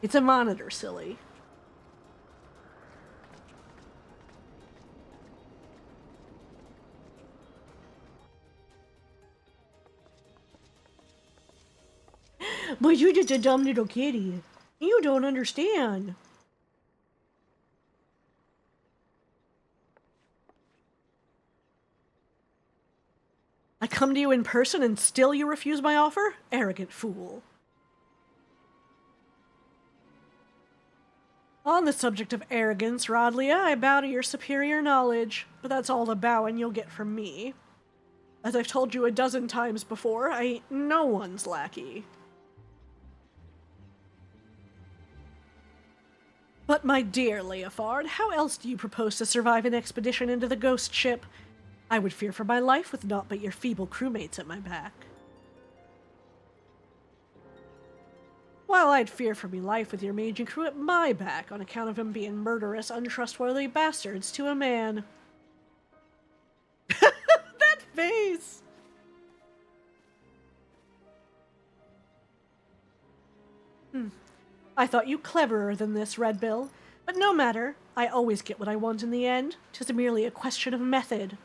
It's a monitor, silly. But you're just a dumb little kitty. You don't understand. I come to you in person and still you refuse my offer? Arrogant fool. On the subject of arrogance, Rodlia, I bow to your superior knowledge, but that's all the bowing you'll get from me. As I've told you a dozen times before, I ain't no one's lackey. But my dear Leofard, how else do you propose to survive an expedition into the ghost ship? I would fear for my life with naught but your feeble crewmates at my back. While I'd fear for me life with your mage and crew at my back on account of them being murderous, untrustworthy bastards to a man. That face! I thought you cleverer than this, Red Bill. But no matter, I always get what I want in the end. 'Tis merely a question of method.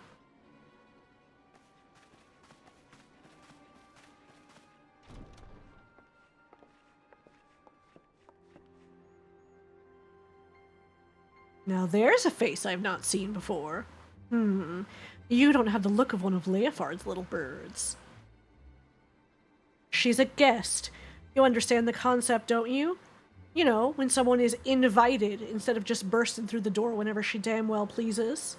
Now there's a face I've not seen before. You don't have the look of one of Leofard's little birds. She's a guest. You understand the concept, don't you? You know, when someone is invited instead of just bursting through the door whenever she damn well pleases.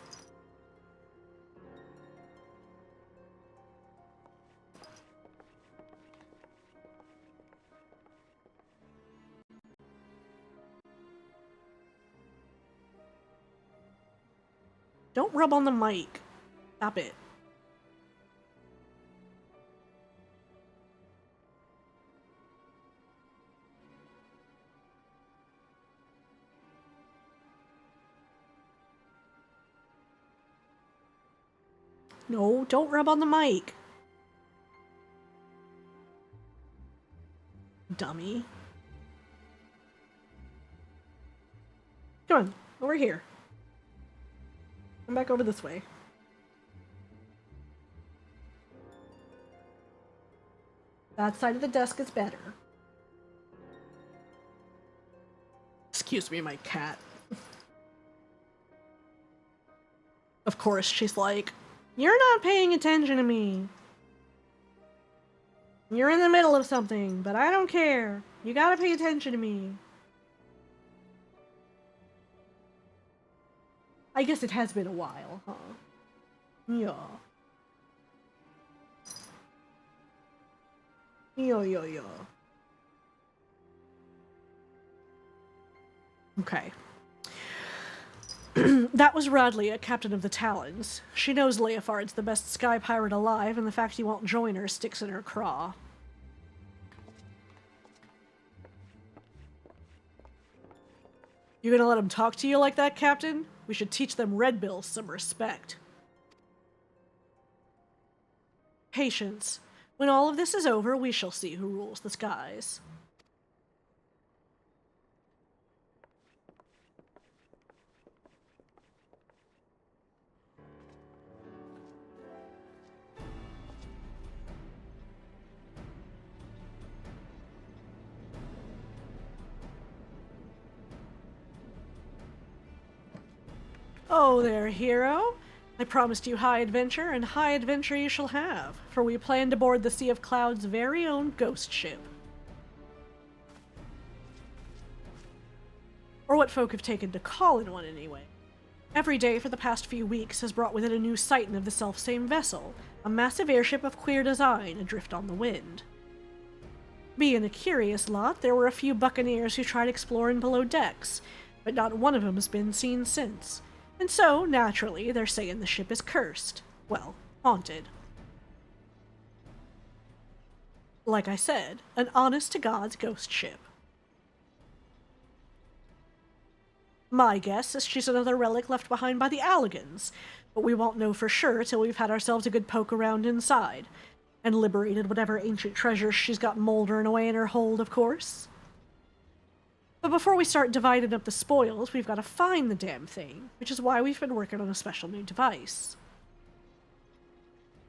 Don't rub on the mic. Stop it. No, don't rub on the mic. Dummy. Come on, over here. Come back over this way. That side of the desk is better. Excuse me, my cat. Of course, she's like, "You're not paying attention to me. You're in the middle of something, but I don't care. You gotta pay attention to me." I guess it has been a while, huh? Yeah. Yeah. Okay. That was Radley, captain of the Talons. She knows Leofard's the best sky pirate alive, and the fact he won't join her sticks in her craw. You gonna let him talk to you like that, Captain? We should teach them Red Bills some respect. Patience. When all of this is over, we shall see who rules the skies. Oh there, hero. I promised you high adventure, and high adventure you shall have, for we plan to board the Sea of Cloud's very own ghost ship. Or what folk have taken to call in one, anyway. Every day for the past few weeks has brought with it a new sighting of the self-same vessel, a massive airship of queer design adrift on the wind. Being a curious lot, there were a few buccaneers who tried exploring below decks, but not one of them has been seen since. And so, naturally, they're saying the ship is cursed. Well, haunted. Like I said, an honest-to-God's ghost ship. My guess is she's another relic left behind by the Alligans, but we won't know for sure till we've had ourselves a good poke around inside, and liberated whatever ancient treasures she's got moldering away in her hold, of course. But before we start dividing up the spoils, we've got to find the damn thing, which is why we've been working on a special new device.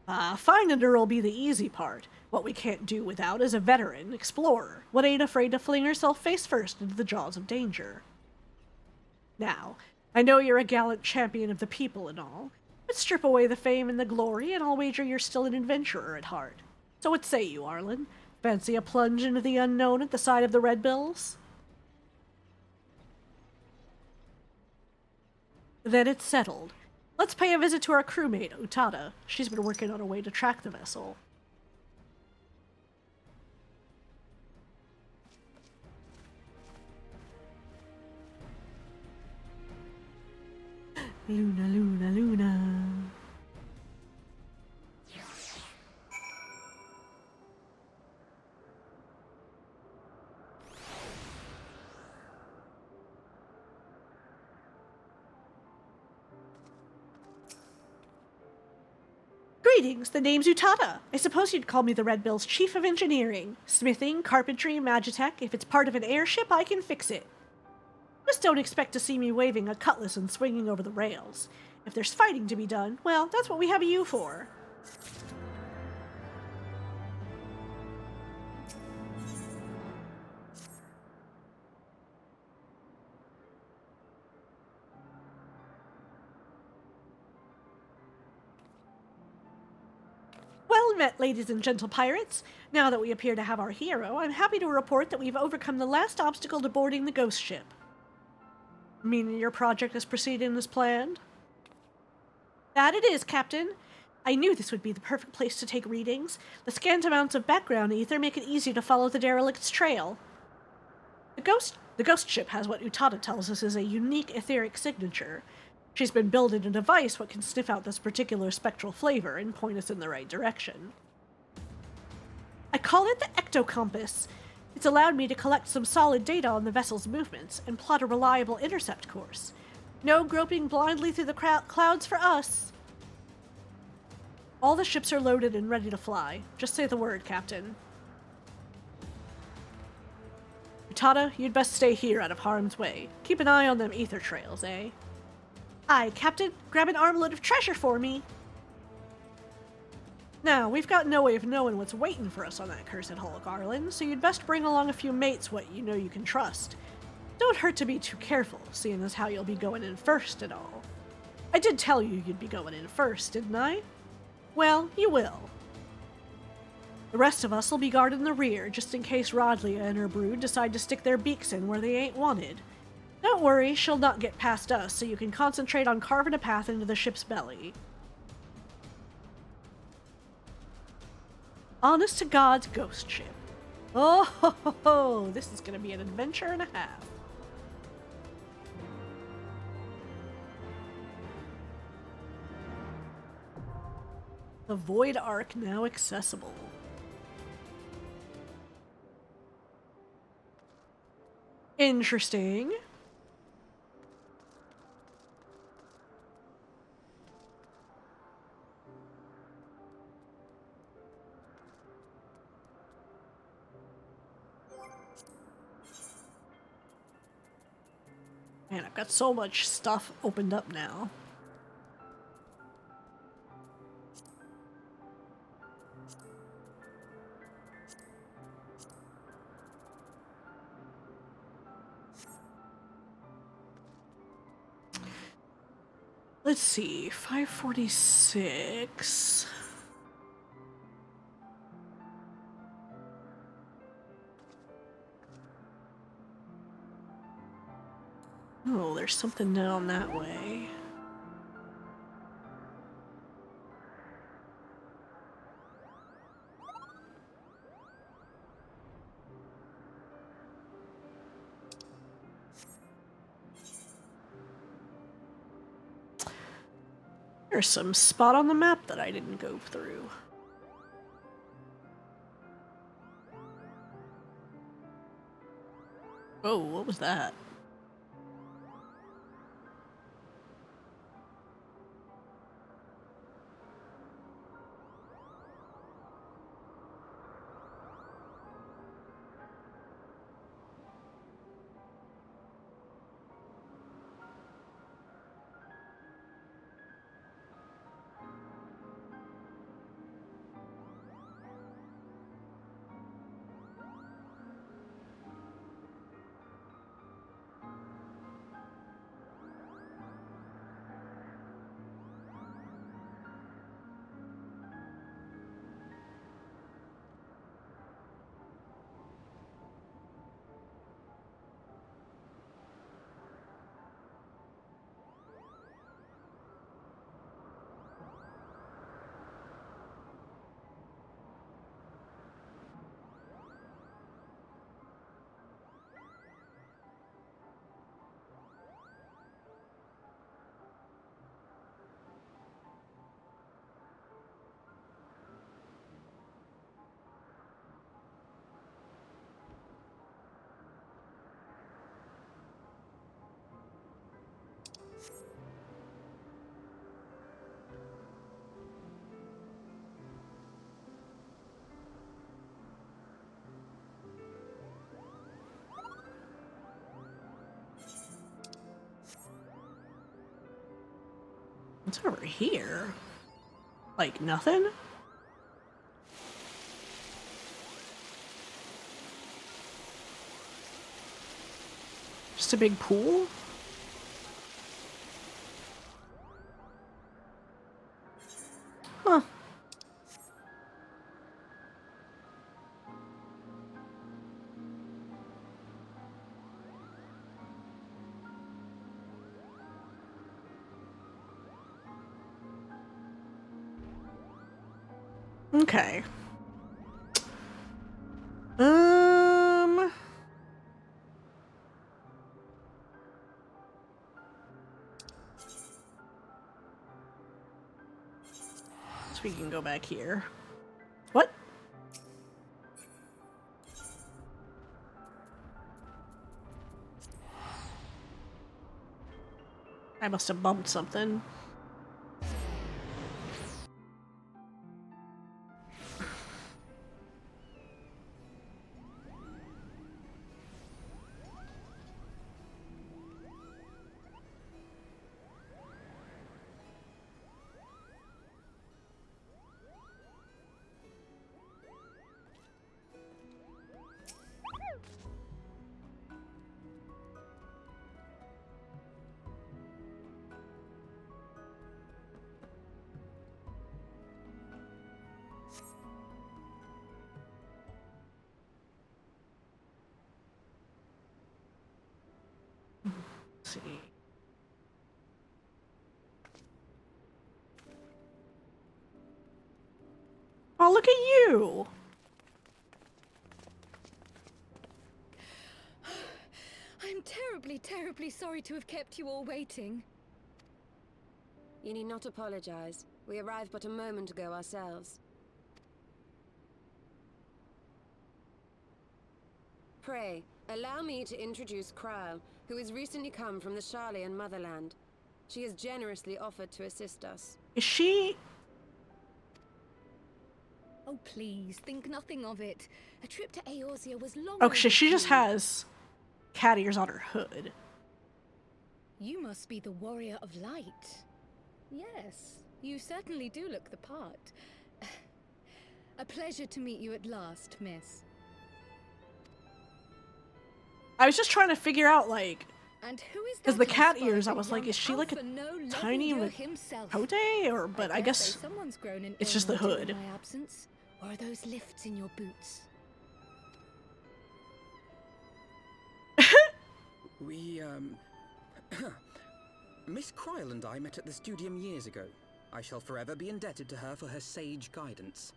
Finding her will be the easy part. What we can't do without is a veteran explorer, what ain't afraid to fling herself face first into the jaws of danger. Now, I know you're a gallant champion of the people and all, but strip away the fame and the glory, and I'll wager you're still an adventurer at heart. So what say you, Arlen? Fancy a plunge into the unknown at the side of the Red Bills? Then it's settled. Let's pay a visit to our crewmate, Utada. She's been working on a way to track the vessel. Luna, Luna, Luna. Greetings, the name's Utada. I suppose you'd call me the Red Bill's Chief of Engineering. Smithing, carpentry, magitech. If it's part of an airship, I can fix it. Just don't expect to see me waving a cutlass and swinging over the rails. If there's fighting to be done, well, that's what we have you for. Well met, ladies and gentle pirates. Now that we appear to have our hero, I'm happy to report that we've overcome the last obstacle to boarding the ghost ship. Meaning your project is proceeding as planned? That it is, Captain. I knew this would be the perfect place to take readings. The scant amounts of background ether make it easy to follow the derelict's trail. The ghost ship has what Utada tells us is a unique etheric signature. She's been building a device what can sniff out this particular spectral flavor and point us in the right direction. I call it the ectocompass. It's allowed me to collect some solid data on the vessel's movements and plot a reliable intercept course. No groping blindly through the clouds for us. All the ships are loaded and ready to fly. Just say the word, Captain. Utada, you'd best stay here out of harm's way. Keep an eye on them ether trails, eh? Aye, Captain. Grab an armlet of treasure for me. Now, we've got no way of knowing what's waiting for us on that cursed hull, Garland, so you'd best bring along a few mates what you know you can trust. Don't hurt to be too careful, seeing as how you'll be going in first and all. I did tell you you'd be going in first, didn't I? Well, you will. The rest of us will be guarding the rear, just in case Rodlia and her brood decide to stick their beaks in where they ain't wanted. Don't worry, she'll not get past us, so you can concentrate on carving a path into the ship's belly. Honest to God's ghost ship. Oh, ho, ho, ho. This is going to be an adventure and a half. The Void Ark now accessible. Interesting. Man, I've got so much stuff opened up now. Let's see, 546. Oh, there's something down that way. There's some spot on the map that I didn't go through. Oh, what was that? What's over here? Like nothing? Just a big pool? Huh. Okay. So we can go back here. What? I must have bumped something. See. Oh, look at you! I'm terribly, terribly sorry to have kept you all waiting. You need not apologize. We arrived but a moment ago ourselves. Pray, allow me to introduce Kryle, who has recently come from the Sharlayan motherland. She has generously offered to assist us. Is she... Oh, please, think nothing of it. A trip to Eorzea was long Oh, she just overdue. has cat ears on her hood. You must be the Warrior of Light. Yes, you certainly do look the part. A pleasure to meet you at last, miss. I was just trying to figure out, like... And who is because that the cat inspiring ears, I was like, young is she like a alpha no tiny level himself? cote? Or, but I dare guess say someone's grown in it's just the Ilmater in hood. my absence. Or are those lifts in your boots? We, Miss Kryle and I met at the Studium years ago. I shall forever be indebted to her for her sage guidance.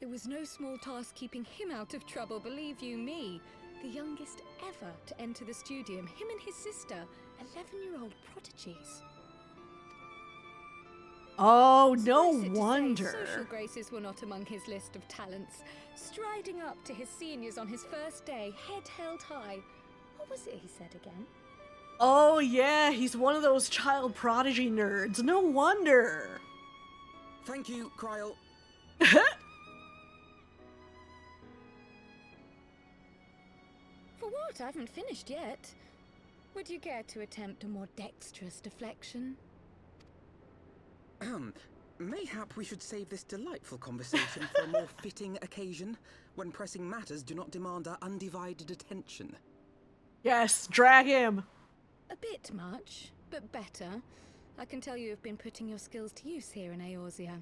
It was no small task keeping him out of trouble, believe you me. The youngest ever to enter the Studium, him and his sister, 11-year-old prodigies. Oh, no Suffice it to say, wonder. social graces were not among his list of talents. Striding up to his seniors on his first day, head held high. What was it he said again? Oh, yeah, he's one of those child prodigy nerds. No wonder. Thank you, Kryle. For what? I haven't finished yet. Would you care to attempt a more dexterous deflection? Mayhap we should save this delightful conversation for a more fitting occasion, when pressing matters do not demand our undivided attention. Yes, drag him. A bit much, but better. I can tell you have been putting your skills to use here in Eorzea.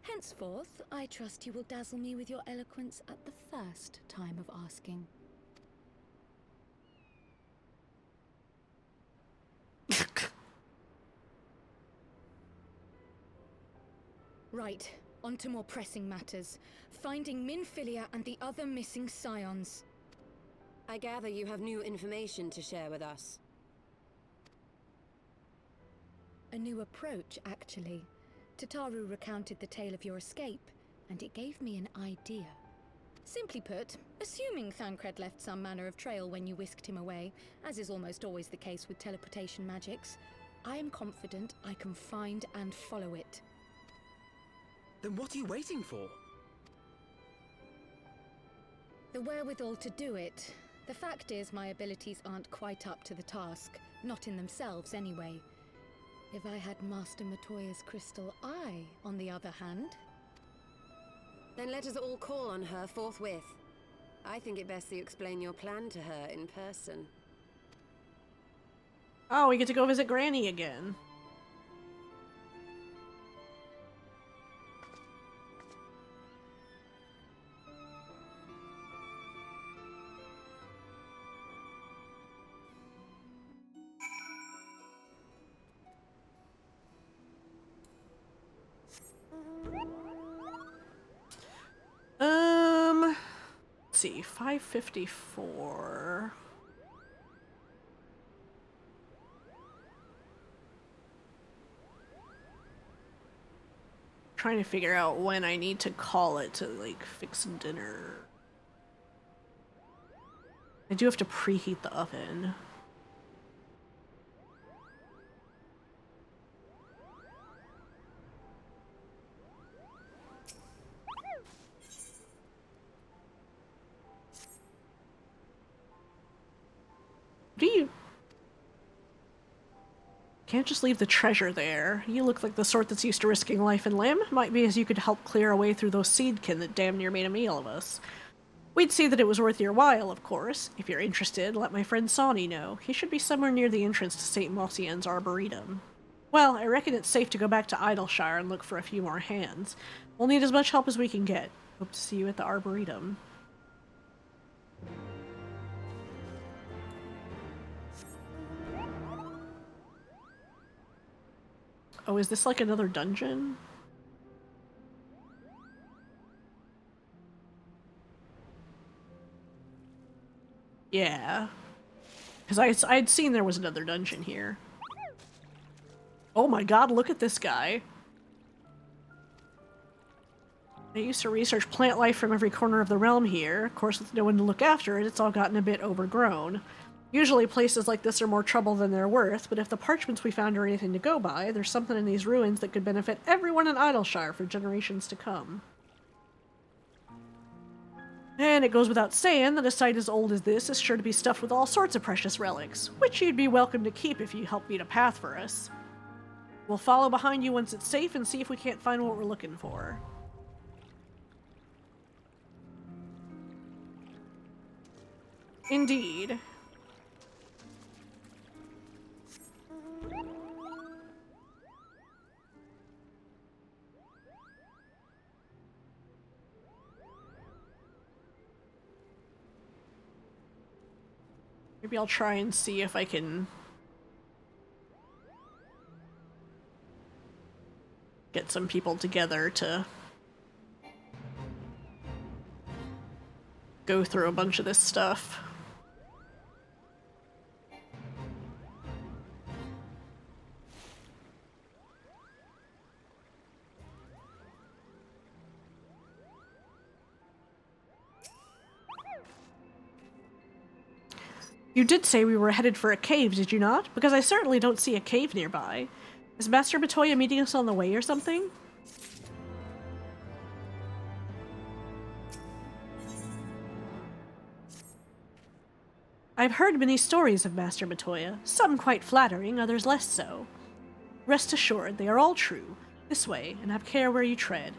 Henceforth, I trust you will dazzle me with your eloquence at the first time of asking. Right, on to more pressing matters. Finding Minfilia and the other missing scions. I gather you have new information to share with us. A new approach, actually. Tataru recounted the tale of your escape, and it gave me an idea. Simply put, assuming Thancred left some manner of trail when you whisked him away, as is almost always the case with teleportation magics, I am confident I can find and follow it. Then what are you waiting for? The wherewithal to do it. The fact is, my abilities aren't quite up to the task. Not in themselves, anyway. If I had Master Matoya's crystal eye, on the other hand... Then let us all call on her forthwith. I think it best that you explain your plan to her in person. Oh, we get to go visit Granny again. Let's see, 554. Trying to figure out when I need to call it to, like, fix dinner. I do have to preheat the oven. Do you... Can't just leave the treasure there. You look like the sort that's used to risking life and limb. Might be as you could help clear a way through those seedkin that damn near made a meal of us. We'd see that it was worth your while, of course. If you're interested, let my friend Sawney know. He should be somewhere near the entrance to St. Mossian's Arboretum. Well, I reckon it's safe to go back to Idleshire and look for a few more hands. We'll need as much help as we can get. Hope to see you at the Arboretum. Oh, is this like another dungeon? Yeah. Because I'd seen there was another dungeon here. Oh my god, look at this guy. I used to research plant life from every corner of the realm here. Of course, with no one to look after it, it's all gotten a bit overgrown. Usually places like this are more trouble than they're worth, but if the parchments we found are anything to go by, there's something in these ruins that could benefit everyone in Idleshire for generations to come. And it goes without saying that a site as old as this is sure to be stuffed with all sorts of precious relics, which you'd be welcome to keep if you help beat a path for us. We'll follow behind you once it's safe and see if we can't find what we're looking for. Indeed. Maybe I'll try and see if I can get some people together to go through a bunch of this stuff. You did say we were headed for a cave, did you not? Because I certainly don't see a cave nearby. Is Master Matoya meeting us on the way or something? I've heard many stories of Master Matoya, some quite flattering, others less so. Rest assured, they are all true. This way, and have care where you tread.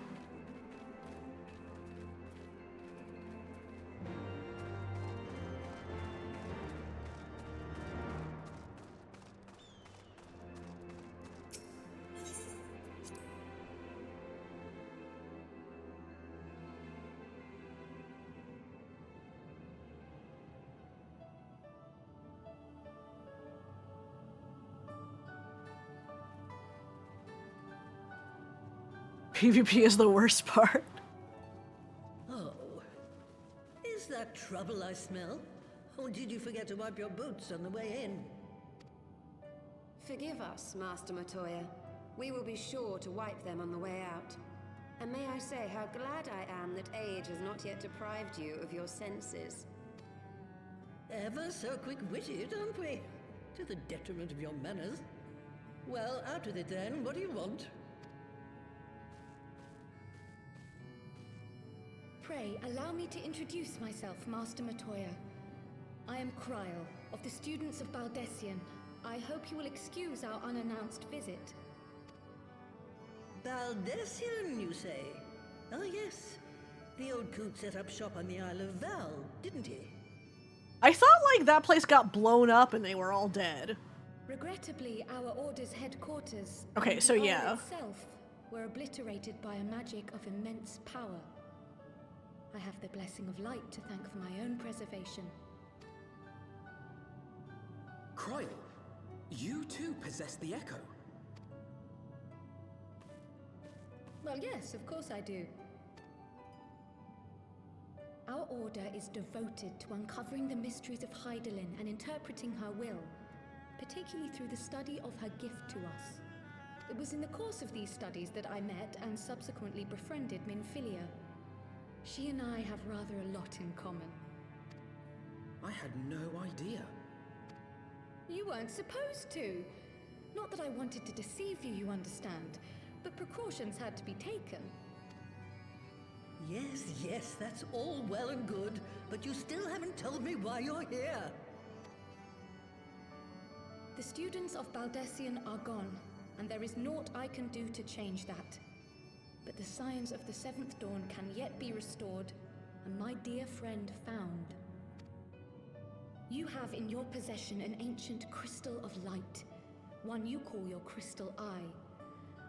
PvP is the worst part. Oh. Is that trouble I smell? Or did you forget to wipe your boots on the way in? Forgive us, Master Matoya. We will be sure to wipe them on the way out. And may I say how glad I am that age has not yet deprived you of your senses. Ever so quick-witted, aren't we? To the detriment of your manners. Well, out with it then. What do you want? Pray, allow me to introduce myself, Master Matoya. I am Kryl, of the students of Baldessian. I hope you will excuse our unannounced visit. Baldessian, you say? Oh yes. The old coot set up shop on the Isle of Val, didn't he? I thought, like, that place got blown up and they were all dead. Regrettably, our order's headquarters Okay, and so the yeah. isle itself were obliterated by a magic of immense power. I have the blessing of light to thank for my own preservation. Croyle, you too possess the Echo. Well, yes, of course I do. Our order is devoted to uncovering the mysteries of Hydaelyn and interpreting her will, particularly through the study of her gift to us. It was in the course of these studies that I met and subsequently befriended Minfilia. She and I have rather a lot in common. I had no idea. You weren't supposed to. Not that I wanted to deceive you, you understand, but precautions had to be taken. Yes, yes, that's all well and good, but you still haven't told me why you're here. The students of Baldessian are gone, and there is naught I can do to change that. But the science of the Seventh Dawn can yet be restored, and my dear friend found. You have in your possession an ancient crystal of light, one you call your crystal eye.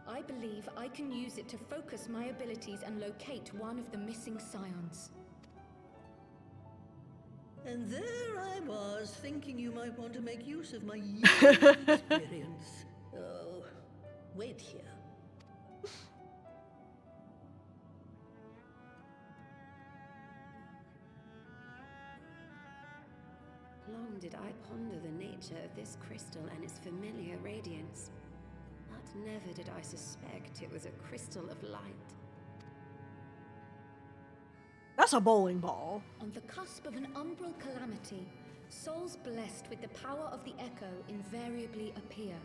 I believe I can use it to focus my abilities and locate one of the missing scions. And there I was, thinking you might want to make use of my years of experience. Oh, wait here. Long did I ponder the nature of this crystal and its familiar radiance, but never did I suspect it was a crystal of light. That's a bowling ball. On the cusp of an umbral calamity, souls blessed with the power of the Echo invariably appear.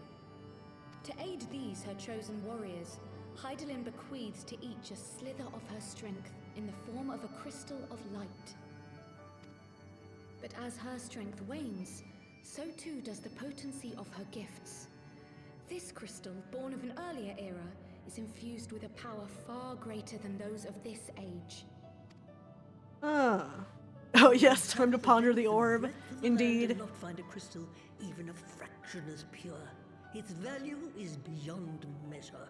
To aid these, her chosen warriors, Hydaelyn bequeaths to each a slither of her strength in the form of a crystal of light. But as her strength wanes, so too does the potency of her gifts. This crystal, born of an earlier era, is infused with a power far greater than those of this age. Oh yes, time to ponder the orb. Indeed. I did not find a crystal even a fraction as pure. Its value is beyond measure,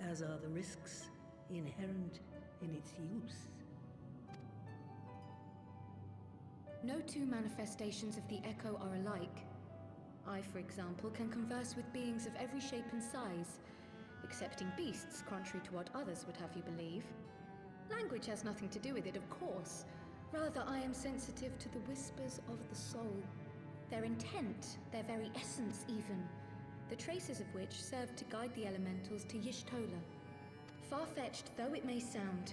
as are the risks inherent in its use. No two manifestations of the Echo are alike. I, for example, can converse with beings of every shape and size, excepting beasts, contrary to what others would have you believe. Language has nothing to do with it, of course. Rather, I am sensitive to the whispers of the soul. Their intent, their very essence even, the traces of which serve to guide the elementals to Y'shtola. Far-fetched though it may sound,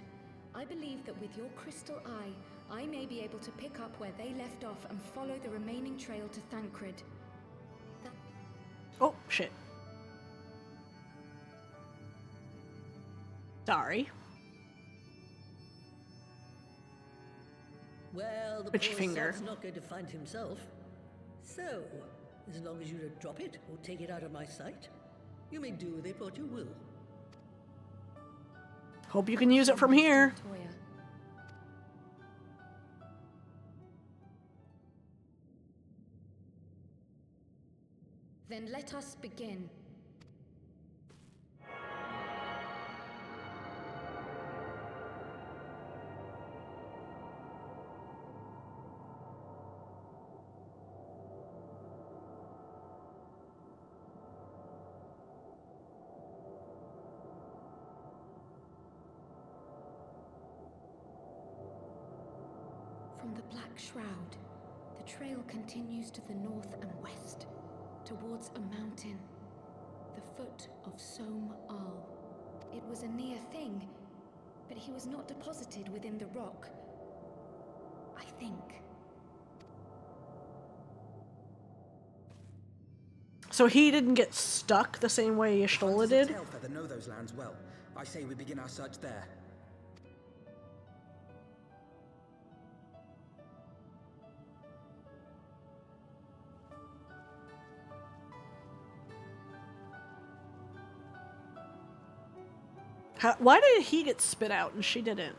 I believe that with your crystal eye, I may be able to pick up where they left off and follow the remaining trail to Thancred. Oh, shit. Sorry. Well, the Which poor finger? sod's not going to find himself. So, as long as you don't drop it or take it out of my sight, you may do with it what you will. Hope you can use it from here. Then let us begin. From the Black Shroud, the trail continues to the north and west, towards a mountain, the foot of Som Al. It was a near thing, but he was not deposited within the rock. I think. So he didn't get stuck the same way Y'shtola did? Tailfeather know those lands well. I say we begin our search there. Why did he get spit out and she didn't?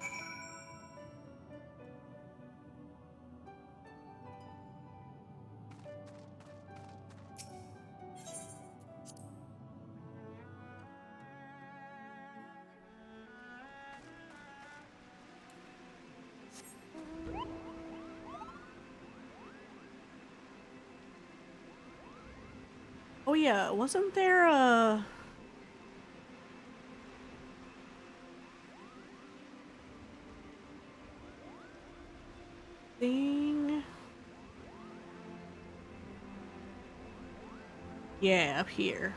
Oh yeah, wasn't there a... thing? Yeah, up here.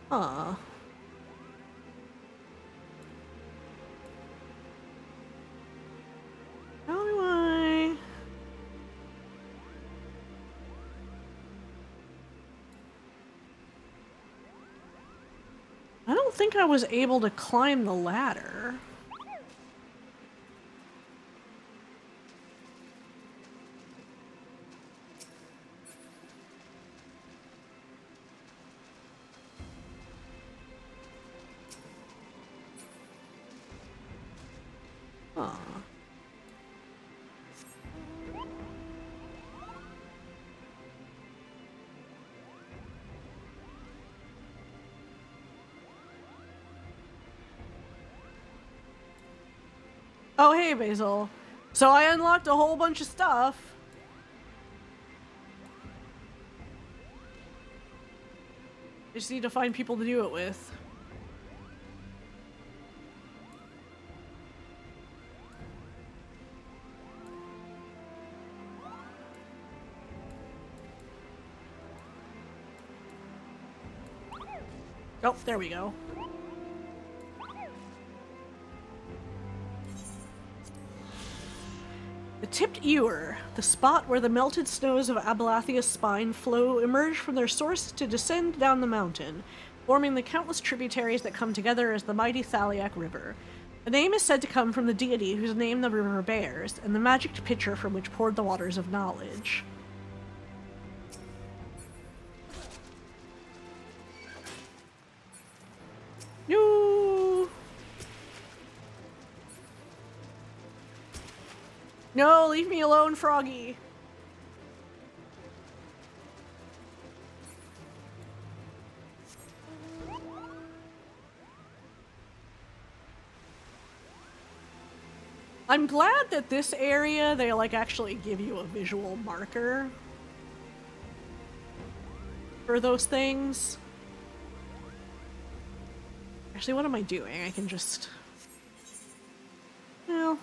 Huh. How do I... I don't think I was able to climb the ladder. Huh. Oh, hey, Basil. So I unlocked a whole bunch of stuff. I just need to find people to do it with. Oh, there we go. The tipped ewer, the spot where the melted snows of Abalathia's spine flow, emerge from their source to descend down the mountain, forming the countless tributaries that come together as the mighty Thaliac River. The name is said to come from the deity whose name the river bears, and the magic pitcher from which poured the waters of knowledge. No! No, leave me alone, Froggy. I'm glad that this area, they like actually give you a visual marker for those things. Actually, what am I doing? I can just... well...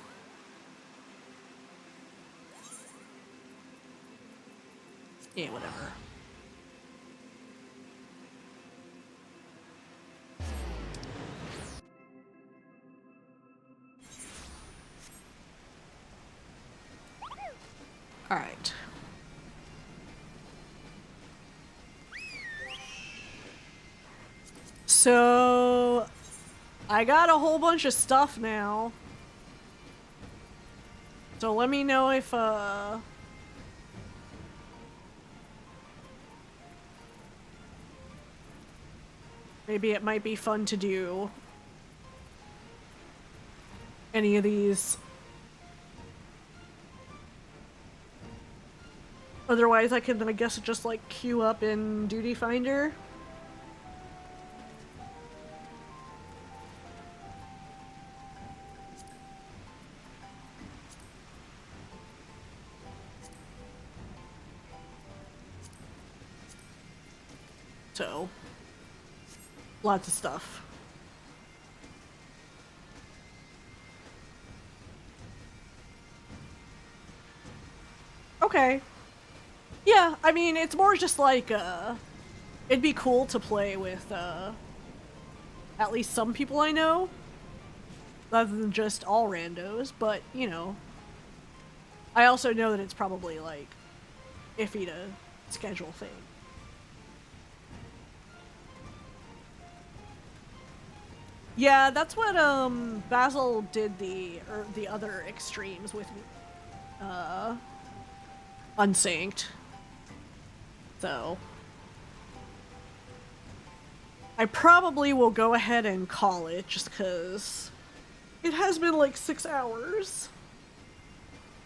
yeah, whatever. All right. So, I got a whole bunch of stuff now. So let me know if, maybe it might be fun to do any of these. Otherwise, I can, I guess, just like queue up in Duty Finder. So, lots of stuff. Okay. Yeah, I mean, it's more just like, it'd be cool to play with, at least some people I know, rather than just all randos, but, you know, I also know that it's probably, like, iffy to schedule things. Yeah, that's what Basil did the other extremes with me. Unsynced. So I probably will go ahead and call it just because it has been like 6 hours.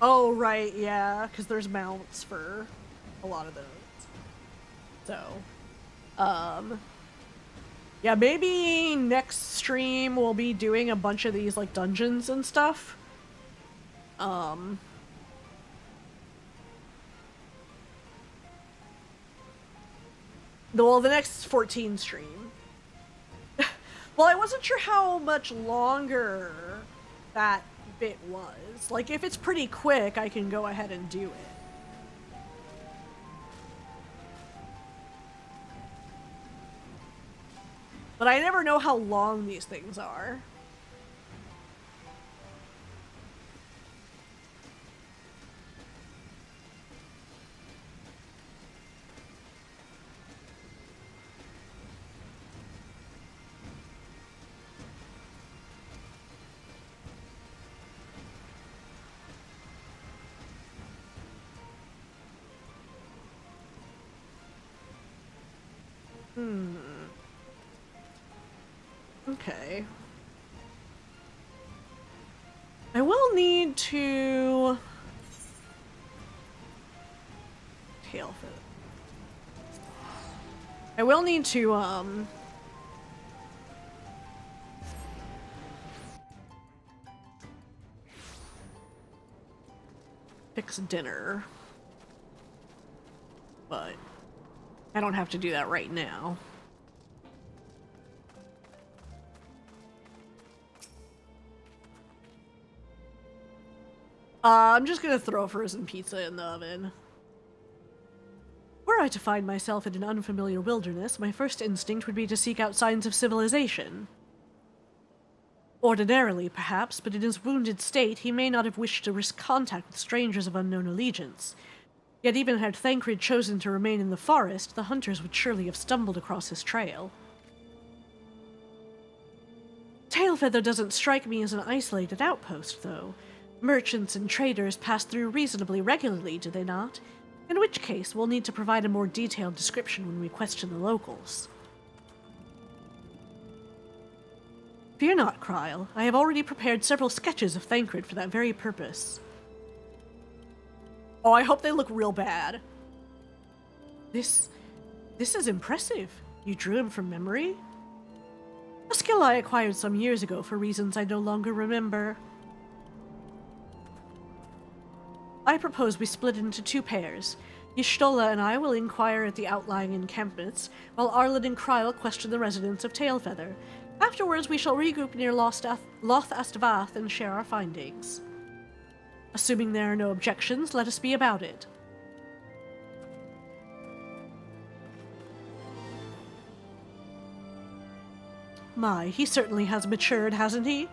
Oh, right, yeah, because there's mounts for a lot of those. So, yeah, maybe next stream we'll be doing a bunch of these, like, dungeons and stuff. Well, the next 14 stream. Well, I wasn't sure how much longer that bit was. Like, if it's pretty quick, I can go ahead and do it. But I never know how long these things are. Okay. I will need to... Tail for it. I will need to, fix dinner. But I don't have to do that right now. I'm just gonna throw frozen pizza in the oven. Were I to find myself in an unfamiliar wilderness, my first instinct would be to seek out signs of civilization. Ordinarily, perhaps, but in his wounded state, he may not have wished to risk contact with strangers of unknown allegiance. Yet even had Thancred chosen to remain in the forest, the hunters would surely have stumbled across his trail. Tailfeather doesn't strike me as an isolated outpost, though. Merchants and traders pass through reasonably regularly, do they not? In which case, we'll need to provide a more detailed description when we question the locals. Fear not, Kryle. I have already prepared several sketches of Thancred for that very purpose. Oh, I hope they look real bad. This is impressive. You drew him from memory? A skill I acquired some years ago for reasons I no longer remember. I propose we split into 2 pairs. Y'shtola and I will inquire at the outlying encampments, while Arlen and Kryle question the residents of Tailfeather. Afterwards, we shall regroup near Loth Astavath and share our findings. Assuming there are no objections, let us be about it. My, he certainly has matured, hasn't he?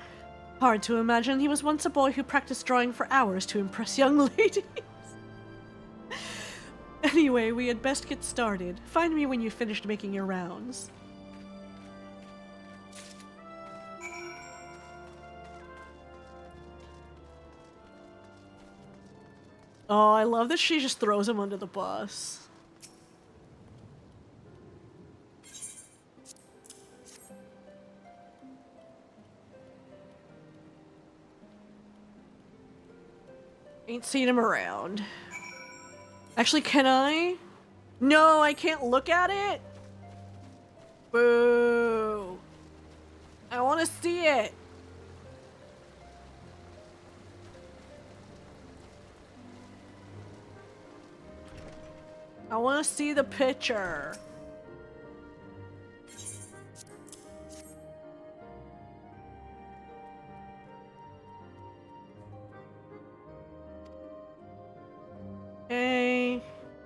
Hard to imagine he was once a boy who practiced drawing for hours to impress young ladies. Anyway, we had best get started. Find me when you've finished making your rounds. Oh, I love that she just throws him under the bus. Ain't seen him around. Actually, can I? No, I can't look at it? Boo. I want to see it. I want to see the picture. Hey,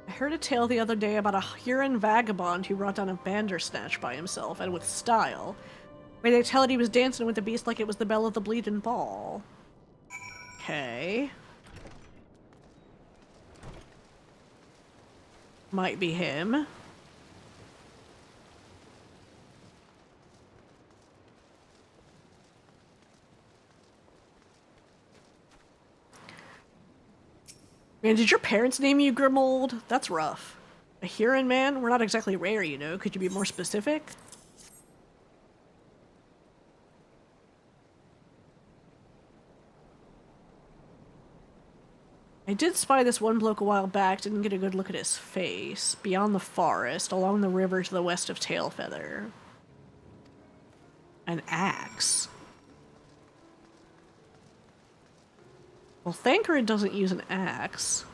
I heard a tale the other day about a Huron vagabond who brought down a Bandersnatch by himself and with style. Where they tell it he was dancing with the beast like it was the belle of the bleeding ball. Okay. Might be him. Man, did your parents name you Grimold? That's rough. A Huron man? We're not exactly rare, you know. Could you be more specific? I did spy this one bloke a while back, didn't get a good look at his face. Beyond the forest, along the river to the west of Tailfeather. An axe. Well, Thancred doesn't use an axe.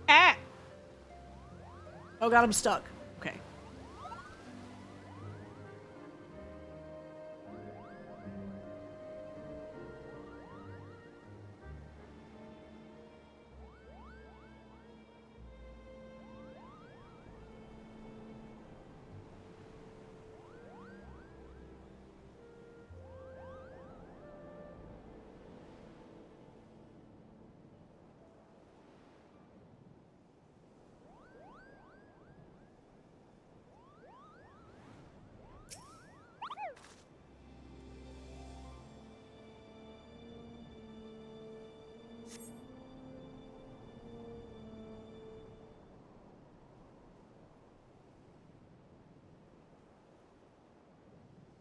Ah! Oh god, I'm stuck. Okay.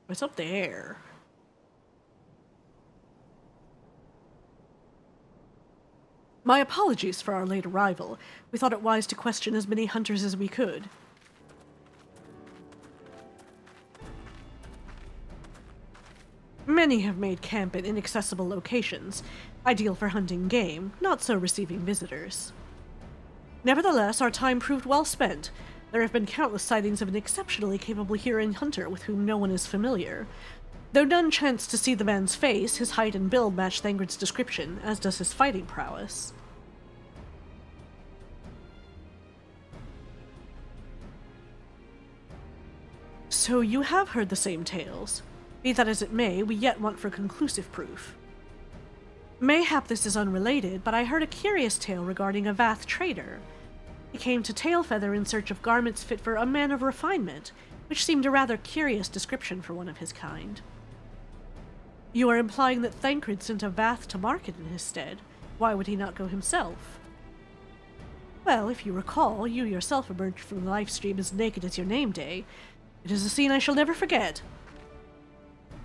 What's up there? My apologies for our late arrival. We thought it wise to question as many hunters as we could. Many have made camp in inaccessible locations, ideal for hunting game, not so receiving visitors. Nevertheless, our time proved well spent. There have been countless sightings of an exceptionally capable Huron hunter with whom no one is familiar. Though none chanced to see the man's face, his height and build match Thancred's description, as does his fighting prowess. So you have heard the same tales. Be that as it may, we yet want for conclusive proof. Mayhap this is unrelated, but I heard a curious tale regarding a Vath trader. He came to Tailfeather in search of garments fit for a man of refinement, which seemed a rather curious description for one of his kind. You are implying that Thancred sent a Vath to market in his stead. Why would he not go himself? Well, if you recall, you yourself emerged from the livestream as naked as your name day. It is a scene I shall never forget.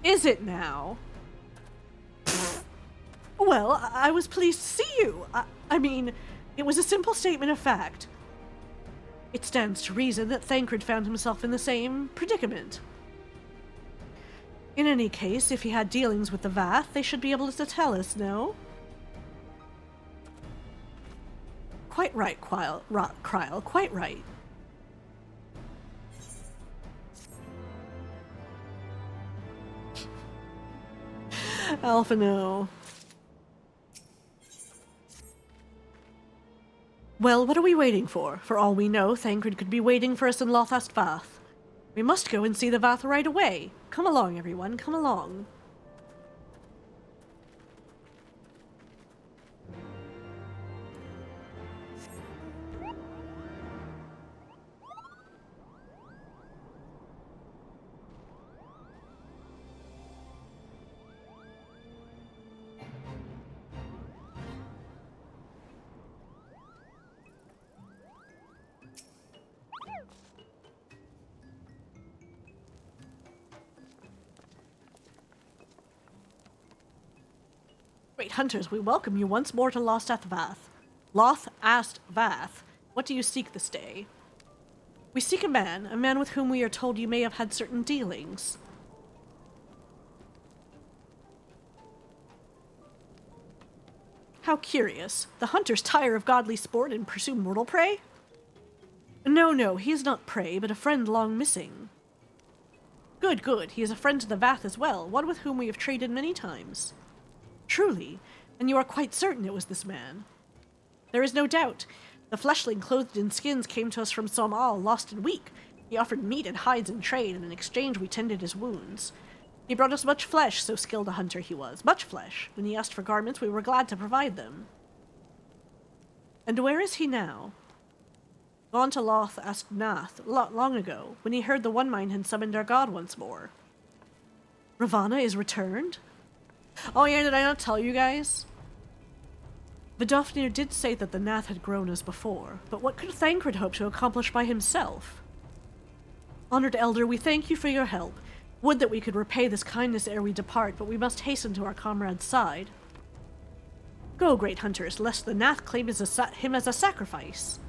Is it now? Well, I was pleased to see you. I mean, it was a simple statement of fact. It stands to reason that Thancred found himself in the same predicament. In any case, if he had dealings with the Vath, they should be able to tell us, no? Quite right, Kryl, quite right. Alpha, no. Well, what are we waiting for? For all we know, Thancred could be waiting for us in Lothast Vath. We must go and see the Vath right away. Come along, everyone, come along. Great hunters, we welcome you once more to Lothast Vath. What do you seek this day? We seek a man with whom we are told you may have had certain dealings. How curious. The hunters tire of godly sport and pursue mortal prey? No, he is not prey, but a friend long missing. Good, he is a friend to the Vath as well, one with whom we have traded many times. Truly, and you are quite certain it was this man? There is no doubt. The fleshling clothed in skins came to us from Somal, lost and weak. He offered meat and hides in trade, and in exchange we tended his wounds. He brought us much flesh, so skilled a hunter he was. Much flesh. When he asked for garments, we were glad to provide them. And where is he now? Gone to Loth asked Nath long ago, when he heard the One Mind had summoned our god once more. Ravana is returned? Oh yeah, did I not tell you guys? Vidofnir did say that the Nath had grown as before, but what could Thancred hope to accomplish by himself? Honored Elder, we thank you for your help. Would that we could repay this kindness ere we depart, but we must hasten to our comrade's side. Go, great hunters, lest the Nath claim him as a sacrifice.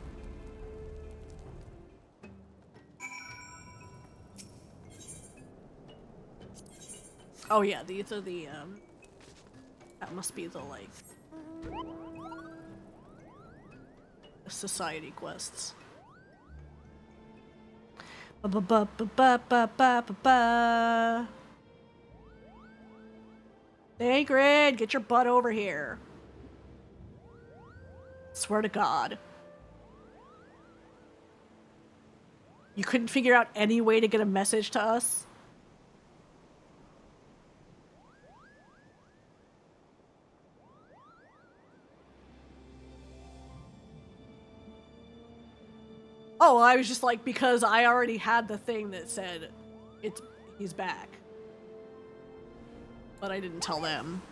Oh yeah, these are the, that must be the, like, society quests. Ba-ba-ba-ba-ba-ba-ba-ba. Thancred, get your butt over here. Swear to God. You couldn't figure out any way to get a message to us? Oh, well, I was just like, because I already had the thing that said he's back. But I didn't tell them.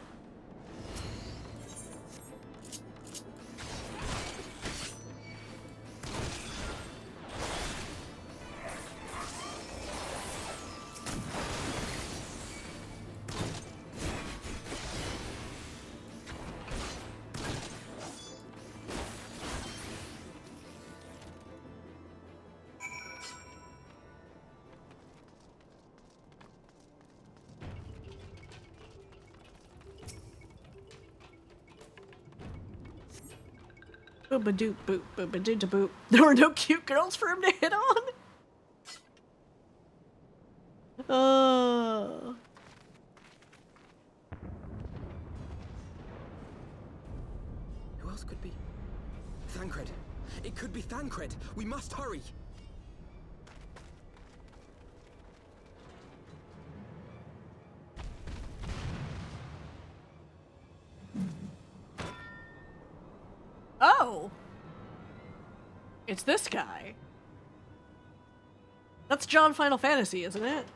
Boop-a-doop boop, boop-a-doo-da-boop. There were no cute girls for him to hit on? Who else could be? Thancred. It could be Thancred. We must hurry. Oh! It's this guy. That's John Final Fantasy, isn't it?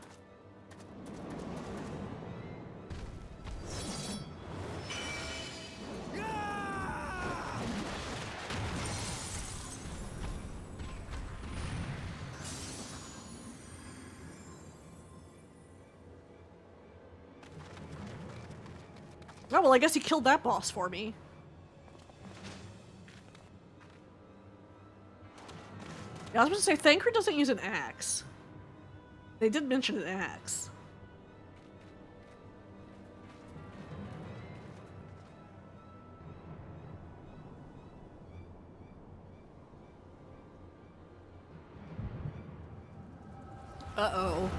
Oh, well, I guess he killed that boss for me. Yeah, I was supposed to say, Thancred doesn't use an axe. They did mention an axe. Uh-oh.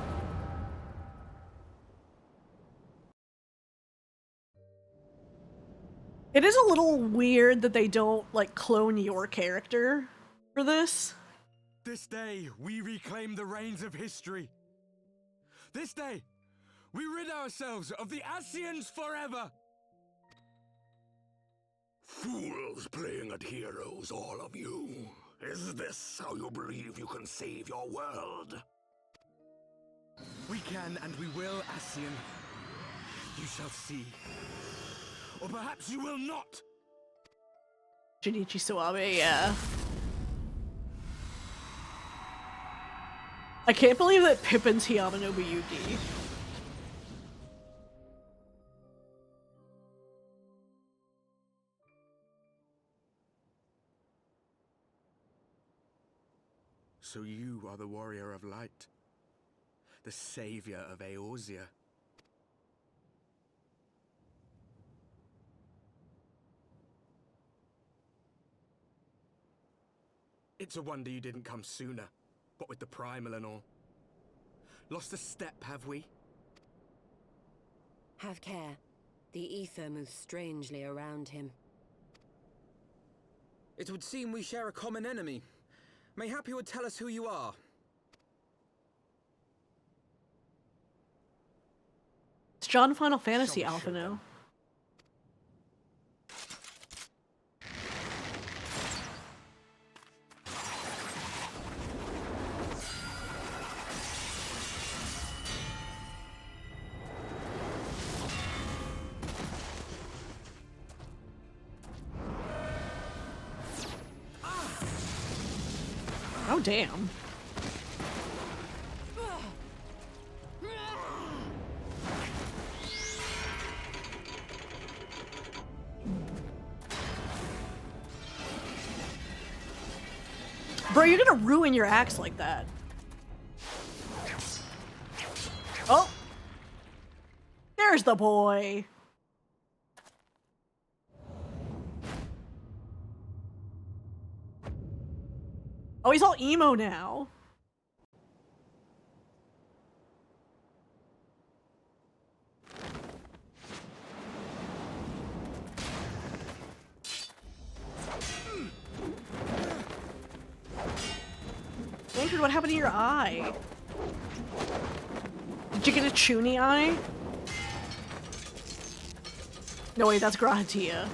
It is a little weird that they don't, like, clone your character for this. This day, we reclaim the reins of history. This day, we rid ourselves of the Ascians forever! Fools playing at heroes, all of you. Is this how you believe you can save your world? We can and we will, Ascian. You shall see. Or perhaps you will not! Junichi Suabe, yeah. I can't believe that Pippin's Hiyama Nobuyuki. So you are the warrior of light. The savior of Eorzea. It's a wonder you didn't come sooner, what with the primal and all. Lost a step, have we? Have care. The ether moves strangely around him. It would seem we share a common enemy. Mayhap you would tell us who you are. John Final Fantasy Alphino. Oh, damn. Bro, you're gonna ruin your axe like that. Oh! There's the boy! Oh, he's all emo now. Andrew, what happened to your eye? Did you get a Chuny eye? No, wait, that's Grahatia.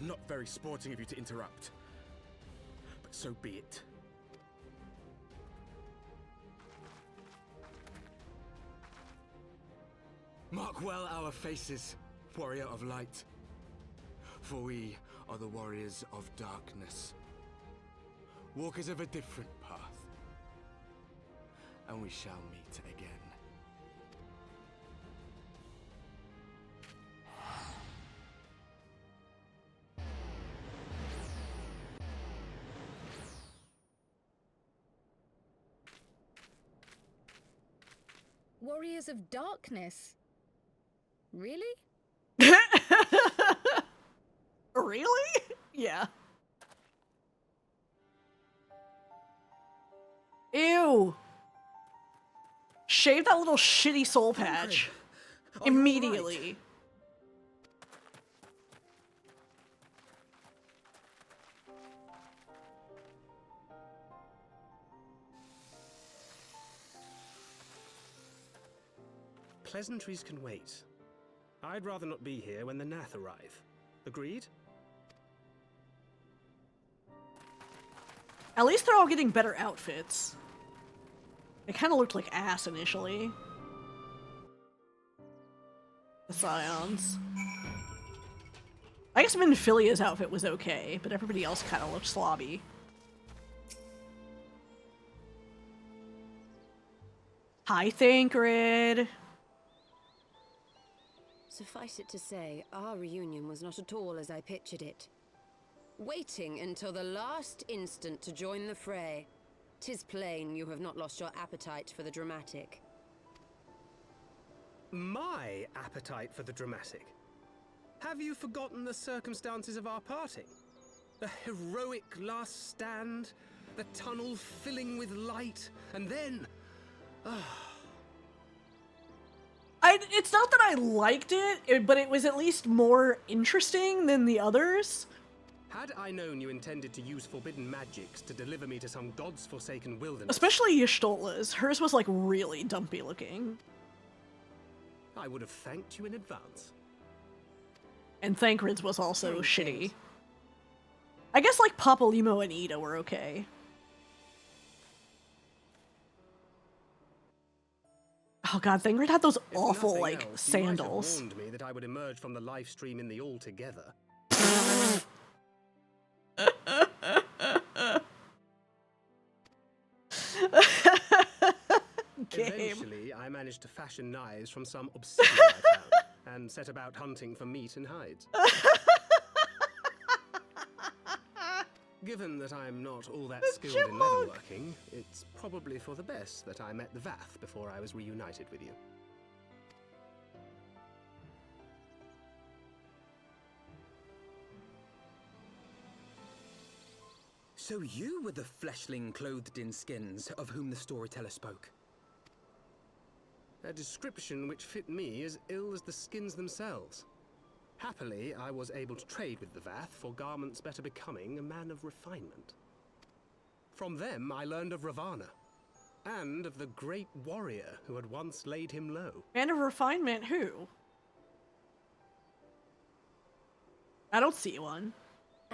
Not very sporting of you to interrupt, but so be it. Mark well our faces, warrior of light, for we are the warriors of darkness, walkers of a different path, and we shall meet again. Warriors of Darkness? Really? Really? Yeah. Ew. Shave that little shitty soul patch. Immediately. Pleasantries can wait. I'd rather not be here when the Nath arrive. Agreed? At least they're all getting better outfits. It kind of looked like ass initially. The Scions. I guess Minfilia's outfit was okay, but everybody else kind of looked slobby. Hi, Thancred. Suffice it to say, our reunion was not at all as I pictured it. Waiting until the last instant to join the fray. 'Tis plain you have not lost your appetite for the dramatic. My appetite for the dramatic? Have you forgotten the circumstances of our parting? The heroic last stand, the tunnel filling with light, and then... It's not that I liked it, but it was at least more interesting than the others. Had I known you intended to use forbidden magics to deliver me to some god's forsaken wilderness... Especially Y'shtola's. Hers was like really dumpy looking. I would have thanked you in advance. And Thancred's was also shitty. I guess like Papalimo and Ida were okay. Oh god, Thancred had those awful, like, sandals. You might have warned me that I would emerge from the live stream in the altogether. Eventually, I managed to fashion knives from some obsidian I found, and set about hunting for meat and hides. Given that I'm not all that skilled in leatherworking, it's probably for the best that I met the Vath before I was reunited with you. So you were the fleshling clothed in skins of whom the storyteller spoke. A description which fit me as ill as the skins themselves. Happily, I was able to trade with the Vath for garments better becoming a man of refinement. From them, I learned of Ravana, and of the great warrior who had once laid him low. Man of refinement who? I don't see one.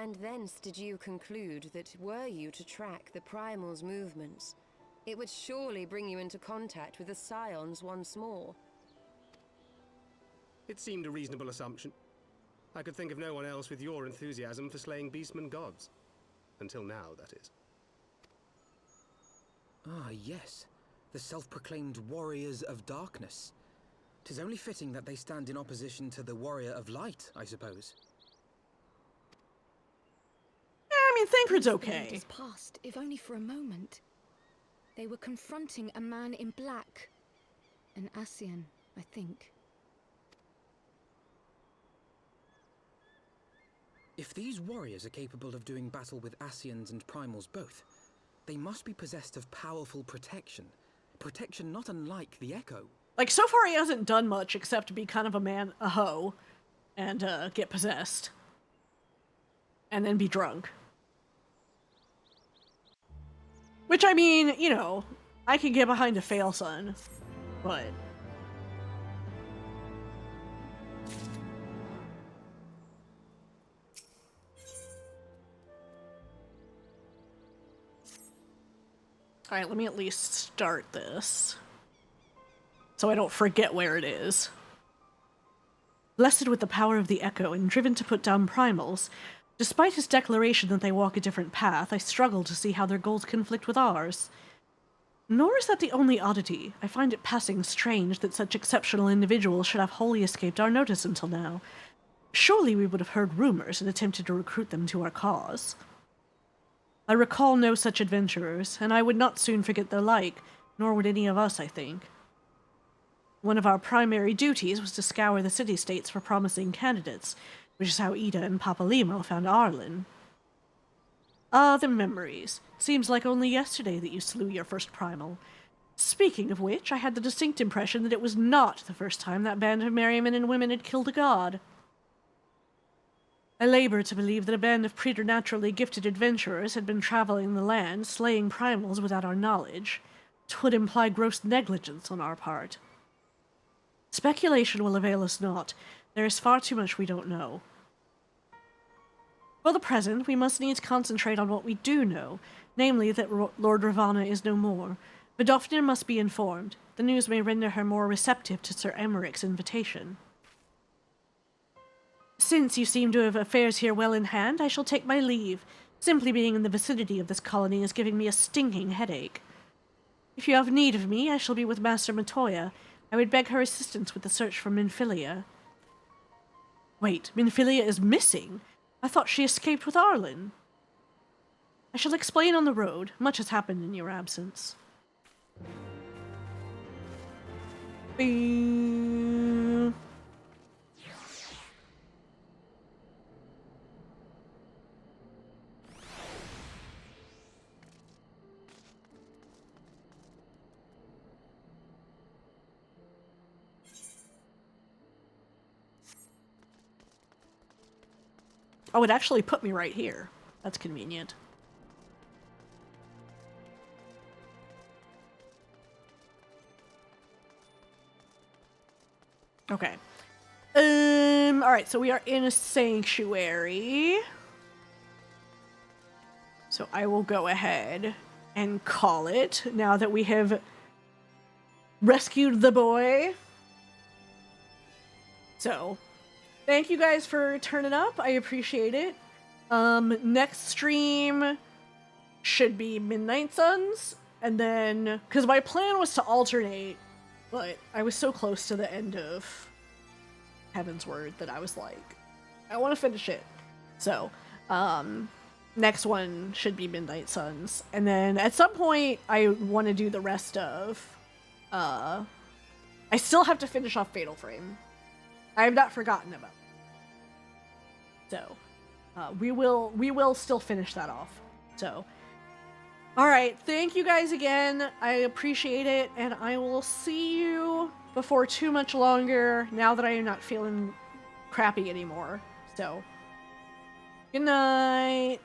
And thence did you conclude that were you to track the Primal's movements, it would surely bring you into contact with the Scions once more. It seemed a reasonable assumption. I could think of no one else with your enthusiasm for slaying beastmen gods. Until now, that is. Ah, yes. The self-proclaimed Warriors of Darkness. 'Tis only fitting that they stand in opposition to the Warrior of Light, I suppose. I mean, Thancred's okay. Is past, if only for a moment. They were confronting a man in black. An Ascian, I think. If these warriors are capable of doing battle with Ascians and Primals both, they must be possessed of powerful protection. Protection not unlike the Echo. Like, so far he hasn't done much except be kind of a hoe, and get possessed. And then be drunk. Which, I mean, you know, I can get behind a fail son, but... Alright, let me at least start this, so I don't forget where it is. Blessed with the power of the Echo and driven to put down primals, despite his declaration that they walk a different path, I struggle to see how their goals conflict with ours. Nor is that the only oddity. I find it passing strange that such exceptional individuals should have wholly escaped our notice until now. Surely we would have heard rumors and attempted to recruit them to our cause. I recall no such adventurers, and I would not soon forget their like, nor would any of us, I think. One of our primary duties was to scour the city-states for promising candidates, which is how Ida and Papalimo found Arlen. Ah, the memories. Seems like only yesterday that you slew your first primal. Speaking of which, I had the distinct impression that it was not the first time that band of merrymen and women had killed a god. I labor to believe that a band of preternaturally gifted adventurers had been traveling the land, slaying primals without our knowledge. 'Twould imply gross negligence on our part. Speculation will avail us naught. There is far too much we don't know. For the present, we must needs concentrate on what we do know, namely that Lord Ravana is no more. Vidofnir must be informed. The news may render her more receptive to Sir Emeric's invitation. Since you seem to have affairs here well in hand, I shall take my leave. Simply being in the vicinity of this colony is giving me a stinking headache. If you have need of me, I shall be with Master Matoya. I would beg her assistance with the search for Minfilia. Wait, Minfilia is missing? I thought she escaped with Arlen. I shall explain on the road. Much has happened in your absence. Bing. Oh, it actually put me right here. That's convenient. Okay. Alright, so we are in a sanctuary. So I will go ahead and call it now that we have rescued the boy. So, thank you guys for turning up. I appreciate it. Next stream should be Midnight Suns, and then, because my plan was to alternate, but I was so close to the end of Heavensward that I was like, I want to finish it. So, next one should be Midnight Suns, and then at some point I want to do the rest of, I still have to finish off Fatal Frame. I have not forgotten about it. So, we will still finish that off. So, all right, thank you guys again. I appreciate it, and I will see you before too much longer now that I am not feeling crappy anymore. So, good night.